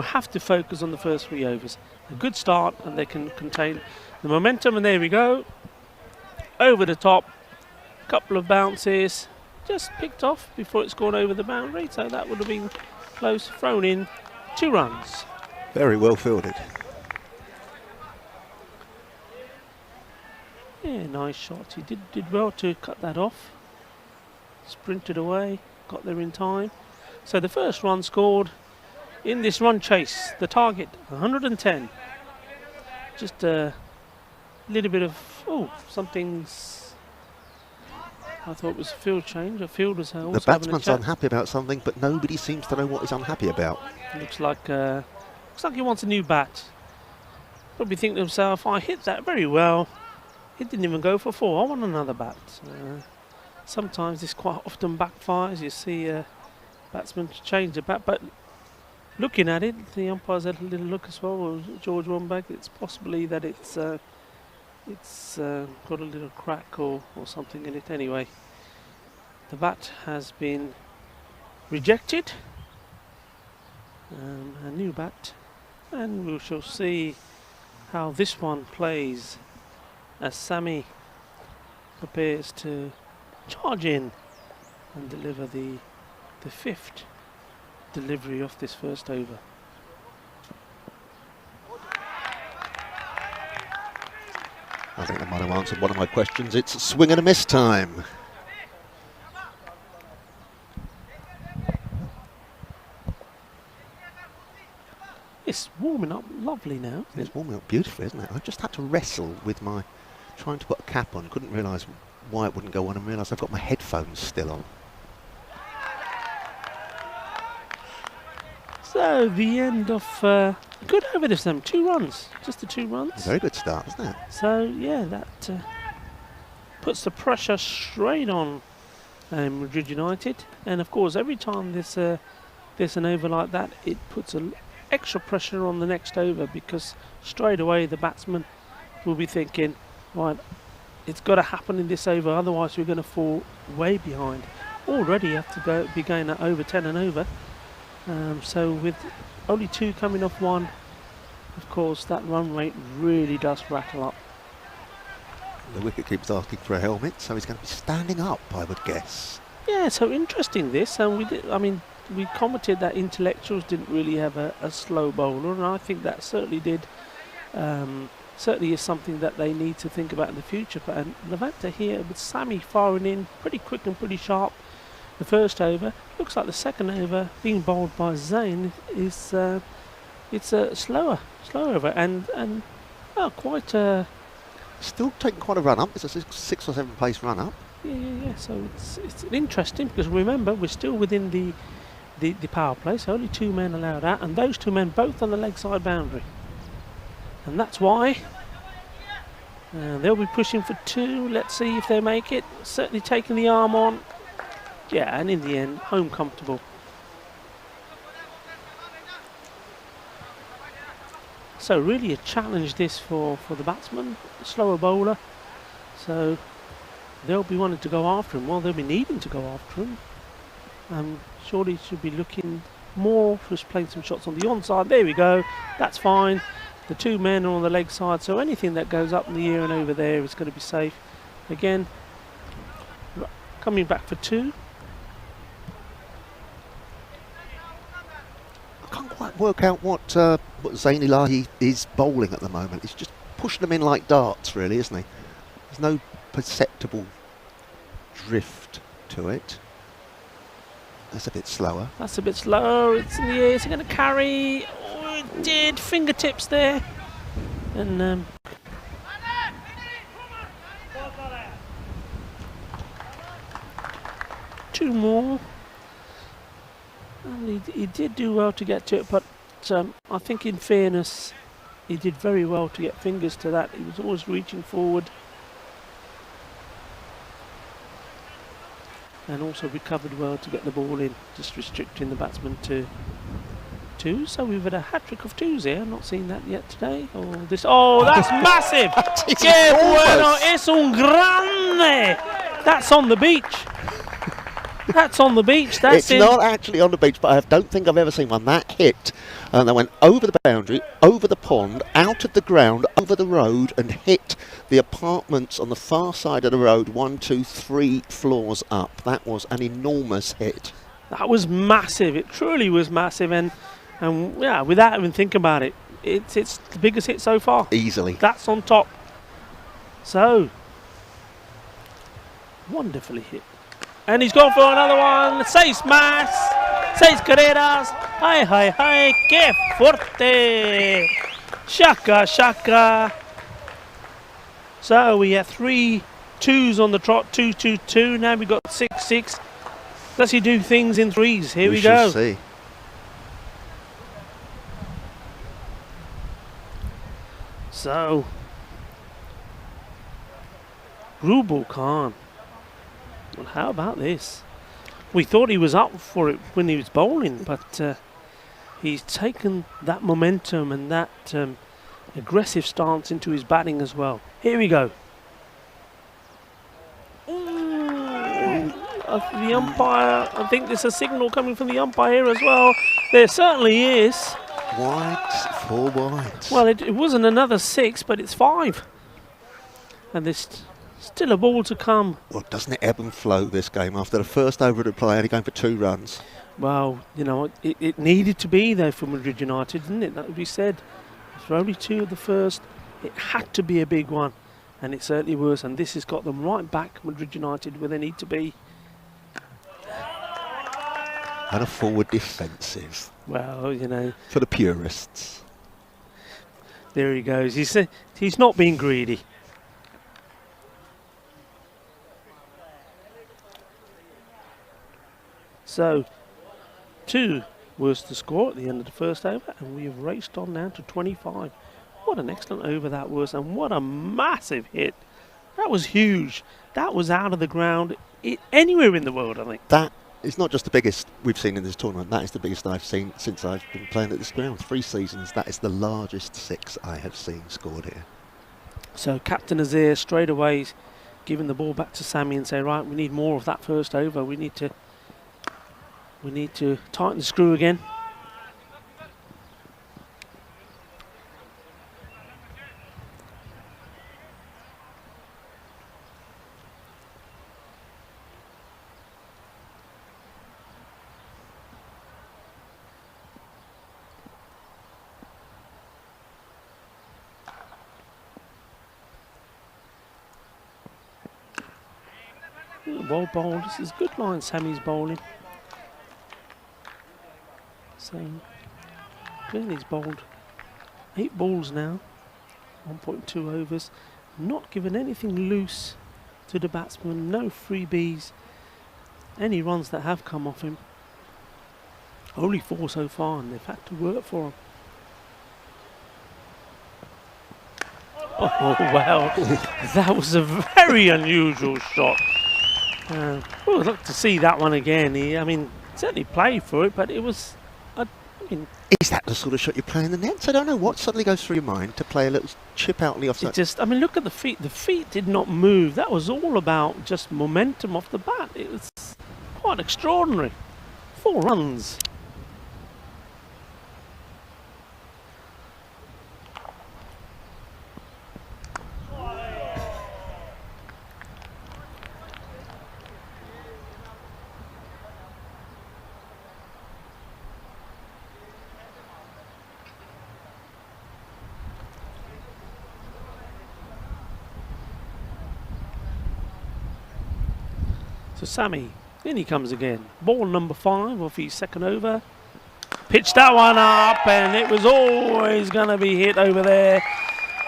have to focus on the first 3 overs. A good start, and they can contain the momentum. And there we go. Over the top, couple of bounces, just picked off before it's gone over the boundary, so that would have been close, thrown in, 2 runs. Very well fielded. Yeah, nice shot. He did well to cut that off. Sprinted away, got there in time. So the first run scored in this run chase, the target 110. Just a little bit of something's. I thought it was a field change. A field was also the batsman's unhappy about something, but nobody seems to know what he's unhappy about. Looks like he wants a new bat. Probably think to himself, I hit that very well. It didn't even go for 4. I want another bat. Sometimes this quite often backfires. You see batsmen change the bat, but looking at it, the umpires had a little look as well. Or George Wombag, it's possibly that it's got a little crack or something in it. Anyway, the bat has been rejected. A new bat, and we shall see how this one plays as Sammy prepares to charge in and deliver the 5th delivery of this first over. I think that might have answered one of my questions. It's swing and a miss time. It's warming up lovely now. It's warming up beautifully, isn't it? I just had to wrestle with my trying to put a cap on. Couldn't realise why it wouldn't go on, and realised I've got my headphones still on. So the end of good over this time. 2 runs, just the 2 runs. Very good start, isn't it? So yeah, that puts the pressure straight on Madrid United, and of course every time there's an over like that, it puts extra pressure on the next over, because straight away the batsman will be thinking, right, it's got to happen in this over, otherwise we're going to fall way behind. Already you have to be going at over 10 and over. So with only 2 coming off 1, of course that run rate really does rattle up. The wicketkeeper's asking for a helmet, so he's going to be standing up, I would guess. Yeah, so interesting this, and we commented that intellectuals didn't really have a slow bowler, and I think that certainly did. Certainly is something that they need to think about in the future. But Levante here with Sammy firing in pretty quick and pretty sharp. The first over looks like the second over being bowled by Zain is it's a slower over and quite still taking quite a run up. It's a 6 or 7 pace run up. Yeah. So it's interesting, because remember we're still within the power play, so only 2 men allowed out, and those 2 men both on the leg side boundary, and that's why they'll be pushing for 2. Let's see if they make it. Certainly taking the arm on. Yeah, and in the end, home comfortable. So really a challenge this for the batsman, slower bowler. So they'll be wanting to go after him. Well, they'll be needing to go after him. Surely should be looking more for playing some shots on the onside. There we go. That's fine. The two men are on the leg side, so anything that goes up in the air and over there is going to be safe. Again, coming back for two. I can't quite work out what Zayn Ilahi is bowling at the moment. He's just pushing them in like darts, really, isn't he? There's no perceptible drift to it. That's a bit slower. That's a bit slow. It's in the air. Is it going to carry? Oh, it did. Fingertips there. And two more. And he did do well to get to it, but I think in fairness, he did very well to get fingers to that. He was always reaching forward. And also recovered well to get the ball in, just restricting the batsman to two. So we've had a hat-trick of twos here. I'm not seen that yet today. Oh, that's massive! Que bueno, es un grande! That's on the beach. That's on the beach. That's it's not actually on the beach, but I don't think I've ever seen one that hit. And they went over the boundary, over the pond, out of the ground, over the road, and hit the apartments on the far side of the road, 1, 2, 3 floors up. That was an enormous hit. That was massive. It truly was massive, and yeah, without even thinking about it, it's the biggest hit so far. Easily. That's on top. So wonderfully hit. And he's gone for another one. 6 más. 6 carreras. Hi, hi, hi. Que fuerte. Shaka, shaka. So we have 3 twos on the trot. 2, 2, 2. Now we've got 6, 6. Does he do things in threes? Here we go. We shall see. So, Rubal Khan. Well, how about this? We thought he was up for it when he was bowling, but he's taken that momentum and that aggressive stance into his batting as well. Here we go. The umpire, I think there's a signal coming from the umpire here as well. There certainly is. White, 4 whites. Well, it wasn't another 6, but it's 5. And there's still a ball to come. Well, doesn't it ebb and flow, this game? After the first over of the play, only going for 2 runs. Well, you know, it needed to be there for Madrid United, didn't it? That would be said. For only 2 of the first, it had to be a big one. And it certainly was. And this has got them right back, Madrid United, where they need to be. And a forward defensive. Well, you know. For the purists. There he goes. He's not being greedy. So, 2 was the score at the end of the first over, and we have raced on now to 25. What an excellent over that was, and what a massive hit. That was huge. That was out of the ground anywhere in the world, I think. That is not just the biggest we've seen in this tournament, that is the biggest I've seen since I've been playing at this ground. 3 seasons, that is the largest 6 I have seen scored here. So Captain Azir straight away giving the ball back to Sammy and say, right, we need more of that first over. We need to tighten the screw again. Well bowled. This is good line Sammy's bowling. So, again, he's bowled 8 balls now, 1.2 overs, not given anything loose to the batsman, no freebies, any runs that have come off him. Only 4 so far, and they've had to work for him. Oh, wow, that was a very unusual shot. I'd like to see that one again. I mean, certainly played for it, but it was I mean, Is that the sort of shot you play in the nets? I don't know what suddenly goes through your mind to play a little chip out on the offside. it just, I mean, look at the feet. The feet did not move. That was all about just momentum off the bat. It was quite extraordinary. 4 runs. So Sammy, in he comes again. Ball number 5 off his second over. Pitched that one up, and it was always going to be hit over there.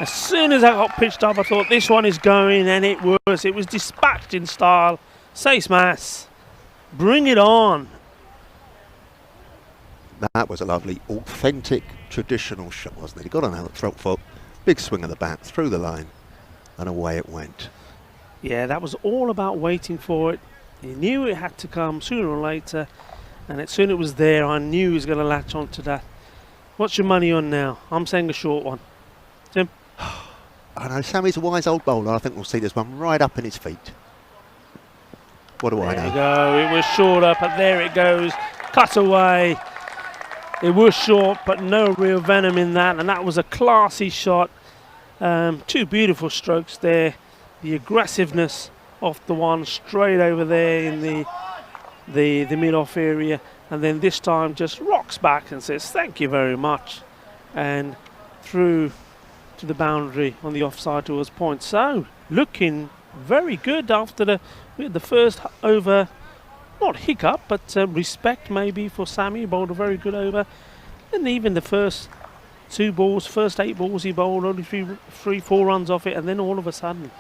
As soon as that got pitched up, I thought this one is going, and it was. It was dispatched in style. Say smash. Bring it on. That was a lovely, authentic, traditional shot, wasn't it? He got on out the throat foot, big swing of the bat, through the line, and away it went. Yeah, that was all about waiting for it. He knew it had to come sooner or later, and as soon as it was there, I knew he was going to latch onto that. What's your money on now? I'm saying a short one. Tim? I know, Sammy's a wise old bowler. I think we'll see this one right up in his feet. What do I know? There you go. It was short up, and there it goes. Cut away. It was short, but no real venom in that, and that was a classy shot. 2 beautiful strokes there. The aggressiveness off the one straight over there in the mid-off area, and then this time just rocks back and says thank you very much, and through to the boundary on the offside towards point. So looking very good after we had the first over, not hiccup, but respect maybe for Sammy. He bowled a very good over, and even the first 2 balls, first 8 balls he bowled only 3-4 runs off it, and then all of a sudden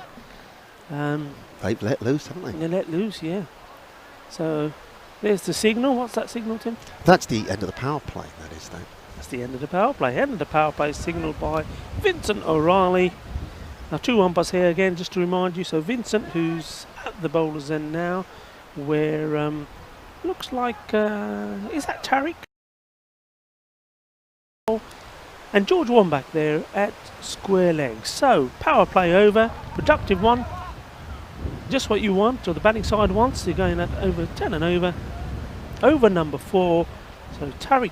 They've let loose, haven't they? they let loose, yeah. So there's the signal. What's that signal, Tim? That's the end of the power play, that is, though. That's the end of the power play. End of the power play signalled by Vincent O'Reilly. Now 2 umpires here again, just to remind you. So Vincent, who's at the bowler's end now, where looks like is that Tariq? And George Womback there at square legs. So power play over, productive one. Just what you want, or the batting side wants. They're going at over 10 and over. Over number 4. So Tariq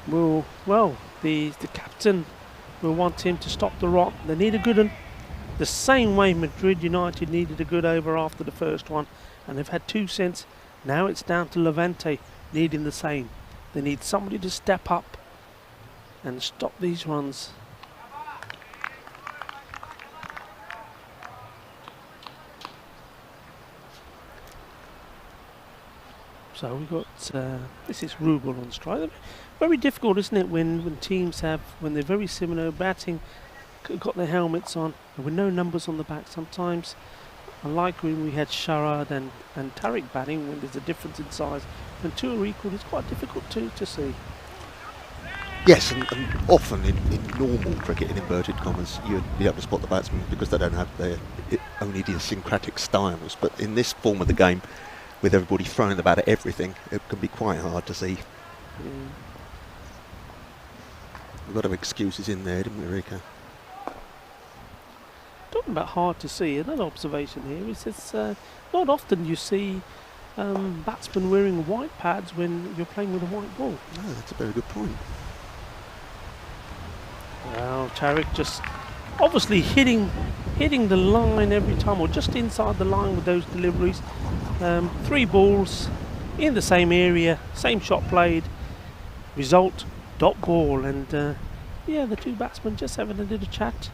will, well, the captain will want him to stop the rot. They need a good one. The same way Madrid United needed a good over after the first one, and they've had 2 since. Now it's down to Levante needing the same. They need somebody to step up and stop these runs. So we've got, this is Rubel on strike. Very difficult, isn't it, when teams have, when they're very similar, batting, got their helmets on, and with no numbers on the back sometimes. Unlike when we had Sharad and Tariq batting, when there's a difference in size, when 2 are equal, it's quite difficult to see. Yes, and often in normal cricket, in inverted commas, you'd be able to spot the batsmen because they don't have their own idiosyncratic styles. But in this form of the game, with everybody throwing the bat at everything, it can be quite hard to see. A lot of excuses in there, didn't we, Rika? Talking about hard to see, another observation here is it's not often you see batsmen wearing white pads when you're playing with a white ball. No, that's a very good point. Well, Tariq just obviously hitting the line every time, or just inside the line with those deliveries. 3 balls in the same area, same shot played, result dot ball, and yeah, the 2 batsmen just having a little chat.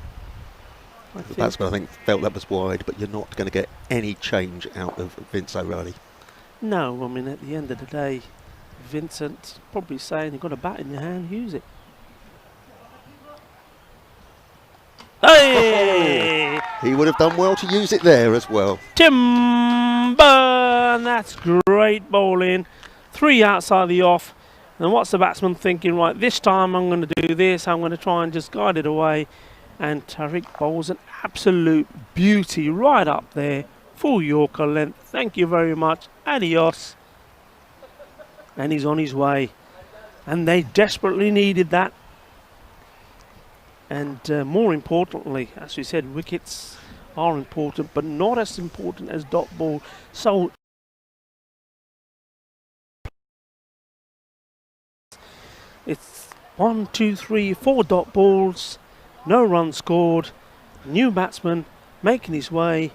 The batsman, I think, felt that was wide, but you're not going to get any change out of Vince O'Reilly. No, I mean, at the end of the day, Vincent's probably saying you've got a bat in your hand, use it. Hey! He would have done well to use it there as well. Timber! And that's great bowling. 3 outside the off. And what's the batsman thinking? Right, this time I'm going to do this. I'm going to try and just guide it away. And Tariq bowls an absolute beauty right up there. Full Yorker length. Thank you very much. Adios. and he's on his way. And they desperately needed that. And more importantly, as we said, wickets are important, but not as important as dot ball. So it's 1, 2, 3, 4 dot balls, no runs scored, new batsman making his way,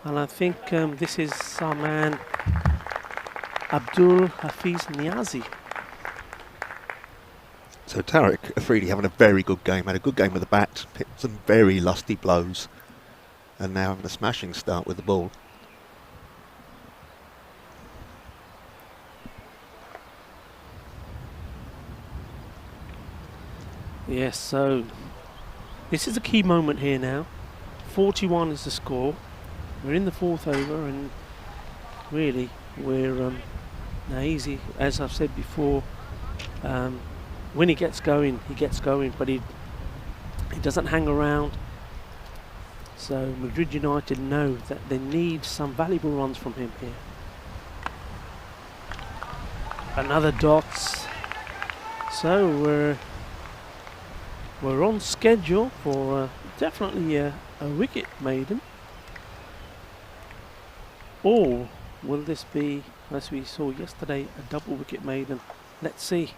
and I think this is our man Abdul Hafiz Niazi. So Tariq Afridi having a very good game, had a good game with the bat, picked some very lusty blows, and now having a smashing start with the ball. Yes, so this is a key moment here now. 41 is the score. We're in the 4th over, and really we're now easy, as I've said before. When he gets going, but he doesn't hang around. So Madrid United know that they need some valuable runs from him here. Another dots. So we're on schedule for definitely a wicket maiden. Or will this be, as we saw yesterday, a double wicket maiden? Let's see.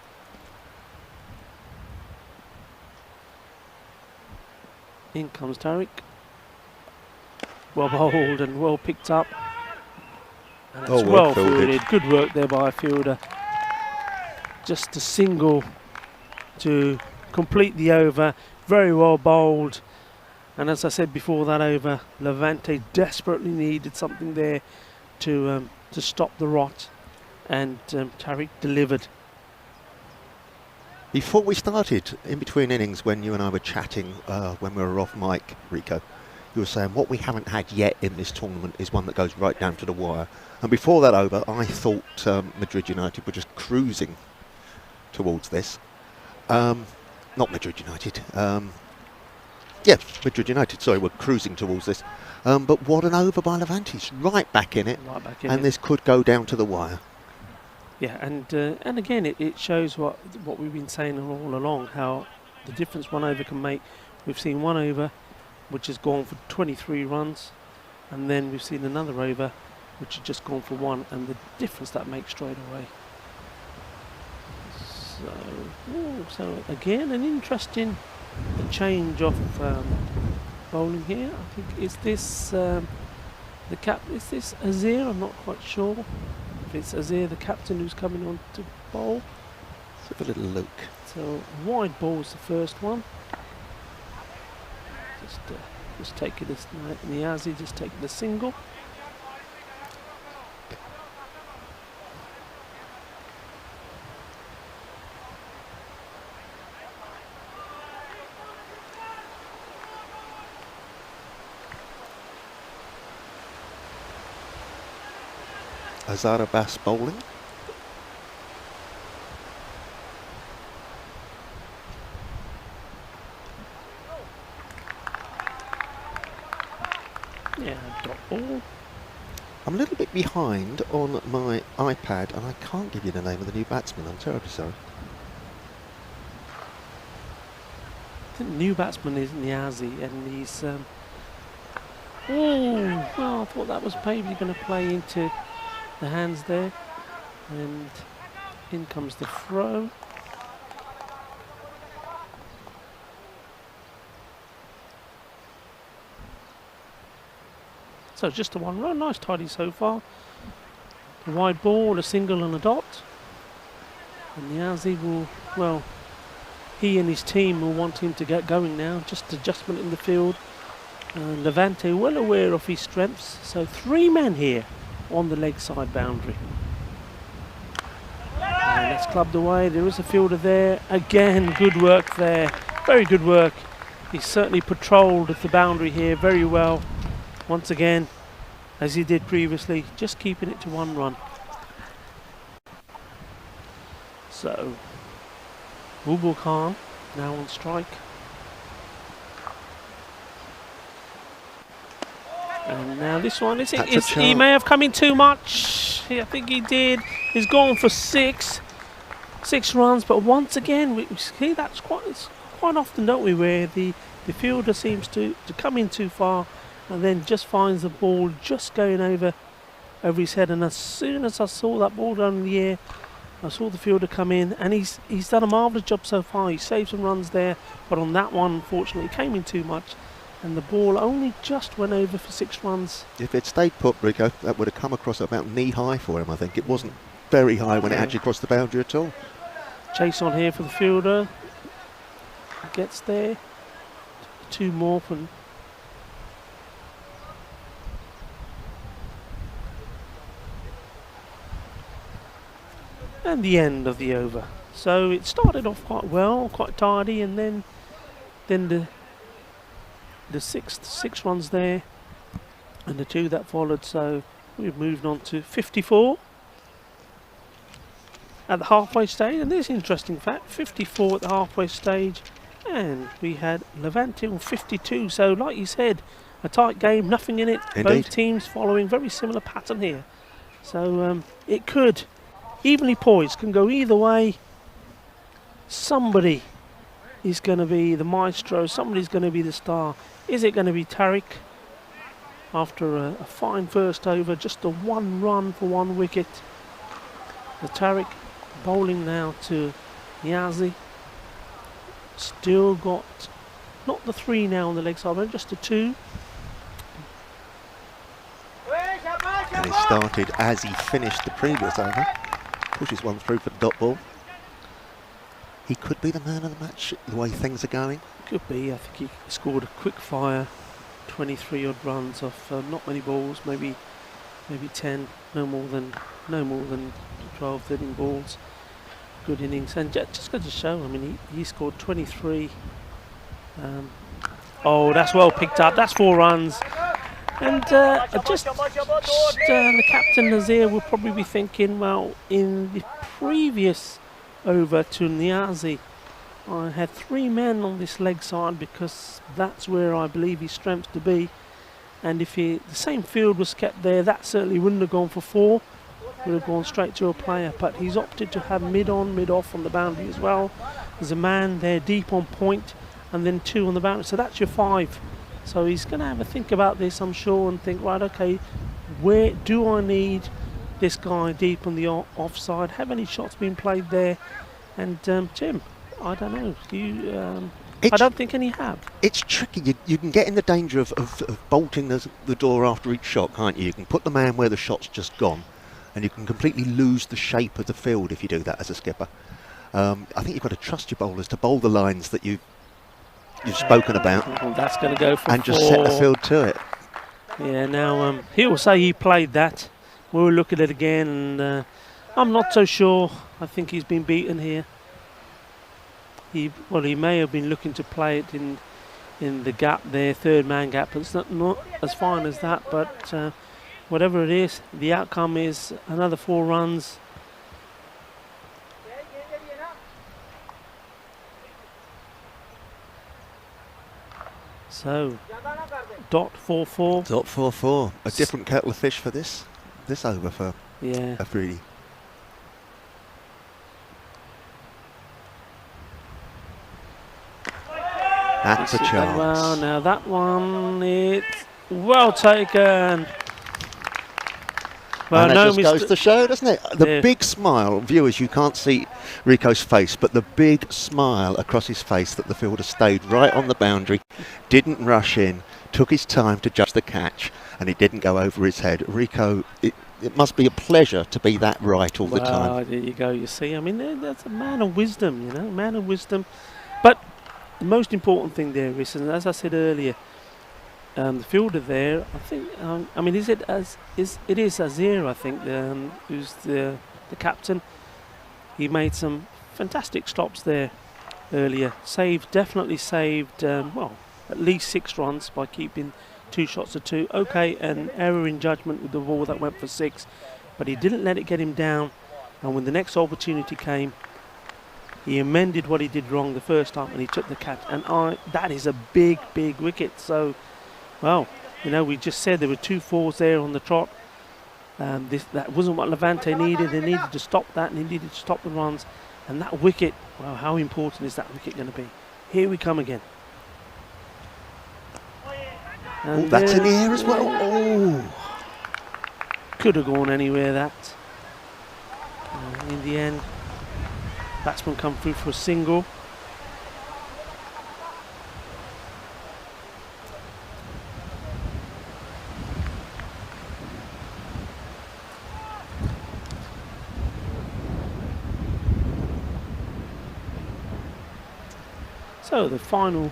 In comes Tariq. Well bowled and well picked up. And it's well fielded. Good work there by a fielder. Just a single to complete the over. Very well bowled. And as I said before that over, Levante desperately needed something there to stop the rot. And Tariq delivered. Before we started, in between innings, when you and I were chatting, when we were off mic, Rico, you were saying what we haven't had yet in this tournament is one that goes right down to the wire. And before that over, I thought Madrid United were just cruising towards this. Not Madrid United. Madrid United, sorry, were cruising towards this. But what an over by Levante's, right back in it. Right back in and it. This could go down to the wire. Yeah, and again, it shows what we've been saying all along, how the difference one over can make. We've seen one over which has gone for 23 runs, and then we've seen another over which has just gone for 1, and the difference that makes straight away. So again, an interesting change of bowling here. I think is this is this Azir? I'm not quite sure. It's Azir, the captain, who's coming on to bowl. Let's have a little look. So wide ball is the first one. Just taking this Niazi, just taking the single. Azar Abbas bowling. Yeah, dot ball. I'm a little bit behind on my iPad and I can't give you the name of the new batsman. I'm terribly sorry. I think the new batsman is Niazi, and he's well, I thought that was maybe going to play into the hands there, and in comes the throw. So just a 1 run, nice tidy so far. A wide ball, a single and a dot. And Niazi will, well, he and his team will want him to get going now. Just adjustment in the field. Levante well aware of his strengths. So 3 men here on the leg side boundary. And that's clubbed away. There is a fielder there. Again, good work there. Very good work. He's certainly patrolled the boundary here very well. Once again, as he did previously, just keeping it to 1 run. So, Bubul Khan now on strike. And now this one, he may have come in too much. I think he did. He's gone for 6. 6 runs, but once again, we see that's quite often, don't we, where the fielder seems to come in too far and then just finds the ball just going over his head. And as soon as I saw that ball down in the air, I saw the fielder come in, and he's done a marvellous job so far. He saved some runs there, but on that one, unfortunately, it came in too much, and the ball only just went over for 6 runs. If it stayed put, Rico, that would have come across about knee-high for him, I think. It wasn't very high when it actually crossed the boundary at all. Chase on here for the fielder. Gets there. 2 more from... And the end of the over. So it started off quite well, quite tidy, and then the 6 runs there, and the 2 that followed. So we've moved on to 54 at the halfway stage. And this interesting fact: 54 at the halfway stage, and we had Levante on 52. So, like you said, a tight game, nothing in it. Indeed. Both teams following very similar pattern here. So it could. Evenly poised, can go either way. Somebody is going to be the maestro, somebody's going to be the star. Is it going to be Tariq after a fine first over, just a 1 run for 1 wicket? The Tariq bowling now to Niazi. Still got not the 3 now on the leg side, but just a 2. And he started as he finished the previous over. Pushes 1 through for the dot ball. He could be the man of the match the way things are going. Could be. I think he scored a quick fire, 23 odd runs off not many balls, maybe 10, no more than 12, 13 balls. Good innings, and just going to show. I mean, he scored 23. Oh, that's well picked up. That's 4 runs. And just the captain Nazir will probably be thinking, well, in the previous over to Niazi, I had 3 men on this leg side because that's where I believe his strength to be. And if the same field was kept there, that certainly wouldn't have gone for 4. Would have gone straight to a player. But he's opted to have mid-on, mid-off on the boundary as well. There's a man there deep on point, and then 2 on the boundary. So that's your 5. So he's going to have a think about this, I'm sure, and think, right, okay, where do I need this guy deep on the offside? Have any shots been played there? And Jim, I don't know. I don't think any have. It's tricky. You can get in the danger of bolting the door after each shot, can't you? You can put the man where the shot's just gone, and you can completely lose the shape of the field if you do that as a skipper. I think you've got to trust your bowlers to bowl the lines that you've spoken about. Well, that's going to go for and 4. Just set the field to it. Yeah, now he will say he played that. We'll look at it again, and I'm not so sure. I think he's been beaten here. He may have been looking to play it in the gap there, 3rd man gap, but it's not as fine as that. But whatever it is, the outcome is another 4 runs. So, dot 4-4. Dot 4-4. A different kettle of fish for this over for Afridi. That's a chance. Well, now that one, it's well taken. Well, and no, that just goes to show, doesn't it? The big smile, viewers, you can't see Rico's face, but the big smile across his face that the fielder stayed right on the boundary, didn't rush in, took his time to judge the catch, and he didn't go over his head. Rico, it must be a pleasure to be that right all the time. There you go, you see. I mean, that's a man of wisdom, man of wisdom. But the most important thing there is, and as I said earlier, the fielder there, I think, I mean, it is Azir, I think, who's the captain. He made some fantastic stops there earlier. Definitely saved, at least 6 runs by keeping 2 shots to 2. Okay, an error in judgment with the ball that went for 6, but he didn't let it get him down. And when the next opportunity came, he amended what he did wrong the first time, and he took the catch. And that is a big, big wicket. So, well, we just said there were 2 4s there on the trot. That wasn't what Levante needed. They needed to stop that, and they needed to stop the runs. And that wicket, well, how important is that wicket going to be? Here we come again. Oh, that's in the air as well. Oh, could have gone anywhere, that. In the end, batsman come through for a single. So the final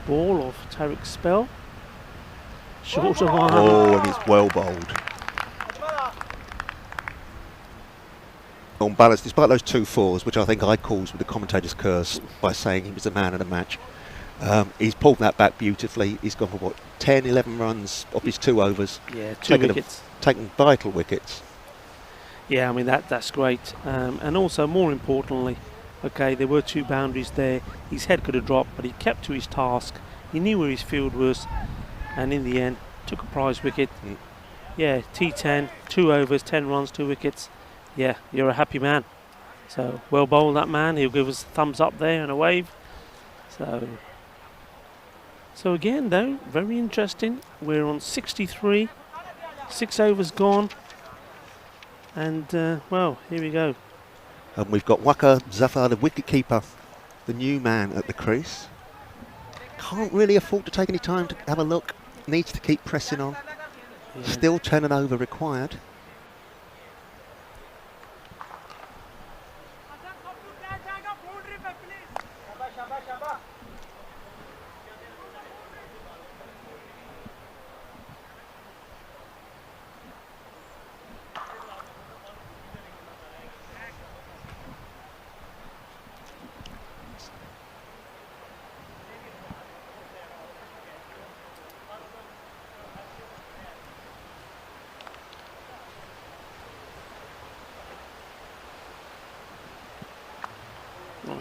ball of Tariq's spell. Shorter one. oh, and it's well bowled. On balance, despite those 2 fours, which I think I caused with the commentator's curse by saying he was the man of the match, he's pulled that back beautifully. He's gone for what, 10, 11 runs off his 2 overs. Yeah, 2 wickets. Taken vital wickets. Yeah, I mean that's great. And also, more importantly, okay, there were 2 boundaries there. His head could have dropped, but he kept to his task. He knew where his field was, and in the end, took a prize wicket. Yeah, T10, 2 overs, 10 runs, 2 wickets. Yeah, you're a happy man. So, well bowled that man. He'll give us a thumbs up there and a wave. So again, though, very interesting. We're on 63, 6 overs gone. And, well, here we go. And we've got Waqar Zafar, the wicketkeeper, the new man at the crease. Can't really afford to take any time to have a look. Needs to keep pressing on. Yeah. Still 10 and over required.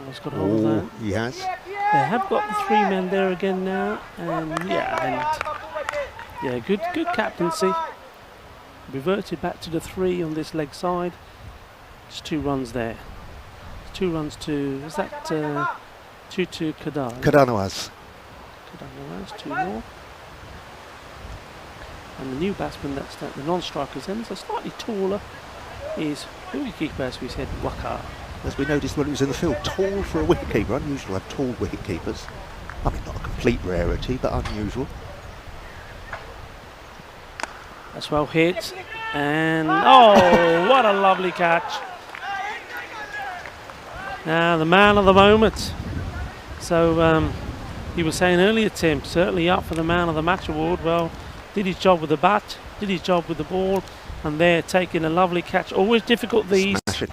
He's got hold of that. He has. They have got the 3 men there again now, and good captaincy. Reverted back to the 3 on this leg side. Just 2 runs there. 2 runs to, is that 2 to Kadar? Kadanawaz. Kadanawaz, 2 more. And the new batsman, that's the non-strikers end, so slightly taller, is wicketkeeper, as we said, Waqar. As we noticed when he was in the field, tall for a wicketkeeper. Unusual to have tall wicketkeepers. I mean, not a complete rarity, but unusual. That's well hit. And, oh, what a lovely catch. Now, the man of the moment. So, he was saying earlier, Tim, certainly up for the man of the match award. Well, did his job with the bat, did his job with the ball, and there taking a lovely catch. Always difficult, these. Smashing.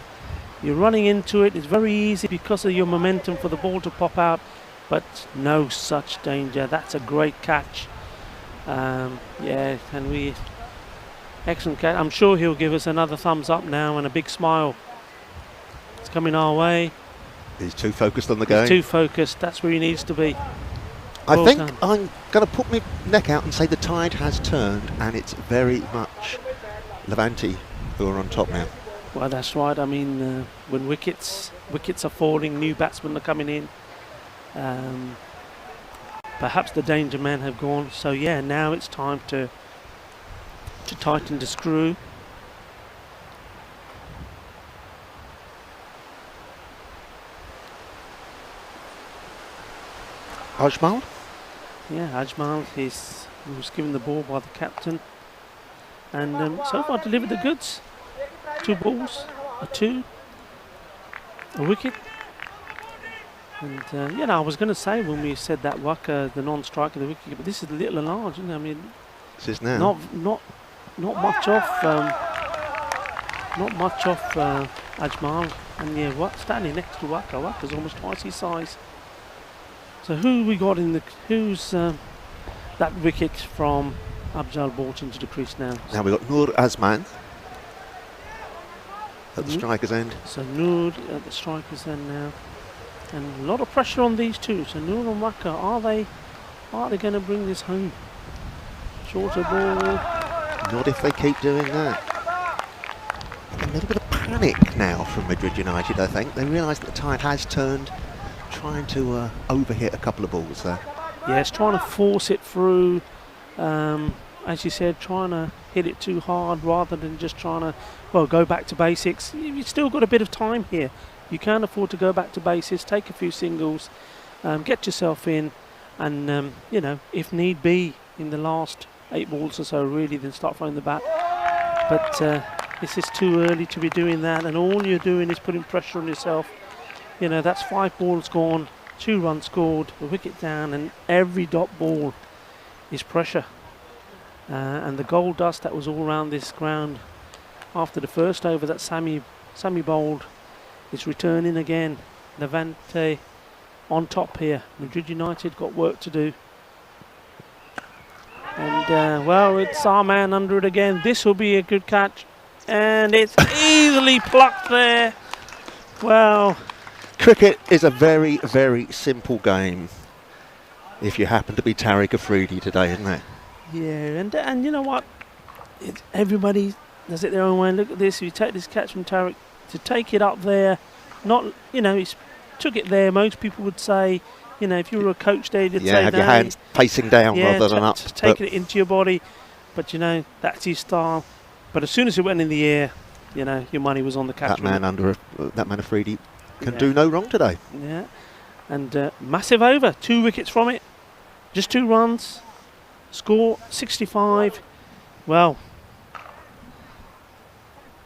You're running into it. It's very easy because of your momentum for the ball to pop out, but no such danger. That's a great catch. Yeah, and we excellent catch. I'm sure he'll give us another thumbs up now and a big smile. It's coming our way. He's too focused on the game. He's too focused. That's where he needs to be. I Well think done. I'm going to put my neck out and say the tide has turned, and it's very much Levante who are on top now. Well, that's right. I mean, when wickets are falling, new batsmen are coming in. Perhaps the danger men have gone. So yeah, now it's time to tighten the screw. Ajmal? Yeah, Ajmal was given the ball by the captain, and so far delivered the goods. 2 balls, a 2, a wicket. And I was going to say when we said that Waqar, the non-striker, the wicket, but this is a little large, isn't it? I mean, This is now. not much off Ajmal, and yeah, standing next to Waqar. Waqar's almost twice his size. So who we got who's that wicket from Abjal brought into the crease now? Now we've got Nur Azman at the striker's end. So Noor at the striker's end now, and a lot of pressure on these 2. So Noor and Waqar, are they going to bring this home? Shorter ball. Not if they keep doing that. A little bit of panic panic now from Madrid United, I think. They realise that the tide has turned, trying to overhit a couple of balls there. Yes, trying to force it through, as you said, trying to hit it too hard rather than just trying to, well, go back to basics. You've still got a bit of time here. You can afford to go back to basics, take a few singles, get yourself in, and, you know, if need be, in the last 8 balls or so, really, then start throwing the bat. But this is too early to be doing that, and all you're doing is putting pressure on yourself. You know, that's 5 balls gone, 2 runs scored, a wicket down, and every dot ball is pressure. And the gold dust that was all around this ground after the first over that Sammy bowled is returning again. Levante on top here. Madrid United got work to do. And, well, it's our man under it again. This will be a good catch. And it's easily plucked there. Well, cricket is a very, very simple game if you happen to be Tariq Afridi today, isn't it? yeah, and you know what? Everybody does it their own way. Look at this. You take this catch from Tariq, to take it up there, not, you know, he's took it there. Most people would say, you know, if you were a coach there, you'd say, have your hands facing down rather than up. Taking it into your body. But, you know, that's his style. But as soon as it went in the air, you know, your money was on the catch. That man Afridi can do no wrong today. Yeah. And massive over. 2 wickets from it. Just 2 runs. Score 65. Well,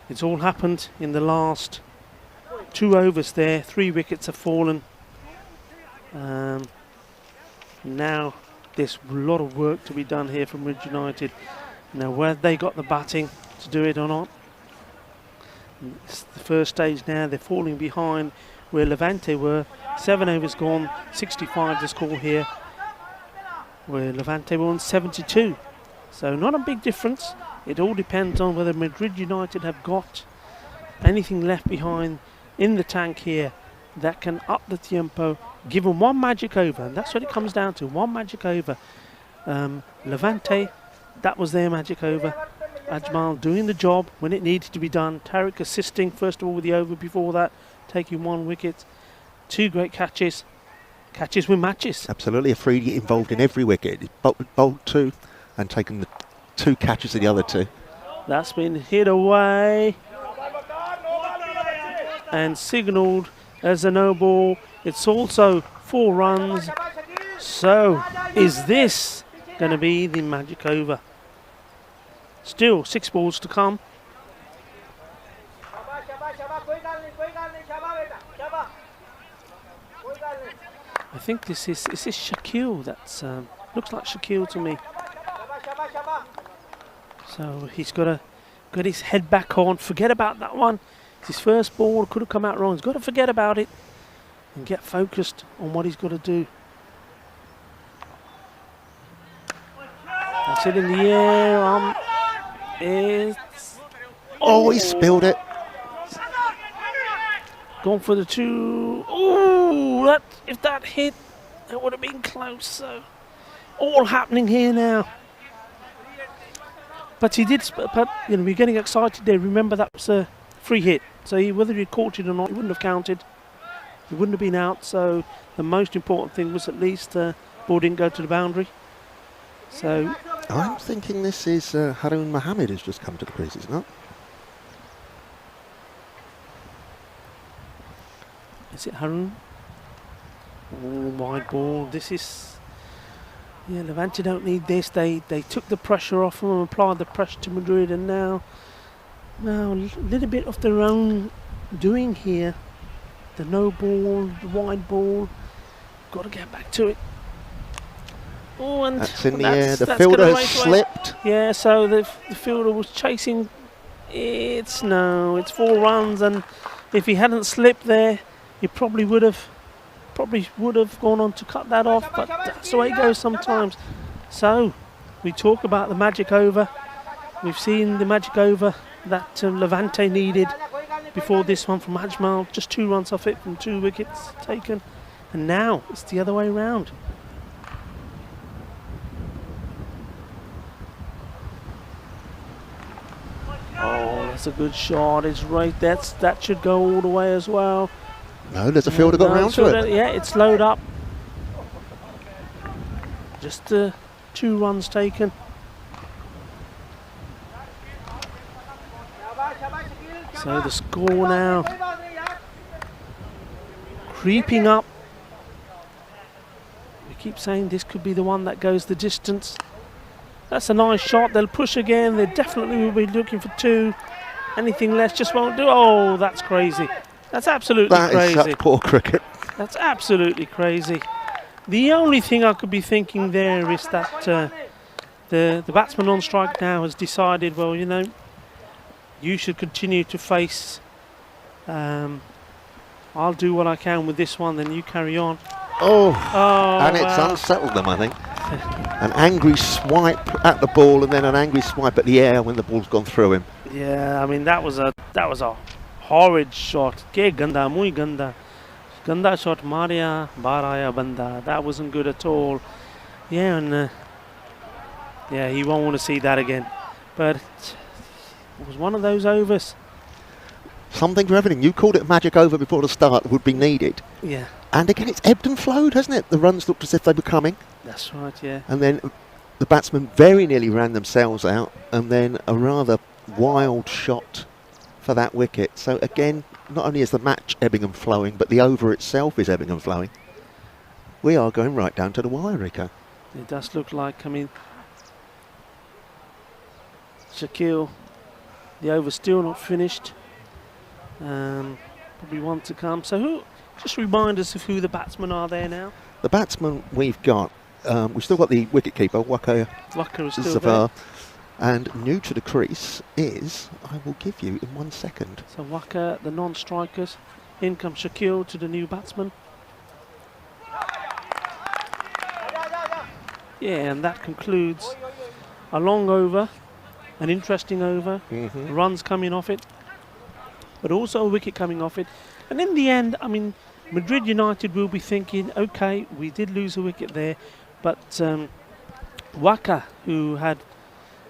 it's all happened in the last 2 overs there. 3 wickets have fallen. Now there's a lot of work to be done here from Madrid United. Now, whether they got the batting to do it or not, it's the first stage now. They're falling behind where Levante were. 7 overs gone, 65 to score here, where Levante were on 72. So not a big difference. It all depends on whether Madrid United have got anything left behind in the tank here that can up the tempo, give them 1 magic over, and that's what it comes down to, 1 magic over. Levante, that was their magic over. Ajmal doing the job when it needed to be done. Tariq assisting first of all with the over before that, taking 1 wicket. 2 great catches. Catches win matches. Absolutely, Afridi involved in every wicket. He bowled 2 and taken the 2 catches of the other 2. That's been hit away and signalled as a no ball. It's also 4 runs. So is this going to be the magic over? Still 6 balls to come. I think this is Shaquille. That's looks like Shaquille to me. So he's got his head back on. Forget about that one. It's his first ball. Could have come out wrong. He's got to forget about it and get focused on what he's got to do. That's it in the air. He spilled it. Gone for the 2. Oh, if that hit, that would have been close. So all happening here now. But he did. But you know, we're getting excited there. Remember, that was a free hit. So whether he caught it or not, he wouldn't have counted. He wouldn't have been out. So the most important thing was at least the ball didn't go to the boundary. So I'm thinking this is Haroon Mohammed has just come to the crease, not? Is it Haroon? Oh, wide ball. This is. Yeah, Levante don't need this. They took the pressure off them and applied the pressure to Madrid, and now a little bit of their own doing here. The no ball, the wide ball. Got to get back to it. Oh, and that's in the air. The fielder has slipped. Yeah, so the fielder was chasing. It's 4 runs, and if he hadn't slipped there, he probably would have gone on to cut that off. But that's the way it goes sometimes. So we talk about the magic over. We've seen the magic over that Levante needed before this one from Ajmal. Just 2 runs off it from 2 wickets taken, and now it's the other way round. That's a good shot. It's right. That should go all the way as well. No, there's a fielder got round to it. Yeah, it's slowed up. Just 2 runs taken. So the score now creeping up. We keep saying this could be the one that goes the distance. That's a nice shot. They'll push again. They definitely will be looking for 2. Anything less just won't do. Oh, that's crazy. That's absolutely crazy. That is such poor cricket. That's absolutely crazy. The only thing I could be thinking there is that the batsman on strike now has decided, well, you know, you should continue to face. I'll do what I can with this one, then you carry on. Oh, and it's unsettled them, I think. An angry swipe at the ball and then an angry swipe at the air when the ball's gone through him. Yeah, I mean that was a horrid shot. Ke ganda, muy ganda. Ganda shot, Maria Baraya Banda. That wasn't good at all. Yeah, and yeah, he won't want to see that again. But it was one of those overs. Something for everything. You called it a magic over before the start would be needed. Yeah. And again, it's ebbed and flowed, hasn't it? The runs looked as if they were coming. That's right, yeah. And then the batsmen very nearly ran themselves out, and then a rather wild shot for that wicket. So again, not only is the match ebbing and flowing, but the over itself is ebbing and flowing. We are going right down to the wire, Rico. It does look like, I mean, Shaquille, the over's still not finished. Probably one to come. So who? Just remind us of who the batsmen are there now. The batsmen we've got, we've still got the wicketkeeper, Waka is still there. And new to the crease is, I will give you in 1 second. So Waka, the non-strikers. In comes Shaquille to the new batsman. Yeah, and that concludes a long over, an interesting over. Runs coming off it, but also a wicket coming off it. And in the end, I mean, Madrid United will be thinking, okay, we did lose a wicket there, but Waka, who had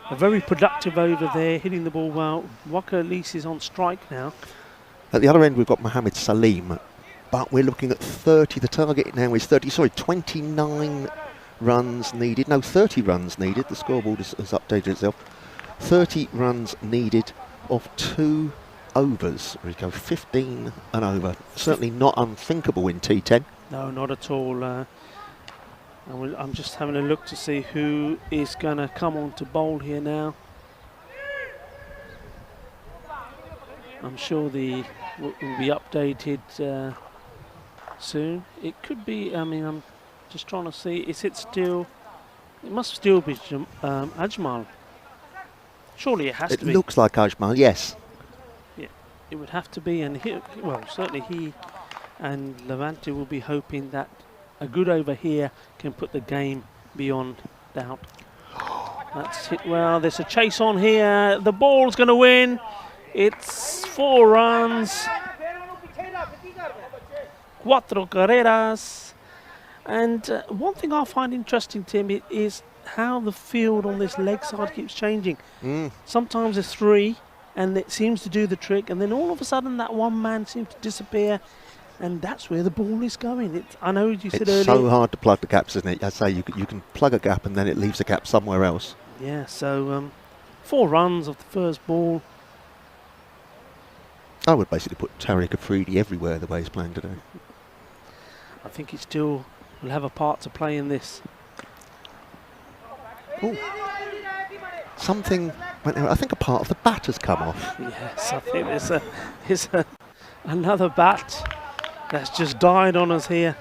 a very productive over there, hitting the ball well, Waka at least is on strike now. At the other end, we've got Mohammed Salim, but we're looking at 30. The target now is 29 runs needed. No, 30 runs needed. The scoreboard has updated itself. 30 runs needed of 2 overs, Rico. 15 and over. Certainly not unthinkable in T10. No, not at all. I'm just having a look to see who is going to come on to bowl here now. I'm sure the will be updated soon. It could be, I mean, I'm just trying to see, is it still, it must still be Ajmal. Surely it has to be. It looks like Ajmal, yes. Yeah, it would have to be, and he, well, certainly he and Levante will be hoping that a good over here can put the game beyond doubt. That's hit well. There's a chase on here. The ball's going to win. It's 4 runs. 4 carreras. And one thing I find interesting, Tim, is how the field on this leg side keeps changing. Sometimes it's 3, and it seems to do the trick, and then all of a sudden that one man seems to disappear. And that's where the ball is going. I know you said earlier. It's so hard to plug the gaps, isn't it? I say you can plug a gap and then it leaves a gap somewhere else. Yeah, so 4 runs off the first ball. I would basically put Tariq Afridi everywhere the way he's playing today. I think he still will have a part to play in this. Ooh. Something went there. I think a part of the bat has come off. Yes, I think there's another bat that's just died on us here.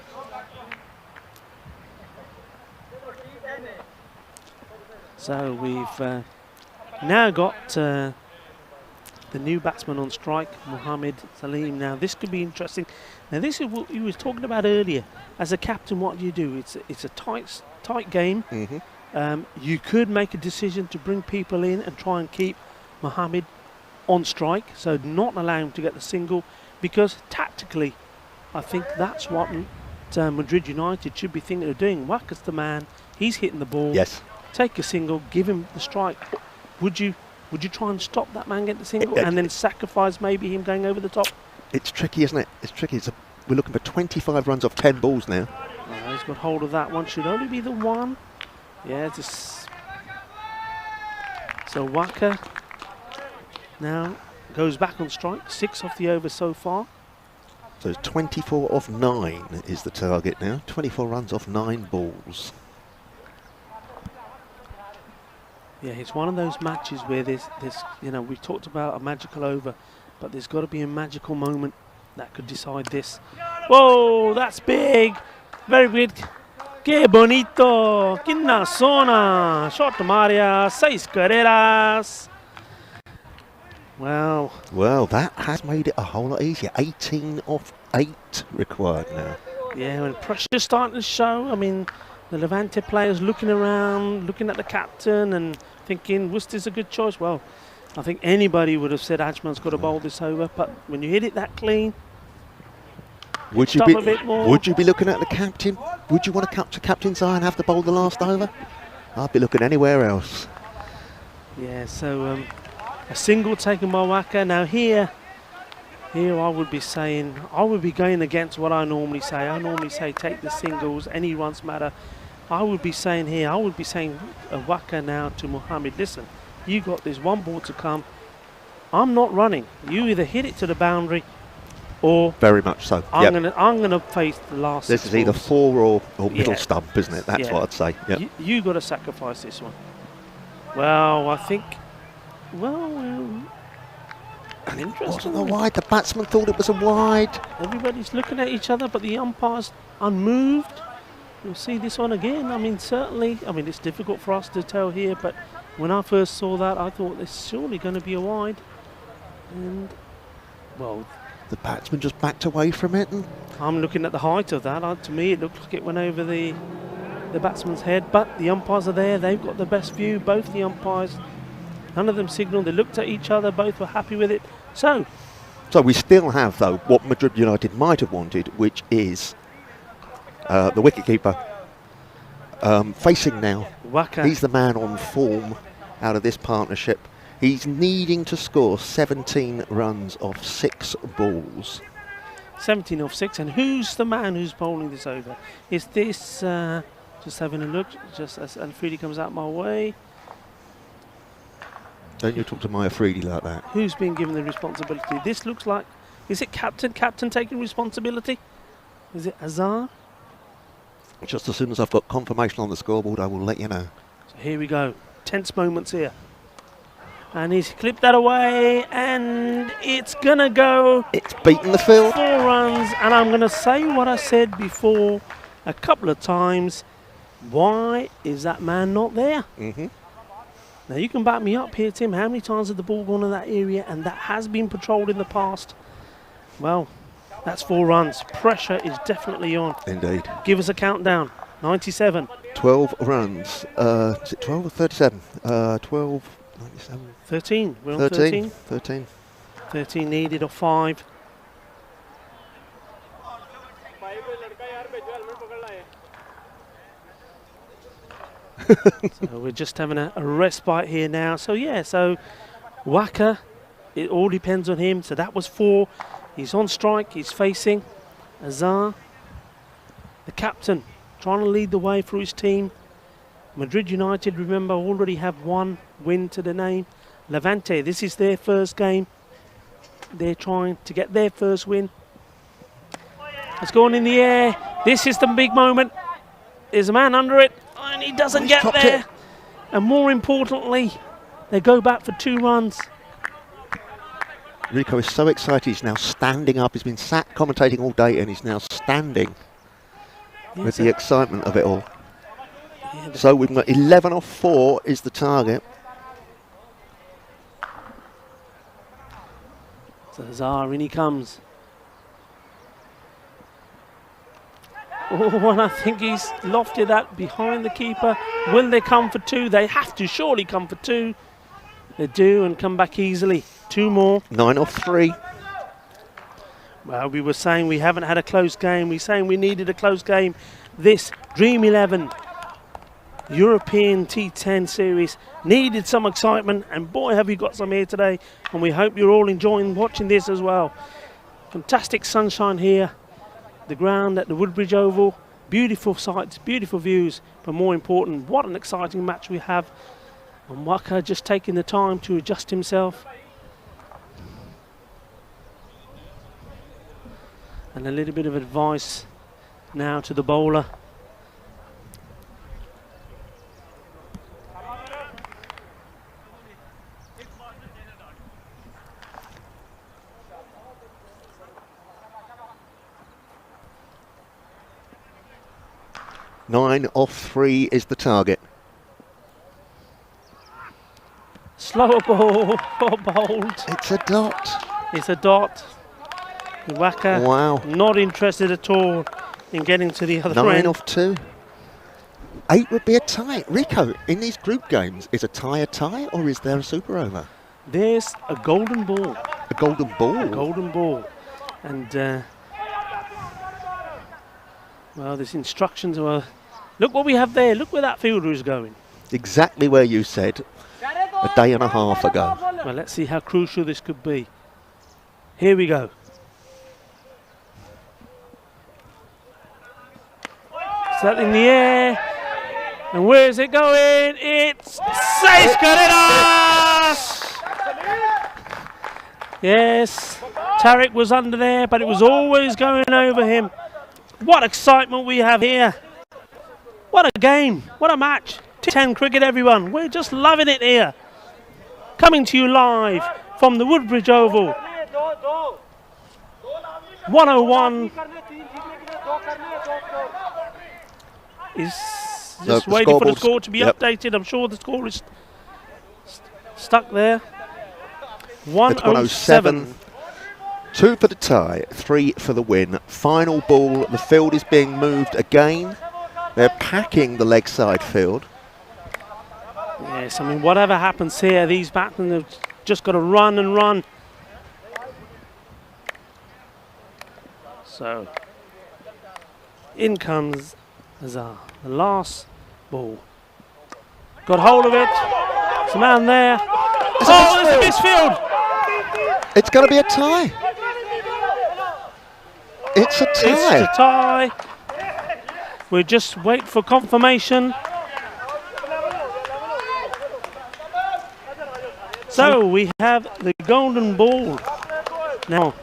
So we've now got the new batsman on strike, Mohammed Salim. Now this could be interesting. Now this is what you was talking about earlier. As a captain, what do you do? It's a tight game. You could make a decision to bring people in and try and keep Mohammed on strike, so not allow him to get the single, because tactically I think that's what Madrid United should be thinking of doing. Waka's the man, he's hitting the ball. Yes. Take a single, give him the strike. Would you Would you try and stop that man get the single and then sacrifice maybe him going over the top? It's tricky, isn't it? It's tricky. We're looking for 25 runs off 10 balls now. He's got hold of that one. Should only be the one. Yeah, just so Waka now goes back on strike. 6 off the over so far. So it's 24 off 9 is the target now. 24 runs off 9 balls. Yeah, it's one of those matches where there's you know, we've talked about a magical over, but there's got to be a magical moment that could decide this. Whoa, that's big. Very big. Que bonito. Quina zona. Short Maria. 6 carreras. Wow. Well, that has made it a whole lot easier. 18 off 8 required now. Yeah, and pressure's starting to show. I mean, the Levante players looking around, looking at the captain and thinking, Worcester's a good choice. Well, I think anybody would have said Ajman's got to bowl this over, but when you hit it that clean, would you be looking at the captain? Would you want to capture captain's eye and have to bowl the last over? I'd be looking anywhere else. Yeah, so a single taken by Waka. Now here I would be saying, I would be going against what I normally say. I normally say take the singles, any runs matter. I would be saying here, Waka now to Mohammed, listen, you got this one ball to come. I'm not running. You either hit it to the boundary or very much so. I'm gonna face the last. This is either 4 or middle stump, isn't it? That's what I'd say. Yep. You got to sacrifice this one. Well, I think. Interesting. Wasn't a wide. The batsman thought it was a wide. Everybody's looking at each other, but the umpire's unmoved. You'll see this one again. I mean, certainly. I mean, it's difficult for us to tell here, but when I first saw that, I thought there's surely going to be a wide. And well. The batsman just backed away from it. And I'm looking at the height of that. To me, it looked like it went over the batsman's head. But the umpires are there. They've got the best view. Both the umpires, none of them signalled. They looked at each other. Both were happy with it. So we still have, though, what Madrid United might have wanted, which is the wicketkeeper facing now. Waka. He's the man on form out of this partnership. He's needing to score 17 runs off 6 balls. 17 off 6. And who's the man who's bowling this over? Is this, just having a look, just as Alfredi comes out my way. Don't you talk to my Alfredi like that. Who's been given the responsibility? This looks like, is it captain taking responsibility? Is it Azhar? Just as soon as I've got confirmation on the scoreboard, I will let you know. So here we go. Tense moments here. And he's clipped that away, and it's going to go. It's beaten the field. 4 runs, and I'm going to say what I said before a couple of times. Why is that man not there? Mm-hmm. Now, you can back me up here, Tim. How many times has the ball gone in that area, and that has been patrolled in the past? Well, that's 4 runs. Pressure is definitely on. Indeed. Give us a countdown. 97. 12 runs. Is it 12 or 37? 12... 97. 13. We're on 13. 13. 13 needed or 5. So we're just having a respite here now. So yeah, so Waka, it all depends on him. So that was 4. He's on strike. He's facing Azhar, the captain, trying to lead the way through his team. Madrid United, remember, already have 1 win to the name. Levante, this is their first game. They're trying to get their first win. It's going in the air. This is the big moment. There's a man under it, and he doesn't get there. And more importantly, they go back for 2 runs. Rico is so excited, he's now standing up. He's been sat commentating all day, and he's now standing with the excitement of it all. Yeah, so we've got 11 off 4 is the target. So Azhar, in he comes. Oh, and I think he's lofted that behind the keeper. Will they come for 2? They have to surely come for 2. They do, and come back easily. 2 more. 9 off 3. Well, we were saying we haven't had a close game. We're saying we needed a close game. This Dream 11 European T10 series needed some excitement, and boy have you got some here today, and we hope you're all enjoying watching this as well. Fantastic sunshine here, the ground at the Woodbridge Oval, beautiful sights, beautiful views, but more important, what an exciting match we have. And Waka just taking the time to adjust himself. And a little bit of advice now to the bowler. Nine off 3 is the target. Slower ball, bowled. It's a dot. It's a dot. Waka, Wow. not interested at all in getting to the other 9 end. off 2. 8 would be a tie. Rico, in these group games, is a tie, or is there a super over? There's a golden ball. A golden ball? A golden ball. And, well, there's instructions. Well, look what we have there. Look where that fielder is going. Exactly where you said a day and a half ago. Well, let's see how crucial this could be. Here we go. Set in the air. And where's it going? It's Saiskaridas! Yes, Tariq was under there, but it was always going over him. What excitement we have here. What a game. What a match. T10 cricket, everyone. We're just loving it here. Coming to you live from the Woodbridge Oval. 101 is just waiting for the score to be updated. I'm sure the score is stuck there. 107. 2 for the tie, 3 for the win. Final ball, the field is being moved again. They're packing the leg side field. Yes, I mean, whatever happens here, these batsmen have just got to run and run. So, in comes Azar, the last ball. Got hold of it. It's a man there. Oh, there's a misfield. It's going to be a tie. It's a tie. It's a tie. We'll just wait for confirmation. So we have the golden ball. Now,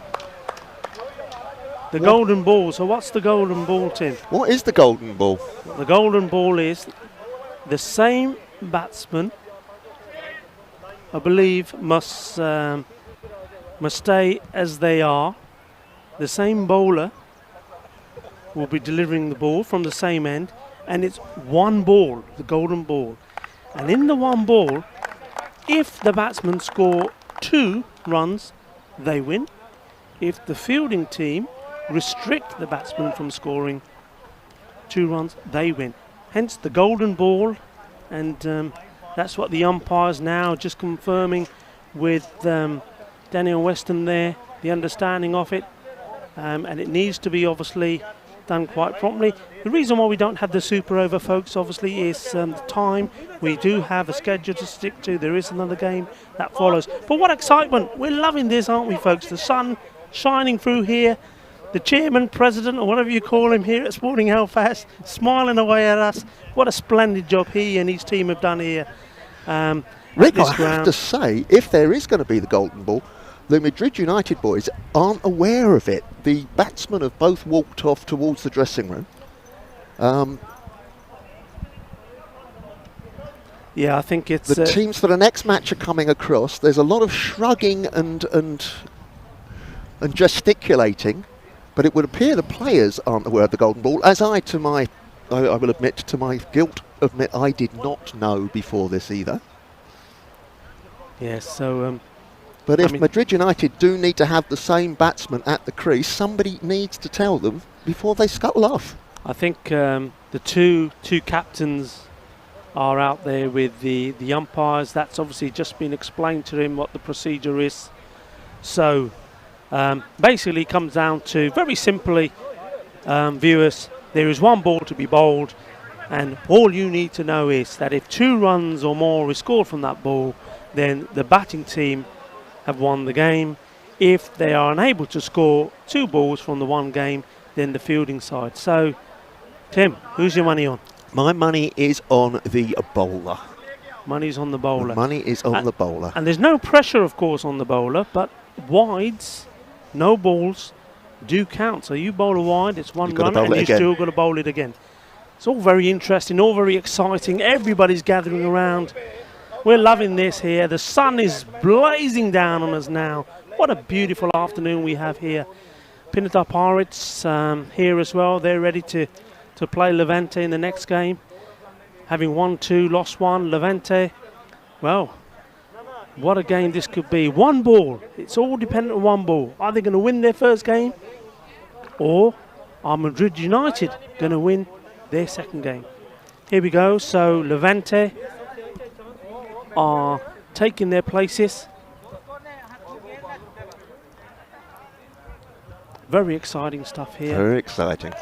the golden ball. So what's the golden ball, Tim? What is the golden ball? The golden ball is the same batsman, I believe, must stay as they are. The same bowler will be delivering the ball from the same end, and it's one ball, the golden ball. And in the one ball, if the batsmen score 2 runs, they win. If the fielding team restrict the batsman from scoring 2 runs, they win. Hence the golden ball, and that's what the umpires now just confirming with Daniel Weston there, the understanding of it, and it needs to be obviously done quite promptly. The reason why we don't have the super over, folks, obviously is the time. We do have a schedule to stick to. There is another game that follows. But what excitement. We're loving this, aren't we, folks? The sun shining through here. The chairman, president, or whatever you call him here at Sporting Halifax, smiling away at us. What a splendid job he and his team have done here. Rick, I have to say, if there is going to be the golden ball, the Madrid United boys aren't aware of it. The batsmen have both walked off towards the dressing room. Yeah, I think it's... The teams for the next match are coming across. There's a lot of shrugging and gesticulating, but it would appear the players aren't aware of the golden ball, as I will admit to my guilt, I did not know before this either. Yes, so... But if Madrid United do need to have the same batsman at the crease, somebody needs to tell them before they scuttle off. I think the two captains are out there with the umpires. That's obviously just been explained to him what the procedure is. So basically it comes down to, very simply, viewers, there is one ball to be bowled. And all you need to know is that if 2 runs or more is scored from that ball, then the batting team have won the game. If they are unable to score 2 balls from the one game, then the fielding side. So, Tim, who's your money on? My money is on the bowler. Money's on the bowler. The money is on the bowler. And there's no pressure, of course, on the bowler, but wides, no balls, do count. So you bowl a wide, it's 1 run, and you still got to bowl it again. It's all very interesting, all very exciting. Everybody's gathering around. We're loving this here. The sun is blazing down on us now. What a beautiful afternoon we have here. Pinata Pirates here as well. They're ready to play Levante in the next game. Having won 2, lost 1, Levante. Well, what a game this could be. 1 ball. It's all dependent on 1 ball. Are they going to win their first game? Or are Madrid United going to win their second game? Here we go. So Levante are taking their places. Very exciting stuff here. Very exciting.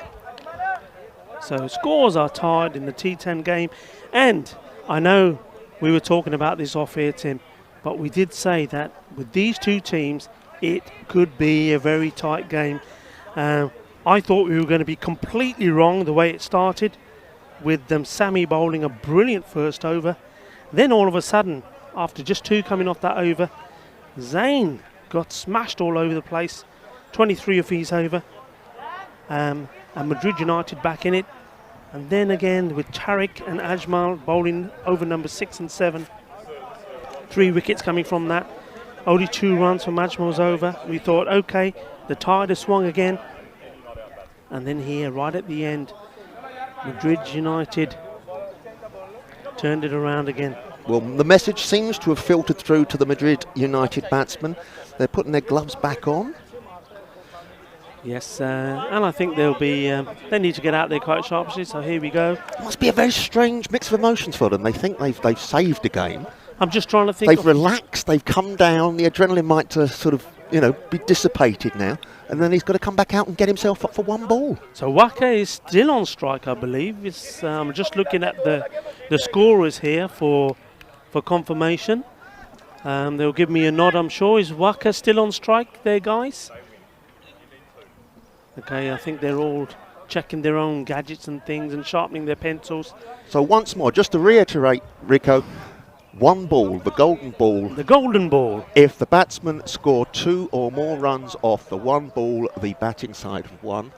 So scores are tied in the T10 game. And I know we were talking about this off here, Tim, but we did say that with these 2 teams, it could be a very tight game. I thought we were going to be completely wrong the way it started, with Sammy bowling a brilliant first over. Then all of a sudden, after just 2 coming off that over, Zayn got smashed all over the place. 23 of his over. And Madrid United back in it. And then again with Tariq and Ajmal bowling over number 6 and 7. 3 wickets coming from that. Only 2 runs from Ajmal's over. We thought, okay, the tide has swung again. And then here, right at the end, Madrid United turned it around again. Well, the message seems to have filtered through to the Madrid United batsmen. They're putting their gloves back on. Yes, and I think they'll be. They need to get out there quite sharply. So here we go. It must be a very strange mix of emotions for them. They think they've saved the game. I'm just trying to think. They've relaxed. They've come down. The adrenaline might sort of, be dissipated now. And then he's got to come back out and get himself up for 1 ball. So Waka is still on strike, I believe. It's just looking at the scorers here for confirmation. They'll give me a nod, I'm sure. Is Waka still on strike there, guys? Okay, I think they're all checking their own gadgets and things and sharpening their pencils. So once more, just to reiterate, Rico, 1 ball, the golden ball. The golden ball. If the batsmen score 2 or more runs off the 1 ball, the batting side won.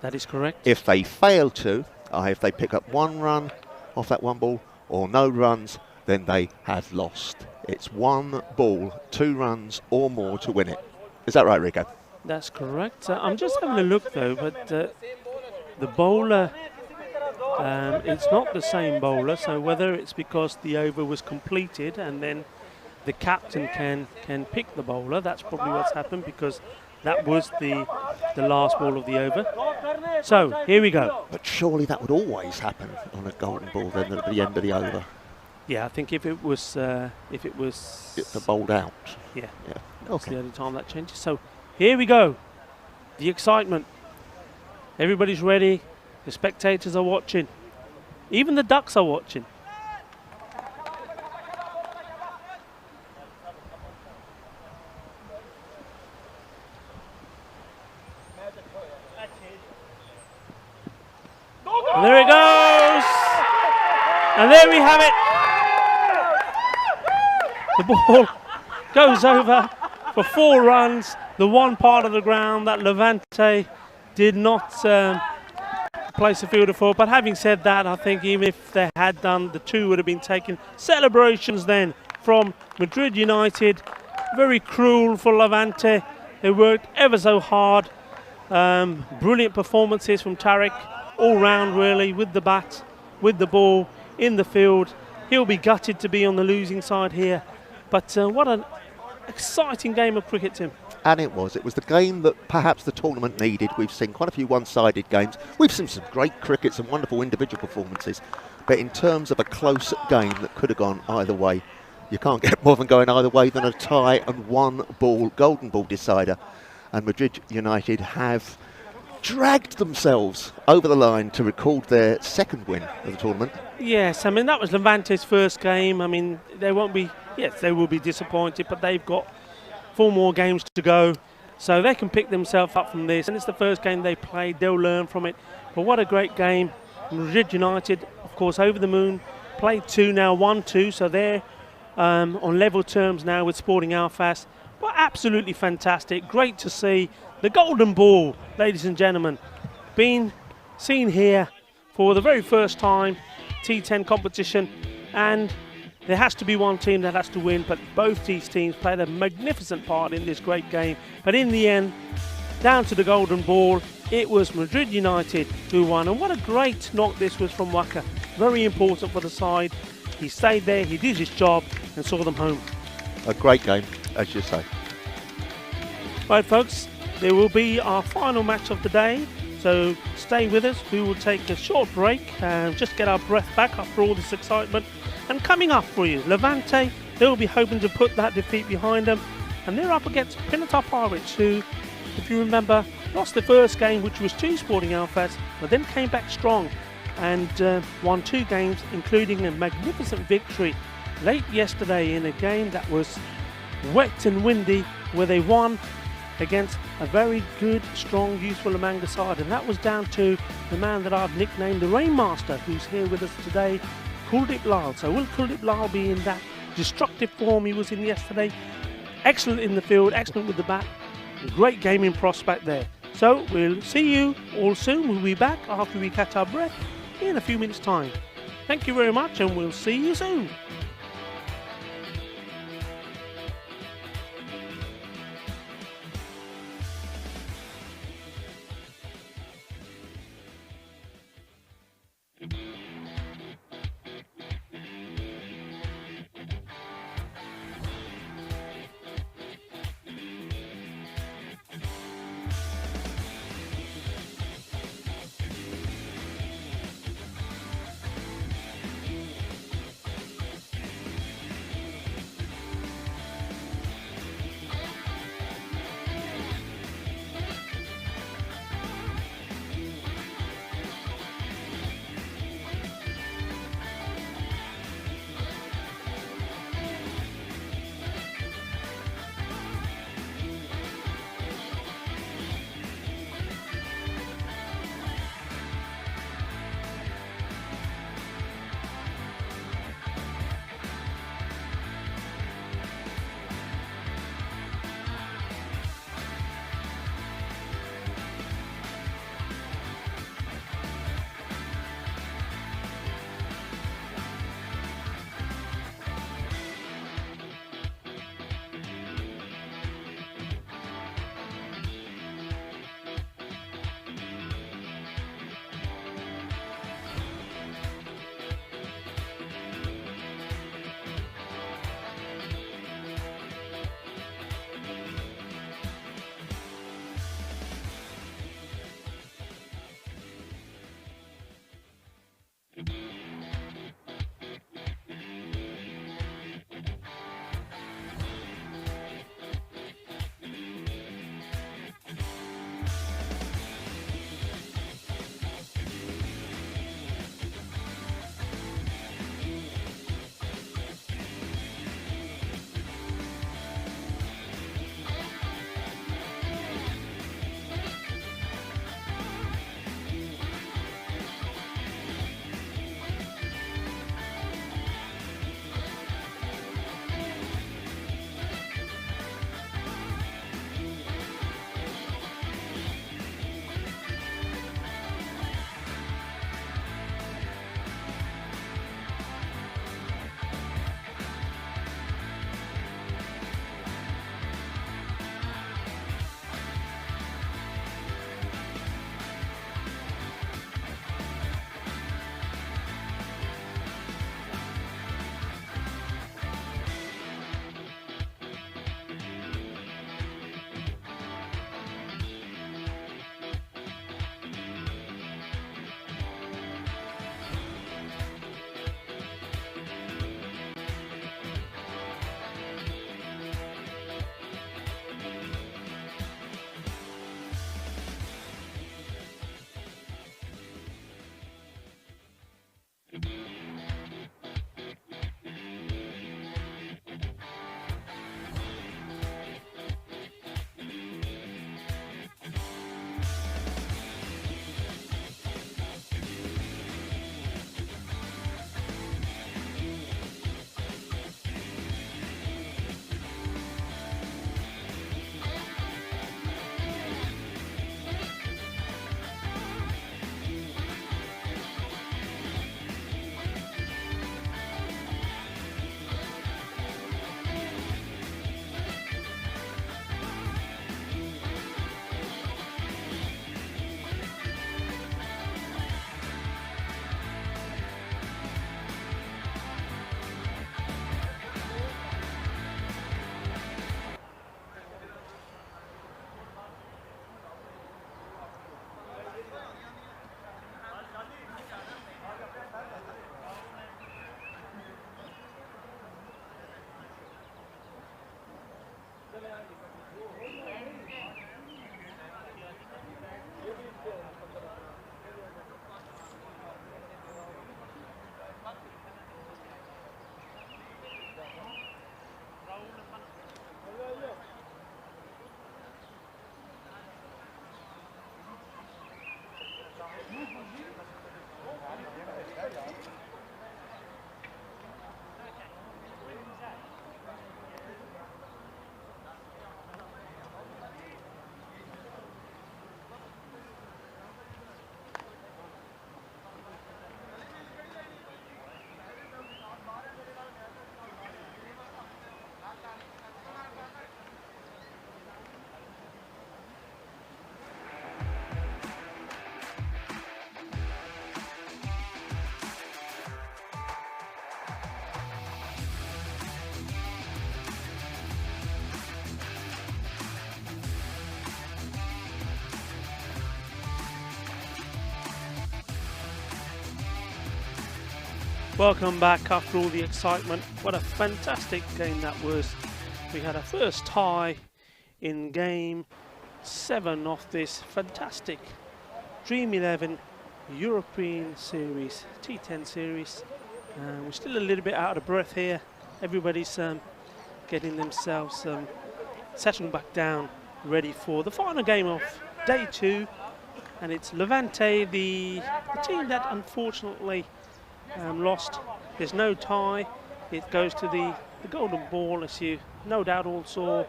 That is correct. If they fail to, if they pick up 1 run off that 1 ball or no runs, then they have lost. It's 1 ball, 2 runs or more to win it. Is that right, Rico? That's correct. I'm just having a look though, but the bowler, it's not the same bowler, so whether it's because the over was completed and then the captain can pick the bowler, that's probably what's happened, because that was the last ball of the over. So here we go. But surely that would always happen on a golden ball then at the end of the over. Yeah, I think if it was the bowled out. Yeah. That's Okay. the only time that changes. So here we go. The excitement. Everybody's ready. The spectators are watching. Even the ducks are watching. And there it goes. And there we have it. The ball goes over for 4 runs. The one part of the ground that Levante did not place a fielder for. But having said that, I think even if they had done, the 2 would have been taken. Celebrations then from Madrid United. Very cruel for Levante. They worked ever so hard. Brilliant performances from Tariq. All round really, with the bat, with the ball, in the field. He'll be gutted to be on the losing side here. But what an exciting game of cricket, Tim. And it was the game that perhaps the tournament needed. We've seen quite a few one-sided games. We've seen some great cricket, some wonderful individual performances. But in terms of a close game that could have gone either way, you can't get more than going either way than a tie and 1 ball, golden ball decider. And Madrid United have dragged themselves over the line to record their second win of the tournament. Yes, I mean, that was Levante's first game. I mean, they will be disappointed, but they've got 4 more games to go, so they can pick themselves up from this. And it's the first game they played, they'll learn from it. But what a great game. Madrid United, of course, over the moon, played 2 now, 1-2, so they're on level terms now with Sporting Alfas. But absolutely fantastic, great to see. The golden ball, ladies and gentlemen, being seen here for the very first time, T10 competition, and there has to be one team that has to win, but both these teams played a magnificent part in this great game. But in the end, down to the golden ball, it was Madrid United who won. And what a great knock this was from Waka. Very important for the side. He stayed there, he did his job and saw them home. A great game, as you say. Right, folks, there will be our final match of the day. So stay with us. We will take a short break and just get our breath back after all this excitement. And coming up for you, Levante, they'll be hoping to put that defeat behind them. And they're up against Pinatar Pirates, who, if you remember, lost the first game, which was 2 Sporting Alfas, but then came back strong and won 2 games, including a magnificent victory late yesterday in a game that was wet and windy, where they won against a very good, strong, useful Lamanga side. And that was down to the man that I've nicknamed the Rainmaster, who's here with us today, Kuldeep Lal. So will Kuldeep Lal be in that destructive form he was in yesterday? Excellent in the field, excellent with the bat. Great gaming prospect there. So we'll see you all soon. We'll be back after we catch our breath in a few minutes' time. Thank you very much, and we'll see you soon. Welcome back after all the excitement. What a fantastic game that was. We had our first tie in game 7 of this fantastic Dream11 European Series, T10 Series. We're still a little bit out of breath here. Everybody's getting themselves settled back down, ready for the final game of day 2. And it's Levante, the team that unfortunately lost. There's no tie. It goes to the golden ball, as you no doubt all saw.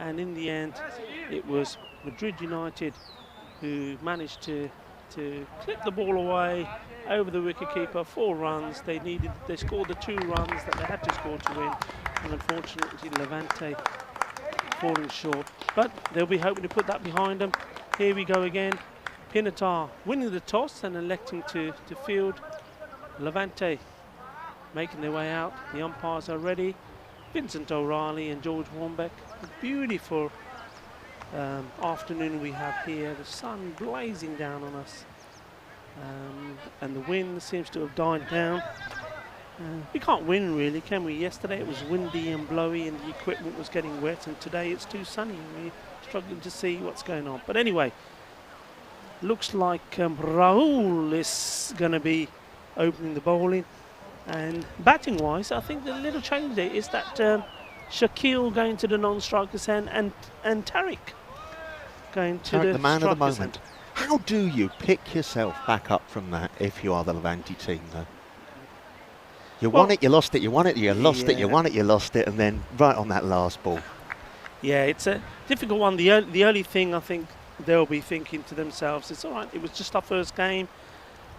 And in the end, it was Madrid United who managed to clip the ball away over the wicketkeeper. 4 runs. They scored the 2 runs that they had to score to win. And unfortunately, Levante falling short. But they'll be hoping to put that behind them. Here we go again. Pinatar winning the toss and electing to field. Levante making their way out. The umpires are ready. Vincent O'Reilly and George Warnbeck. A beautiful afternoon we have here. The sun blazing down on us. And the wind seems to have died down. We can't win really, can we? Yesterday it was windy and blowy and the equipment was getting wet, and today it's too sunny and we're struggling to see what's going on. But anyway, looks like Raul is going to be opening the bowling. And batting wise, I think the little change there is that Shaquille going to the non-strikers and Tariq going to Tariq, the man of the strikers moment. How do you pick yourself back up from that if you are the Levante team, though? You won it, you lost it, you won it, you lost it, you won it, you lost it, and then right on that last ball. Yeah, it's a difficult one. The only thing I think they'll be thinking to themselves, it's all right, it was just our first game.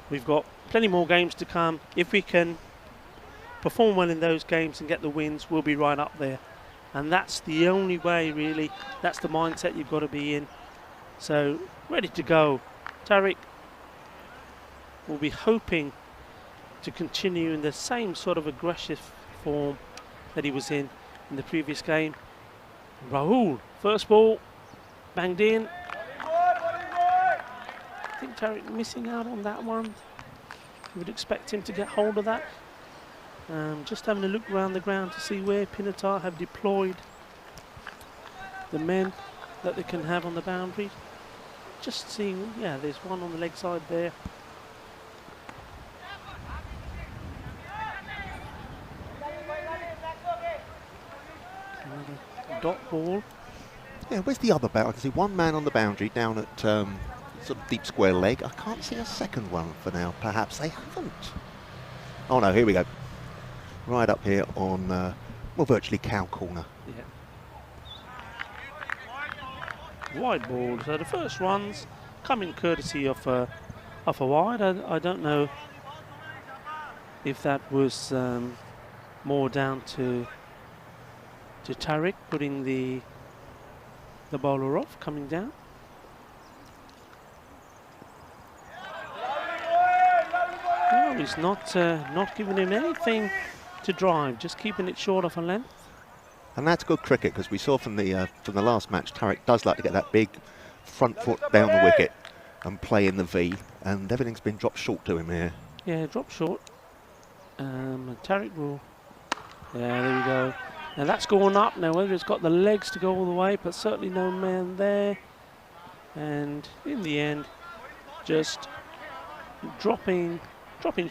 We've got plenty more games to come. If we can perform well in those games and get the wins, we'll be right up there. And that's the only way, really. That's the mindset you've got to be in. So, ready to go. Tariq will be hoping to continue in the same sort of aggressive form that he was in the previous game. Raul, first ball, banged in. I think Tariq missing out on that one. You would expect him to get hold of that. Just having a look around the ground to see where Pinatar have deployed the men that they can have on the boundary. Just seeing, yeah, there's one on the leg side there. Another dot ball. Yeah, where's the other boundary? I can see one man on the boundary down at sort of deep square leg. I can't see a second one for now. Perhaps they haven't. Oh no, here we go. Right up here on, well, virtually cow corner. Yeah. Wide ball. So the first runs coming courtesy of a wide. I don't know if that was more down to Tariq putting the bowler off, coming down. No, he's not giving him anything to drive, just keeping it short of a length. And that's good cricket, because we saw from the last match, Tariq does like to get that big front foot down the wicket and play in the V, and everything's been dropped short to him here. Yeah, dropped short. Tariq will. Yeah, there we go. Now that's going up. Now whether it's got the legs to go all the way, but certainly no man there. And in the end, just dropping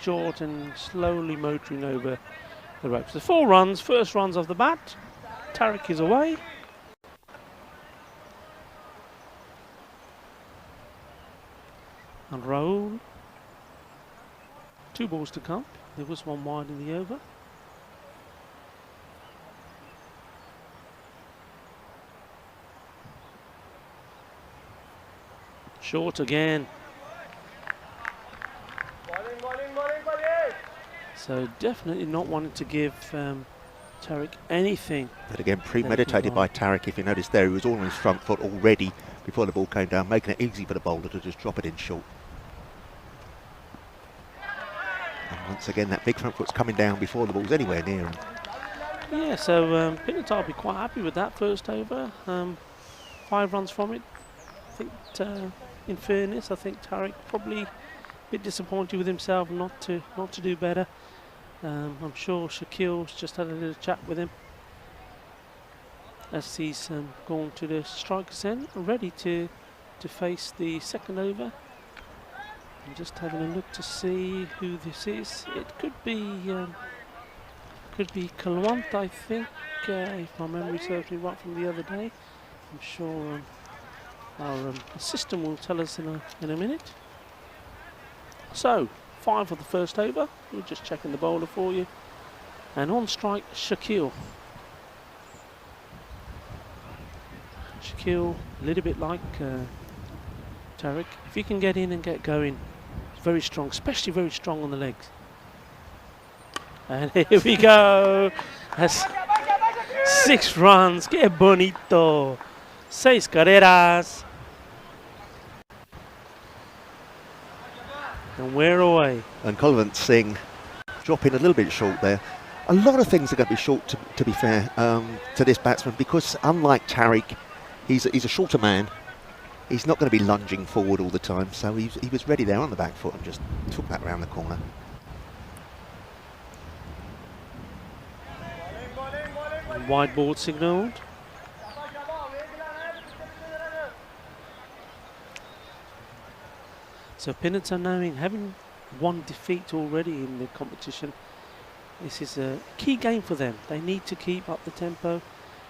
short and slowly motoring over the ropes. The 4 runs, first runs of the bat. Tariq is away. And Raul. 2 balls to come. There was 1 wide in the over. Short again. So definitely not wanting to give Tariq anything. But again, premeditated by Tariq. If you notice there, he was all on his front foot already before the ball came down, making it easy for the bowler to just drop it in short. And once again, that big front foot's coming down before the ball's anywhere near him. Yeah, so Pinatar will be quite happy with that first over. 5 runs from it. I think, in fairness, I think Tariq probably a bit disappointed with himself not to do better. I'm sure Shaquille's just had a little chat with him as he's gone to the striker's end, ready to face the second over. I'm just having a look to see who this is. It could be Kalwant, I think, if my memory serves me right from the other day. I'm sure our assistant will tell us in a minute. So, 5 of the first over. We're just checking the bowler for you. And on strike, Shaquille. Shaquille, a little bit like Tariq. If you can get in and get going, very strong, especially very strong on the legs. And here we go. That's 6 runs. Que bonito. 6 carreras. And we're away. And Kulwant Singh dropping a little bit short there. A lot of things are going to be short, to be fair, to this batsman, because unlike Tariq, he's a shorter man. He's not going to be lunging forward all the time, so he was ready there on the back foot and just took that round the corner. Wide ball signalled. So Pinnerton knowing, having one defeat already in the competition, this is a key game for them. They need to keep up the tempo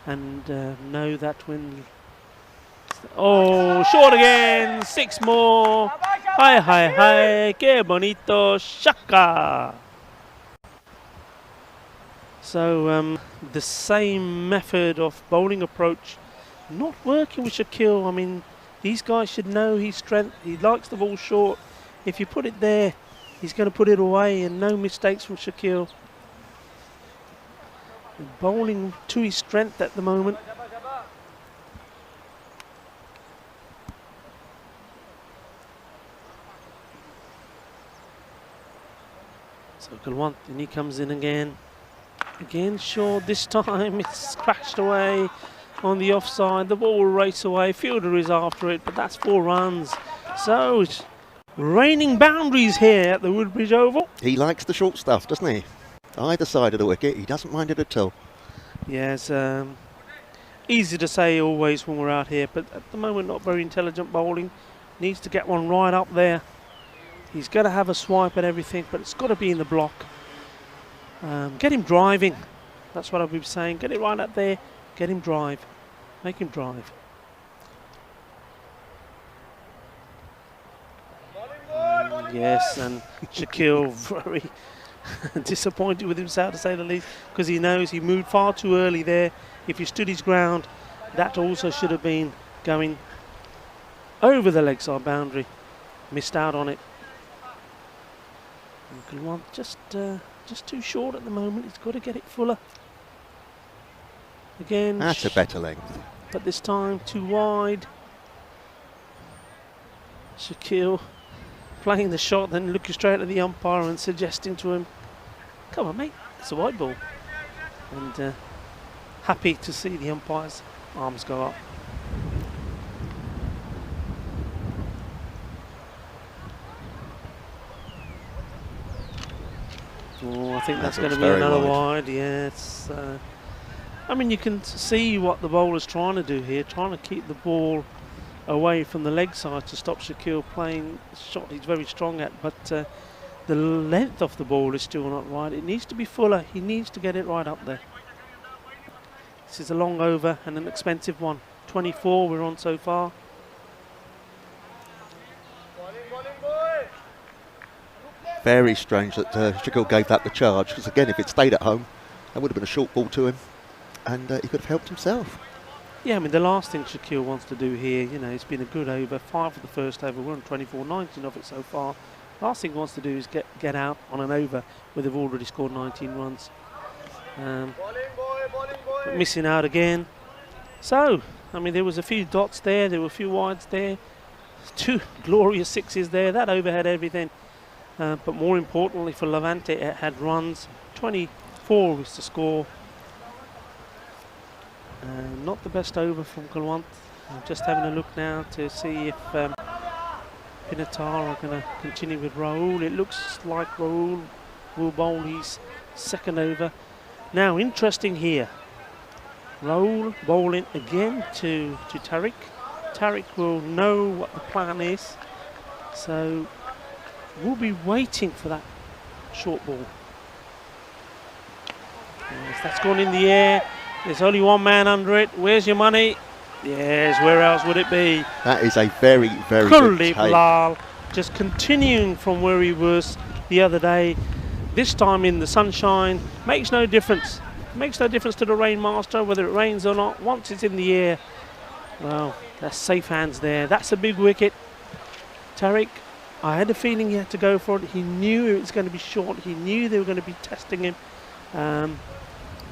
and know that when... Oh, short again, 6 more. Hi, hi, hi, que bonito, shaka. So the same method of bowling approach not working with Shaquille. I mean, these guys should know his strength. He likes the ball short. If you put it there, he's going to put it away, and no mistakes from Shaquille. Bowling to his strength at the moment. So Kulwant, and he comes in again. Again, short. This time it's scratched away on the offside. The ball will race away. Fielder is after it, but that's 4 runs. So it's raining boundaries here at the Woodbridge Oval. He likes the short stuff, doesn't he? Either side of the wicket, he doesn't mind it at all. Yes, easy to say always when we're out here, but at the moment not very intelligent bowling. Needs to get one right up there. He's got to have a swipe at everything, but it's got to be in the block. Get him driving. That's what I've been saying. Get it right up there. Get him drive. Make him drive. Yes, and Shaquille very disappointed with himself, to say the least, because he knows he moved far too early there. If he stood his ground, that also should have been going over the leg side boundary. Missed out on it. And Kulwant just too short at the moment. He's got to get it fuller. Again. That's a better length. But this time too wide. Shaquille playing the shot, then looking straight at the umpire and suggesting to him, come on mate, it's a wide ball. And happy to see the umpire's arms go up. Oh, I think that's going to be another wide. Yes. I mean, you can see what the bowler's trying to do here, trying to keep the ball away from the leg side to stop Shaquille playing the shot he's very strong at, but the length of the ball is still not right. It needs to be fuller. He needs to get it right up there. This is a long over and an expensive one. 24 we're on so far. Very strange that Shaquille gave that the charge, because again, if it stayed at home, that would have been a short ball to him, and he could have helped himself. Yeah, I mean, the last thing Shaquille wants to do here, you know, it's been a good over, 5 for the first over, we're on 24, 19 of it so far. Last thing he wants to do is get out on an over where they've already scored 19 runs. But missing out again. So, I mean, there was a few dots there, there were a few wides there, 2 glorious 6s there, that over had everything. But more importantly for Levante, it had runs. 24 was the score. Not the best over from Kulwant. I'm just having a look now to see if Pinatar are going to continue with Rahul. It looks like Rahul will bowl his second over. Now, interesting here. Raul bowling again to Tariq. Tariq will know what the plan is, so we'll be waiting for that short ball. Yes, that's gone in the air. There's only one man under it. Where's your money? Yes, where else would it be? That is a very, very good take. Lal, just continuing from where he was the other day. This time in the sunshine, makes no difference. Makes no difference to the rainmaster whether it rains or not. Once it's in the air, well, that's safe hands there. That's a big wicket. Tariq, I had a feeling he had to go for it. He knew it was going to be short. He knew they were going to be testing him,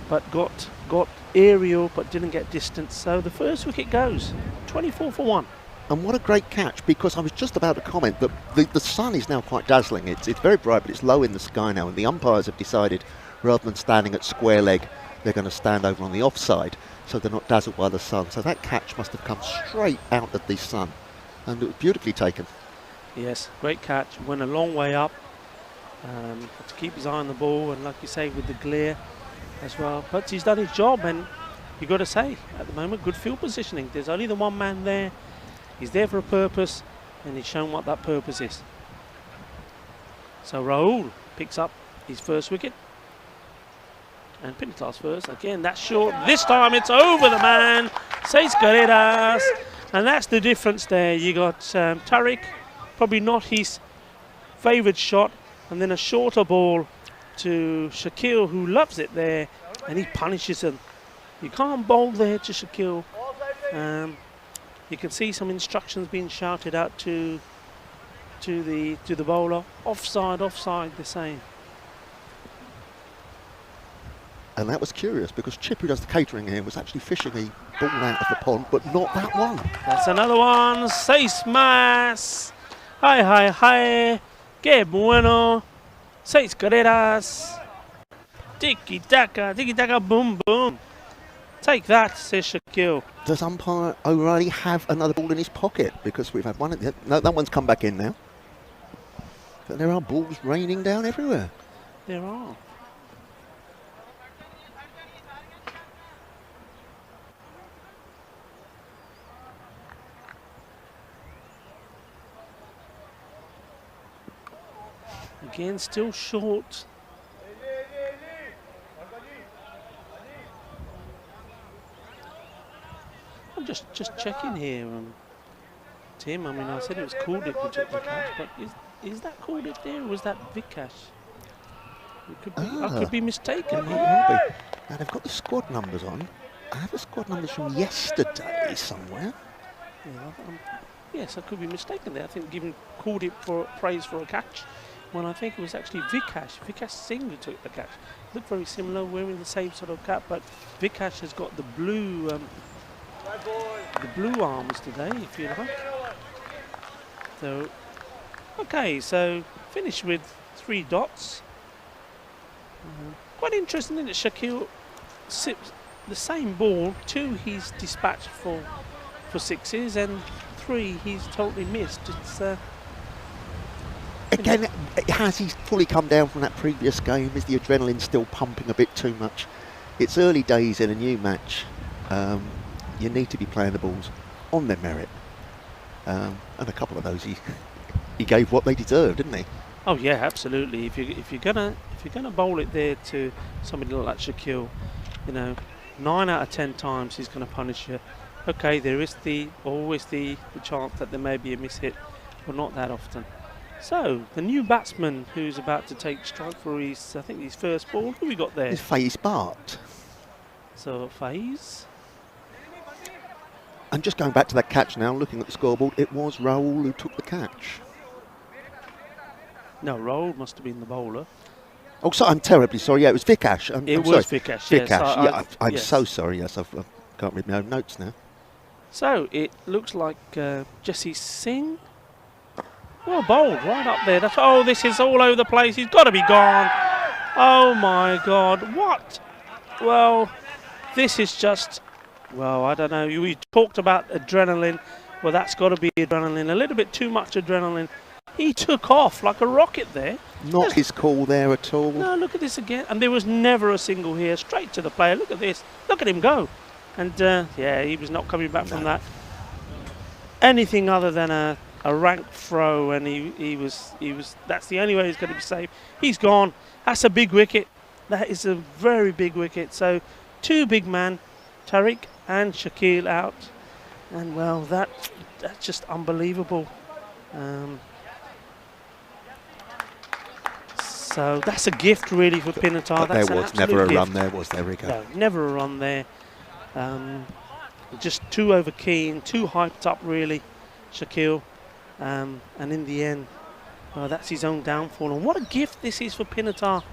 but got aerial, but didn't get distance. So the first wicket goes, 24 for 1. And what a great catch, because I was just about to comment that the sun is now quite dazzling. It's very bright, but it's low in the sky now, and the umpires have decided rather than standing at square leg, they're going to stand over on the offside, so they're not dazzled by the sun. So that catch must have come straight out of the sun, and it was beautifully taken. Yes, great catch, went a long way up, to keep his eye on the ball, and like you say, with the glare as well. But he's done his job, and you've got to say, at the moment, good field positioning. There's only the one man there. He's there for a purpose, and he's shown what that purpose is. So Raul picks up his first wicket. And Pintas first. Again, that's short. This time it's over the man. Seis Carreras. And that's the difference there. You got Tariq, probably not his favoured shot. And then a shorter ball to Shakil, who loves it there. And he punishes him. You can't bowl there to Shakil. You can see some instructions being shouted out to the bowler. Offside, offside, the same. And that was curious, because Chip, who does the catering here, was actually fishing a ball out of the pond, but not that one. That's another one. Seis más. Hi, hi, hi. Que bueno. Seis carreras. Tiki-taka, boom, boom. Take that, says Shakil. Does umpire O'Reilly have another ball in his pocket? Because we've had one. No, that one's come back in now. But there are balls raining down everywhere. There are. Again, still short. I'm just checking here, Tim. I mean, I said it was Kuldeep who took the catch, but is that Kuldeep there, or was that Vikash? It could be, I could be mistaken. It might be. Now they've got the squad numbers on. I have the squad numbers from yesterday somewhere. Yeah, yes, I could be mistaken there. I think giving Kuldeep for praise for a catch, when I think it was actually Vikash Singh who took the catch. Looked very similar, wearing the same sort of cap, but Vikash has got the blue arms today, if you like. So, okay, so finish with 3 dots. Quite interesting, isn't it? Shakil sips the same ball. 2 he's dispatched for 6s, and 3 he's totally missed. It's again, has he fully come down from that previous game? Is the adrenaline still pumping a bit too much? It's early days in a new match. You need to be playing the balls on their merit, and a couple of those he gave what they deserved, didn't he? Oh yeah, absolutely. If you're gonna bowl it there to somebody like Shakil, 9 out of 10 times he's gonna punish you. Okay, there is always the chance that there may be a miss hit, but not that often. So the new batsman who's about to take strike for his first ball. Who we got there? It's Faiz Bart. So Faiz. And just going back to that catch now, looking at the scoreboard, it was Raul who took the catch. No, Raul must have been the bowler. Oh, so I'm terribly sorry. Yeah, it was Vikash. It was Vikash. Vikash. Yes, I'm yes. so sorry. Yes, I can't read my own notes now. So it looks like Jesse Singh. Well bowled, right up there. Oh, this is all over the place. He's got to be gone. Oh my God! What? Well, this is just. Well, I don't know. We talked about adrenaline. Well, that's got to be adrenaline. A little bit too much adrenaline. He took off like a rocket there. Not his call there at all. No, look at this again. And there was never a single here. Straight to the player. Look at this. Look at him go. And yeah, he was not coming back from that. Anything other than a rank throw, and he was. That's the only way he's going to be safe. He's gone. That's a big wicket. That is a very big wicket. So 2 big man, Tariq and Shakil out. And well, that's just unbelievable. So that's a gift really for Pinatar. But there was never a run there, was there, Rico? No, never a run there. Just too over keen, too hyped up really, Shakil. And in the end, that's his own downfall. And what a gift this is for Pinatar.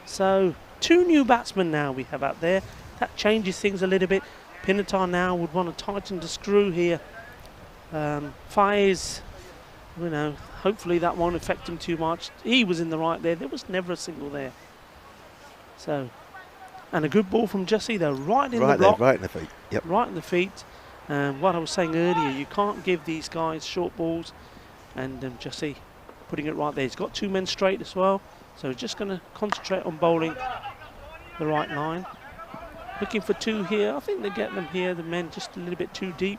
So 2 new batsmen now we have out there. That changes things a little bit. Pinatar now would want to tighten the screw here. Faiz, you know, hopefully that won't affect him too much. He was in the right there. There was never a single there. So, and a good ball from Jesse though, right in the block. Right in the feet. Yep. Right in the feet. What I was saying earlier, you can't give these guys short balls. And Jesse putting it right there. He's got 2 men straight as well. So just going to concentrate on bowling the right line. Looking for 2 here. I think they get them here. The men just a little bit too deep.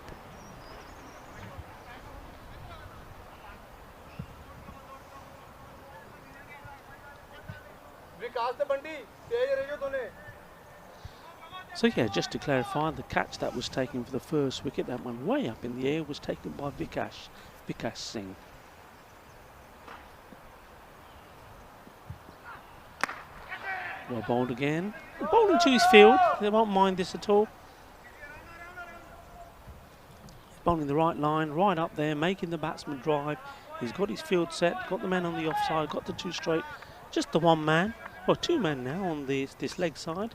So yeah, just to clarify, the catch that was taken for the first wicket, that went way up in the air, was taken by Vikash Singh. Well bowled again. Bowling to his field, they won't mind this at all. Bowling the right line, right up there, making the batsman drive. He's got his field set, got the man on the offside, got the 2 straight. Just the 1 man, well 2 men now on this leg side.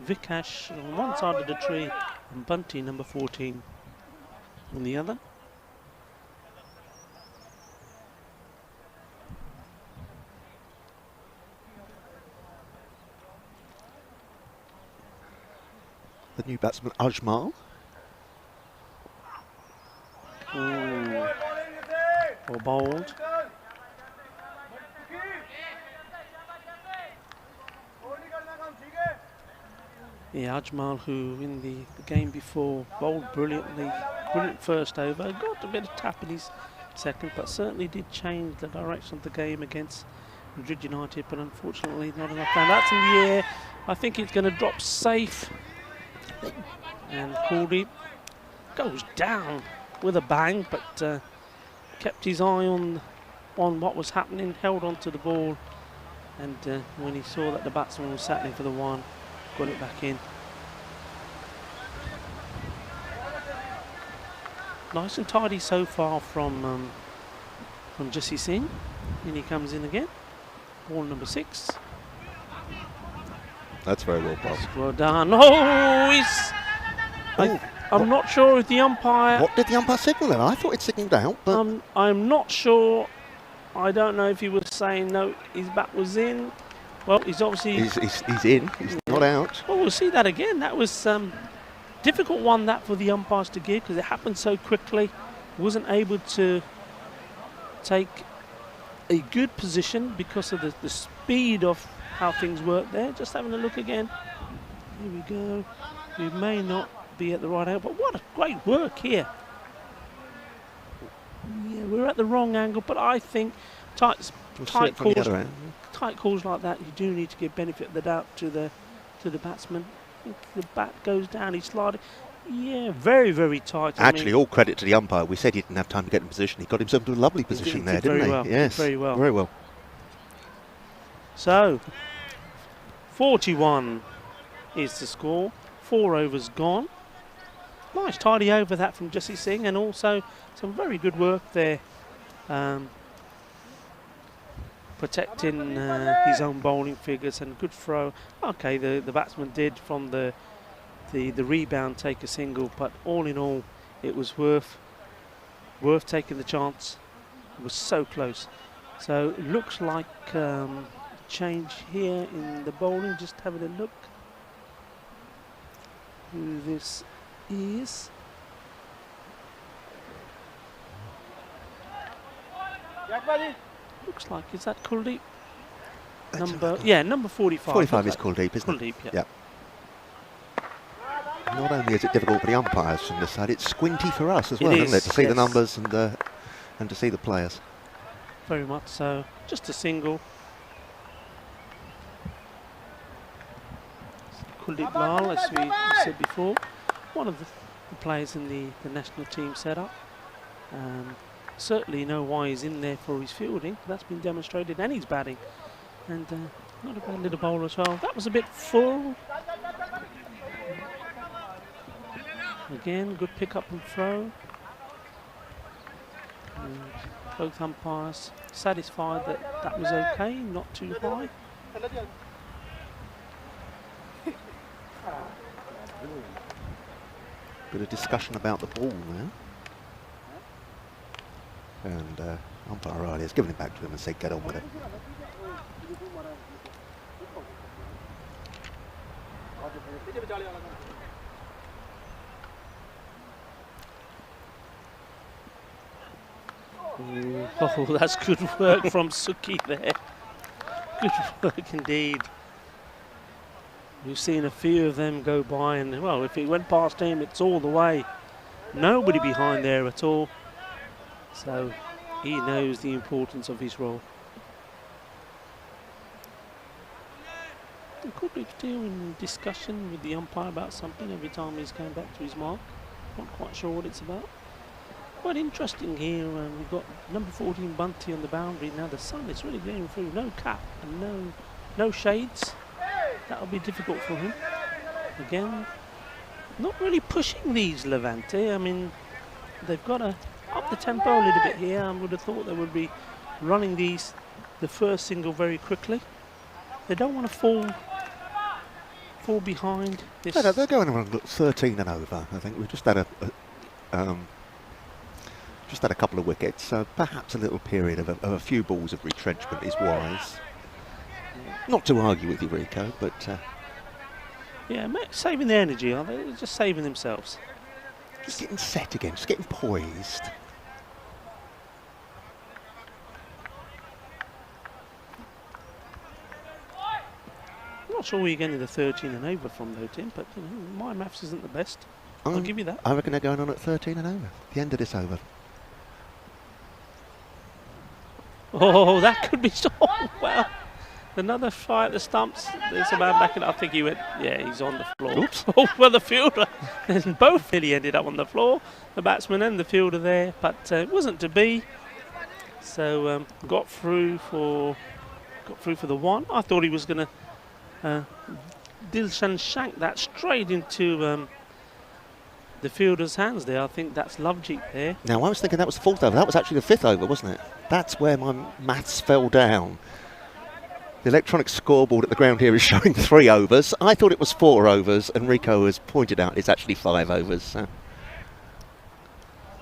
Vikash on one side of the tree and Bunty number 14 on the other. The new batsman Ajmal. Or bowled. Yeah, Ajmal, who in the game before bowled brilliantly, brilliant first over, got a bit of tap in his second, but certainly did change the direction of the game against Madrid United, but unfortunately not enough down. That's in the air. I think it's going to drop safe. And Cordy goes down with a bang, but kept his eye on what was happening, held on to the ball, and when he saw that the batsman was settling for the 1, got it back in. Nice and tidy so far from Jesse Singh. And he comes in again. Ball number 6. That's very well bowled. Well done. Oh, I'm not sure if the umpire... What did the umpire signal then? I thought it signalled out, but... I'm not sure. I don't know if he was saying no, his bat was in. Well, he's obviously... He's in. He's not out. Well, we'll see that again. That was difficult one, that, for the umpires to give, because it happened so quickly. Wasn't able to take a good position because of the speed of how things work there. Just having a look again. Here we go. We may not be at the right angle, but what a great work here. Yeah, we're at the wrong angle, but I think tight calls like that, you do need to give benefit of the doubt to the batsman. I think the bat goes down, he's sliding. Yeah, very, very tight. Actually, all credit to the umpire. We said he didn't have time to get in position. He got himself to a lovely position there, didn't he? Well. Yes, very well. Very well. So, 41 is the score. 4 overs gone. Nice tidy over that from Jesse Singh, and also some very good work there, protecting his own bowling figures, and good throw. Okay, the batsman did from the rebound take a single, but all in all, it was worth taking the chance. It was so close. So it looks like change here in the bowling. Just having a look who this is. Looks like, is that Kuldeep? Number 45. 45 is called deep, isn't Called it? deep, yeah. Yep. Not only is it difficult for the umpires from this side, it's squinty for us as well, isn't it? To see the numbers and to see the players. Very much so. Just a single. Kuldeep Lal, as we said before, one of the players in the national team setup. Certainly know why he's in there for his fielding. That's been demonstrated, and he's batting. And not a bad little bowler as well. That was a bit full. Again, good pick up and throw. And both umpires satisfied that that was okay, not too high. Bit of discussion about the ball now. And umpire Riley has given it back to him and said, get on with it. Oh, that's good work from Suki there. Good work indeed. We've seen a few of them go by, and well, if it went past him, it's all the way. Nobody behind there at all. So he knows the importance of his role. There could be still in discussion with the umpire about something every time he's going back to his mark. Not quite sure what it's about. Quite interesting here. We've got number 14 Bunty on the boundary. Now the sun is really getting through. No cap and no shades. That'll be difficult for him. Again, not really pushing these Levante. I mean, they've got to up the tempo a little bit here. I would have thought they would be running the first single very quickly. They don't want to fall behind. This No, they're going around 13 and over. I think we've just had a couple of wickets, so perhaps a little period of a few balls of retrenchment is wise. Not to argue with you, Rico, but yeah, saving the energy, aren't they? They're just saving themselves. just getting set again, just getting poised. I'm not sure where you're getting the 13 and over from though, Tim, but you know, my maths isn't the best. I'll give you that. I reckon they're going on at 13 and over. The end of this over. Oh, that could be so well. Another try at the stumps. There's a man back in. I think he went. Yeah, he's on the floor. Oops. Oh, well, the fielder. And both nearly ended up on the floor. The batsman and the fielder there, but it wasn't to be. So got through for the one. I thought he was going to Dilshan shank that straight into the fielder's hands there. I think that's Lovejeet there. Now, I was thinking that was the fourth over. That was actually the fifth over, wasn't it? That's where my maths fell down. The electronic scoreboard at the ground here is showing 3 overs. I thought it was 4 overs, and Rico has pointed out it's actually 5 overs. So.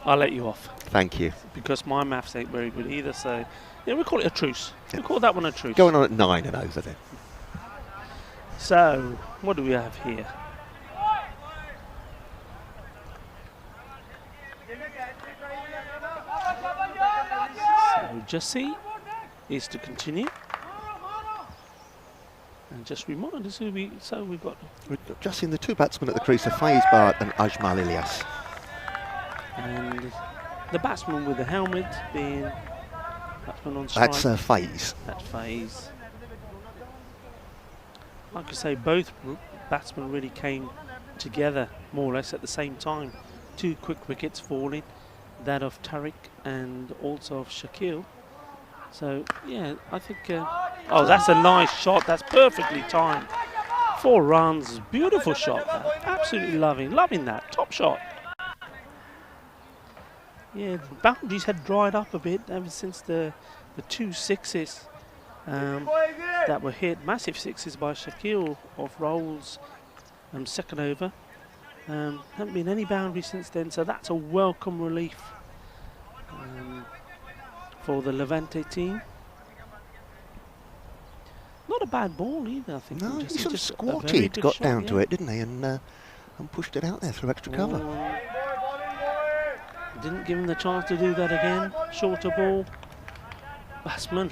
I'll let you off. Thank you. Because my maths ain't very good either, so yeah, we'll call it a truce. Yeah. We'll call that one a truce. Going on at 9 and over then. So, what do we have here? So, Jesse is to continue. And just remind us who we've got. Just in the 2 batsmen at the crease are Faiz Bhatt and Ajmal Ilyas. And the batsman with the helmet being batsman on strike. That's Faiz. That's Faiz. Like I say, both batsmen really came together more or less at the same time. 2 quick wickets falling, that of Tariq and also of Shakil. So yeah, I think. Oh, that's a nice shot. That's perfectly timed. 4 runs, beautiful shot. Absolutely loving that top shot. Yeah, the boundaries had dried up a bit ever since the 2 sixes that were hit. Massive 6s by Shakil off rolls, second over. Haven't been any boundaries since then, so that's a welcome relief for the Levante team. Not a bad ball either, I think. No, he sort of just squatted, got down to it, didn't he? And pushed it out there through extra cover. Didn't give him the chance to do that again. Shorter ball. Batsman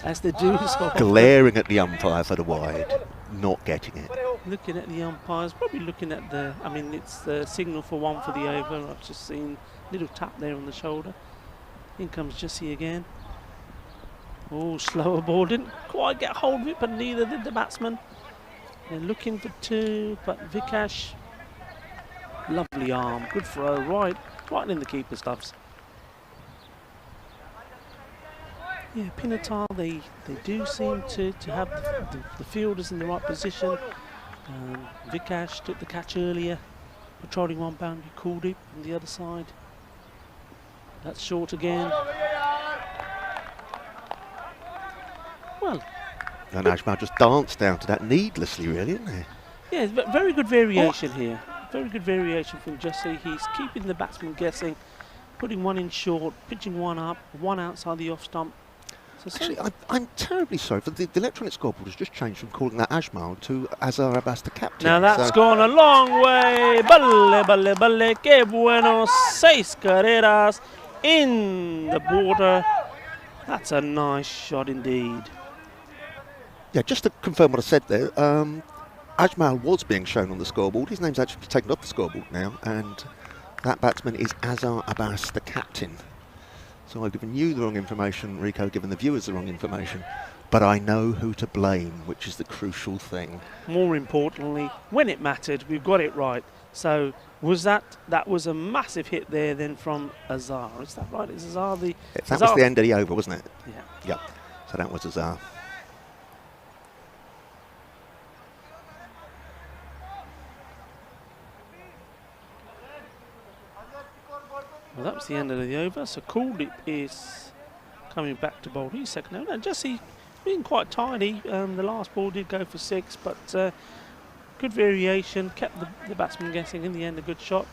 as they do. So Glaring at the umpire for the wide, not getting it. looking at the umpires, probably looking at the, I mean, it's the signal for one for the over. I've just seen a little tap there on the shoulder. In comes Jesse again. Oh, slower ball, didn't quite get hold of it, but neither did the batsman. They're looking for two, but Vikash, lovely arm, good throw, right in the keeper stuffs. Yeah, Pinatar, they do seem to have the fielders in the right position. Vikash took the catch earlier, patrolling one boundary, called it on the other side. That's short again. Well, And Ajmal just danced down to that needlessly, really, isn't he? yeah, very good variation here. Very good variation from Jesse. He's keeping the batsman guessing, putting one in short, pitching one up, one outside the off stump. So Actually, I'm terribly sorry, but the electronic scoreboard has just changed from calling that Ajmal to Azhar Abbas, the captain. now that's So gone a long way. Balle, balle, balle, que bueno. 6 carreras in the border. That's a nice shot indeed. yeah, just to confirm what I said there, Ajmal was being shown on the scoreboard. His name's actually taken off the scoreboard now, and that batsman is Azhar Abbas, the captain. So I've given you the wrong information, Rico, given the viewers the wrong information. But I know who to blame, which is the crucial thing. More importantly, when it mattered, we've got it right. So was that was a massive hit there then from Azhar. Is that right? Is Azhar the... That was the end of the over, wasn't it? Yeah. Yep. So that was Azhar. Well, that was the end of the over. So Coolip is coming back to bowl his second over. And Jesse being quite tidy. The last ball did go for 6, but good variation. Kept the batsman guessing. In the end, a good shot.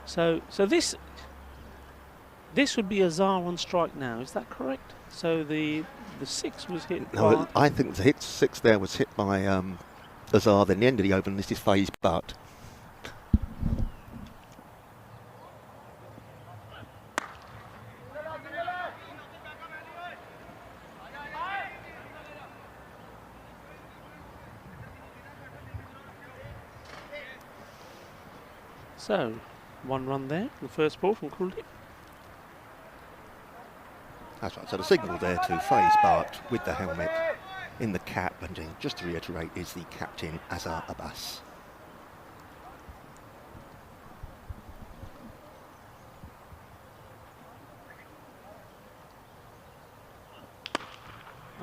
So this would be Azhar on strike now. Is that correct? So the 6 was hit. No, I think the 6 there was hit by Azhar. Then the end of the over, and this is Faye's butt. So 1 run there. The first ball from Coolip. That's right, so the signal there to Faye's Bart with the helmet in the cap, and just to reiterate, is the captain Azhar Abbas.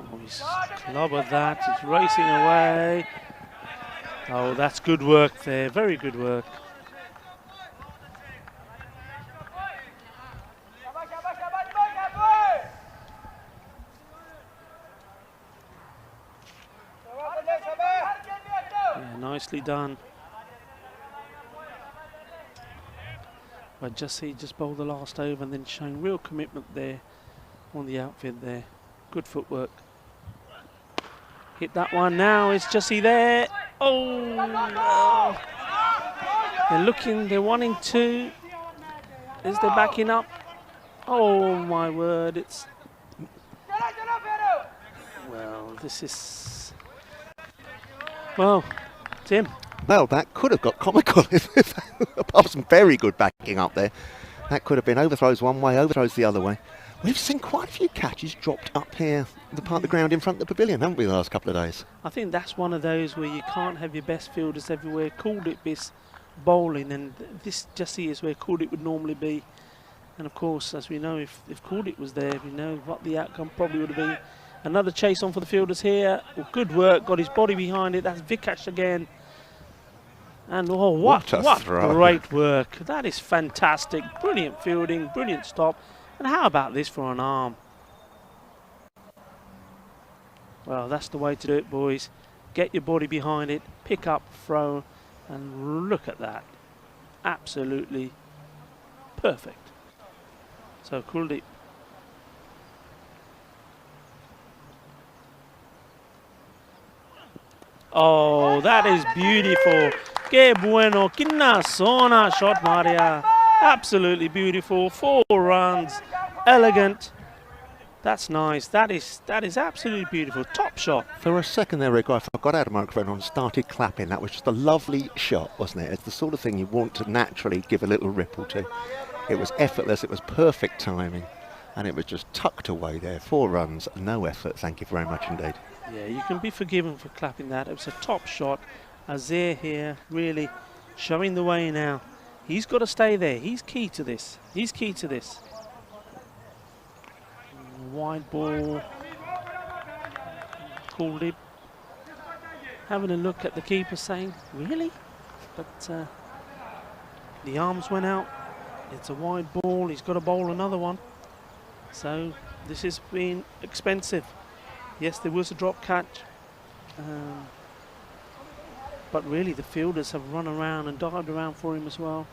Oh, he's clobbered that. He's racing away. Oh, that's good work there. Very good work. Nicely done. But Jesse just bowled the last over and then showing real commitment there on the outfield there. Good footwork. Hit that one now. Is Jesse there? Oh, no. They're looking, they're wanting to. Is they backing up? Oh my word, it's... Well, this is... Well, Tim. Well, that could have got comical apart from some very good backing up there. That could have been overthrows one way, overthrows the other way. We've seen quite a few catches dropped up here, the part of the ground in front of the pavilion, haven't we, the last couple of days? I think that's one of those where you can't have your best fielders everywhere. Coolip is bowling, and this Jesse is where Coolip would normally be. And of course, as we know, if Coolip was there, we know what the outcome probably would have been. Another chase on for the fielders here. Well, good work, got his body behind it. That's Vikash again. And oh, what great work. That is fantastic. Brilliant fielding, brilliant stop. And how about this for an arm? Well, that's the way to do it, boys. Get your body behind it, pick up, throw, and look at that. Absolutely perfect. So Kuldeep. Oh, that is beautiful. Que bueno, kinna sona shot, Maria. Absolutely beautiful. 4 runs, elegant. That's nice. That is absolutely beautiful. Top shot. For a second there, Rico, I got out of the microphone and started clapping. That was just a lovely shot, wasn't it? It's the sort of thing you want to naturally give a little ripple to. It was effortless, it was perfect timing, and it was just tucked away there. 4 runs, no effort. Thank you very much indeed. Yeah, you can be forgiven for clapping that. It was a top shot. Azir here really showing the way now. He's got to stay there. He's key to this. He's key to this. Wide ball. Called it. Having a look at the keeper saying, really? But the arms went out. It's a wide ball. He's got to bowl another one. So this has been expensive. Yes, there was a drop catch. But really the fielders have run around and dived around for him as well.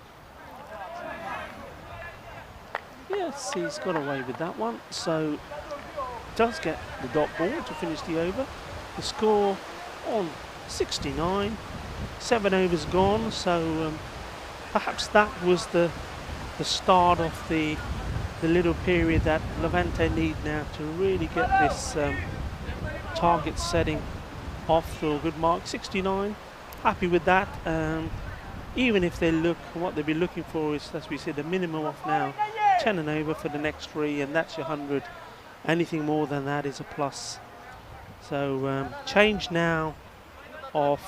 Yes, he's got away with that one. So does get the dot ball to finish the over. The score on 69. 7 overs gone. So perhaps that was the start of the little period that Levante need now to really get this target setting off to a good mark. 69. Happy with that. Even if they look, what they'll be looking for is, as we said, a minimum of now 10 and over for the next 3, and that's your 100. Anything more than that is a plus. So change now of,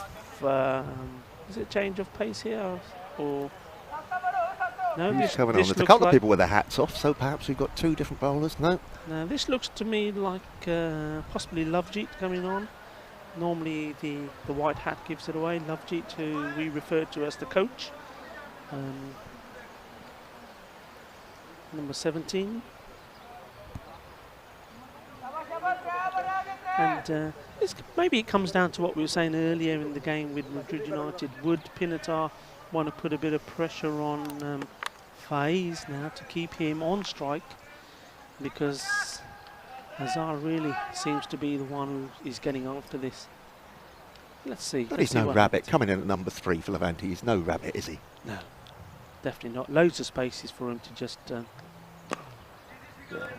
is it change of pace here or no? Who's coming on? There's a couple of people with their hats off, so perhaps we've got 2 different bowlers. No. Now this looks to me like possibly Lovejeet coming on. Normally the white hat gives it away. Lovejeet, who we refer to as the coach. Number 17. And maybe it comes down to what we were saying earlier in the game with Madrid United. Would Pinatar want to put a bit of pressure on Faiz now to keep him on strike? Because Azhar really seems to be the one who is getting after this. Let's see. But he's no rabbit. Coming in at number 3 for Levante, he's no rabbit, is he? No, definitely not. Loads of spaces for him to just... yeah,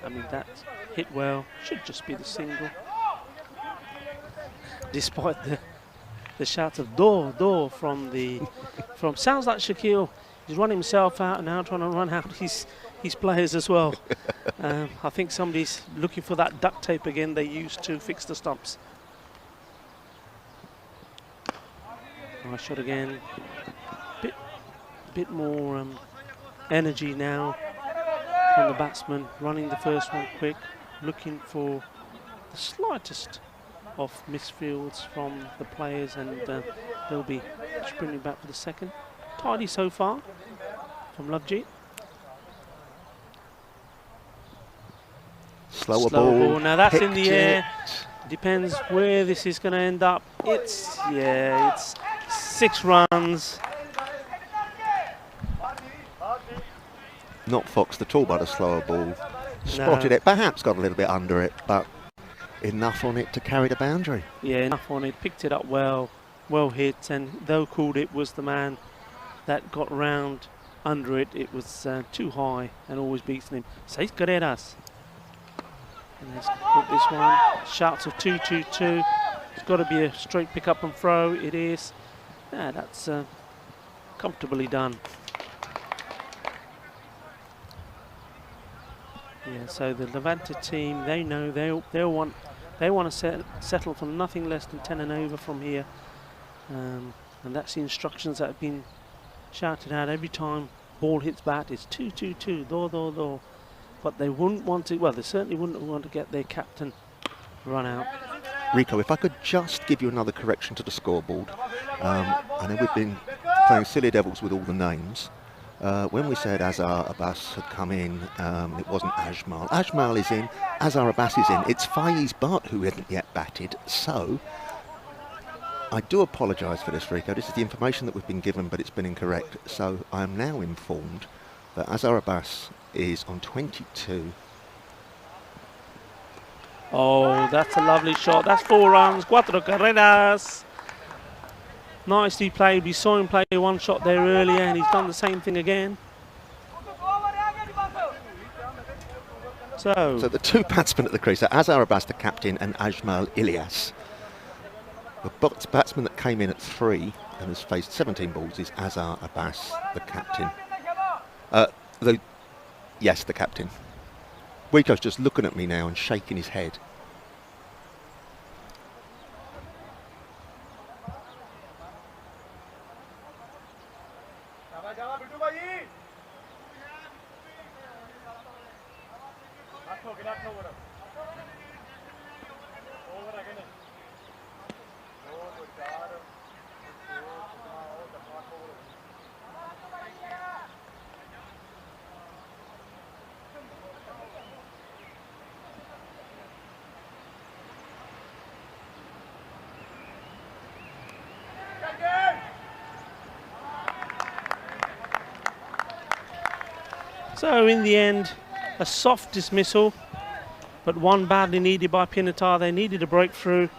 I mean, that hit well. Should just be the single. Despite the shout of door from the... sounds like Shaquille. He's running himself out and now trying to run out his players as well. I think somebody's looking for that duct tape again they used to fix the stumps. Nice shot again. Bit more energy now from the batsman, running the first one quick, looking for the slightest of misfields from the players, and they'll be sprinting back for the second. Tidy so far from Lovejeet. Slower ball. Now that's in the air. Depends where this is going to end up. It's 6 runs. Not Fox at all, but a slower ball. Spotted it, perhaps got a little bit under it, but enough on it to carry the boundary. Yeah, enough on it. Picked it up well hit, and though called it was the man that got round under it. It was too high and always beats him. Seis carreras. And let's put this one. Shouts of 2-2-2. It's got to be a straight pick up and throw. It is. Yeah, that's comfortably done. Yeah, so the Levante team, they know they'll want to settle for nothing less than 10 and over from here, and that's the instructions that have been shouted out every time ball hits bat. It's 2-2-2, do. But they wouldn't want to. Well, they certainly wouldn't want to get their captain run out. Rico, if I could just give you another correction to the scoreboard. I know we've been playing silly devils with all the names. When we said Azhar Abbas had come in, it wasn't Ajmal. Ajmal is in, Azhar Abbas is in. It's Faiz Bhatt who hasn't yet batted. So, I do apologise for this, Rico. This is the information that we've been given, but it's been incorrect. So, I am now informed that Azhar Abbas is on 22. Oh, that's a lovely shot. That's 4 runs, 4 carreras. Nicely played. We saw him play one shot there earlier, and he's done the same thing again. So the two batsmen at the crease are Azhar Abbas, the captain, and Ajmal Ilyas. The batsman that came in at 3 and has faced 17 balls is Azhar Abbas, the captain. Yes, the captain. Rico's just looking at me now and shaking his head. So in the end, a soft dismissal, but one badly needed by Pinatar. They needed a breakthrough,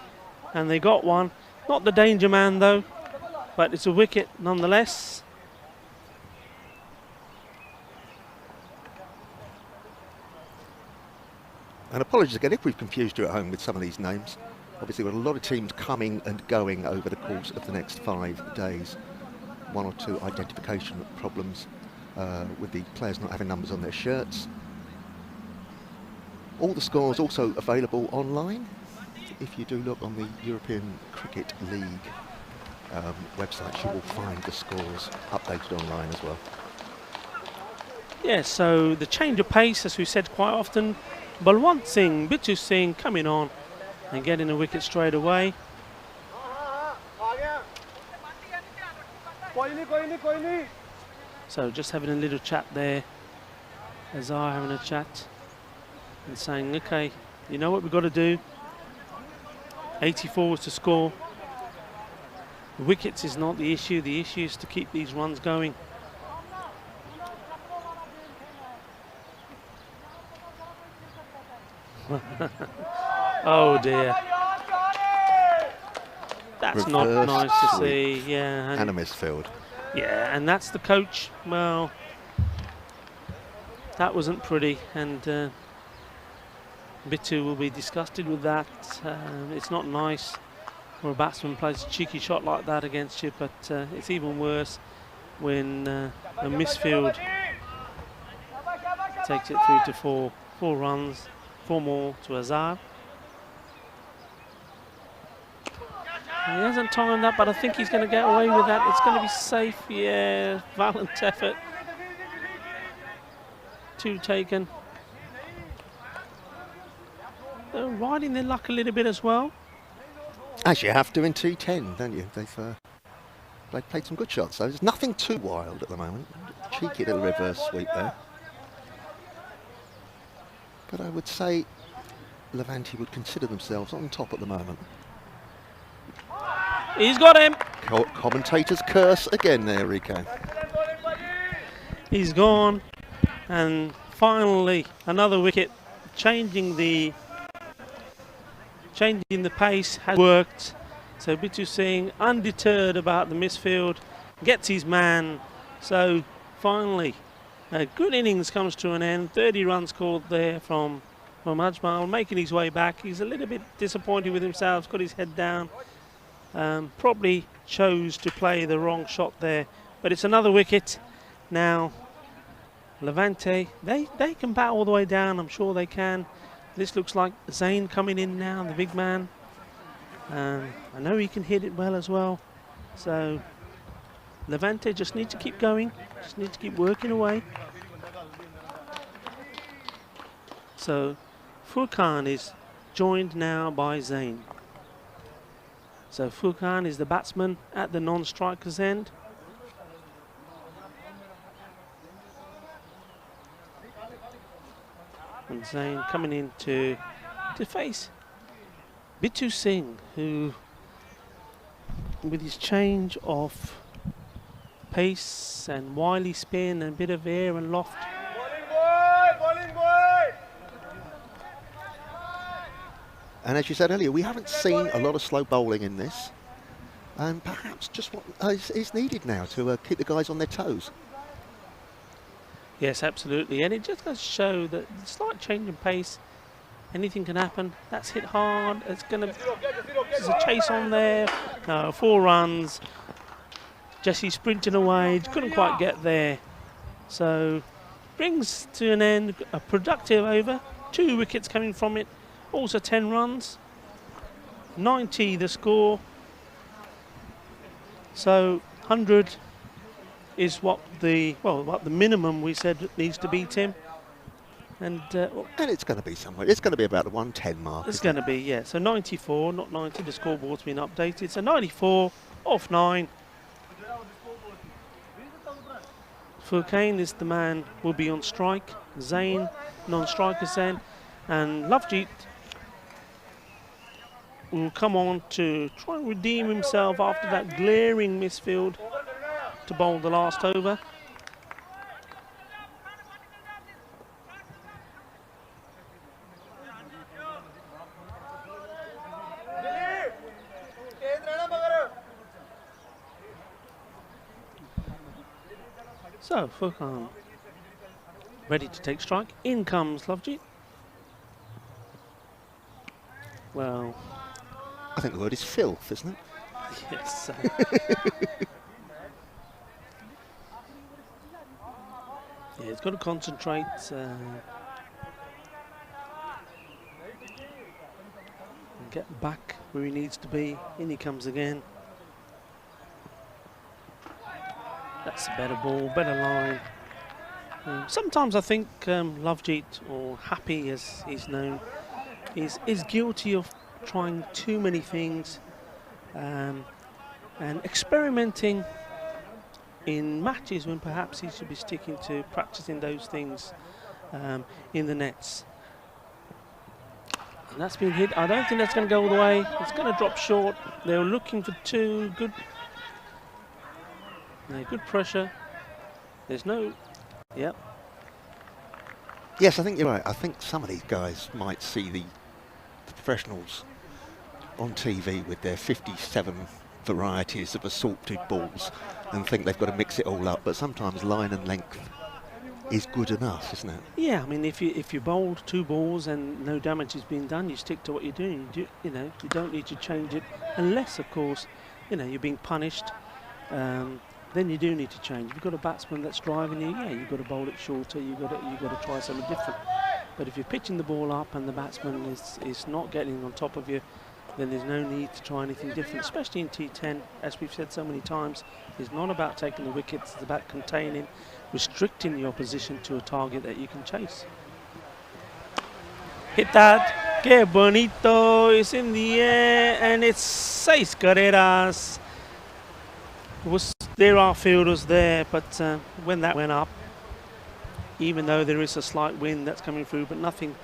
and they got one. Not the danger man though, but it's a wicket nonetheless. And apologies again if we've confused you at home with some of these names. Obviously we've got a lot of teams coming and going over the course of the next 5 days. 1 or 2 identification problems with the players not having numbers on their shirts. All the scores also available online. If you do look on the European Cricket League website, you will find the scores updated online as well. Yeah, so the change of pace, as we said quite often, Balwant Singh, Bitu Singh coming on and getting a wicket straight away. So just having a little chat there, Azhar having a chat and saying, okay, you know what we've got to do. 84 is to score. The wickets is not the issue is to keep these runs going. Oh dear. That's not nice to see. Yeah. And a misfield. Yeah, and that's the coach. Well, that wasn't pretty, and Bitu will be disgusted with that. It's not nice when a batsman plays a cheeky shot like that against you, but it's even worse when a misfield takes it 3 to 4 runs, 4 more to Azhar. He hasn't timed that, but I think he's going to get away with that. It's going to be safe. Yeah, valiant effort. 2 taken. They're riding their luck a little bit as well. As you have to in T10, don't you? They've played some good shots, though. There's nothing too wild at the moment. Cheeky little reverse sweep there. But I would say Levante would consider themselves on top at the moment. He's got him. Commentator's curse again there, Rico. He's gone. And finally, another wicket. Changing the pace has worked. So Bitu Singh, undeterred about the misfield, gets his man. So finally, a good innings comes to an end. 30 runs scored there from Ajmal, making his way back. He's a little bit disappointed with himself, got his head down. Probably chose to play the wrong shot there, but it's another wicket. Now Levante, they can bat all the way down, I'm sure they can. This looks like Zain coming in now, the big man. I know he can hit it well as well. So Levante just need to keep going, just need to keep working away. So Furkan is joined now by Zain. So Furkan is the batsman at the non-striker's end. And Zain coming in to face Bitu Singh, who with his change of pace and wily spin and a bit of air and loft. Bowling boy! And as you said earlier, we haven't seen a lot of slow bowling in this. And perhaps just what is needed now to keep the guys on their toes. Yes, absolutely. And it just goes to show that slight change in pace, anything can happen. That's hit hard. It's going to... There's a chase on there. No, 4 runs. Jesse sprinting away. Couldn't quite get there. So brings to an end a productive over. 2 wickets coming from it. Also 10 runs. 90 the score. So 100 is what the minimum we said needs to be, Tim. And it's going to be somewhere. It's going to be about the 110 mark. It's going to be, yeah. So 94, not 90. The scoreboard's been updated. So 94 off 9. Furqain is the man will be on strike. Zain non-strikers then, and Lovejeet will come on to try and redeem himself after that glaring misfield to bowl the last over. So Furqain ready to take strike. In comes Lovejeet. Well, I think the word is filth, isn't it? yes. Yeah, he's got to concentrate. And get back where he needs to be. In he comes again. That's a better ball, better line. Sometimes I think Lovejeet, or Happy as he's known, is guilty of trying too many things and experimenting in matches when perhaps he should be sticking to practicing those things in the nets. And that's been hit. I don't think that's going to go all the way. It's going to drop short. They were looking for 2 good. No, good pressure. There's no. Yep. Yes, I think you're right. I think some of these guys might see the professionals on TV with their 57 varieties of assorted balls and think they've got to mix it all up. But sometimes line and length is good enough, isn't it? Yeah, I mean, if you bowled 2 balls and no damage is being done, you stick to what you're doing. You know, you don't need to change it unless, of course, you know, you're being punished. Then you do need to change. If you've got a batsman that's driving you, yeah, you've got to bowl it shorter. You've got to try something different. But if you're pitching the ball up and the batsman is not getting on top of you, then there's no need to try anything different. Especially in T10, as we've said so many times, it's not about taking the wickets. It's about containing, restricting the opposition to a target that you can chase. Hit that. Que bonito. It's in the air and it's 6 carreras. There are fielders there, but when that went up, even though there is a slight wind that's coming through, but nothing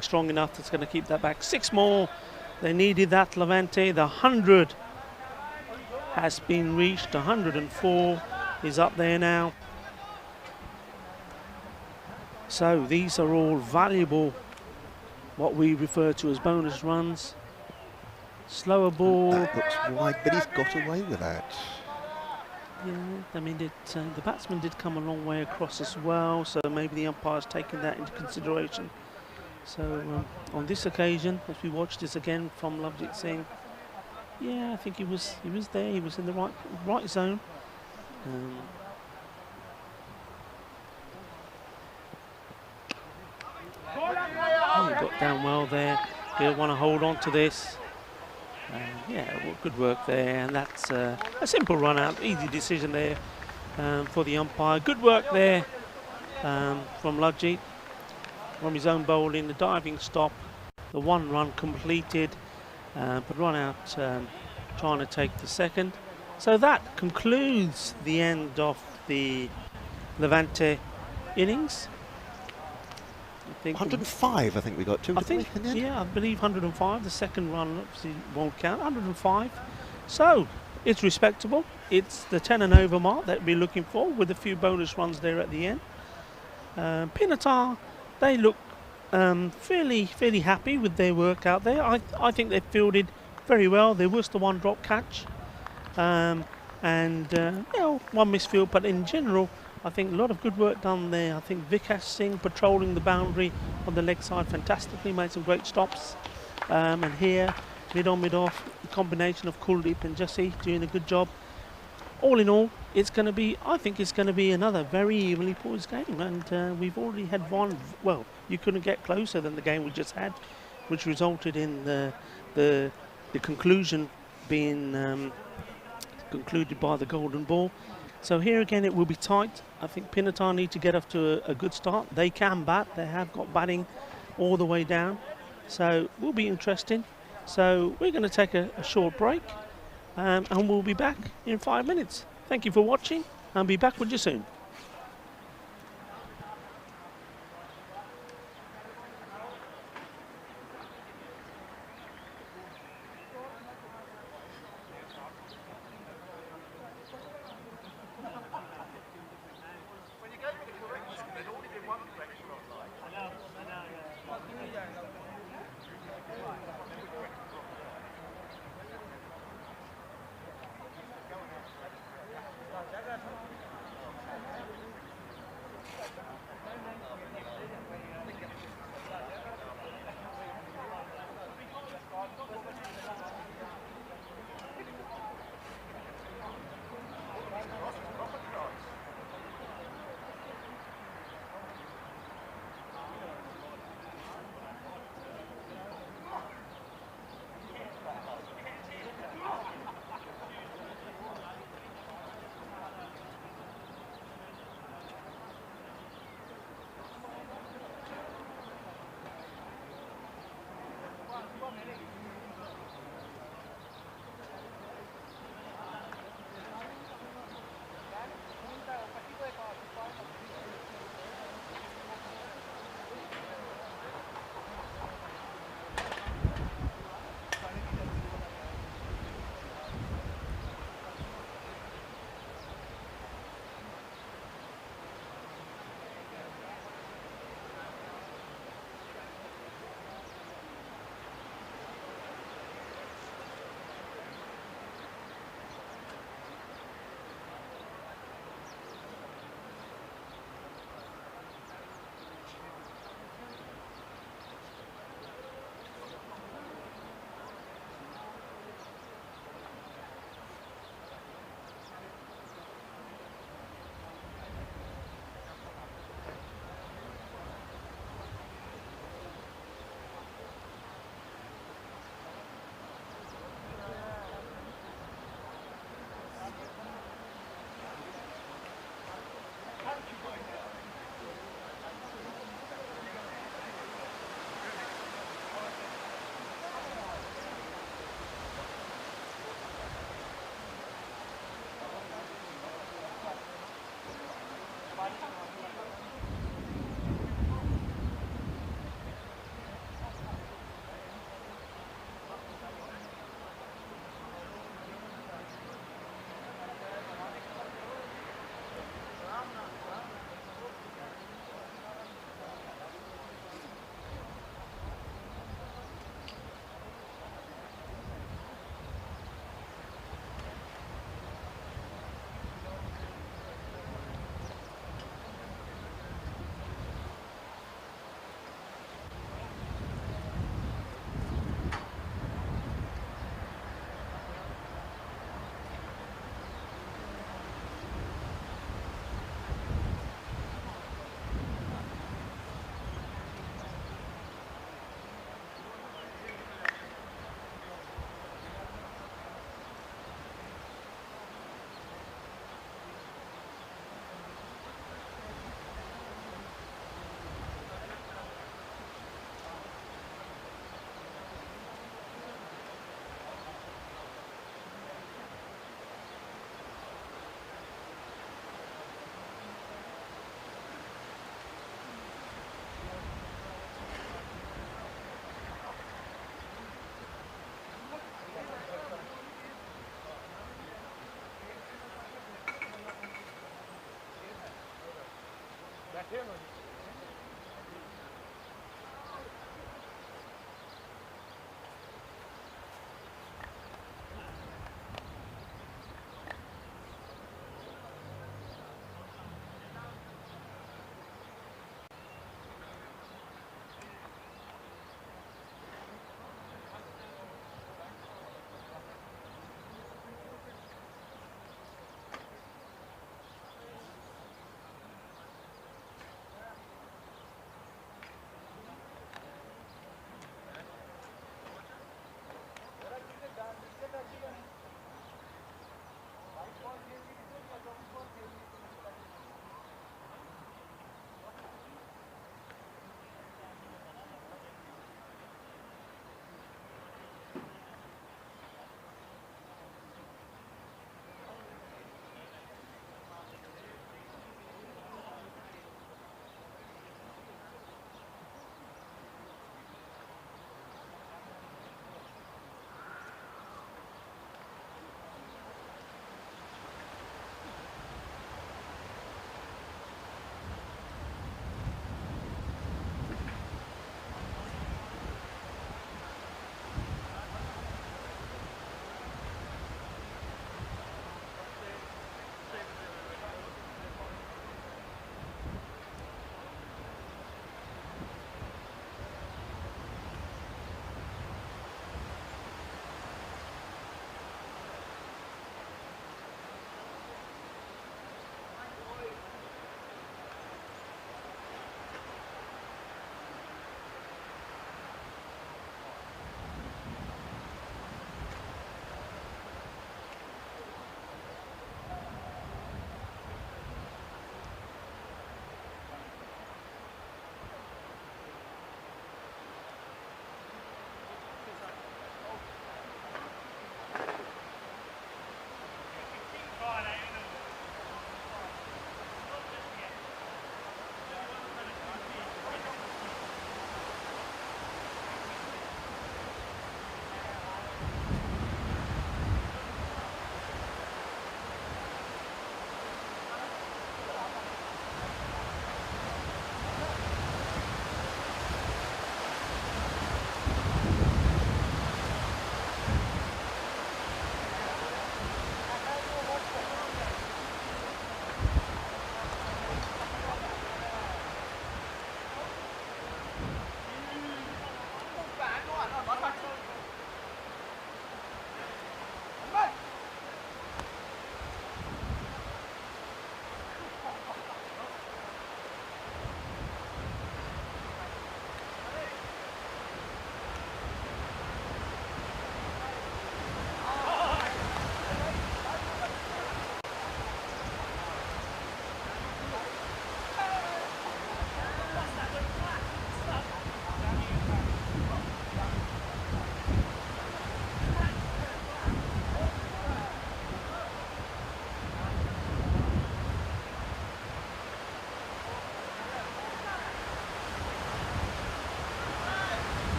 strong enough that's going to keep that back. 6 more. They needed that, Levante. The 100 has been reached. 104 is up there now. So these are all valuable, what we refer to as bonus runs. Slower ball. That looks wide, but he's got away with that. Yeah, I mean, the batsman did come a long way across as well, so maybe the umpire's taken that into consideration. So on this occasion, as we watch this again from Lovejeet Singh, yeah, I think he was there. He was in the right zone. He got down well there. He'll want to hold on to this. Yeah, well, good work there, and that's a simple run out, easy decision there for the umpire. Good work there from Lovejeet, from his own bowling, the diving stop, the 1 run completed, but run out trying to take the 2nd. So that concludes the end of the Levante innings. I think 105, I think we got to. I think, yeah, I believe 105. The 2nd run obviously won't count. 105. So it's respectable. It's the 10 and over mark that we're looking for, with a few bonus runs there at the end. Pinatar, they look fairly happy with their work out there. I think they fielded very well. There was the 1 drop catch, and you know, 1 misfield, but in general, I think a lot of good work done there. I think Vikash Singh patrolling the boundary on the leg side fantastically, made some great stops. And here, mid on, mid off, the combination of Kuldeep and Jesse doing a good job. All in all, it's going to be, I think it's going to be another very evenly poised game. And we've already had one, well, you couldn't get closer than the game we just had, which resulted in the conclusion being concluded by the golden ball. So here again it will be tight. I think Pinatar need to get off to a good start. They can bat, they have got batting all the way down. So it will be interesting. So we're going to take a short break and we'll be back in 5 minutes. Thank you for watching. I'll be back with you soon.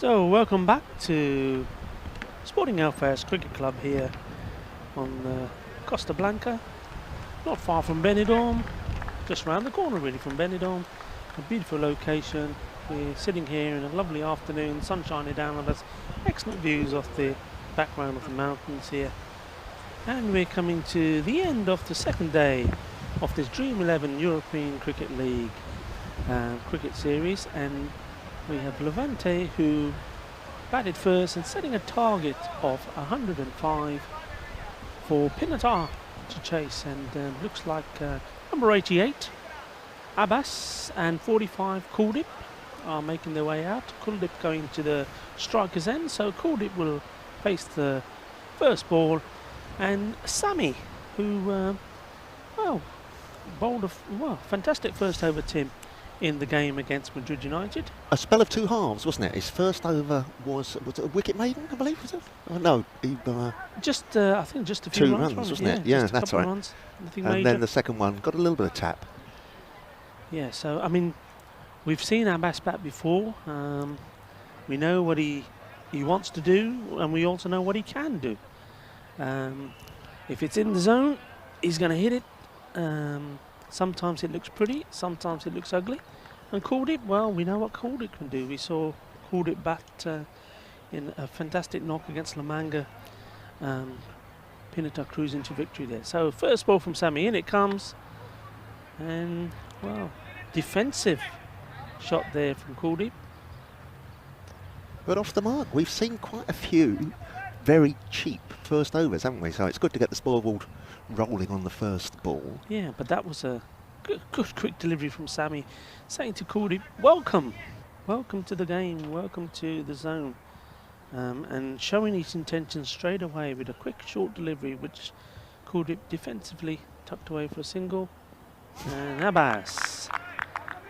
So welcome back to Sporting Alfairs Cricket Club here on Costa Blanca, not far from Benidorm, just round the corner really from Benidorm. A beautiful location. We're sitting here in a lovely afternoon, sun shining down on us, excellent views off the background of the mountains here. And we're coming to the end of the second day of this Dream11 European Cricket League cricket series, and we have Levante who batted first and setting a target of 105 for Pinatar to chase, and looks like number 88 Abbas and 45 Kuldip are making their way out. Kuldip going to the striker's end, so Kuldip will face the first ball, and Sami who bowled a fantastic first over Tim in the game against Madrid United. A spell of two halves, wasn't it? His first over was it a wicket maiden, I believe, was it? Oh, no, he, I think just a few two runs, wasn't it? Yeah, just a that's couple right. of runs, nothing And major. then the second one got a little bit of tap. Yeah, so I mean, we've seen Abbas bat before. We know what he wants to do, and we also know what he can do. If it's in the zone, he's going to hit it. Sometimes it looks pretty, sometimes it looks ugly. And Kuldip, well, we know what Kuldip can do. We saw Kuldip bat in a fantastic knock against La Manga. Pinatar cruising to victory there. So first ball from Sami, in it comes. And, well, defensive shot there from Kuldip. But off the mark, we've seen quite a few very cheap first overs, haven't we? So it's good to get the scoreboard rolling on the first ball. Yeah, but that was a good quick delivery from Sami, saying to Kuldip, welcome to the game, welcome to the zone, and showing his intention straight away with a quick short delivery, which Kuldip defensively tucked away for a single. And Abbas,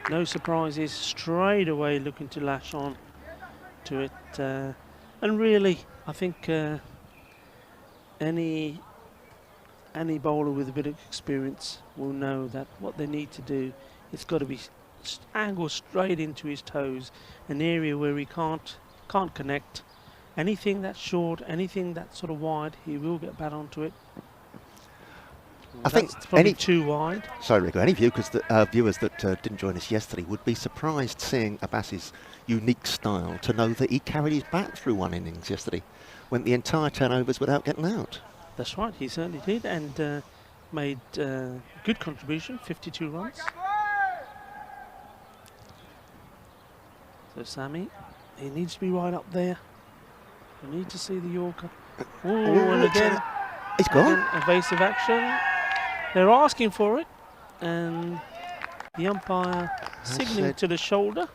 no surprises, straight away looking to lash on to it, and really I think any bowler with a bit of experience will know that what they need to do, it's got to be angled straight into his toes, an area where he can't connect. Anything that's short, anything that's sort of wide, he will get bat onto it. I think probably too wide. Sorry, Rico. Any viewers that didn't join us yesterday would be surprised seeing Abbas's unique style to know that he carried his bat through one innings yesterday, went the entire 10 overs without getting out. That's right, he certainly did, and made good contribution, 52 runs. So Sami, he needs to be right up there. We need to see the Yorker. Ooh, and again, he's gone. Evasive action. They're asking for it, and the umpire signalling to the shoulder.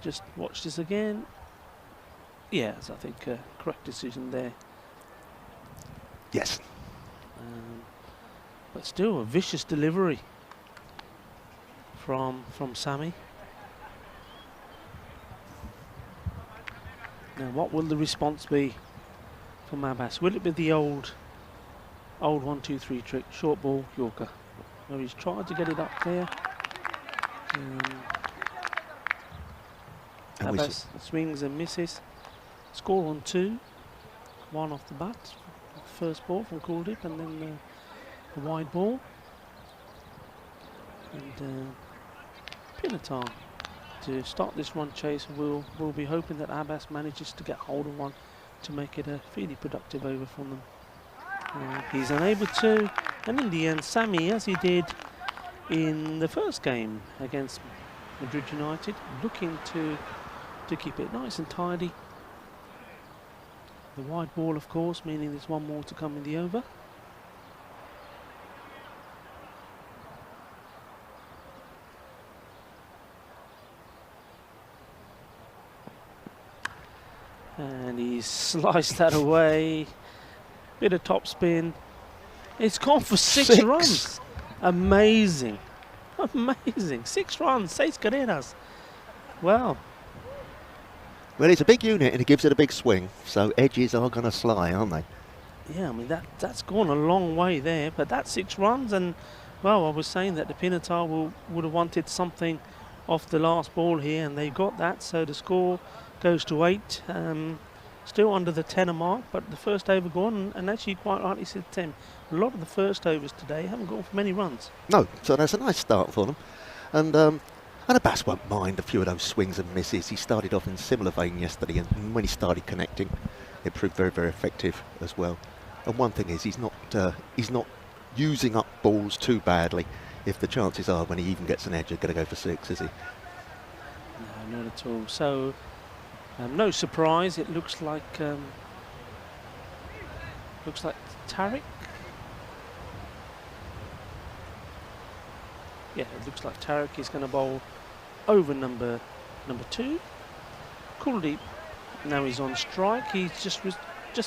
Just watch this again. Yes, I think correct decision there. Yes. But still a vicious delivery from Sami. Now what will the response be from Abbas? Will it be the old 1-2-3 trick, short ball Yorker? Where he's tried to get it up there. Abbas swings and misses. Score on 2. 1 off the bat. First ball from Kuldip, and then the wide ball. And Pinatar to start this run chase. We'll be hoping that Abbas manages to get hold of one to make it a fairly productive over from them. He's unable to, and in the end Sami, as he did in the first game against Madrid United, looking to keep it nice and tidy. The wide ball, of course, meaning there's one more to come in the over. And he's sliced that away. Bit of top spin. It's gone for 6 runs. Amazing. Amazing. 6 runs, 6 carreras. Well, it's a big unit and it gives it a big swing, so edges are going to sly, aren't they? Yeah, I mean, that's gone a long way there, but that's 6 runs, and, well, I was saying that the Pinatar would have wanted something off the last ball here, and they got that, so the score goes to 8. Still under the 10 mark, but the first over gone, and actually quite rightly said Tim, a lot of the first overs today haven't gone for many runs. No, so that's a nice start for them. And Abbas won't mind a few of those swings and misses. He started off in similar vein yesterday, and when he started connecting, it proved very, very effective as well. And one thing is, he's not using up balls too badly. If the chances are, when he even gets an edge, you're going to go for 6, is he? No, not at all. So, no surprise. It looks like Tariq. Yeah, it looks like Tariq is going to bowl over number 2. Kuldeep. Now he's on strike. He's just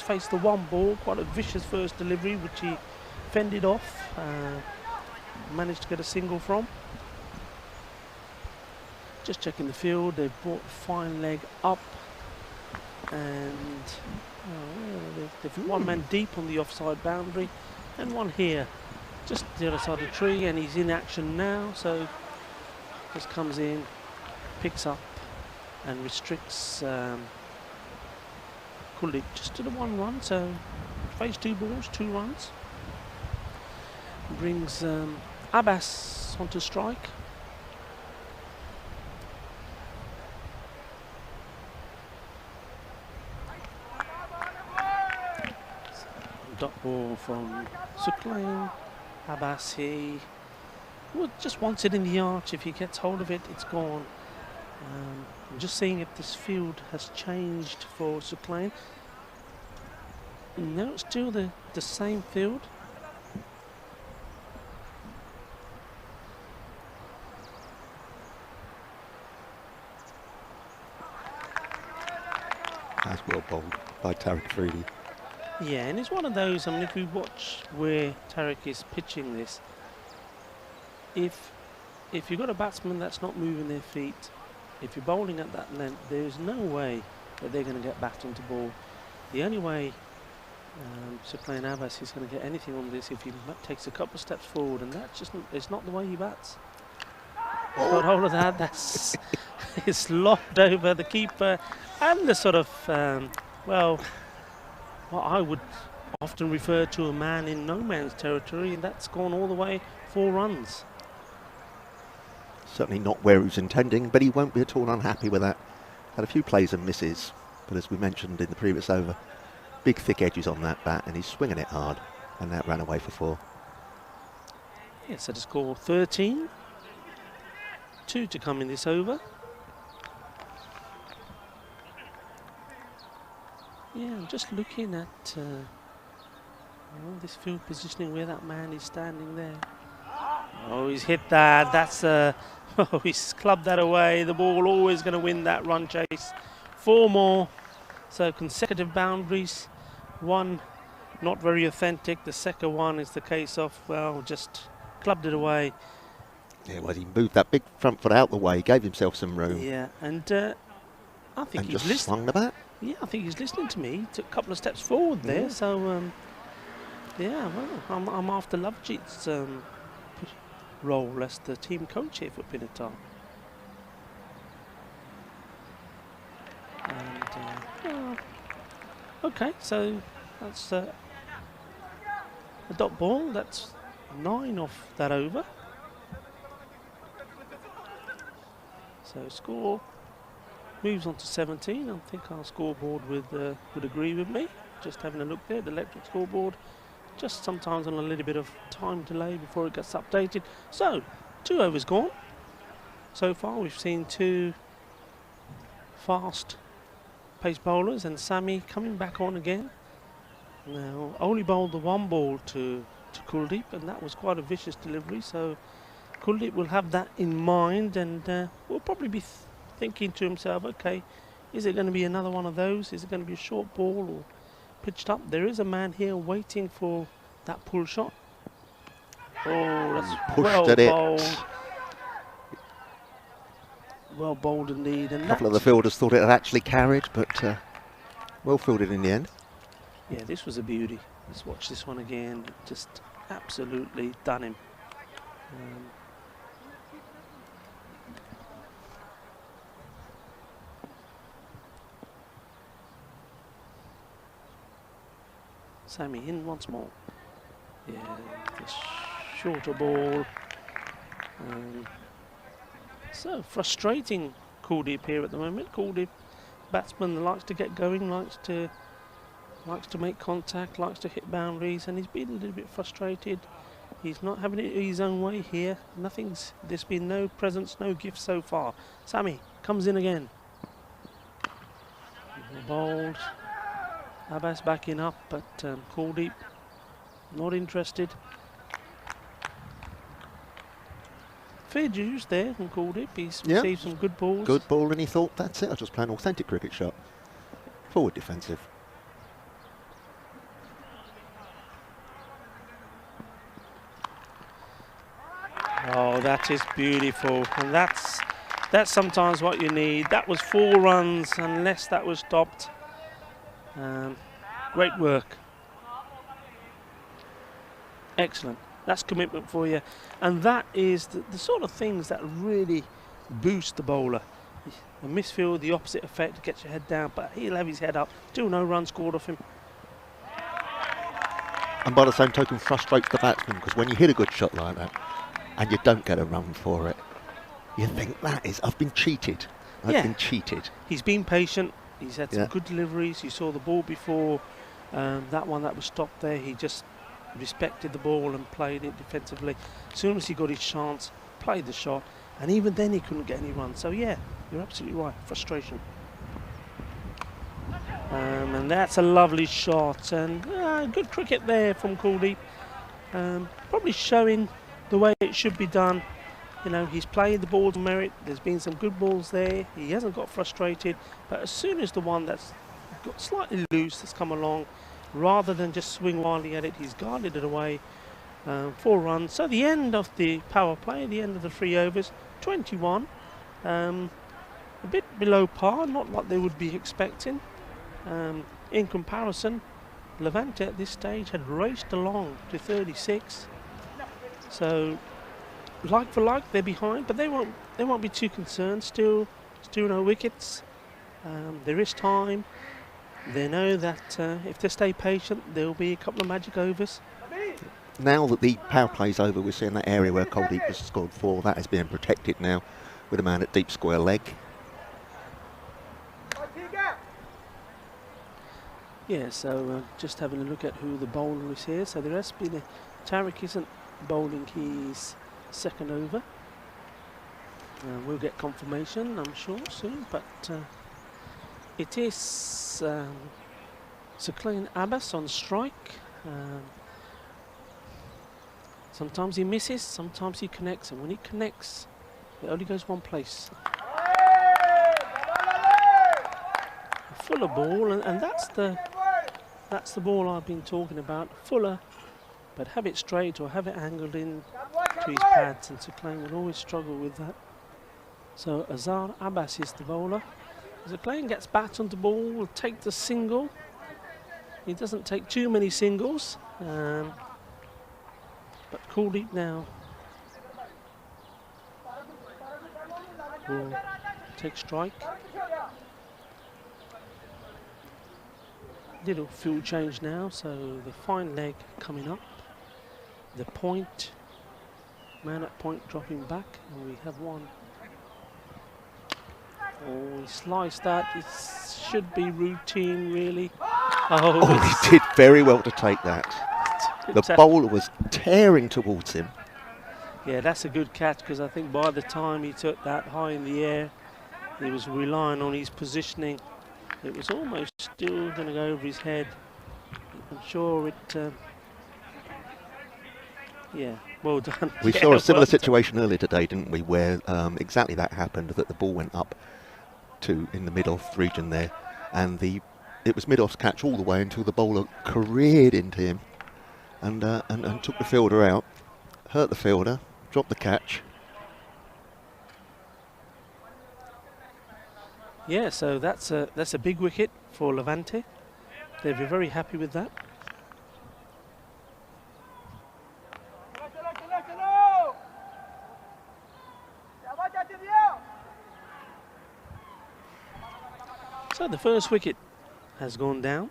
faced the one ball. Quite a vicious first delivery, which he fended off. Managed to get a single from. Just checking the field. They've brought fine leg up, and they've one man deep on the offside boundary, and one here, just the other side of the tree, and he's in action now. So just comes in, picks up, and restricts Kuldeep just to the 1 run. So face 2 balls, 2 runs. Brings Abbas onto strike. Dot ball from Suklain. Abbas, he just wants it in the arch. If he gets hold of it, it's gone. I'm just seeing if this field has changed for Suklain. No, it's still the same field. That's well bowled by Tariq Freedy. Yeah, and it's one of those, I mean, if we watch where Tariq is pitching this, if you've got a batsman that's not moving their feet, if you're bowling at that length, there's no way that they're going to get back onto ball. The only way Suklain Abbas is going to get anything on this if he takes a couple of steps forward, and that's just it's not the way he bats. Got hold of that. That's it's lobbed over the keeper, and the sort of well, what I would often refer to a man in no man's territory, and that's gone all the way 4 runs. Certainly not where he was intending, but he won't be at all unhappy with that. Had a few plays and misses, but as we mentioned in the previous over, big thick edges on that bat, and he's swinging it hard, and that ran away for 4. Yeah, so to score 13. 2 to come in this over. Yeah, I'm just looking at this field positioning where that man is standing there. Oh, he's hit that. That's oh, he's clubbed that away. The ball always going to win that run chase. 4 more. So consecutive boundaries. 1 not very authentic. The second one is the case of, well, just clubbed it away. Yeah, well, he moved that big front foot out the way, gave himself some room. Yeah, and I think and he's just swung the bat. Yeah, I think he's listening to me. He took a couple of steps forward there. Yeah. So, yeah, well, I'm after Lovejeet's role as the team coach here for Pinatar. And, okay, so that's a dot ball. That's 9 off that over. So score moves on to 17. I think our scoreboard would agree with me. Just having a look there, the electric scoreboard, just sometimes on a little bit of time delay before it gets updated. So 2 overs gone. So far we've seen 2 fast pace bowlers, and Sammy coming back on again. Now only bowled the 1 ball to Kuldeep, and that was quite a vicious delivery. So Kuldeep will have that in mind, and will probably be thinking to himself, okay, is it going to be another one of those? Is it going to be a short ball or pitched up? There is a man here waiting for that pull shot. Oh, that's well bowled. Well bowled indeed. And a couple of the fielders thought it had actually carried, but well fielded in the end. Yeah, this was a beauty. Let's watch this one again. Just absolutely done him. Sammy in once more. Yeah, the shorter ball. So frustrating Kuldeep here at the moment. Kuldeep, batsman, likes to get going, likes to make contact, likes to hit boundaries, and he's been a little bit frustrated. He's not having it his own way here. There's been no presents, no gifts so far. Sammy comes in again. Bowled. Abbas backing up, but Kuldeep not interested. Fair dues there from Kuldeep. He's received some good balls. Good ball, and he thought, that's it, I'll just play an authentic cricket shot. Forward defensive. Oh, that is beautiful, and that's sometimes what you need. That was 4 runs, unless that was stopped. Great work. Excellent. That's commitment for you, and that is the sort of things that really boost the bowler. A misfield, the opposite effect, gets your head down, but he'll have his head up. Still no run scored off him. And by the same token, frustrates the batsman, because when you hit a good shot like that and you don't get a run for it, you think, I've been cheated. I've been cheated. He's been patient. He's had some good deliveries. You saw the ball before. That one that was stopped there, he just respected the ball and played it defensively. As soon as he got his chance, played the shot, and even then he couldn't get any runs. So yeah, you're absolutely right. Frustration. And that's a lovely shot, and good cricket there from Kuldeep. Probably showing the way it should be done. You know, he's played the ball to merit. There's been some good balls there. He hasn't got frustrated, but as soon as the one that's got slightly loose has come along, rather than just swing wildly at it, he's guarded it away. 4 runs. So the end of the power play, the end of the 3 overs, 21. A bit below par, not what they would be expecting. In comparison, Levante at this stage had raced along to 36. So, like for like, they're behind, but they won't be too concerned. Still no wickets. There is time. They know that if they stay patient, there will be a couple of magic overs. Now that the power play's over, we're seeing that area where Kuldeep has scored 4. That is being protected now with a man at deep square leg. Yeah, so just having a look at who the bowler is here. So there has been Tariq isn't bowling his second over. We'll get confirmation, I'm sure, soon, but it is Sakleen Abbas on strike. Sometimes he misses, sometimes he connects, and when he connects, it only goes one place. A fuller ball, and that's the ball I've been talking about. Fuller, but have it straight or have it angled in to his pads, and Sakleen will always struggle with that. So Azhar Abbas is the bowler. Sakleen gets bat on the ball, will take the single. He doesn't take too many singles. But Kuldeep now will take strike. Little field change now, so the fine leg coming up. The point, man at point dropping back, and we have one. Oh, he sliced that. It should be routine, really. Oh, he did very well to take that. The bowler was tearing towards him. Yeah, that's a good catch, because I think by the time he took that high in the air, he was relying on his positioning. It was almost still going to go over his head. I'm sure it... yeah, well done. We saw a similar situation earlier today, didn't we, where exactly that happened, that the ball went up to in the mid-off region there, and it was mid-off's catch all the way until the bowler careered into him and took the fielder out, hurt the fielder, dropped the catch. Yeah, so that's a big wicket for Levante. They'll be very happy with that. So the first wicket has gone down.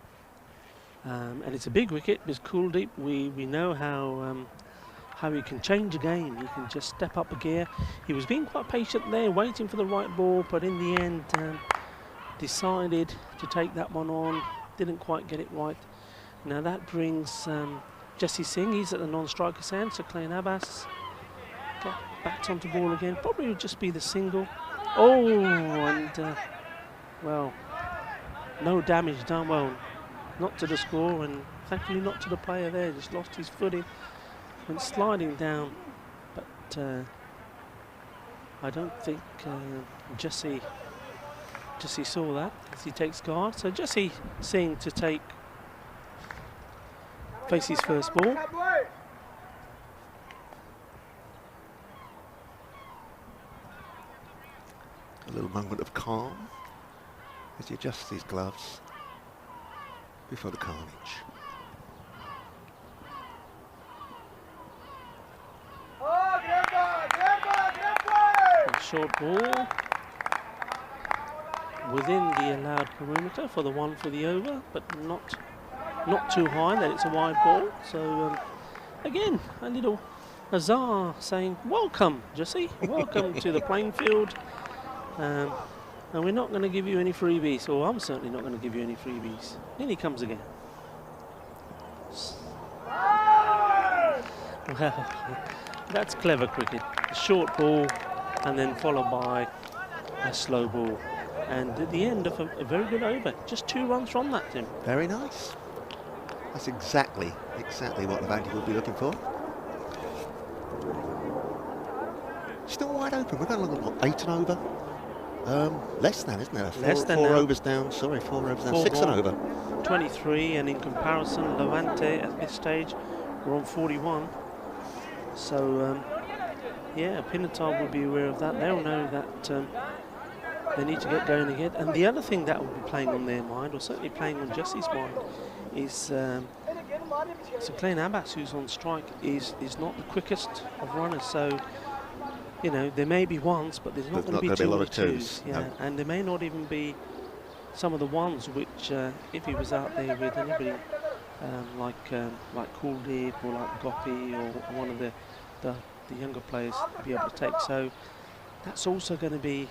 And it's a big wicket. With Kuldeep, we know how he can change a game. He can just step up a gear. He was being quite patient there, waiting for the right ball, but in the end decided to take that one on. Didn't quite get it right. Now that brings Jesse Singh. He's at the non-striker's end. So Clay Abbas bats onto ball again. Probably would just be the single. Oh, and well, no damage done. Well, not to the score, and thankfully not to the player there. Just lost his footing. Went sliding down, but I don't think Jesse saw that as he takes guard. So Jesse Singh to face his first ball. A little moment of calm as he adjusts his gloves before the carnage. Short ball within the allowed perimeter for the one for the over, but not too high that it's a wide ball. So again, a little huzzah saying, welcome Jesse, welcome to the playing field, and we're not going to give you any freebies, or I'm certainly not going to give you any freebies. Then he comes again. Well, that's clever cricket. A short ball and then followed by a slow ball, and at the end of a very good over. Just 2 runs from that, Tim. Very nice. That's exactly what Levante would be looking for. Still wide open. We're going along at what, 8 and over? Less than, isn't it? Less than four now. overs down. Sorry, 4 overs down. 6 and over. 23, and in comparison, Levante at this stage we're on 41. So yeah, Pinatar will be aware of that. They'll know that they need to get going again. And the other thing that will be playing on their mind, or certainly playing on Jesse's mind, is so Clay Abbas, who's on strike, is not the quickest of runners. So you know, there may be ones, but there's not going to be a lot of twos. Yeah, no. And there may not even be some of the ones which, if he was out there with anybody like Kuldeep or like Gopi or one of the younger players, be able to take. So that's also going to be,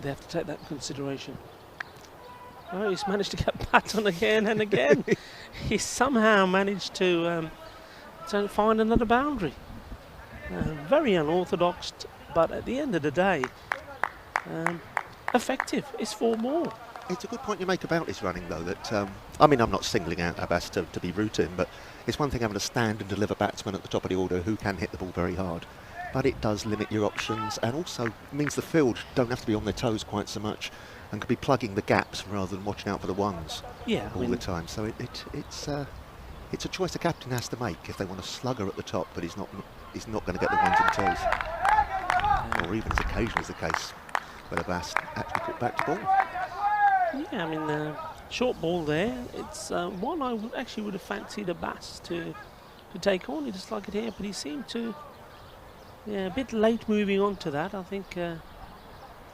they have to take that in consideration. Oh, he's managed to get bat on again and again. He somehow managed to find another boundary. Very unorthodox, but at the end of the day, effective. It's 4 more. It's a good point you make about his running, though, that, I mean, I'm not singling out Abbas to be rude to him, but it's one thing having a stand and deliver batsman at the top of the order who can hit the ball very hard. But it does limit your options, and also means the field don't have to be on their toes quite so much, and could be plugging the gaps rather than watching out for the ones all the time. So it's a choice the captain has to make if they want a slugger at the top, but he's not going to get the ones and twos, or even as occasionally is the case when Abbas actually put back to ball. Yeah, I mean, short ball there. It's one I would have fancied Abbas to take on. He just like it here, but he seemed to, a bit late moving on to that. I think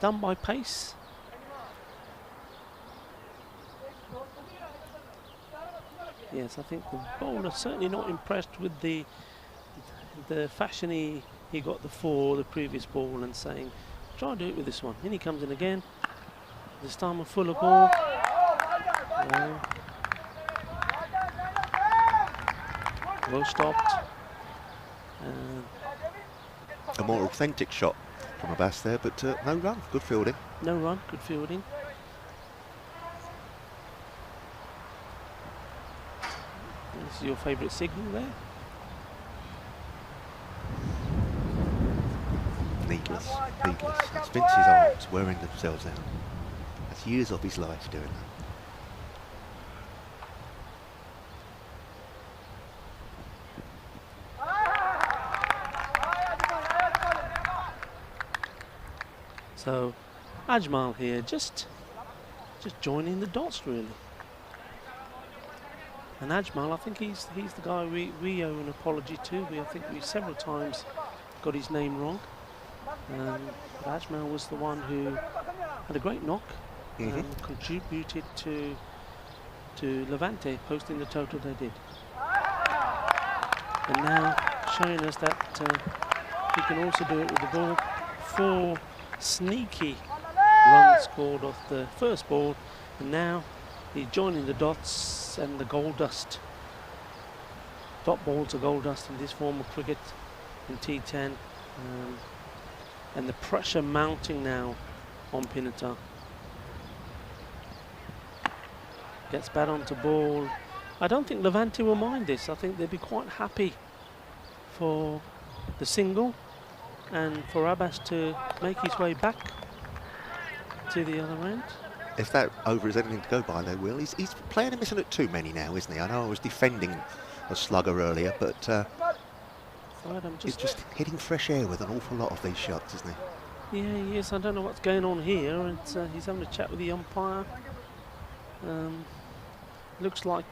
done by pace. Yes, I think the bowler certainly not impressed with the fashion he got the previous ball, and saying, try and do it with this one. Then he comes in again. This time a fuller ball. Well stopped. A more authentic shot from Abbas there, but no run. Good fielding. No run, good fielding. This is your favourite signal there. Needless. It's Vince's arms wearing themselves out. That's years of his life doing that. So Ajmal here, just joining the dots really. And Ajmal, I think he's the guy we owe an apology to. I think we several times got his name wrong. But Ajmal was the one who had a great knock, contributed to to Levante, posting the total they did. And now showing us that he can also do it with the ball. 4 sneaky runs scored off the first ball, and now he's joining the dots and the gold dust. Dot balls are gold dust in this form of cricket in T10, and the pressure mounting now on Pinatar. Gets bat onto ball. I don't think Levante will mind this. I think they'd be quite happy for the single and for Abbas to make his way back to the other end. If that over is anything to go by, they will. He's playing a missing at too many now, isn't he? I know I was defending a slugger earlier, but he's just hitting fresh air with an awful lot of these shots, isn't he? Yeah, he is. I don't know what's going on here, and he's having a chat with the umpire. Looks like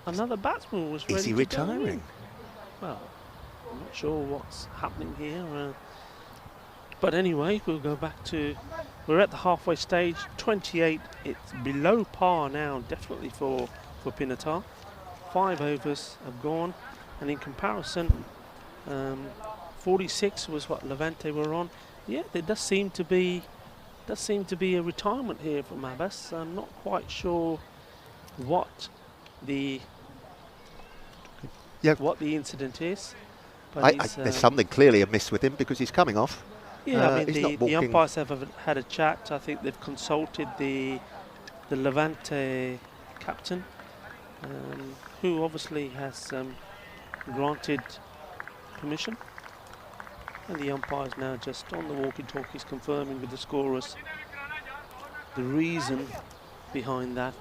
another batsman was ready. Is he to retiring? go in. Well, I'm not sure what's happening here. But anyway, we'll go back to, we're at the halfway stage, 28. It's below par now, definitely for Pinatar. 5 overs have gone, and in comparison, 46 was what Levante were on. Yeah, there does seem to be a retirement here from Abbas. I'm not quite sure what the incident is. But there's something clearly amiss with him because he's coming off. Yeah, I mean the umpires have had a chat. I think they've consulted the Levante captain, who obviously has granted permission. And the umpire's now just on the walkie-talkies confirming with the scorers the reason behind that.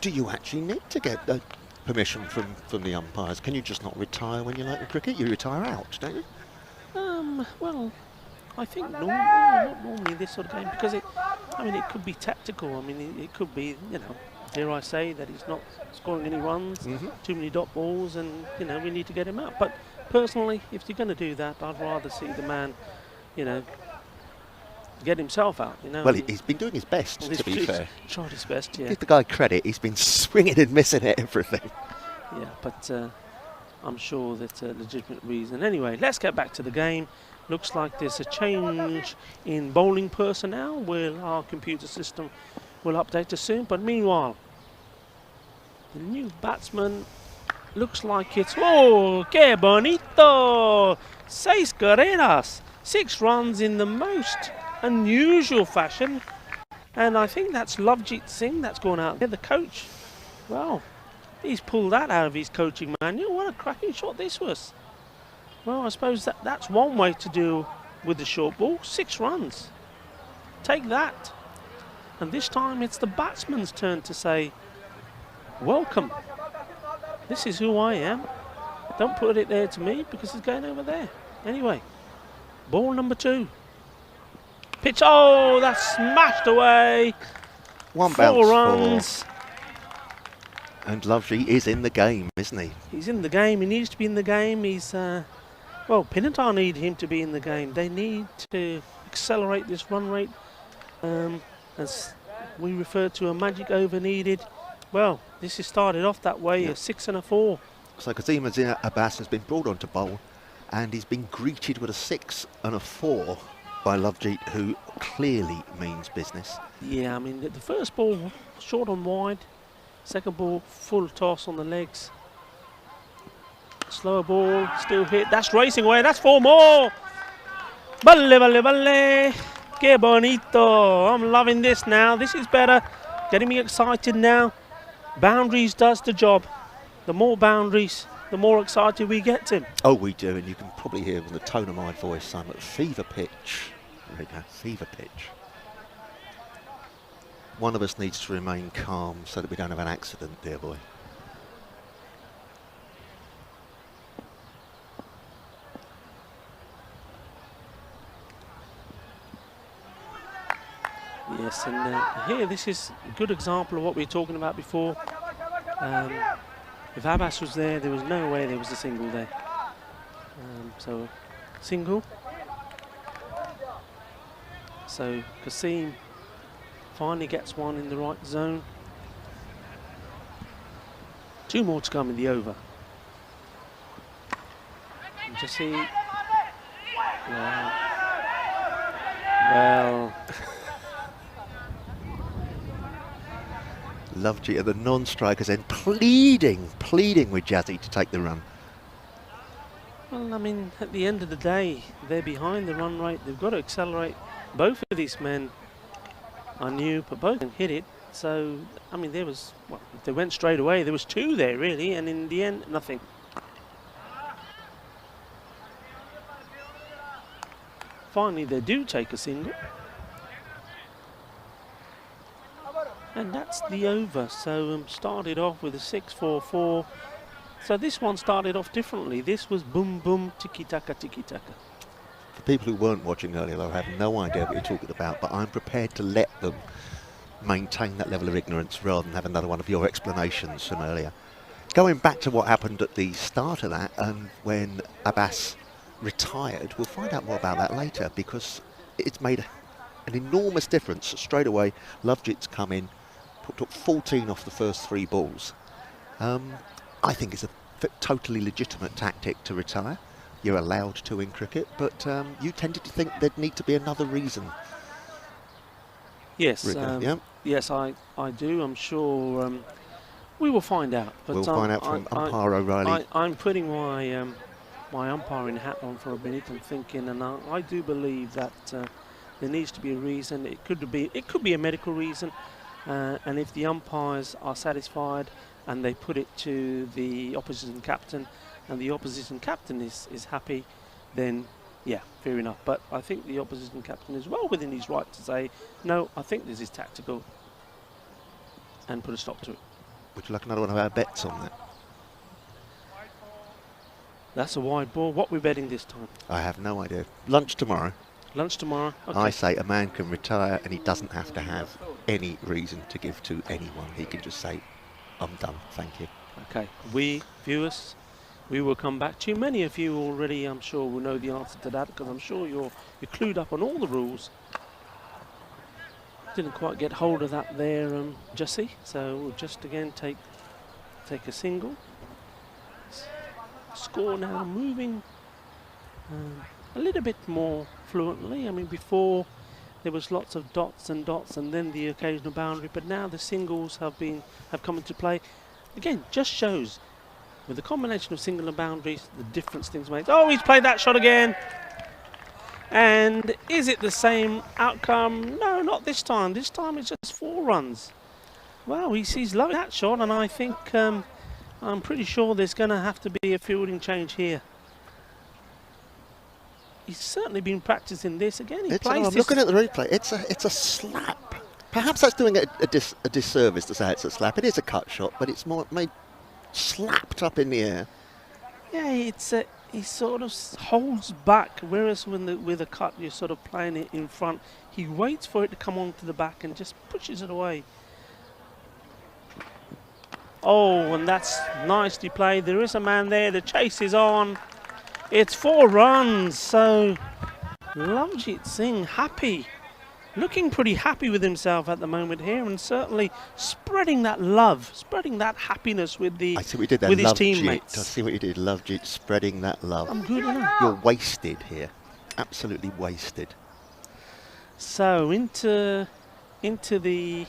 Do you actually need to get permission from the umpires? Can you just not retire when you like the cricket? You retire out, don't you? Well, I think not normally this sort of game, because it could be tactical. I mean, it could be, dare I say, that he's not scoring any runs, too many dot balls, and we need to get him out. But personally, if you're going to do that, I'd rather see the man, get himself out. Well, he's been doing his best, to be fair. Tried his best, yeah. Give the guy credit. He's been swinging and missing at everything. Yeah, but I'm sure that's a legitimate reason. Anyway, let's get back to the game. Looks like there's a change in bowling personnel. Our computer system will update us soon. But meanwhile, the new batsman looks like it's... Oh, que bonito! 6 carreras. 6 runs in the most unusual fashion. And I think that's Lovejeet Singh that's gone out there, the coach. Well, he's pulled that out of his coaching manual. What a cracking shot this was. Well, I suppose that's one way to do with the short ball. 6 runs. Take that. And this time it's the batsman's turn to say, welcome. This is who I am. Don't put it there to me because it's going over there. Anyway, ball number 2. Pitch. Oh, that's smashed away. 1 bounce. 4 runs. And Lovejeet is in the game, isn't he? He's in the game. He needs to be in the game. Well, Pinatar need him to be in the game. They need to accelerate this run rate. As we refer to a magic over needed. Well, this has started off that way, a 6 and a 4. So Kazim Abbas has been brought onto bowl, and he's been greeted with a 6 and a 4 by Lovejeet, who clearly means business. Yeah, I mean, the first ball short on wide. Second ball, full toss on the legs. Slower ball, still hit. That's racing away. That's 4 more. Balle, balle, balle. Que bonito. I'm loving this now. This is better. Getting me excited now. Boundaries does the job. The more boundaries, the more excited we get, Tim. Oh, we do. And you can probably hear from the tone of my voice, I'm at fever pitch. There we go, fever pitch. One of us needs to remain calm so that we don't have an accident, dear boy. Yes, and here this is a good example of what we were talking about before. If Abbas was there, there was no way there was a single there. So, single. So, Kasim Finally gets one in the right zone. 2 more to come in the over. And just see. Well. Lovejeet and the non-strikers then pleading with Jazzy to take the run. Well, I mean, at the end of the day, they're behind the run rate. They've got to accelerate. Both of these men are new, but both can hit it. So, I mean, there was, well, if they went straight away, there was 2 there, really, and in the end, nothing. Finally, they do take a single. And that's the over. So, started off with a 6-4-4. So this one started off differently. This was boom, boom, tiki-taka, tiki-taka. For people who weren't watching earlier, they'll have no idea what you're talking about, but I'm prepared to let them maintain that level of ignorance rather than have another one of your explanations from earlier. Going back to what happened at the start of that, and when Abbas retired, we'll find out more about that later, because it's made an enormous difference. Straight away, Lovejeet's come in, took 14 off the first 3 balls. I think it's a totally legitimate tactic to retire. You're allowed to in cricket, but you tended to think there'd need to be another reason. Yes, yeah? Yes, I do. I'm sure we will find out. But We'll find out from umpire O'Reilly. I'm putting my my umpiring hat on for a minute and thinking, and I do believe that there needs to be a reason. It could be a medical reason, and if the umpires are satisfied and they put it to the opposition captain, and the opposition captain is happy, then yeah, fair enough. But I think the opposition captain is well within his right to say, no, I think this is tactical, and put a stop to it. Would you like another one of our bets on that? That's a wide ball. What we're betting this time? I have no idea. Lunch tomorrow. Lunch tomorrow? Okay. I say a man can retire and he doesn't have to have any reason to give to anyone. He can just say, I'm done, thank you. Okay, we, viewers, we will come back to you. Many of you already, I'm sure, will know the answer to that, because I'm sure you're clued up on all the rules. Didn't quite get hold of that there, Jussie. So we'll just again take a single. Score now moving a little bit more fluently. I mean, before there was lots of dots and then the occasional boundary, but now the singles have come into play. Again, just shows with the combination of single and boundaries the difference things make. Oh, he's played that shot again. And is it the same outcome? No, not this time. This time it's just 4 runs. Wow, he's loving that shot, and I think I'm pretty sure there's going to have to be a fielding change here. He's certainly been practicing this again. I'm looking at the replay. It's a slap. Perhaps that's doing it a disservice to say it's a slap. It is a cut shot, but it's more made slapped up in the air. Yeah, he sort of holds back, whereas with a cut you're sort of playing it in front. He waits for it to come onto the back and just pushes it away. Oh, and that's nicely played. There is a man there. The chase is on. It's 4 runs. So Lovejeet Singh happy, looking pretty happy with himself at the moment here, and certainly spreading that love, spreading that happiness with I see what you did there, with his Lovejeet. teammates. I see what you did, Lovejeet, spreading that love. I'm good enough. You're wasted here, absolutely wasted. So into the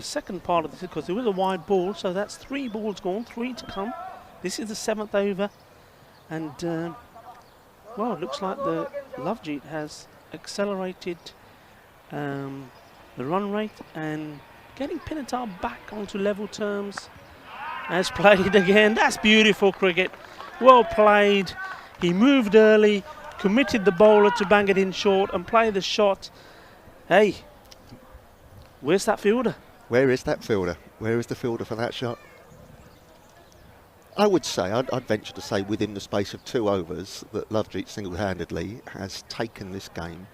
second part of this, because there was a wide ball, so that's 3 balls gone, 3 to come. This is the 7th over, and well, it looks like the Lovejeet has accelerated the run rate and getting Pinatar back onto level terms. As played again, that's beautiful cricket, well played. He moved early, committed the bowler to bang it in short and play the shot. Hey, where's that fielder? Where is that fielder? Where is the fielder for that shot? I would say, I'd venture to say within the space of 2 overs that Lovejeet single-handedly has taken this game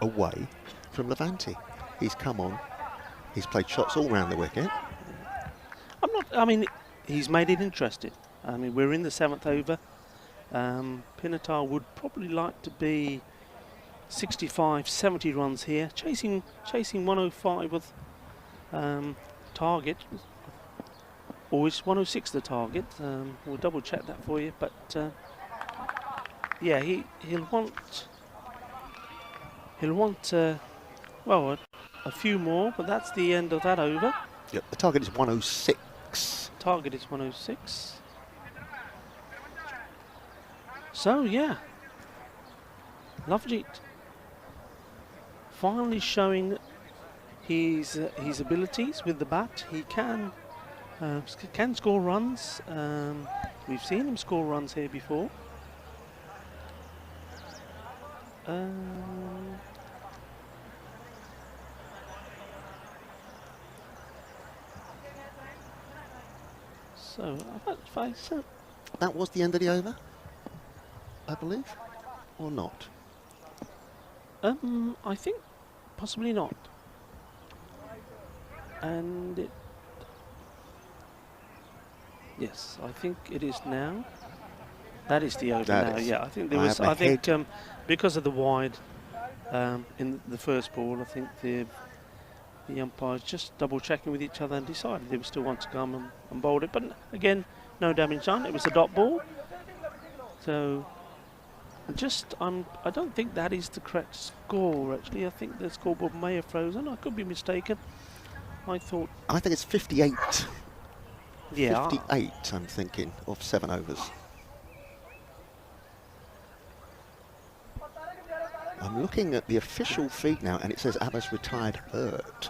away from Levante. He's come on, he's played shots all round the wicket. I mean, he's made it interesting. I mean, we're in the 7th over. Pinatar would probably like to be 65, 70 runs here, chasing 105 with target. Always 106 the target. We'll double check that for you, but yeah, he'll want well a few more, but that's the end of that over. Yep, the target is 106. Target is 106. So yeah, Lovejeet finally showing his abilities with the bat. He can score runs. We've seen him score runs here before. So that was the end of the over, I believe, or not? I think possibly not. And yes, I think it is now. That is the over now. Yeah, I think there was. I think because of the wide in the first ball, I think the umpires just double checking with each other and decided they would still want to come and bowl it. But again, no damage done. It was a dot ball. So I don't think that is the correct score. Actually, I think the scoreboard may have frozen. I could be mistaken. I think it's 58. Yeah. 58, I'm thinking, of 7 overs. I'm looking at the official feed now, and it says Abbas retired hurt.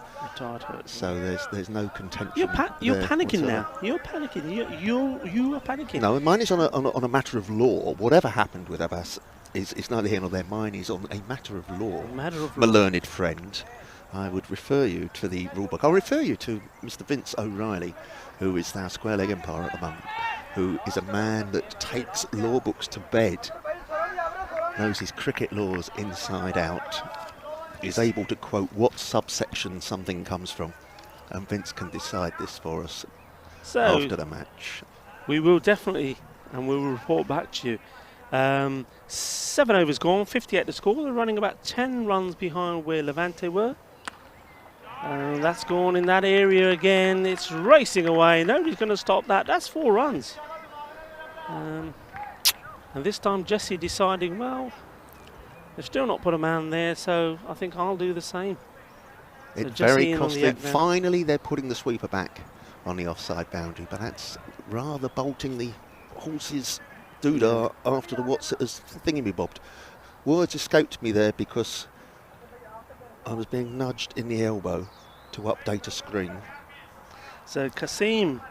So there's no contention. You're panicking now. You're panicking. You are panicking. No, mine is on a matter of law. Whatever happened with Abbas is neither here nor there. Mine is on a matter of law. My learned friend. I would refer you to the rulebook. I'll refer you to Mr. Vince O'Reilly, who is our square leg umpire at the moment, who is a man that takes law books to bed, knows his cricket laws inside out, is able to quote what subsection something comes from, and Vince can decide this for us after the match. We will definitely, and we will report back to you. 7 overs gone, 58 to score. They're running about 10 runs behind where Levante were. That's gone in that area again. It's racing away. Nobody's going to stop that. That's 4 runs. And this time Jesse deciding, well, they've still not put a man there, so I think I'll do the same. It's very costly. Finally, they're putting the sweeper back on the offside boundary, but that's rather bolting the horse's doodah after the what's-it-as thingy-me-bobbed. Words escaped me there because I was being nudged in the elbow to update a screen. So Kasim,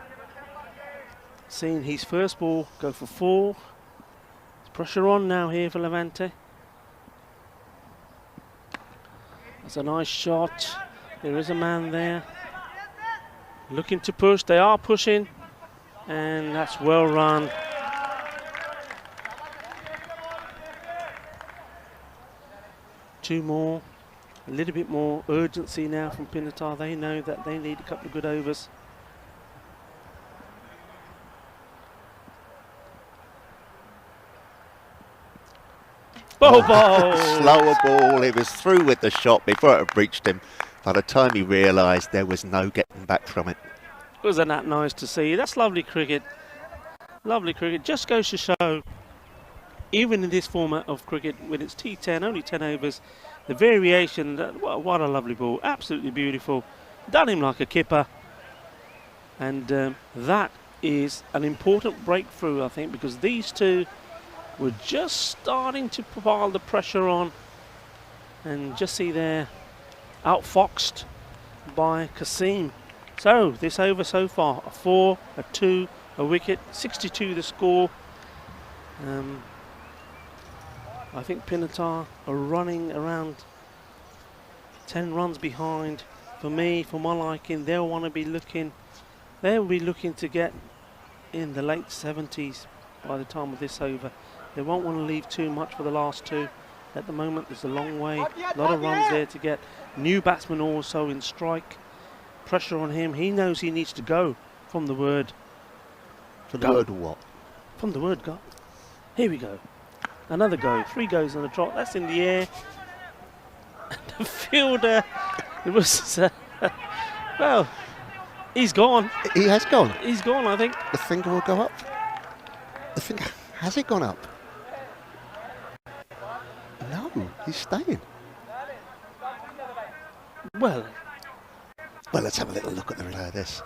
seeing his first ball go for 4. There's pressure on now here for Levante. That's a nice shot. There is a man there. Looking to push. They are pushing. And that's well run. Two more. A little bit more urgency now from Pinatar. They know that they need a couple of good overs. Slower ball. He was through with the shot before it reached him. By the time he realised, there was no getting back from it. Wasn't that nice to see? That's lovely cricket. Lovely cricket. Just goes to show, even in this format of cricket, when it's T10, only 10 overs, the variation, what a lovely ball. Absolutely beautiful. Done him like a kipper. And that is an important breakthrough, I think, because these two were just starting to pile the pressure on. And just see there, outfoxed by Kasim. So, this over so far, a 4, a 2, a wicket, 62 the score. I think Pinatar are running around 10 runs behind. For me, for my liking, they'll be looking to get in the late 70s by the time of this over. They won't want to leave too much for the last 2. At the moment, there's a long way, a lot of runs there to get. New batsman also in strike. Pressure on him. He knows he needs to go from the word. From the word what? From the word go. Here we go. Another go. 3 goes on the trot. That's in the air. the fielder, it was, well, he's gone. He has gone. He's gone, I think. The finger will go up. The finger, has it gone up? No, he's staying. Well, let's have a little look at the replay of this.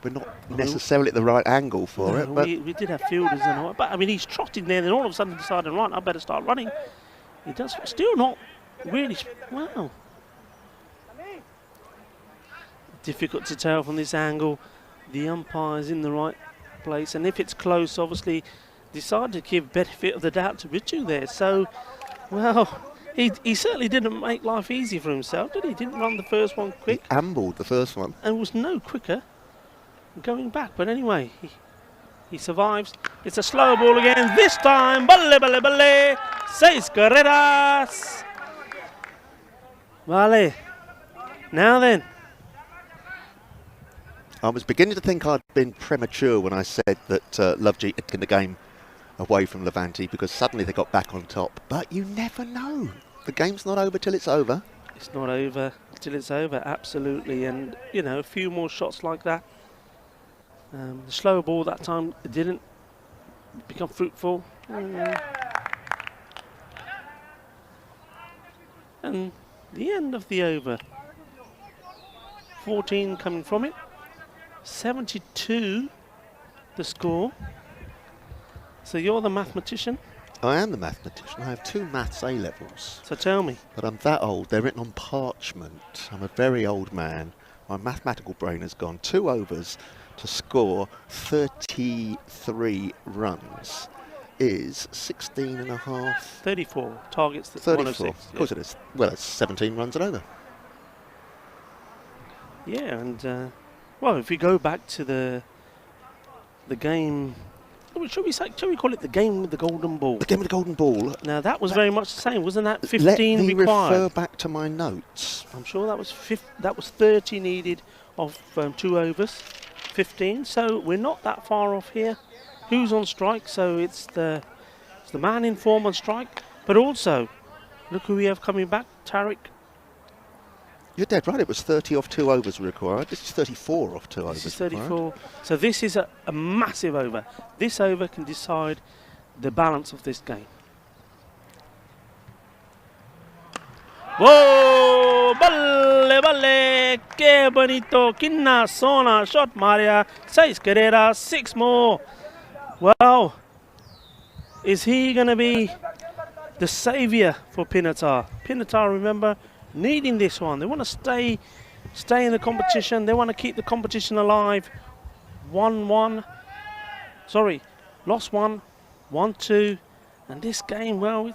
We're not necessarily at the right angle for it, but we did have fielders and all, but I mean, he's trotting there, and then all of a sudden decided, right, I better start running. He does still not really. Wow. Difficult to tell from this angle. The umpire's in the right place, and if it's close, obviously decided to give benefit of the doubt to Ritu there. So, well, he certainly didn't make life easy for himself, did he? Didn't run the first one quick. he ambled the first one. And was no quicker going back. But anyway, he survives. It's a slow ball again. This time, balle, balle, balle. 6 carreras. Vale. Now then. I was beginning to think I'd been premature when I said that Lovejeet had taken the game away from Levante because suddenly they got back on top. But you never know. The game's not over till it's over. It's not over till it's over, absolutely. And, you know, a few more shots like that. The slower ball that time didn't become fruitful. And the end of the over. 14 coming from it. 72 the score. So you're the mathematician. I am the mathematician. I have 2 maths A-levels. So tell me. But I'm that old. They're written on parchment. I'm a very old man. My mathematical brain has gone 2 overs to score 33 runs is 16 and a half. 34 targets. 34. 106. Of course it is. Well, it's 17 runs and over. Yeah, and well, if we go back to the game, shall we call it the game with the golden ball? The game with the golden ball. Now that was very much the same, wasn't that? 15 Let me required. refer back to my notes. I'm sure that was 30 needed of 2 overs, 15. So we're not that far off here. Who's on strike? So it's the man in form on strike, but also look who we have coming back, Tariq. You're dead right. It was 30 off 2 overs required. This is 34 off 2 overs. This is 34. Required. So this is a massive over. This over can decide the balance of this game. Whoa! Balle, balle! Que bonito! Quina zona! Shot Maria. 6 carreras, 6 more. Well, is he going to be the saviour for Pinatar? Pinatar, remember, needing this one. They want to stay in the competition. They want to keep the competition alive. 1-1. Sorry, lost 1, 1-2. And this game, well,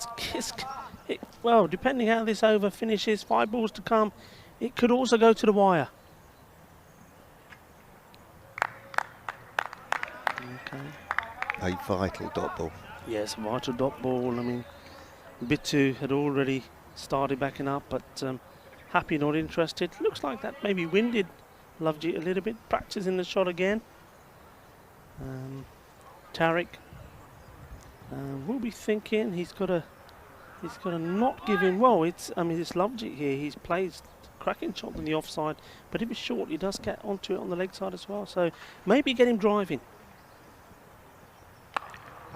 well, depending how this over finishes, 5 balls to come, it could also go to the wire. Okay. A vital dot ball. Yes, vital dot ball. I mean, Bitu had already started backing up, but Happy not interested. Looks like that maybe winded Lovejeet a little bit. Practicing the shot again. Tariq will be thinking he's got to not give in. Well, it's Lovejeet here. He's played cracking shot on the offside, but if it's short, he does get onto it on the leg side as well. So maybe get him driving.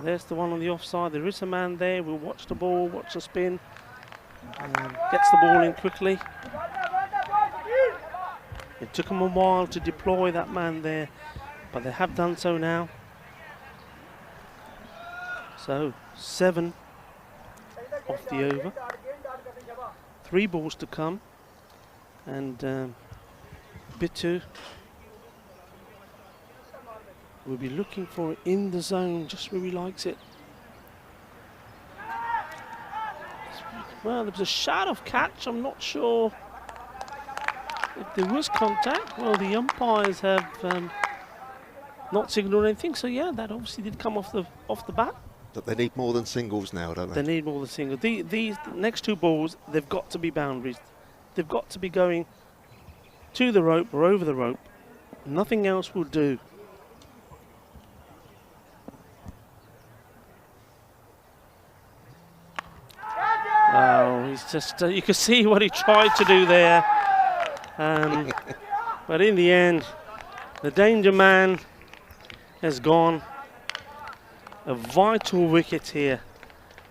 There's the one on the offside. There is a man there. We'll watch the ball, watch the spin. Gets the ball in quickly. It took them a while to deploy that man there, but they have done so now. So 7 off the over. 3 balls to come. And Bitu will be looking for it in the zone, just where he likes it. Well, there was a shot of catch. I'm not sure if there was contact. Well, the umpires have not signalled anything. So yeah, that obviously did come off the bat. But they need more than singles now, don't they? They need more than singles. These next 2 balls, they've got to be boundaries. They've got to be going to the rope or over the rope. Nothing else will do. Oh, he's just, you can see what he tried to do there. But in the end, the danger man has gone. A vital wicket here.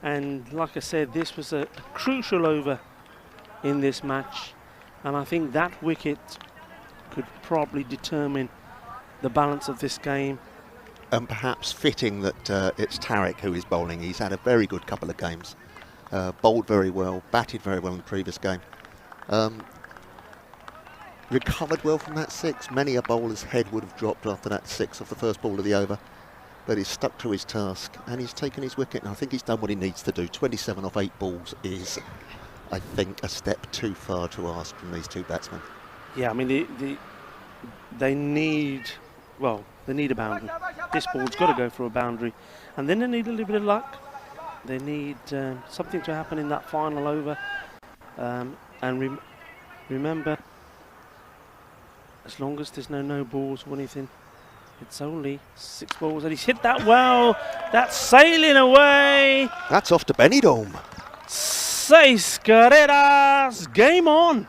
And like I said, this was a crucial over in this match. And I think that wicket could probably determine the balance of this game. And perhaps fitting that it's Tariq who is bowling. He's had a very good couple of games. Bowled very well, batted very well in the previous game. Recovered well from that 6. Many a bowler's head would have dropped after that 6 off the first ball of the over. But he's stuck to his task and he's taken his wicket. And I think he's done what he needs to do. 27 off 8 balls is, I think, a step too far to ask from these two batsmen. Yeah, I mean, they need, well, they need a boundary. This ball's got to go for a boundary. And then they need a little bit of luck. They need something to happen in that final over. And remember, as long as there's no balls or anything, it's only 6 balls. And he's hit that well. That's sailing away. That's off to Benidorm. 6 carreras. Game on.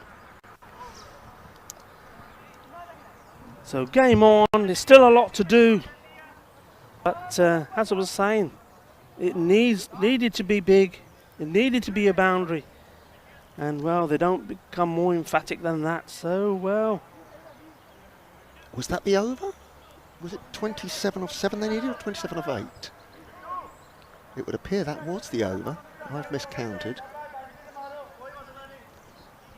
So game on. There's still a lot to do. But as I was saying, it needed to be big. It needed to be a boundary. And, well, they don't become more emphatic than that. So, well. Was that the over? Was it 27 off 7 they needed or 27 off 8? It would appear that was the over. I've miscounted.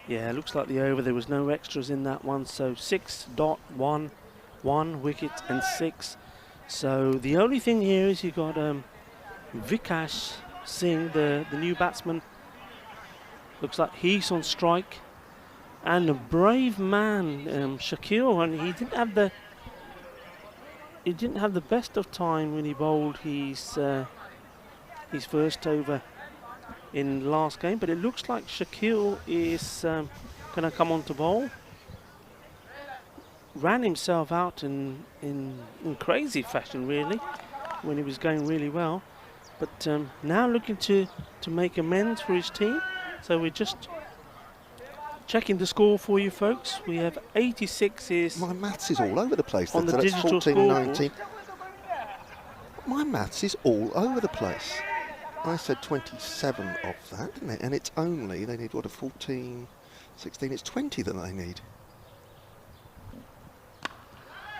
Yeah, it looks like the over. There was no extras in that one. So 6.1, 1 wicket and 6. So the only thing here is you got Vikash Singh, the new batsman. Looks like he's on strike. And a brave man, Shakil, and he didn't have the best of time when he bowled his first over in last game. But it looks like Shakil is going to come on to bowl. Ran himself out in crazy fashion, really, when he was going really well. But now looking to make amends for his team. So we're just checking the score for you folks. We have 86 is... My maths is all over the place. On the that's digital 14, 19. My maths is all over the place. I said 27 of that, didn't it? And it's only, they need what, a 14, 16, it's 20 that they need.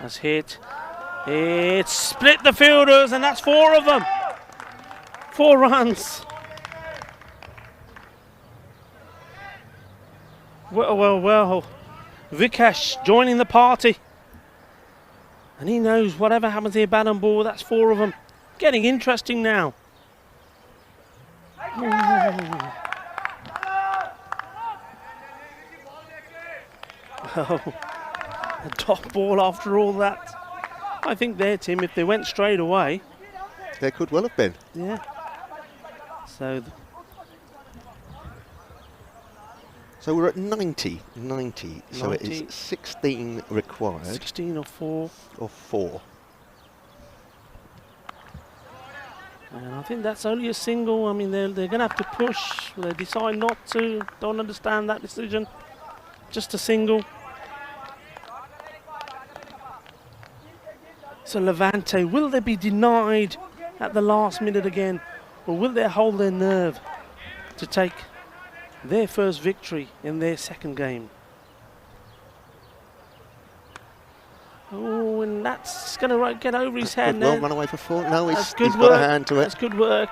That's hit. It's split the fielders, and that's 4 of them. 4 runs. Well. Vikash joining the party. And he knows whatever happens here, bat and ball, that's 4 of them. Getting interesting now. Oh, a dot ball after all that. I think there, Tim, if they went straight away. There could well have been. Yeah. So we're at 90. So it is 16 required. 16 or 4. Or 4. And I think that's only a single. I mean, they're going to have to push. They decide not to. Don't understand that decision. Just a single. So Levante, will they be denied at the last minute again? Or will they hold their nerve to take their first victory in their second game? Oh, and that's going to get over his head now. Well, run away for 4. No, he's got a hand to it. That's good work.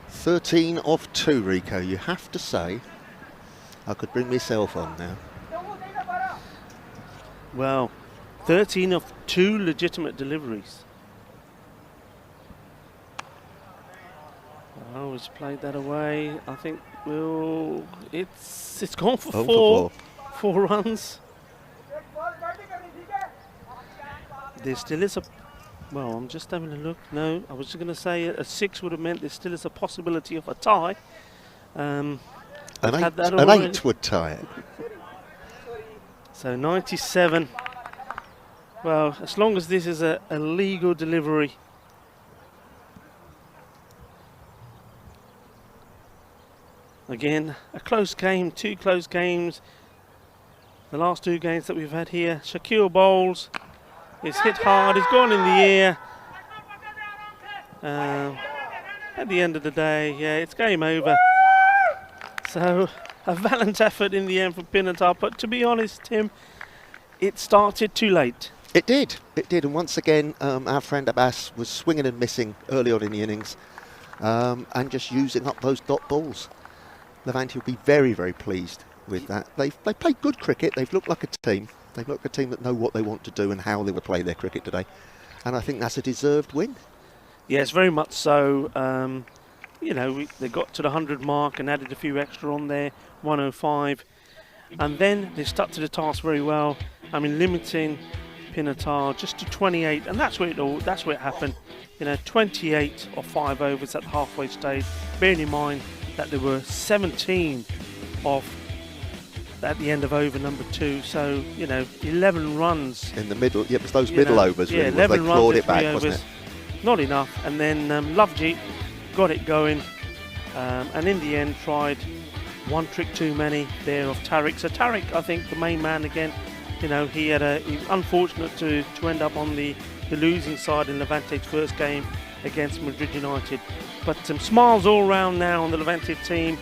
"13 off 2, Rico. You have to say, I could bring myself on now. Well, 13 of 2 legitimate deliveries. Oh, he's played that away. I think it's gone for 4. 4 runs. There still is a... Well, I'm just having a look. No, I was just going to say a 6 would have meant there still is a possibility of a tie. An 8 would tie it. So 97. Well, as long as this is a legal delivery. Again, a close game, 2 close games. The last 2 games that we've had here. Shaquille bowls. It's hit hard, it's gone in the air. At the end of the day, yeah, it's game over. So, a valiant effort in the end from Pinatar, but to be honest, Tim, it started too late. It did, and once again, our friend Abbas was swinging and missing early on in the innings, and just using up those dot balls. Levante will be very, very pleased with that. They played good cricket. They've looked like a team. They've looked like a team that know what they want to do and how they will play their cricket today. And I think that's a deserved win. Yes, very much so. You know, they got to the 100 mark and added a few extra on there, 105. And then they stuck to the task very well. I mean, limiting Pinatar just to 28, and that's where it happened. You know, 28 or 5 overs at the halfway stage. Bearing in mind that there were 17 off at the end of over number 2, so you know, 11 runs in the middle. Yeah, it was those middle overs. Yeah, really, 11 they runs. clawed it back, wasn't it? Not enough, and then Lovejeet got it going, and in the end tried one trick too many there of Tariq. So Tariq, I think, the main man again. You know, he was unfortunate to end up on the losing side in Levante's first game against Madrid United. But smiles all round now on the Levante team.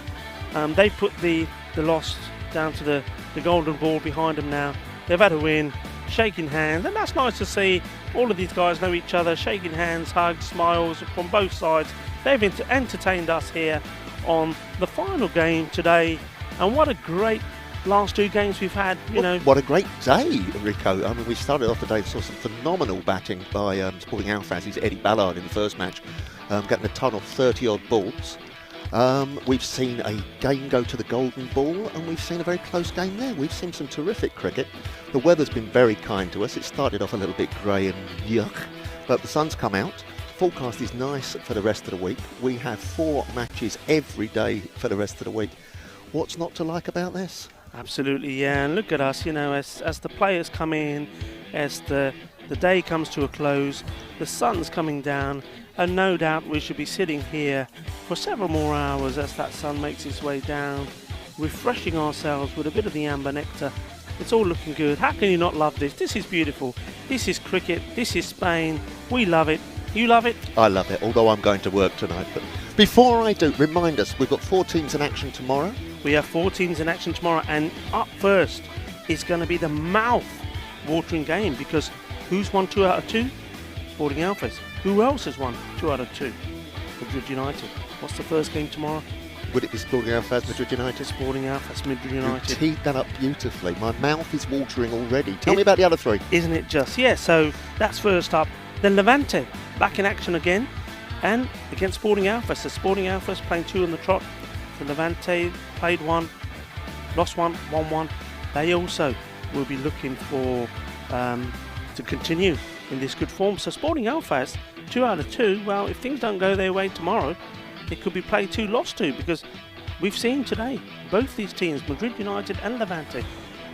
They put the loss down to the golden ball behind them now. They've had a win, shaking hands, and that's nice to see. All of these guys know each other, shaking hands, hugs, smiles from both sides. They've entertained us here on the final game today, and what a great last 2 games we've had. What a great day, Rico. I mean, we started off the day, saw some phenomenal batting by Sporting Alfaz's Eddie Ballard in the first match, getting a ton of 30-odd balls. We've seen a game go to the golden ball, and we've seen a very close game there. We've seen some terrific cricket. The weather's been very kind to us. It started off a little bit grey and yuck, but the sun's come out. Forecast is nice for the rest of the week. We have 4 matches every day for the rest of the week. What's not to like about this? Absolutely, yeah. And look at us, you know, as the players come in, as the day comes to a close, the sun's coming down, and no doubt we should be sitting here for several more hours as that sun makes its way down, refreshing ourselves with a bit of the amber nectar. It's all looking good. How can you not love this? This is beautiful. This is cricket. This is Spain. We love it. You love it? I love it, although I'm going to work tonight. But before I do, remind us, we've got 4 teams in action tomorrow. We have 4 teams in action tomorrow, and up first is going to be the mouth-watering game, because who's won 2 out of 2? Sporting Alphas. Who else has won 2 out of 2? Madrid United. What's the first game tomorrow? Would it be Sporting Alphas, Madrid United? Sporting Alphas, Madrid United. You teed that up beautifully. My mouth is watering already. Tell me about the other 3. Isn't it just? Yeah, so that's first up. Then Levante, back in action again, and against Sporting Alphas. So Sporting Alphas playing 2 on the trot. The Levante played 1, lost 1, won 1. They also will be looking for to continue in this good form. So Sporting Alphas, 2 out of 2. Well, if things don't go their way tomorrow, it could be played 2, lost 2, because we've seen today both these teams, Madrid United and Levante,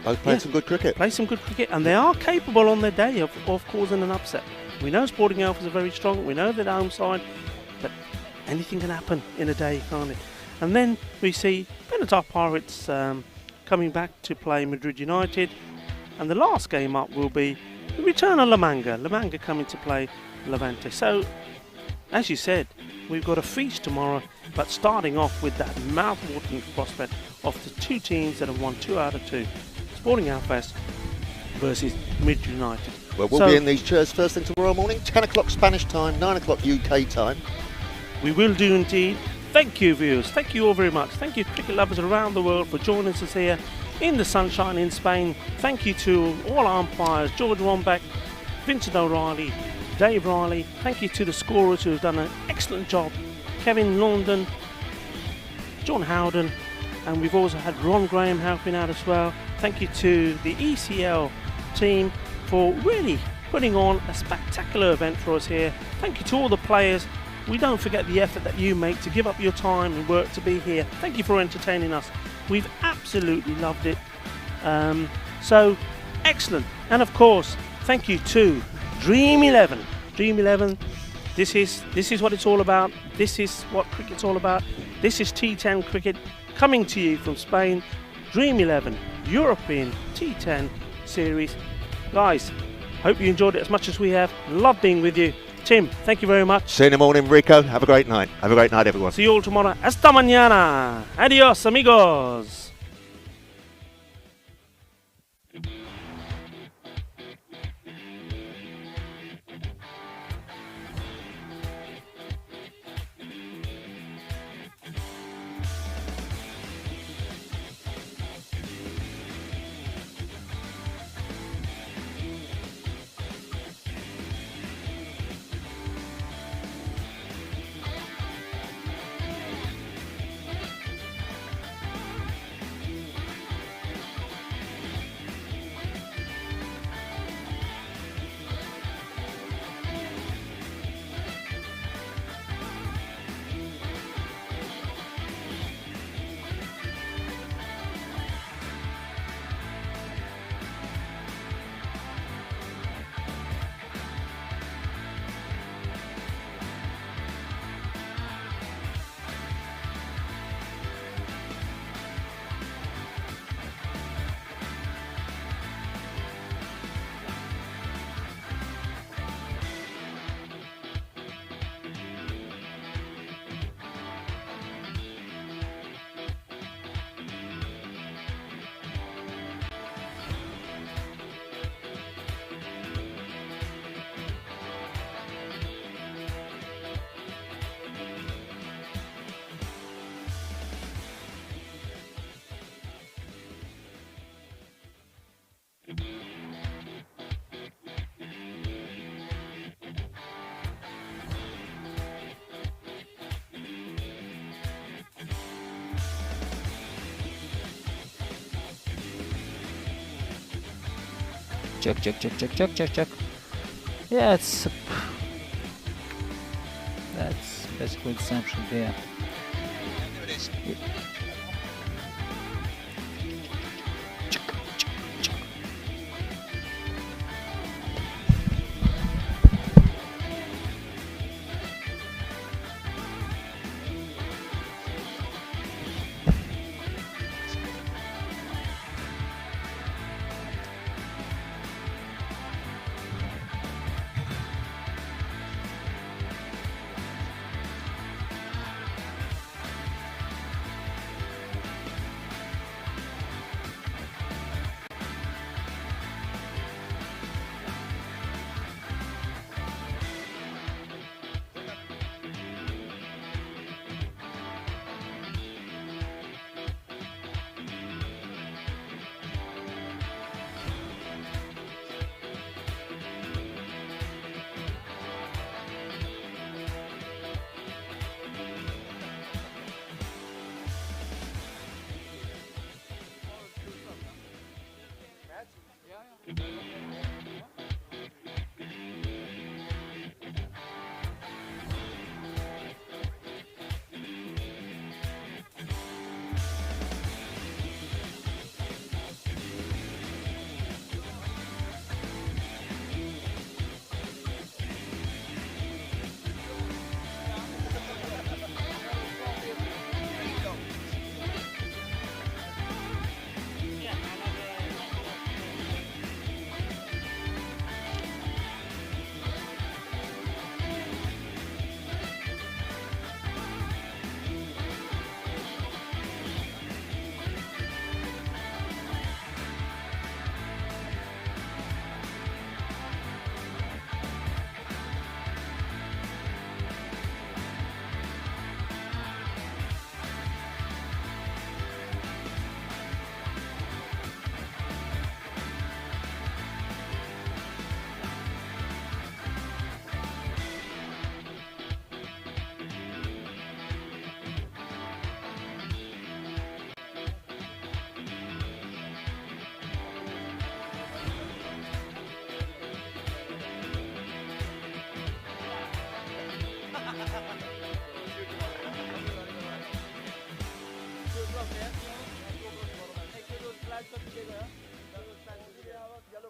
both played some good cricket. Play some good cricket, and they are capable on their day of causing an upset. We know Sporting Alphas are very strong. We know they're the home side, but anything can happen in a day, can't it? And then we see Pinatar Pirates coming back to play Madrid United, and the last game up will be the return of La Manga coming to play Levante. So, as you said, we've got a feast tomorrow, but starting off with that mouth-watering prospect of the 2 teams that have won 2 out of 2. Sporting Alphas versus Madrid United. Well, we'll be in these chairs first thing tomorrow morning, 10 o'clock Spanish time, 9 o'clock UK time. We will do indeed. Thank you, viewers. Thank you all very much. Thank you, cricket lovers around the world, for joining us here in the sunshine in Spain. Thank you to all our umpires, George Wombeck, Vincent O'Reilly, Dave Riley. Thank you to the scorers who have done an excellent job, Kevin London, John Howden, and we've also had Ron Graham helping out as well. Thank you to the ECL team for really putting on a spectacular event for us here. Thank you to all the players. We don't forget the effort that you make to give up your time and work to be here. Thank you for entertaining us. We've absolutely loved it. So Excellent. And of course, thank you to Dream11. Dream11, this is what it's all about. This is what cricket's all about. This is T10 cricket coming to you from Spain. Dream11 European T10 series. Guys, hope you enjoyed it as much as we have. Love being with you. Tim, thank you very much. See you in the morning, Rico. Have a great night. Have a great night, everyone. See you all tomorrow. Hasta mañana. Adios, amigos. Check. Yeah, that's basically the same shit there. Ya lo